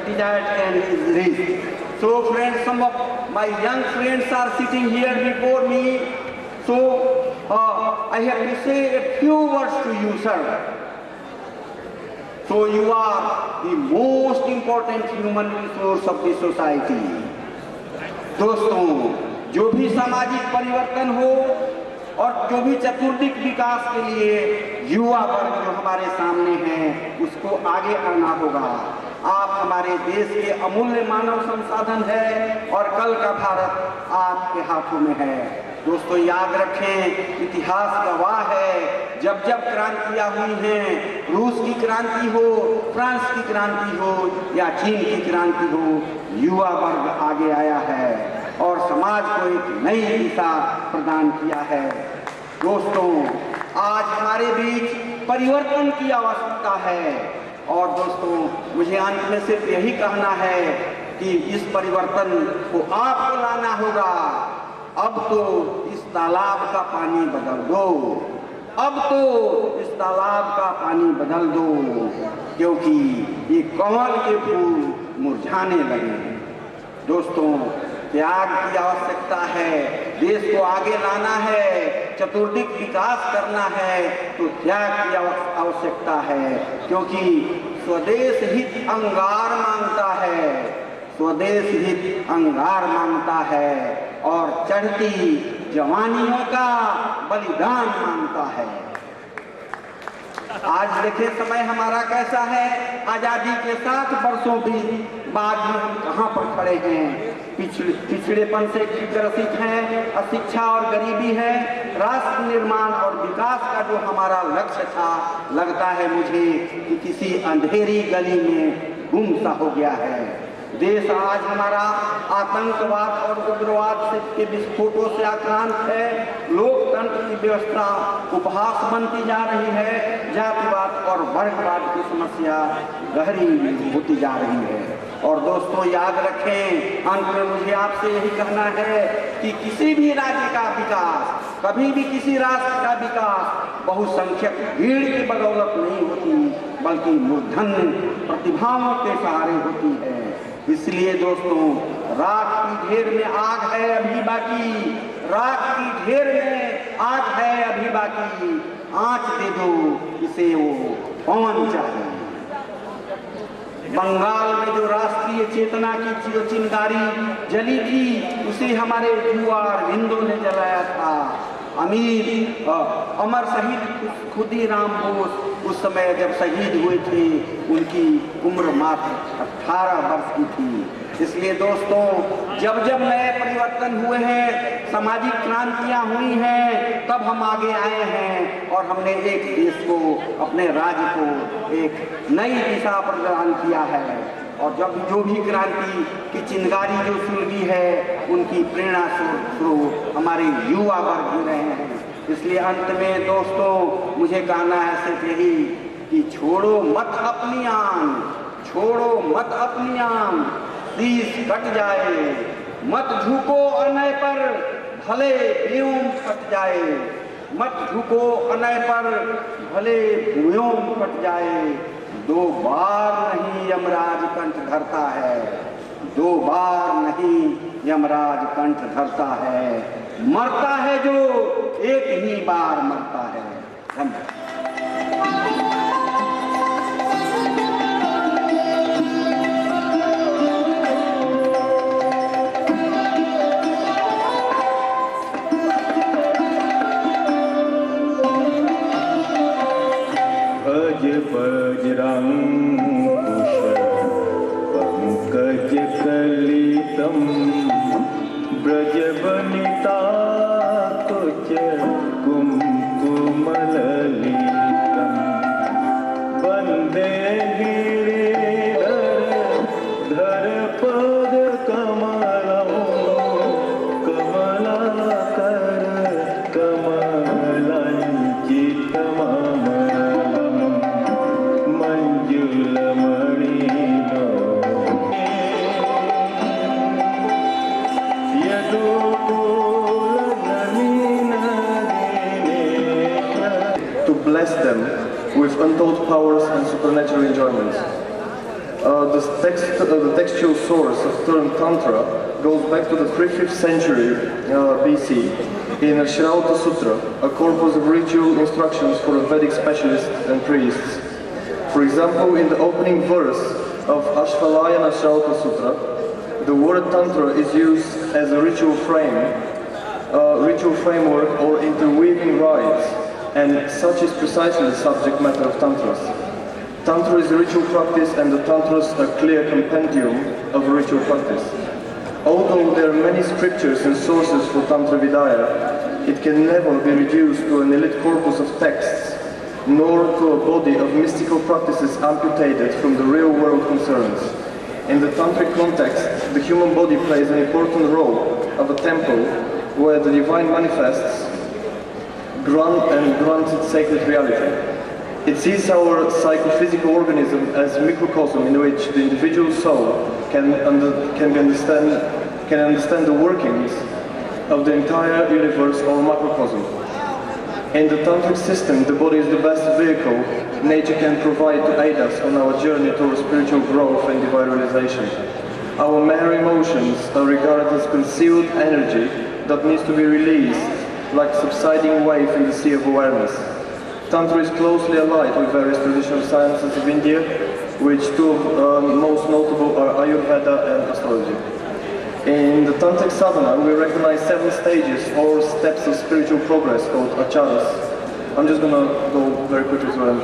desired end is reached. So friends, some of my young friends are sitting here before me. So I have to say a few words to you, sir. So you are the most important human resource of the society. दोस्तों, जो भी सामाजिक परिवर्तन हो और जो भी चतुर्दिक विकास के लिए युवा वर्ग जो हमारे सामने हैं, उसको आगे आना होगा। आप हमारे देश के अमूल्य मानव संसाधन है और कल का भारत आपके हाथों में है। दोस्तों याद रखें, इतिहास गवाह है, जब जब क्रांतियां हुई हैं, रूस की क्रांति हो, फ्रांस की क्रांति हो या चीन की क्रांति हो, युवा वर्ग आगे आया है और समाज को एक नई दिशा प्रदान किया है। दोस्तों, आज हमारे बीच परिवर्तन की आवश्यकता है और दोस्तों मुझे अंत में सिर्फ यही कहना है कि इस परिवर्तन को आपको लाना होगा। अब तो इस तालाब का पानी बदल दो, अब तो इस तालाब का पानी बदल दो, क्योंकि ये कमल के फूल मुरझाने लगे। दोस्तों, त्याग की आवश्यकता है, देश को आगे लाना है, चतुर्दिक विकास करना है तो त्याग की आवश्यकता है, क्योंकि स्वदेश हित अंगार मांगता है, स्वदेश हित अंगार मांगता है और चढ़ती जवानियों का बलिदान मांगता है। आज देखें समय हमारा कैसा है, आजादी के 7 वर्षों की बाद में हम कहां पर खड़े हैं। पिछड़ेपन से ग्रसित हैं, अशिक्षा और गरीबी है, राष्ट्र निर्माण और विकास का जो हमारा लक्ष्य था, लगता है मुझे कि किसी अंधेरी गली में गुम सा हो गया है। देश आज हमारा आतंकवाद और उग्रवाद के विस्फोटों से आक्रांत है, लोकतंत्र की व्यवस्था उपहास बनती जा रही है, जातिवाद और वर्गवाद की समस्या गहरी होती जा रही है। और दोस्तों याद रखें, अंत में मुझे आपसे यही कहना है कि किसी भी राज्य का विकास, कभी भी किसी राष्ट्र का विकास बहुसंख्यक भीड़ की बदौलत नहीं होती, बल्कि मूर्धन्य प्रतिभाओं के सहारे होती है। इसलिए दोस्तों, राख की ढेर में आग है अभी बाकी, राख की ढेर में आग है अभी बाकी, आँच दे दो इसे वो पवन चाहिए। बंगाल में जो राष्ट्रीय चेतना की चिंगारी जली थी, उसे हमारे युवा अरविंदों ने जलाया था। अमर शहीद खुदीराम बोस उस समय जब शहीद हुए थे, उनकी उम्र मात्र 18 वर्ष की थी। इसलिए दोस्तों, जब जब नए परिवर्तन हुए हैं, सामाजिक क्रांतियां हुई हैं, तब हम आगे आए हैं और हमने एक देश को, अपने राज्य को एक नई दिशा प्रदान किया है। और जब जो भी क्रांति की चिंगारी जो सुलगी है, उनकी प्रेरणा स्रोत हमारे युवा वर्ग ही रहे हैं। इसलिए अंत में दोस्तों मुझे कहना है सिर्फ यही कि छोड़ो मत अपनी आन, छोड़ो मत अपनी आन, शीश कट जाए, मत झुको अनय पर भले व्योम कट जाए, मत झुको अनय पर भले व्योम कट जाए। 2 बार नहीं यमराज कंठ धरता है, 2 बार नहीं यमराज कंठ धरता है, मरता है जो एक ही बार मरता है। धन्यवाद। भज बजरंग पंकज कलितम ब्रजवनिता कुच कुमकुमललितम वंदे गिरिधर धर पद Kamalam Kamlakar कमलांचितममलम to bless them with untold powers and supernatural enjoyments. The textual source of term Tantra goes back to the 3-5th century BC in Shri Sutra, a corpus of ritual instructions for Vedic specialists and priests. For example, in the opening verse of Ashvalayana Shri Sutra, the word Tantra is used as a ritual framework or interweaving rites, and such is precisely the subject matter of Tantras. Tantra is a ritual practice, and the Tantras a clear compendium of a ritual practice. Although there are many scriptures and sources for Tantra Vidya, it can never be reduced to an elite corpus of texts, nor to a body of mystical practices amputated from the real world concerns. In the Tantric context, the human body plays an important role of a temple where the divine manifests grants its sacred reality. It sees our psychophysical organism as a microcosm in which the individual soul can understand the workings of the entire universe or macrocosm. In the Tantric system, the body is the best vehicle nature can provide to aid us on our journey towards spiritual growth and divine realization. Our mere emotions are regarded as concealed energy that needs to be released like a subsiding wave in the sea of awareness. Tantra is closely allied with various traditional sciences of India, which two most notable are Ayurveda and astrology. In the Tantric sadhana, we recognize 7 stages or steps of spiritual progress called acharas. I'm just going to go very quickly through them.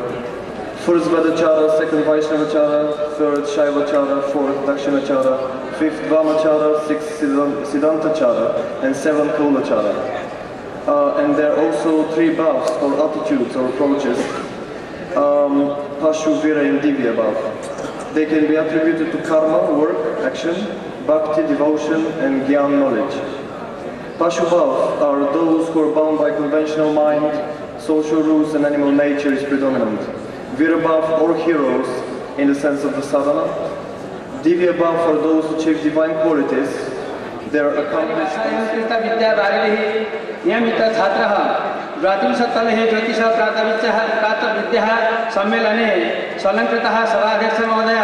First Vedachara, second Vaishnavachara, third Shaivachara, fourth Dakshinachara, fifth Dhamachara, sixth Siddhantachara, and seventh Kulachara. And there are also 3 bhavs or attitudes or approaches, Pashu, Vira, and Divya bhav. They can be attributed to karma, work, action, bhakti, devotion, and gyan, knowledge. Pashu bhav are those who are bound by conventional mind, social rules, and animal nature is predominant. Vira bhav or heroes in the sense of the sadhana. Divya bhav are those who achieve divine qualities. They are accomplished. नियमित छात्रः द्वात्रिंशत्तमे ज्योतिष प्रातविद्या सम्मेलने संलङ्कृतः सभाध्यक्ष महोदय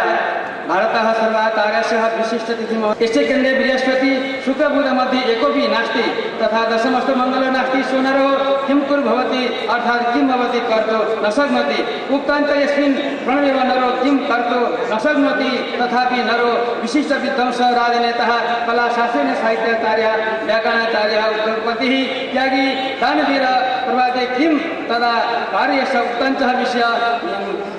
भारतः सर्वकार्यस्य विशिष्टतिथि यस्य केन्द्रे बृहस्पति शुक्रबुध मध्ये एकोपि नास्ति तथा दशमस्तु मंगल नास्ति सोनरो किं कुरु भवति अर्थात् किं भवति कर्तु न शक्नोति उक्तान्त यस्मिन् प्रणवेव नरो किं कर्तु न शक्नोति तथापि नरो विशिष्ट विद्वांस राजनेता कलाशास्त्रेण साहित्याचार्य व्याकरणाचार्य उद्योगपतिः त्यागी दानवीर प्रभाते किं तदा कार्यस्य उक्तान्तः विषय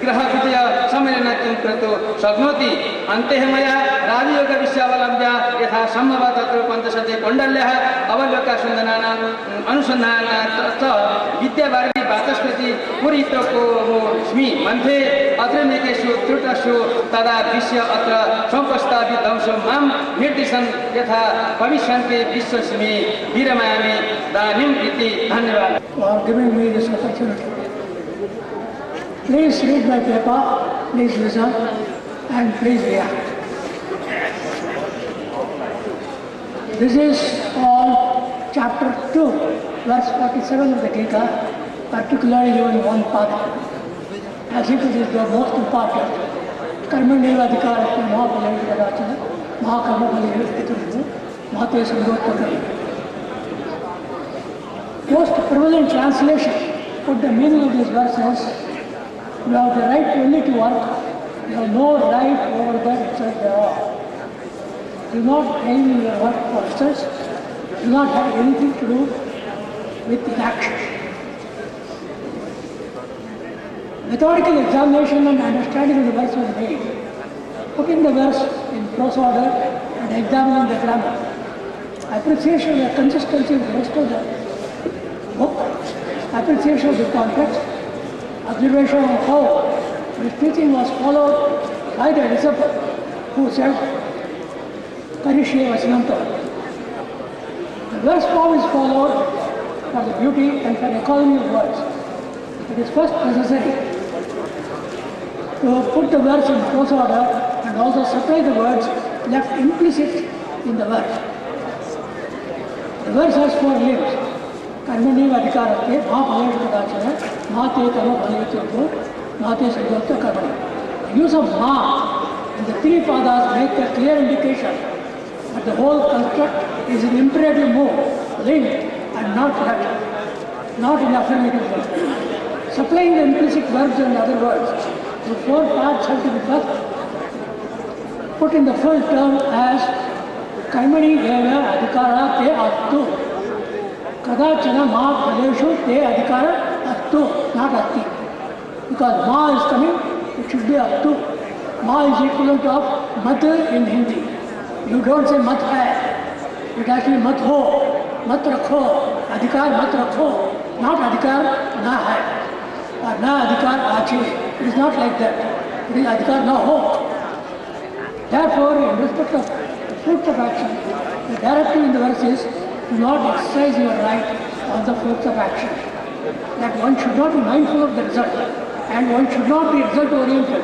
ग्रहकृत्य सम्मेलन किं कर्तु शक्नोति अन्ते मया राजयोग विषयावलम्ब्य यथा सम्भव तत्र पञ्चशते कौण्डल्यः अवलोकसन्धानानाम् अनुसन्धानात् विद्यावारिधि वाचस्पति पुरीतको स्मि मध्ये अत्रनिकेषु त्रुटसु तदा विश्य अत्र संप्रस्तावितंसो मां निर्दिशन् यथा भविष्यन्ति विश्वस्मि विरमामि दानिम् इति धन्यवाद। For giving me this opportunity. Please read my paper, please listen, and please react. This is all chapter 2, verse 47 of the Gita, particularly given one part, as if it is the most important. Karmaneva adhikaratya mahapalayam kadachana mahakarmapalayam sthitu mahate sangotpakam. Most prevalent translation put the meaning of these verses: you have the right only to work, you have no right over that which thereof. Do not aim your work for results, do not have anything to do with inaction. Methodical examination and understanding of the verse was made. Putting the verse in prose order and examining the grammar. Appreciation of the consistency of the rest of the book, appreciation of the context, observation of how the teaching was followed by the disciple who said, Karishye Vasananta. The verse form is followed for the beauty and for the economy of words. It is first necessary to put the verse in prose order and also supply the words left implicit in the verse. The verse has 4 limbs. Karmaneva adhikaratya mahapalayam kadachana mahate karmapalayam mahate sangotya karmani. The use of ma and the 3 padas make a clear indication that the whole construct is in imperative mode, linked and not left, not in affirmative mode. Supplying the implicit verbs and other words, the 4 parts have to be first put in the full term as Karmani eva adhikara te attu. Kadachana ma phaleshu te adhikara attu, not atti. Because ma is coming, it should be attu. Ma is equivalent of mat in Hindi. You don't say mat hai, it has to be mat ho, mat rakho, adhikar mat rakho, not adhikar na hai, or na adhikar ache. It is not like that. It is adhikar na ho. Therefore, in respect of the fruits of action, the directive in the verse is, do not exercise your right on the fruits of action. That one should not be mindful of the result, and one should not be result-oriented.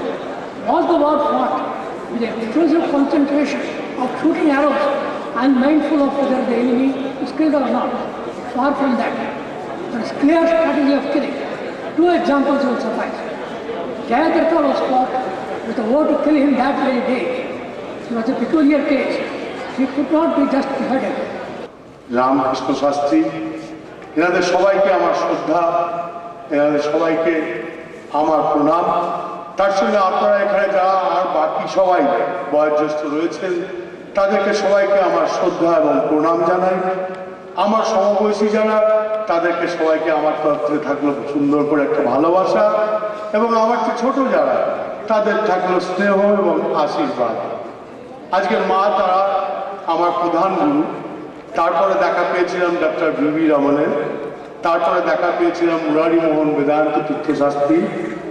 Was the war fought with exclusive concentration of shooting arrows, unmindful of whether the enemy is killed or not? Far from that. There is clear strategy of killing. 2 examples will suffice. Jayadratha was fought with a vow to kill him that very day. It was a peculiar case. He could not be just beheaded. Ramakrishna Shastri, এনাদের সবাইকে আমার শ্রদ্ধা, এনাদের সবাইকে আমার প্রণাম। তার সঙ্গে আপনারা এখানে যারা আর বাকি সবাই বয়োজ্যেষ্ঠ রয়েছেন, তাদেরকে সবাইকে আমার শ্রদ্ধা এবং প্রণাম জানাই। আমার সমবয়সী যারা, তাদেরকে সবাইকে আমার তরফ থেকে থাকলো সুন্দর করে একটা ভালোবাসা, এবং আমার চেয়ে ছোট যারা, তাদের থাকলো স্নেহ এবং আশীর্বাদ। আজকের মা তারা আমার প্রধান গুরু। তারপরে দেখা পেয়েছিলাম ডক্টর বি রমনের, তারপরে দেখা পেয়েছিলাম মুরারি মোহন বেদান্ত তীর্থ শাস্ত্রী,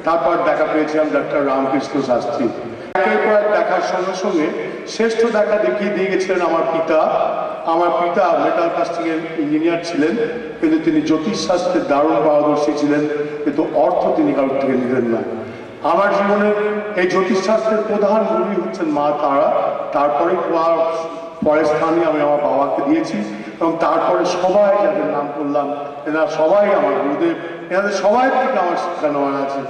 তারপর দেখা পেয়েছিলাম ডক্টর রামকৃষ্ণ শাস্ত্রী। একের পর দেখার সঙ্গে সঙ্গে শ্রেষ্ঠ দেখা দেখিয়ে দিয়ে গেছিলেন আমার পিতা। আমার পিতা মেটাল কাস্টিংয়ের ইঞ্জিনিয়ার ছিলেন, কিন্তু তিনি জ্যোতিষশাস্ত্রের দারুণ পারদর্শী ছিলেন, কিন্তু অর্থ তিনি কারোর থেকে নিতেন না। আমার জীবনে এই জ্যোতিষশাস্ত্রের প্রধান গুরুই হচ্ছেন মা তারা। তারপরে পরের স্থানে আমি আমার বাবাকে দিয়েছি, এবং তারপরে সবাই যাদের নাম করলাম এনারা সবাই আমার গুরুদেব। এনাদের সবাই থেকে আমার শিক্ষা নেওয়া আছে।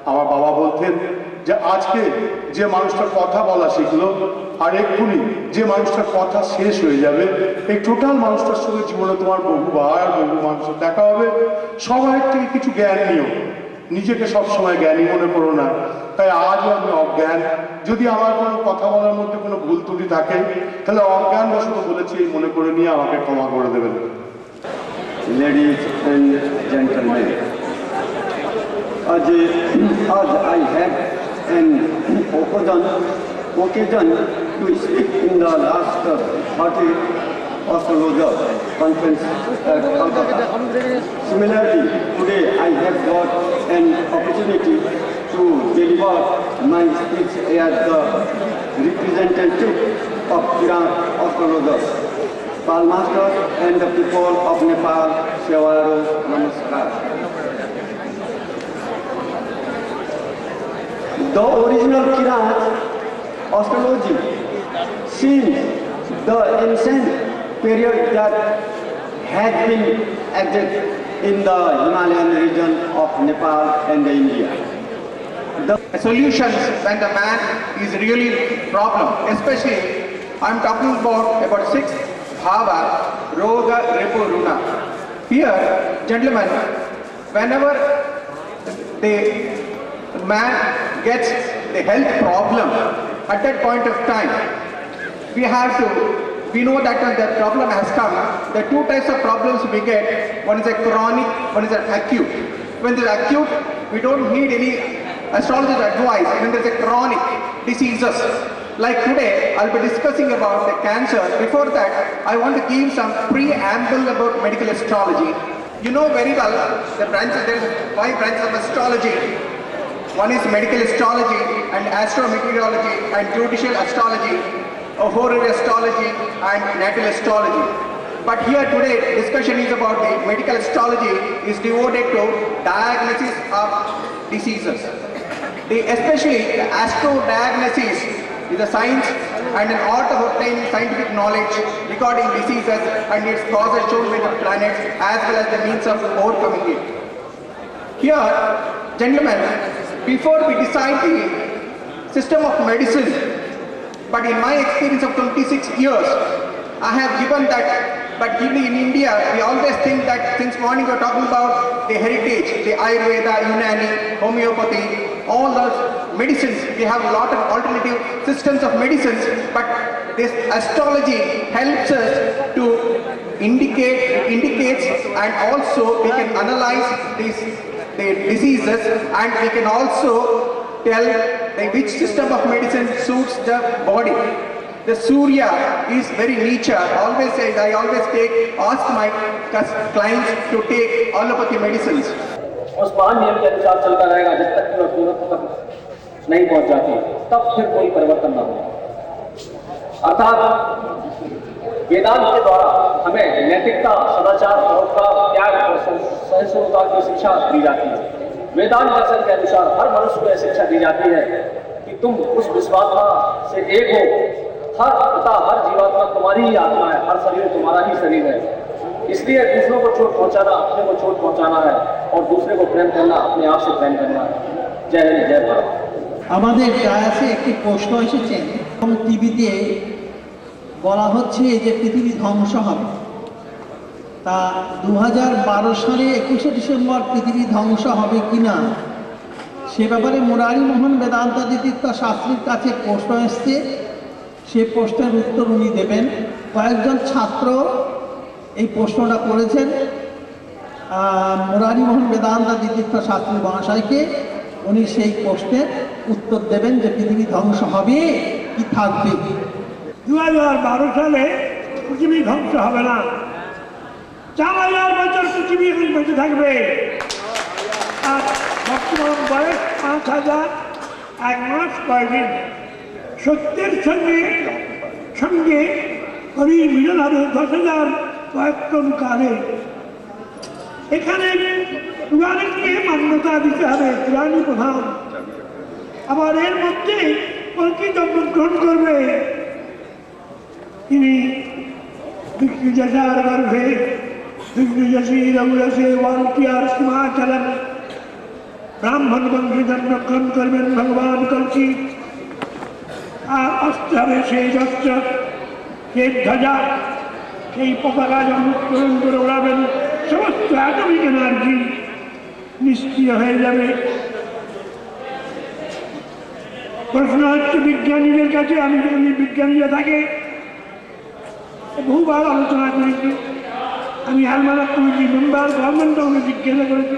আমার বাবা বলতেন যে আজকে যে মানুষটার কথা বলা শিখলো, আর এক্ষুনি যে মানুষটার কথা শেষ হয়ে যাবে, এই টোটাল মানুষটার সঙ্গে জীবনে তোমার বহুবার বহু মানুষের দেখা হবে। সবার থেকে কিছু জ্ঞান নিও, নিজেকে সবসময় জ্ঞানী মনে করো না। তাই আজও আমি অজ্ঞান। যদি আমার কোনো কথা বলার মধ্যে কোনো ভুল ত্রুটি থাকে, তাহলে অজ্ঞান বশত বলেছি মনে করে নিয়ে আমাকে ক্ষমা করে দেবেন। Ladies and gentlemen, as I had an occasion to speak in the last 30th Astrologer Conference at Calcutta. Similarly, today I have got an opportunity to deliver my speech as the representative of Kiran astrologers, Pal Masters and the people of Nepal. Sevaro Namaskar. The original Kiran astrology seems the ancient period that had been active in the Himalayan region of Nepal and India. The solutions when the man is really problem, especially I'm talking about 6 bhava, roga, repo, runa. Here, gentlemen, whenever the man gets the health problem, at that point of time, we know that when the problem has come, the 2 types of problems we get, one is a chronic, one is an acute. When there's acute, we don't need any astrologer's advice. When there's a chronic diseases, like today, I'll be discussing about the cancer. Before that, I want to give some preamble about medical astrology. You know very well, there's 5 branches of astrology. One is medical astrology and astrometeorology and judicial astrology, horary astrology and natal astrology. But here today discussion is about the medical astrology is devoted to diagnosis of diseases. Especially the astro-diagnosis is a science and an art of obtaining scientific knowledge regarding diseases and its causes shown by the planets as well as the means of overcoming it. Here, gentlemen, before we decide the system of medicine, but in my experience of 26 years, I have given that, but in India, we always think that since morning we're talking about the heritage, the Ayurveda, Unani, homeopathy, all those medicines. We have a lot of alternative systems of medicines, but this astrology helps us to indicates and also we can analyze the diseases and we can also tell which system of medicine suits the body. The Surya is very nature. I always ask my clients to take allopathy medicines. उस महान नियम के अनुसार चलता रहेगा जब तक कि वह पूर्णत्व तक नहीं पहुंच जाती, तब फिर कोई परिवर्तन न हो। अर्थात वेदांत के द्वारा हमें नैतिकता, सदाचार, का त्याग और सहिष्णुता की शिक्षा दी जाती है। वेदांत दर्शन के अनुसार हर मनुष्य को यह शिक्षा दी जाती है कि तुम उस विश्वात्मा से एक हो। हर जीवात्मा तुम्हारी ही आत्मा है, हर शरीर तुम्हारा ही शरीर है। इसलिए दूसरों को चोट पहुंचाना अपने को चोट पहुंचाना है और दूसरे को प्रेम करना अपने आप से प्रेम करना है। जय हिंद, जय भारत। আমাদের ডায়াসে একটি প্রশ্ন এসেছে এবং টিভিতে বলা হচ্ছে যে পৃথিবী ধ্বংস হবে। তা 2012 সালে 21শে ডিসেম্বর পৃথিবী ধ্বংস হবে কিনা সে ব্যাপারে মুরারি মোহন বেদান্তাদিত্য শাস্ত্রীর কাছে প্রশ্ন এসছে। সে প্রশ্নের উত্তর উনি দেবেন। কয়েকজন ছাত্র এই প্রশ্নটা করেছেন মুরারি মোহন বেদান্তাদিত্য শাস্ত্রী মহাশয়কে। উনি সেই প্রশ্নের উত্তর দেবেন যে পৃথিবী ধ্বংস হবে কি থাকবে। 2012 সালে পৃথিবী ধ্বংস হবে না, 4000 বছর পৃথিবী এখন বেঁচে থাকবে। আর বর্তমান বয়স 5001 মাস কয়েকদিন। সত্যের সঙ্গে হরির মিলন হবে 10,000 কয়েকজন কালে। এখানে পুরাণকে মান্যতা দিতে হবে, পুরাণই প্রধান। আবার এর মধ্যে কল্কি জন্মগ্রহণ করবে, তিনি দিগ্বিজয়ার গর্ভে দিগ্বিজয়ী রঘুরসে ওয়ান্তিয়ার সীমাচলন ব্রাহ্মণ বংশে জন্মগ্রহণ করবেন ভগবান কল্কি। আর আসতে হবে সেই যজ্ঞ, সেই ধ্বজা, সেই পতাকা জন্মগ্রহণ করে ওড়াবেন। সমস্ত অ্যাটমিক এনার্জি নিষ্ক্রিয় হয়ে যাবে। প্রশ্ন হচ্ছে বিজ্ঞানীদের কাছে, আমি যদি বিজ্ঞানীরা থাকে বহুবার আলোচনা করেছি, আমি আলমানা কমিটি মেম্বার, গভর্নমেন্টও আমি জিজ্ঞাসা করেছি।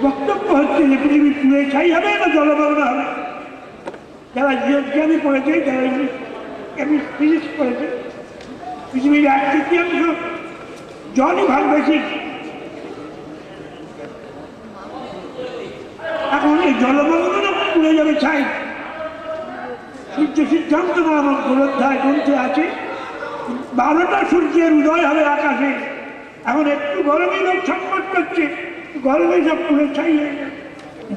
বক্তব্য হচ্ছে যে পৃথিবী পুড়ে ছাই হবে না জলবায়ুটা হবে। যারা জীববিজ্ঞানী পড়েছে, যারা ফিজিক্স পড়েছে, পৃথিবীর 1/3 জলই ভাগ বেশি। আজকে জলমগ্ন পুড়ে যাবে ছাই। সূর্য সিদ্ধান্ত নামক গ্রন্থায় গ্রন্থে আছে 12টা সূর্যের উদয় হবে আকাশে। এখন একটু গরমে লোক ছটফট করছে, গরমে সব পুড়ে ছাই হয়ে যাবে।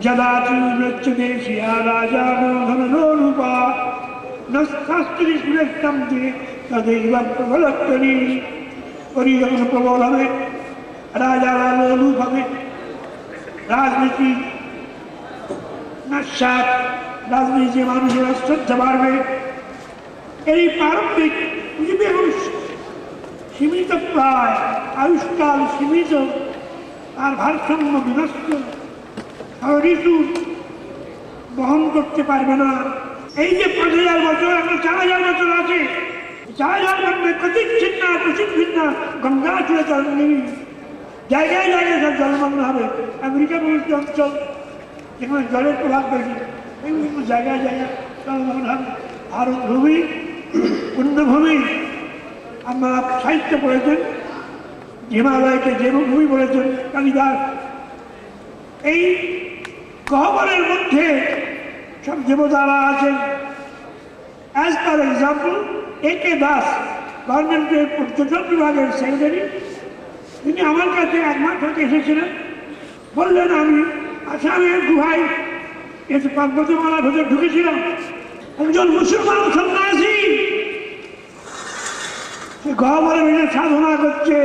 জলাচু মৃত্যুদে শিয়া রাজা রূপা নস্তাস্ত্রী সুরেশম দিয়ে তাদের প্রবল করি করি যখন প্রবল হবে, রাজারা লোলুপ হবে, রাজনীতি নাশাত, রাজনীতি মানুষের শ্রদ্ধা বাড়বে। এই পারম্পরিক পৃথিবী এখন সীমিত, প্রায় আয়ুষ্কাল সীমিত, আর ভারসাম্য বিনষ্ট, ঋতু বহন করতে পারবে না। এই যে 5000 বছর, এখন 4000 বছর আছে, 4000 বছর প্রতিচ্ছিন্ন প্রতিচ্ছিন্ন গঙ্গা চলে চলনি, জায়গায় জায়গায় সব জলমগ্ন হবে। আমেরিকা প্রভৃতি অঞ্চল যেখানে জলের প্রভাব বেশি, এই বিভিন্ন জায়গায় জায়গায় জলমগ্ন হবে। ভারত ভূমি পূর্ণভূমি, আমরা সাহিত্য পড়েছেন, হিমালয়কে যে ভূমি বলেছেন কালিদাস। এই গহ্বরের মধ্যে সব দেবতারা আছেন। অ্যাজ পার এক্সাম্পল একে দাস, গভর্নমেন্টের পর্যটন বিভাগের সেক্রেটারি, তিনি আমার কাছে 1 মাস আগে এসেছিলেন। বললেন আমি আসামের গুহায় এসে পর্বতমালা ভেতরে ঢুকেছিলাম, একজন মুসলমান সন্ন্যাসী সে গহ্বরে মিলে সাধনা করছে।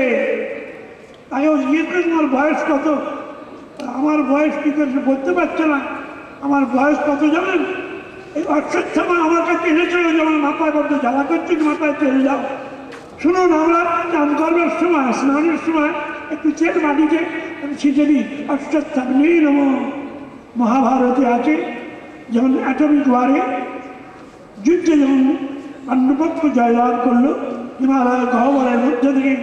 তাকে জিজ্ঞেস করে তোমার বয়স কত? আমার বয়স কি করে বলতে পারছে না। আমার বয়স কত জানেন? এই অশ্বত্থামা আমার কাছে এসেছিল, যেমন মাথায় বলতে জ্বালা করছে, মাথায় তেল যাও। শুনুন, আমরা চান করবার সময়, স্নানের সময় একটু তেল মাটিতে ছিটে দিই, অশ্বত্থাগ্নি নমঃ। মহাভারতে আছে, যেমন অ্যাটমিক ওয়ারে যুদ্ধে যেমন পাণ্ডুপক্ষ জয়লাভ করলো হিমালয় গহ্বরের মধ্যে থেকে,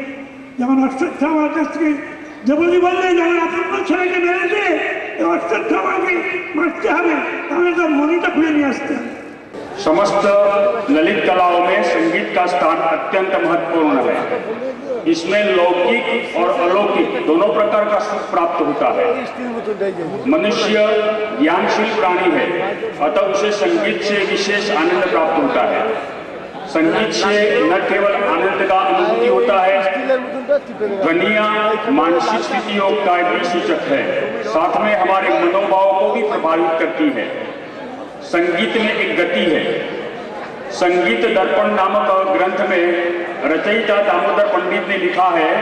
যেমন অশ্বত্থামার কাছ থেকে দ্রৌপদী বললেন যেমন আপনার ছেলেকে মেরেছে, এই অশ্বত্থামাকে মারতে হবে, তাহলে তার মনিটা খুলে নিয়ে আসতে হবে। समस्त ललित कलाओं में संगीत का स्थान अत्यंत महत्वपूर्ण है। इसमें लौकिक और अलौकिक दोनों प्रकार का सुख प्राप्त होता है। मनुष्य ज्ञानशील प्राणी है, अतः उसे संगीत से विशेष आनंद प्राप्त होता है। संगीत से न केवल आनंद का अनुभूति होता है, ध्वनियां मानसिक स्थितियों का भी सूचक है, साथ में हमारे मनोभाव को भी प्रभावित करती है। संगीत में एक गति है। संगीत दर्पण नामक ग्रंथ में रचयिता दामोदर पंडित ने लिखा है,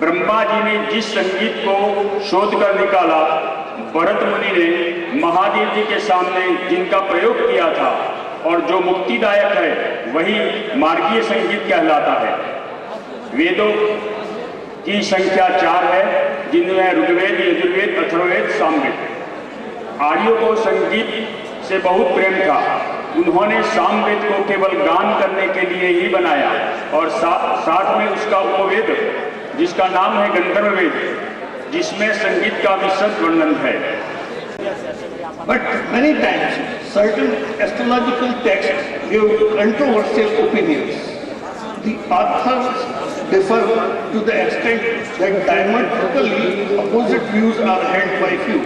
ब्रह्मा जी ने जिस संगीत को शोध कर निकाला, भरत मुनि ने महादेव जी के सामने जिनका प्रयोग किया था और जो मुक्तिदायक है, वही मार्गीय संगीत कहलाता है। वेदों की संख्या 4 है, जिनमें ऋग्वेद, यजुर्वेद, अथर्ववेद, सामवेद। आर्यों को संगीत से बहुत प्रेम था। उन्होंने सामवेद को केवल गान करने के लिए ही बनाया और साथ में उसका उपवेद, जिसका नाम है गंधर्व वेद, जिसमें संगीत का विशद वर्णन है। But many times certain astrological texts give controversial opinions. The authors differ to the extent that diametrically opposite views are held by few.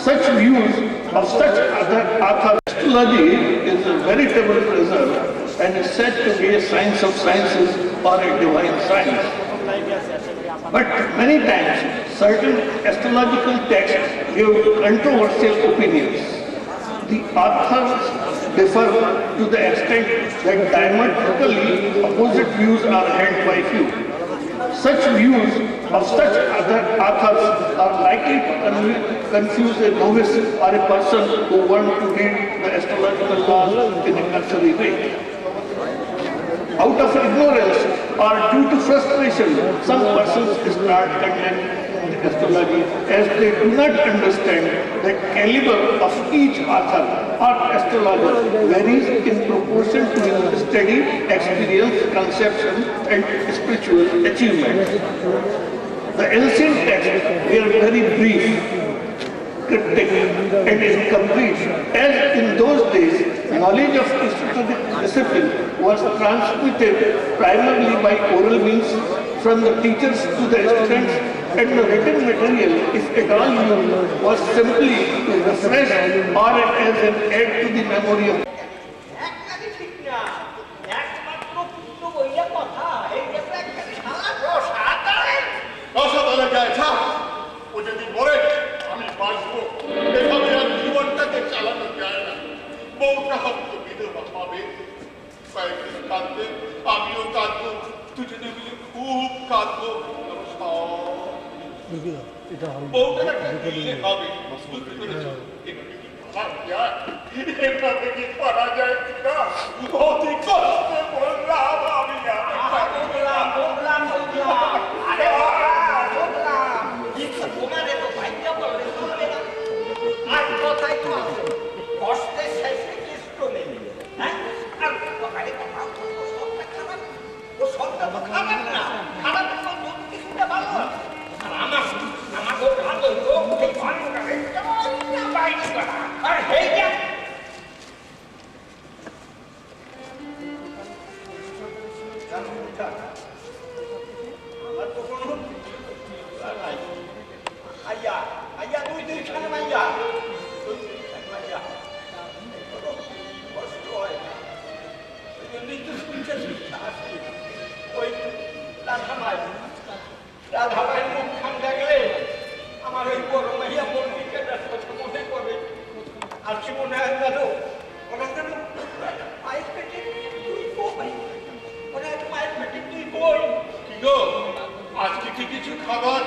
Such views of such other authors, astrology is a veritable treasure and is said to be a science of sciences or a divine science. But many times certain astrological texts give controversial opinions. The authors differ to the extent that diametrically opposite views are held by few. Such views of such other authors are likely to confuse a novice or a person who wants to read the astrological laws in a cursory way. Out of ignorance or due to frustration, some persons start condemning astrology as they do not understand the caliber of each author or astrologer varies in proportion to his study, experience, conception and spiritual achievement. The ancient texts were very brief, cryptic and incomplete, as in those days knowledge of esoteric discipline was transmitted primarily by oral means from the teachers to the students and the written material is at all new was simply to refresh or as an aid to the memory of রসাতলে যায় ছাপ ও যদি বলে আমি বাঁচবো এভাবে আর জীবনটাকে চালানো যায় না বউটা হয়তো বিধবা হবে কয়েকদিন কাঁদবে আমিও কাঁদবো দুজনে মিলে খুব কাঁদবো বউটাকে দিলে হবে বুঝতে পেরেছো এভাবে কি করা যায় না অতি কষ্টে বললাম আমি আজকে কি কিছু খাবার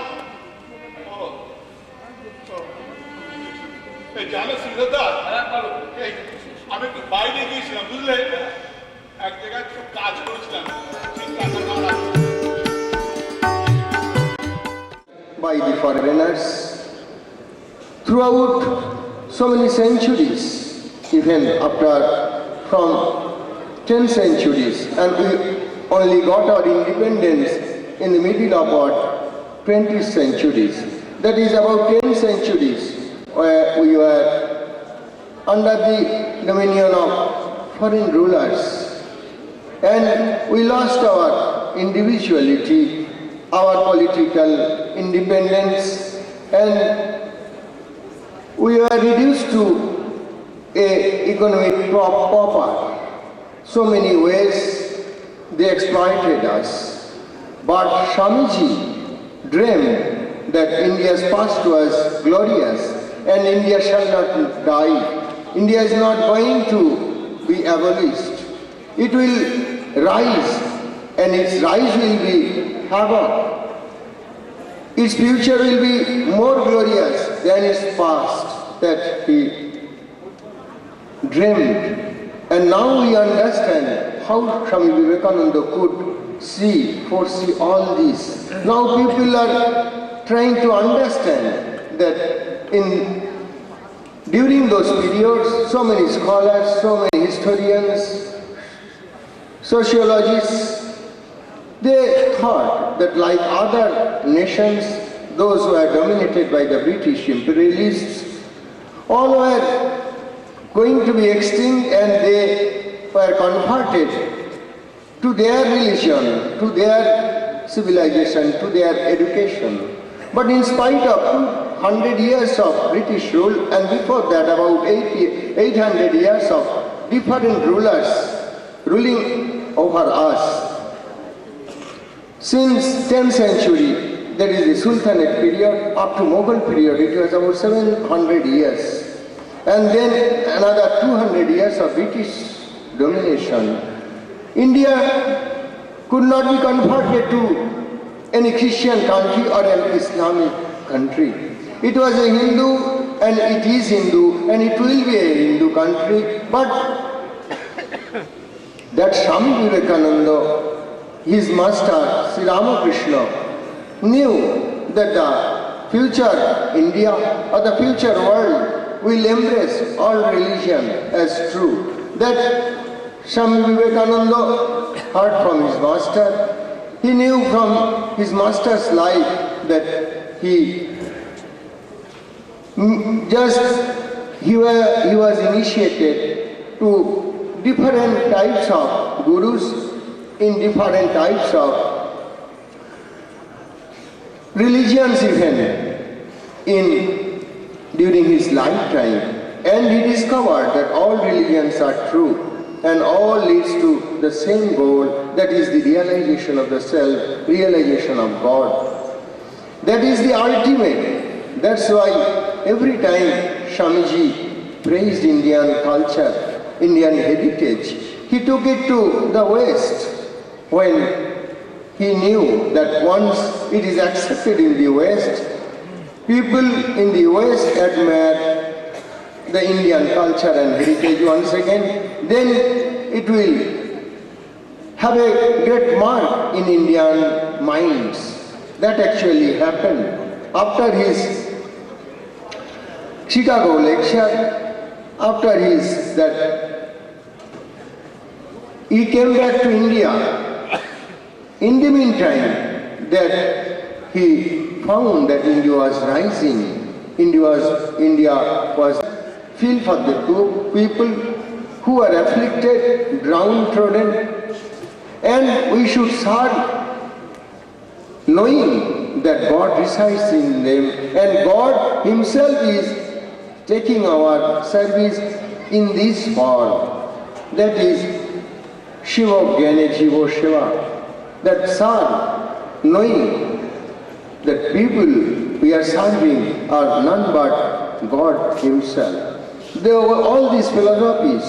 জানো শ্রীদাদা আমি একটু বাইরে গিয়েছিলাম বুঝলে এক জায়গায় খুব কাজ করেছিলাম by the foreigners throughout so many centuries, even after from 10 centuries, and we only got our independence in the middle of our 20th centuries. That is about 10 centuries where we were under the dominion of foreign rulers, and we lost our individuality, our political independence, and we were reduced to a economic pauper. So many ways they exploited us. But Swamiji dreamed that India's past was glorious and India shall not die. India is not going to be abolished. It will rise, and its rise will be havoc. Its future will be more glorious than its past that he dreamed. And now we understand how Swami Vivekananda could foresee all this. Now people are trying to understand that during those periods, so many scholars, so many historians, sociologists, they thought that like other nations, those who are dominated by the British imperialists, all were going to be extinct and they were converted to their religion, to their civilization, to their education. But in spite of 200 years of British rule, and before that about 800 years of different rulers ruling over us, since 10th century, that is the Sultanate period, up to Mughal period, it was about 700 years. And then another 200 years of British domination. India could not be converted to any Christian country or an Islamic country. It was a Hindu, and it is Hindu, and it will be a Hindu country. But that Swami Vivekananda, his master, Sri Ramakrishna, knew that the future India or the future world will embrace all religion as true. That Swami Vivekananda heard from his master. He knew from his master's life that he was initiated to different types of gurus in different types of religions even during his lifetime, and he discovered that all religions are true and all leads to the same goal, that is the realization of the self, realization of God. That is the ultimate. That's why every time Swamiji praised Indian culture, Indian heritage, he took it to the West when he knew that once it is accepted in the West, people in the West admire the Indian culture and heritage once again, then it will have a great mark in Indian minds. That actually happened after his Chicago lecture, after he came back to India. In the meantime, that he found that India was rising. India was feel for the poor people who were afflicted, downtrodden, and we should start knowing that God resides in them, and God Himself is taking our service in this form. That is Shiva Gyane Jivo Shiva. That start knowing that people we are serving are none but God Himself. There were all these philosophies.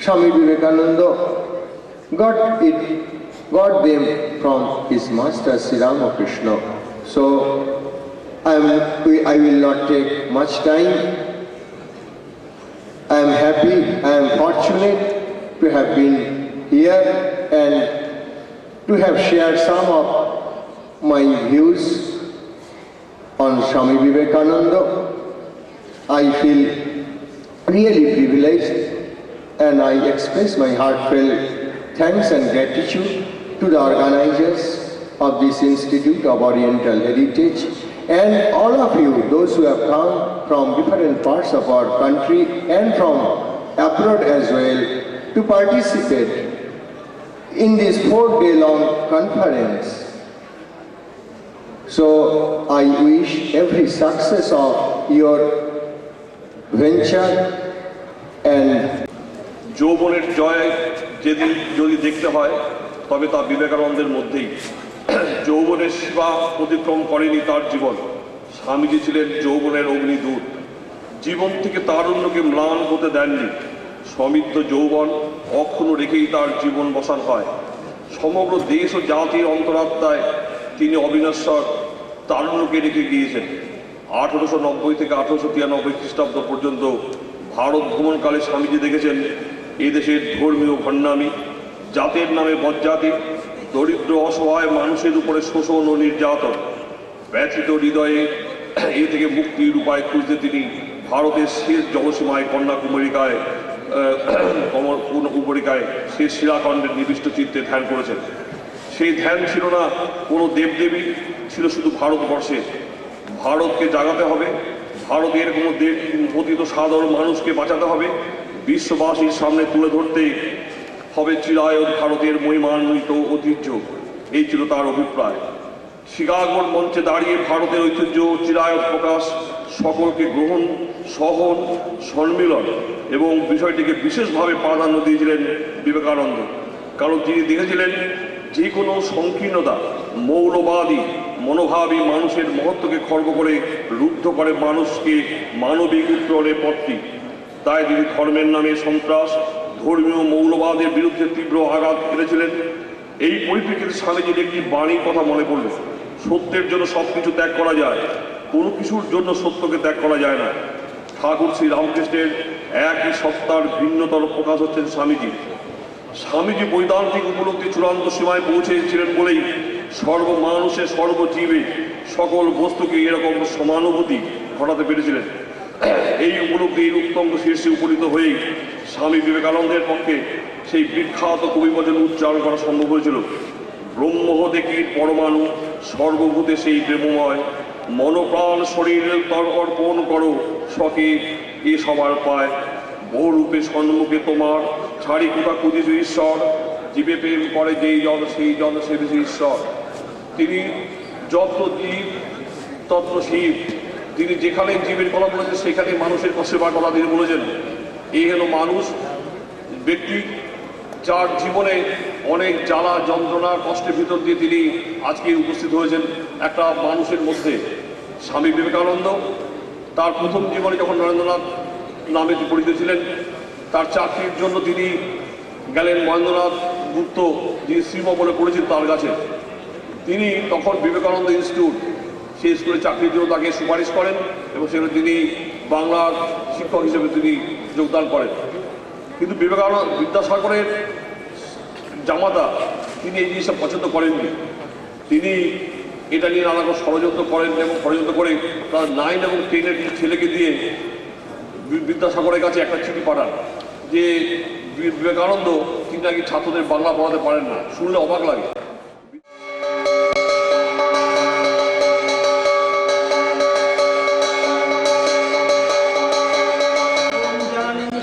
Swami Vivekananda got them from his master Sri Ramakrishna. So I will not take much time. I am happy, I am fortunate to have been here and to have shared some of my views on Swami Vivekananda. I feel really privileged, and I express my heartfelt thanks and gratitude to the organizers of this Institute of Oriental Heritage and all of you, those who have come from different parts of our country and from abroad as well, to participate in this 4-day-long conference. So I wish every success of your venture and যৌবনের জয় যেদিন যদি দেখতে হয় তবে তা বিবেকানন্দের মধ্যেই। যৌবনের সীমা অতিক্রম করেনি তার জীবন। স্বামীজি ছিলেন যৌবনের অগ্নিদূত, জীবন থেকে তারুণ্যকে ম্লান হতে দেননি। সমৃদ্ধ যৌবন অক্ষুণ্ণ রেখেই তার জীবন বসান হয়। সমগ্র দেশ ও জাতির অন্তরাত্মায় তিনি অবিনশ্বর তারুণ্যকে রেখে গিয়েছেন। 1890 থেকে 1893 খ্রিস্টাব্দ পর্যন্ত ভারত ভ্রমণকালে স্বামীজি দেখেছেন এদেশের ধর্মীয় ভণ্ডামি, জাতের নামে বজ্জাতি, দরিদ্র অসহায় মানুষের উপরে শোষণ ও নির্যাতন। ব্যথিত হৃদয়ে এ থেকে মুক্তির উপায় খুঁজতে তিনি ভারতের শেষ জলসীমায় কন্যাকুমারিকায় শেষ শিলাখণ্ডের নিবিষ্ট চিত্তে ধ্যান করেছেন। সেই ধ্যান ছিল না কোনো দেবদেবী, ছিল শুধু ভারতবর্ষে। ভারতকে জাগাতে হবে, ভারতের কোনো পতিত সাধারণ মানুষকে বাঁচাতে হবে, বিশ্ববাসীর সামনে তুলে ধরতে হবে চিরায়ত ভারতের মহিমান্বিত ঐতিহ্য। এই ছিল তার অভিপ্রায়। শিকাগোর মঞ্চে দাঁড়িয়ে ভারতের ঐতিহ্য চিরায়ত প্রকাশ, সকলকে গ্রহণ, সহন, সম্মিলন এবং বিষয়টিকে বিশেষভাবে প্রাধান্য দিয়েছিলেন বিবেকানন্দ। কারণ তিনি দেখেছিলেন যে কোনো সংকীর্ণতা মৌলবাদী মনোভাবী মানুষের মহত্বকে খর্ব করে রুদ্ধ করে মানুষকে মানবিক উত্তরণের পথটি। তাই তিনি ধর্মের নামে সন্ত্রাস, ধর্মীয় মৌলবাদের বিরুদ্ধে তীব্র আঘাত করেছিলেন। এই পরিপ্রেক্ষিতে স্বামীজির একটি বাণীর কথা মনে পড়ল। সত্যের জন্য সব কিছু ত্যাগ করা যায়, কোনো কিছুর জন্য সত্যকে ত্যাগ করা যায় না। ঠাকুর শ্রী রামকৃষ্ণের একই সত্তার ভিন্নতর প্রকাশ হচ্ছেন স্বামীজি। স্বামীজি বৈদান্তিক উপলব্ধি চূড়ান্ত সীমায় পৌঁছেছিলেন বলেই সর্বমানুষের সর্বজীবে সকল বস্তুকে এরকম সমানুভূতি ঘটাতে পেরেছিলেন। এই উপলব্ধির উত্তম শীর্ষে উপনীত হয়েই স্বামী বিবেকানন্দের পক্ষে সেই বিখ্যাত কবিবচন উচ্চারণ করা সম্ভব হয়েছিল। ব্রহ্মদেখির পরমাণু সর্বভূতে সেই প্রেমময়, মনোপ্রাণ শরীর তর অর্পণ করো সকে এ সবার পায়। বহুরূপে সন্মুখে তোমার ছাড়ি কোথা খুঁজিস ঈশ্বর, জীবে প্রেম করে যেই জন সেই জন সেবিছে ঈশ্বর। তিনি যত জীব তত শিব। তিনি যেখানে জীবের কথা বলেছেন সেখানে মানুষের সেবার কথা তিনি বলেছেন। এই হলো মানুষ ব্যক্তি, যার জীবনে অনেক জ্বালা যন্ত্রণার কষ্টের ভিতর দিয়ে তিনি আজকে উপস্থিত হয়েছেন একটা মানুষের মধ্যে। স্বামী বিবেকানন্দ তার প্রথম জীবনে যখন নরেন্দ্রনাথ নামে পরিচিত ছিলেন, তার চাকরির জন্য তিনি গেলেন মহেন্দ্রনাথ গুপ্ত, যিনি শ্রীম বলে পরিচিত তার কাছে। তিনি তখন বিবেকানন্দ ইনস্টিটিউট, সেই স্কুলে চাকরির জন্য তাকে সুপারিশ করেন এবং সেখানে তিনি বাংলার শিক্ষক হিসেবে তিনি যোগদান করেন। কিন্তু বিদ্যাসাগরের জামাতা তিনি এই জিনিসটা পছন্দ করেননি। তিনি এটা নিয়ে নানা রকম ষড়যন্ত্র করেন এবং ষড়যন্ত্র করে তার 9 এবং 10-এর ছেলেকে দিয়ে বিদ্যাসাগরের কাছে একটা চিঠি পাঠান যে বিবেকানন্দ তিনি নাকি ছাত্রদের বাংলা পড়াতে পারেন না। শুনলে অবাক লাগে।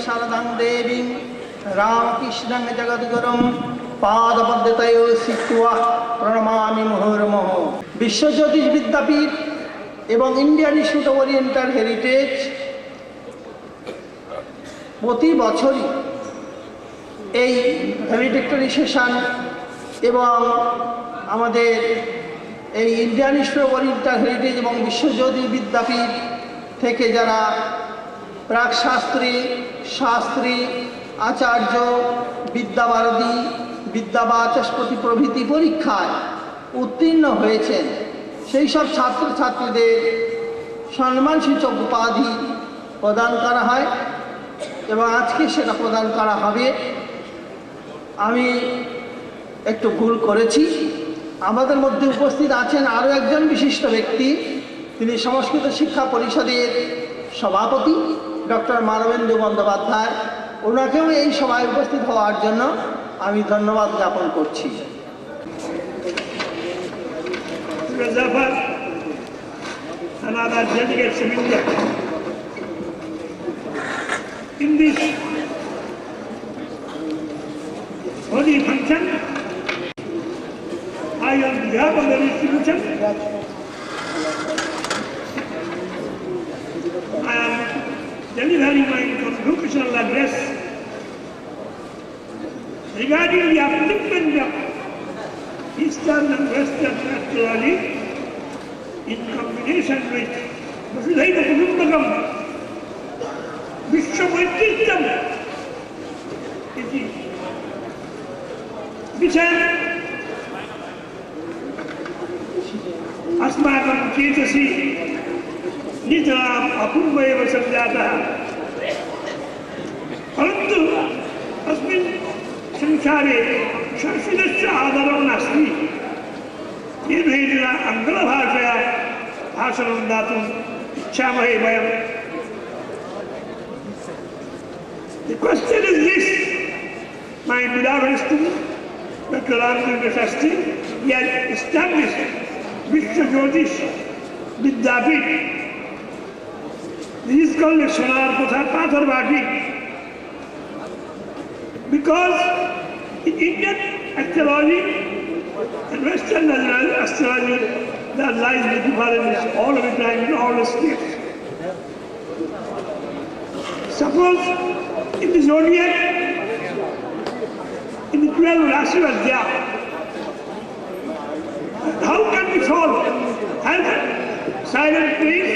শারদাং দেবীং রামকৃষ্ণং জগদ্গুরুং পাদপদ্মতয় সিক্ত্বা প্রণমামি মুহুর্মুহ। বিশ্বজ্যোতিষ বিদ্যাপীঠ এবং Indian institute of oriental heritage প্রতি বছরই এই ভ্যালিডিক্টরি সেশন এবং আমাদের এই Indian institute of oriental heritage এবং বিশ্বজ্যোতিষ বিদ্যাপীঠ থেকে যারা প্রাক শাস্ত্রী, শাস্ত্রী, আচার্য, বিদ্যাবারদী, বিদ্যাবাচস্পতি প্রভৃতি পরীক্ষায় উত্তীর্ণ হয়েছেন সেই সব ছাত্রছাত্রীদের সম্মানসূচক উপাধি প্রদান করা হয় এবং আজকে সেটা প্রদান করা হবে। আমি একটু ভুল করেছি। আমাদের মধ্যে উপস্থিত আছেন আরও একজন বিশিষ্ট ব্যক্তি, তিনি সংস্কৃত শিক্ষা পরিষদের সভাপতি ডক্টর মানবেন্দু বন্দ্যোপাধ্যায়। ওনাকেও এই সভায় উপস্থিত হওয়ার জন্য আমি ধন্যবাদ জ্ঞাপন করছি। In this holy function, I, on behalf of the institution, I am delivering my convocational address regarding the upliftment of Eastern and Western astrology in combination with Vasudhaiva Kutumbakam, Vishwamaitrityam iti विषयम् अस्माकं चेतसि नितराम् अपूर्व एव सञ्जातः, परन्तु अस्मिन् संसारे संस्कृतस्य आदरं नास्ति। येन हेतुना आङ्ग्लभाषया भाषणं दातुम् इच्छामहे वयम्। The question is this: my beloved student, Dr. Ramchandra Shastri, he has established Vishwa Jyotish Vidyapith. This is called a Sonar Pathar Bhati, because in Indian astrology and Western astrology there lies the difference all the time in all the states. Suppose in the zodiac, in the 12 Rashi was there. How can we solve? As silent trees,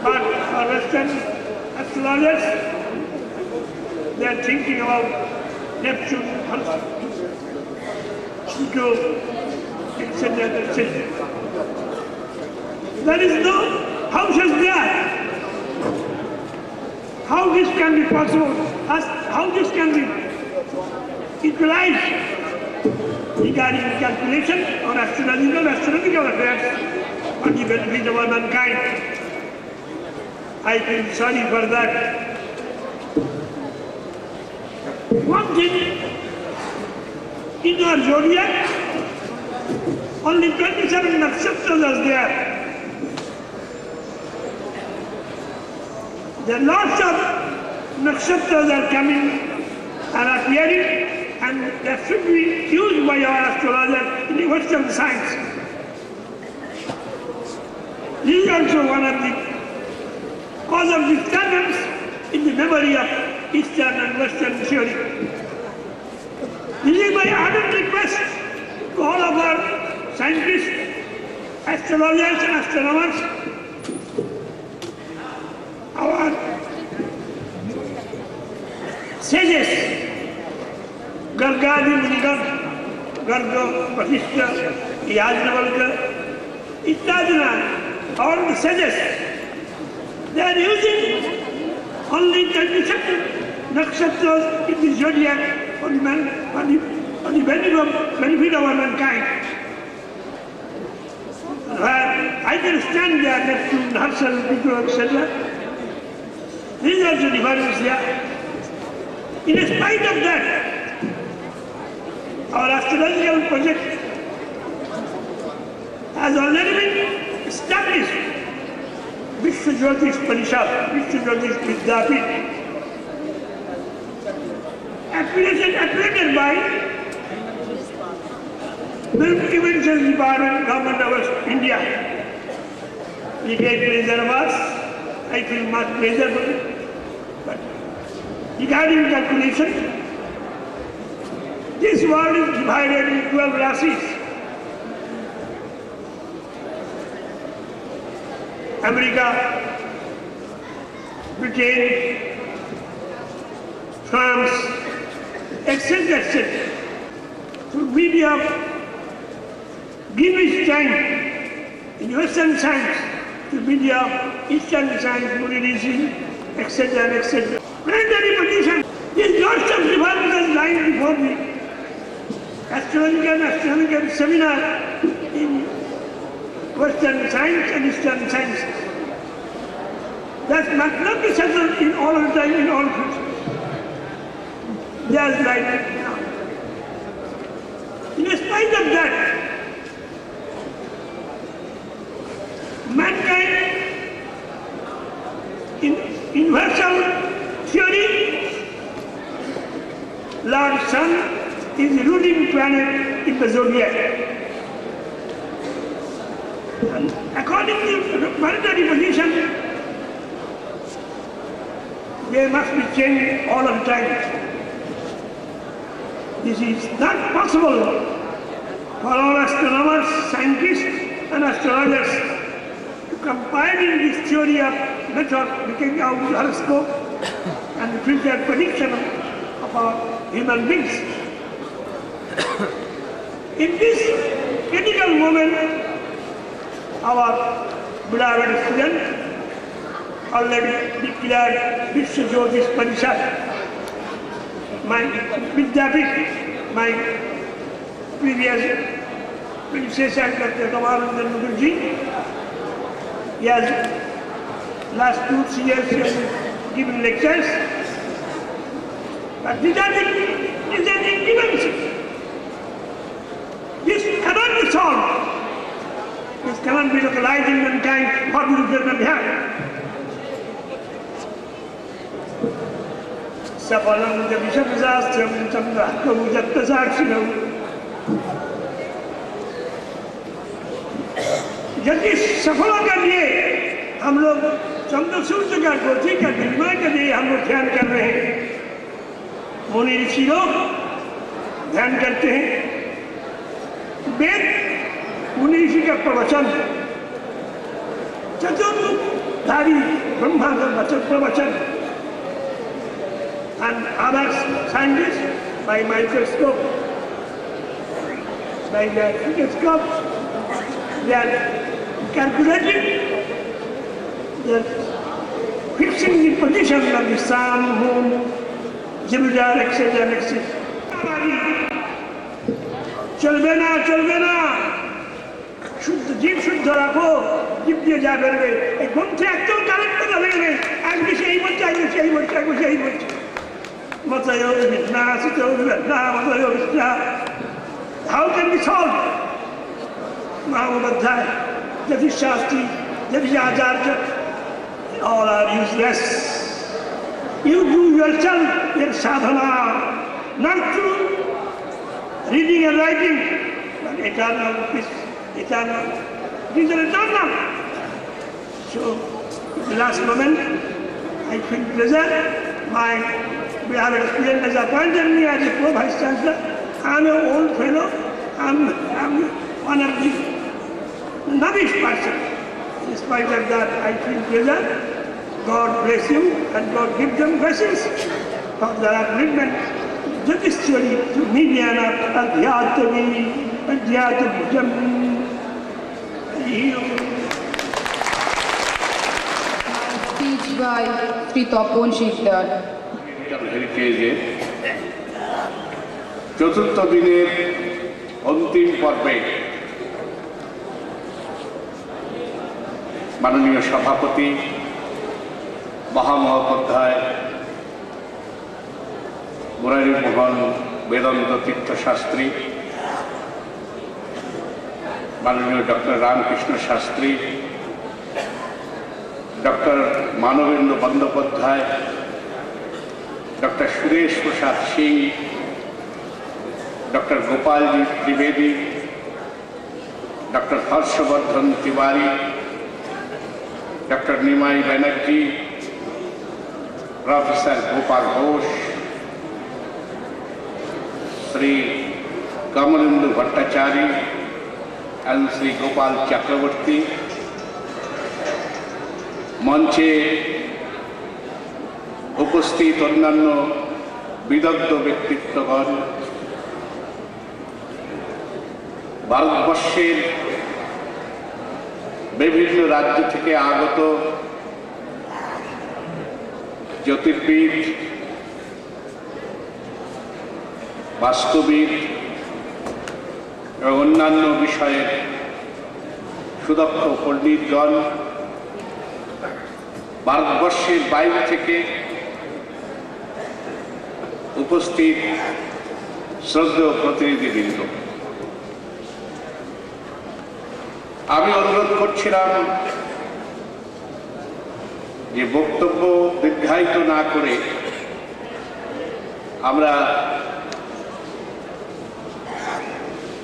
but our Western astrologers, they are thinking about Neptune, Pluto, etc., etc. There is no houses there. How this can be possible? How this can be equalized regarding calculation or astrological affairs for the benefit of mankind? I feel sorry for that. One thing, in our zodiac, only 27 nakshatras are there. There are lots of nakshatras are coming and appearing and that should be used by our astrologers in the Western science. This is also one of the cause of disturbance in the memory of Eastern and Western theory. This is my ardent request to all of our scientists, astrologers and astronomers, our sages, Gargadi Munigan, Garga, Vasishta, Yajnavalka, Ittadina, all the sages, they are using only 27 nakshatras in the zodiac for the benefit of mankind. I can stand there next to Narsal, Tripura, etc. These are the differences there. In spite of that, our astrological project has already been established. Vishwa Jyotish Parishad, Vishwa Jyotish Vidyapit, accredited by Film Inventions Department, Government of India. The great pleasure was, I feel much pleasure for it. But regarding calculation, this world is divided in 12 rasis. America, Britain, France, etc., etc. So we have given time in Western science to media, Eastern science, Buddhism, etc., etc. Planetary position, these lots of differences lying before me. Astronomical seminar in Western science and Eastern science. That must not be settled in all the time, in all places. Just like now. In spite of that, mankind in universal theory, Lord Sun is the ruling planet in the zodiac. And according to the planetary position, they must be changed all of the time. This is not possible for all astronomers, scientists and astrologers to combine in this theory of method looking out the horoscope and the future prediction of our human beings. In this critical moment, our beloved student already declared Vishwa Jyotish Parishad. My Vidyapit, my previous predecessor, Dr. Kamalendra Mukherjee, he has last 2-3 years given lectures. But Vidyapit is an invention. This cannot be solved. This cannot be localized in mankind. What will we have? Sapalam Javishamsastram Chandrakam Jattasakshinam. यदि सफलता के लिए हम लोग चंद्र सूर्य का ज्योति का निर्माण के लिए हम लोग ध्यान कर रहे हैं, मुनि ऋषि लोग ध्यान करते हैं, वेद मुनि ऋषि का प्रवचन, चतुर्धारी ब्रह्मा का प्रवचन, and other scientists by microscope, by the telescope, they are calculating, they are fixing the position of the sun, moon, Jupiter, etc., etc. चलबे ना शुद्ध जीव शुद्ध रखो, जीव दिए जा बेरबे एकदम से एक्चुअल करेक्ट तो लगेंगे आज भी सही बच्चा है सही बच्चा को सही बच्चा मतलब यो विद्या सितो विद्या मतलब यो विद्या how can we solve महाबोधाय जति शास्त्री जति आचार्य all are useless. You do yourself your sadhana not to reading and writing, but eternal peace, eternal. These are eternal. So, at the last moment, I feel pleasure. We have experienced as appointed me as a pro-vice chancellor. I am an old fellow. I am one of the novice person. In spite of that, I feel pleasure. God bless you and God give them blessings for their upliftment. Jagishwari to Midyana Adhyatami Adhyatabhujam. Speech by Shri Tapon Shikdar. হেরিটেজে চতুর্থ দিনের অন্তিম পর্বে মাননীয় সভাপতি মহামহোপাধ্যায় মুরারি মোহন বেদান্ত তীর্থ শাস্ত্রী, মাননীয় doctor Ramakrishna Shastri, doctor Manabendra Bandyopadhyay, doctor Suresh Prasad Singh, doctor Gopal ji Trivedi, doctor Harshvardhan Tiwari, doctor Nimai Banerjee, professor Gopal Ghosh, Shri Kamalendu Bhattacharya and Shri Gopal Chakraborty, मंचे उपस्थित अन्यान्य विदग्ध व्यक्तित्वगण, भारतवर्षेर विभिन्न राज्य থেকে আগত জ্যোতির্বিদ, বাস্তুবিদ এবং অন্যান্য বিষয়ের সুদক্ষ পণ্ডিতগণ, ভারতবর্ষের বাইরে থেকে উপস্থিত শ্রদ্ধেয় প্রতিনিধিবৃন্দ, আমি অনুরোধ করছিলাম যে বক্তব্য দীর্ঘায়িত না করে আমরা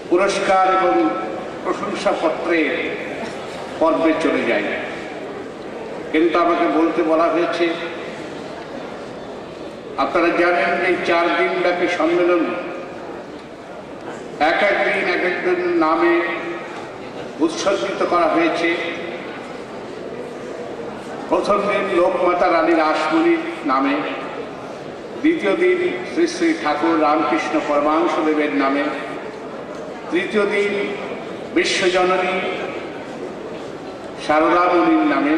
পুরস্কার এবং প্রশংসাপত্রের পর্বে চলে যাই। কিন্তু আমাকে বলতে বলা হয়েছে, আপনারা জানেন যে 4 দিন ব্যাপী সম্মেলন এক একজন নামে উৎসর্গিত করা হয়েছে। প্রথম দিন লোকমাতা রানী রাসমণির নামে, দ্বিতীয় দিন শ্রী শ্রী ঠাকুর রামকৃষ্ণ পরমাংশদেবের নামে, তৃতীয় দিন বিশ্বজননী শারদামণির নামে,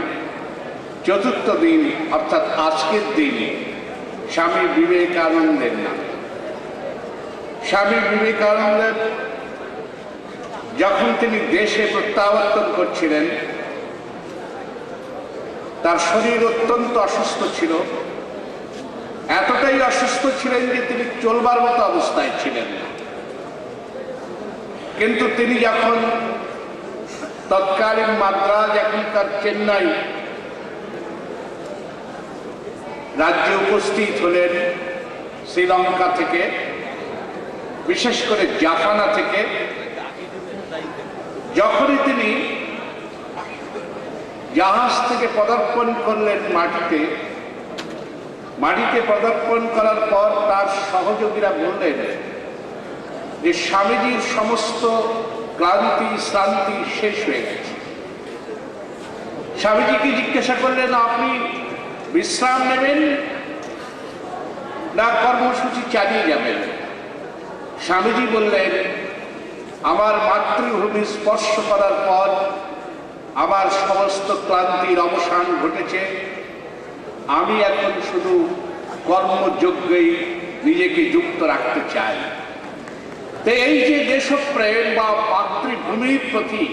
চতুর্থ দিন অর্থাৎ আজকের দিন স্বামী বিবেকানন্দের নামে। স্বামী বিবেকানন্দের যখন তিনি দেশে প্রত্যাবর্তন করছিলেন, তার শরীর অত্যন্ত অসুস্থ ছিল, এতটাই অসুস্থ ছিলেন যে তিনি চলবার মতো অবস্থায় ছিলেন না। কিন্তু তিনি যখন তৎকালীন মাদ্রাজ, এখনকার চেন্নাই রাজ্যে উপস্থিত হলেন, শ্রীলঙ্কা থেকে, বিশেষ করে জাফানা থেকে, যখনই তিনি জাহাজ থেকে পদার্পণ করলেন মাটিতে পদার্পণ করার পর তার সহযোগীরা বললেন যে স্বামীজির সমস্ত ক্লান্তি শ্রান্তি শেষ হয়ে গেছে। স্বামীজিকে জিজ্ঞাসা করলেন, আপনি বিশ্রাম নেবেন না কর্মসূচি চালিয়ে যাবেন? স্বামীজি বললেন, আমার মাতৃভূমি স্পর্শ করার পর আমার সমস্ত ক্লান্তির অবসান ঘটেছে, আমি এখন শুধু কর্মযজ্ঞেই নিজেকে যুক্ত রাখতে চাই। তো এই যে দেশপ্রেম বা মাতৃভূমির প্রতি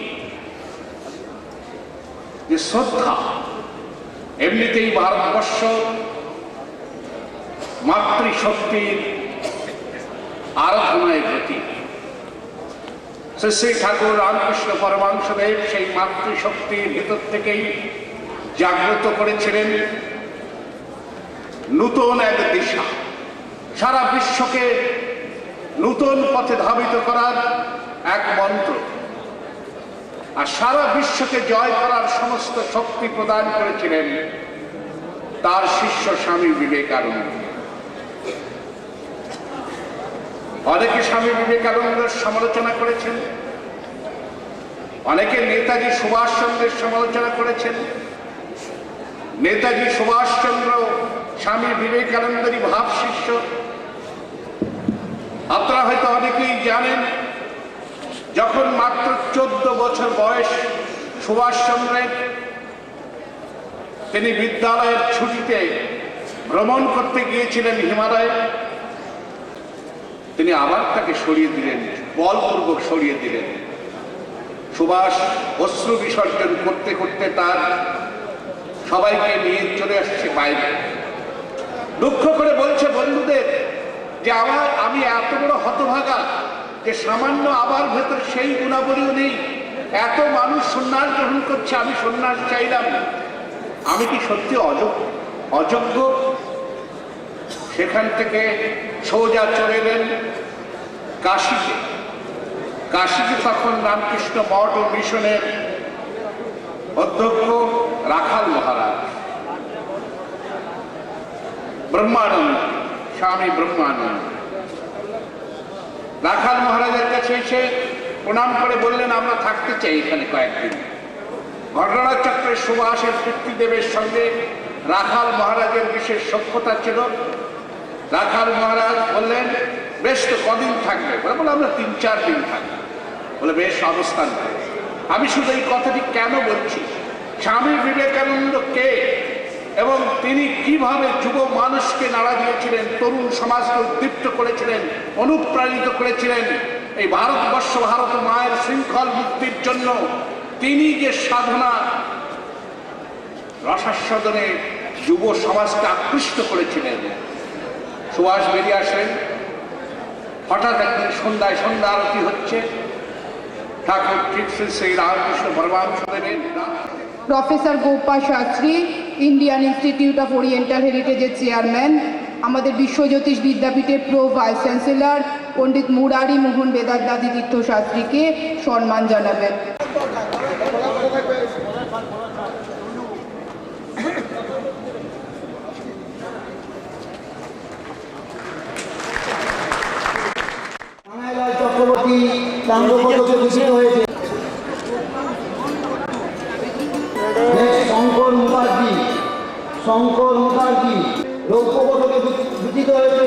যে শ্রদ্ধা, এমনিতেই ভারতবর্ষ মাতৃশক্তির আরাধনায় প্রতি। শ্রী শ্রী ঠাকুর রামকৃষ্ণ পরমাংশদেব সেই মাতৃশক্তির ভিতর থেকেই জাগ্রত করেছিলেন নূতন এক দিশা, সারা বিশ্বকে নূতন পথে ধাবিত করার এক মন্ত্র, আর সারা বিশ্বকে জয় করার সমস্ত শক্তি প্রদান করেছিলেন তার শিষ্য স্বামী বিবেকানন্দ। অনেকে স্বামী বিবেকানন্দের সমালোচনা করেছেন, অনেকে নেতাজি সুভাষচন্দ্রের সমালোচনা করেছেন। নেতাজি সুভাষচন্দ্র স্বামী বিবেকানন্দেরই ভাব শিষ্য। আপনারা হয়তো অনেকেই জানেন, যখন মাত্র 14 বছর বয়স সুভাষচন্দ্রের, তিনি বিদ্যালয়ের ছুটিতে ভ্রমণ করতে গিয়েছিলেন হিমালয়ে। তিনি আবার তাকে সরিয়ে দিলেন, বলপূর্বক সরিয়ে দিলেন। সুভাষ অশ্রু বিসর্জন করতে করতে তার সবাইকে নিয়ে চলে আসছে বাইরে, দুঃখ করে বলছে বন্ধুদের যে আমি এত বড় হতভাগা যে সামান্য আবার ভেতর সেই গুণাবলীও নেই, এত মানুষ সন্ন্যাস গ্রহণ করছে, আমি সন্ন্যাস চাইলাম, আমি কি সত্যি অযোগ্য? সেখান থেকে সোজা চলে এলেন কাশীতে। কাশীতে তখন রামকৃষ্ণ মঠ ও মিশনের অধ্যক্ষ রাখাল মহারাজ, ব্রহ্মানন্দ, স্বামী ব্রহ্মানন্দ। রাখাল মহারাজের কাছে এসে প্রণাম করে বললেন, আমরা থাকতে চাই এখানে কয়েকদিন। ঘটনাচক্রে সুভাষের পিতৃদেবের সঙ্গে রাখাল মহারাজের বিশেষ সখ্যতা ছিল। রাখাল মহারাজ বললেন, বেশ তো কদিন থাকবে? বলে আমরা 3-4 দিন থাকবো। বলে বেশ, অবস্থান করে। আমি শুধু এই কথাটি কেন বলছি, স্বামী বিবেকানন্দ কে এবং তিনি কিভাবে যুব মানুষকে নাড়া দিয়েছিলেন, তরুণ সমাজকে উদ্দীপ্ত করেছিলেন, অনুপ্রাণিত করেছিলেন এই ভারতবর্ষ, ভারত মায়ের শৃঙ্খল মুক্তির জন্য তিনি যে সাধনা রসাস্বাদনে যুব সমাজকে আকৃষ্ট করেছিলেন। সুভাষ বেরিয়ে আসলেন। হঠাৎ একদিন সন্ধ্যা আরতি হচ্ছে, ঠাকুর ঠিক শ্রী রামকৃষ্ণ পরমহংসদেবের professor Gopal Shastri, Indian institute of oriental হেরিটেজের চেয়ারম্যান, আমাদের বিশ্বজ্যোতিষ বিদ্যাপীঠের pro vice chancellor Pandit Murari Mohan বেদান্তাদি তীর্থ শাস্ত্রীকে সম্মান জানাবেন। চক্রবর্তী তাম্রপদকে ভূষিত হয়েছে। শঙ্কর মুখার্জি রৌপ্য পদকে ভূষিত হয়েছে।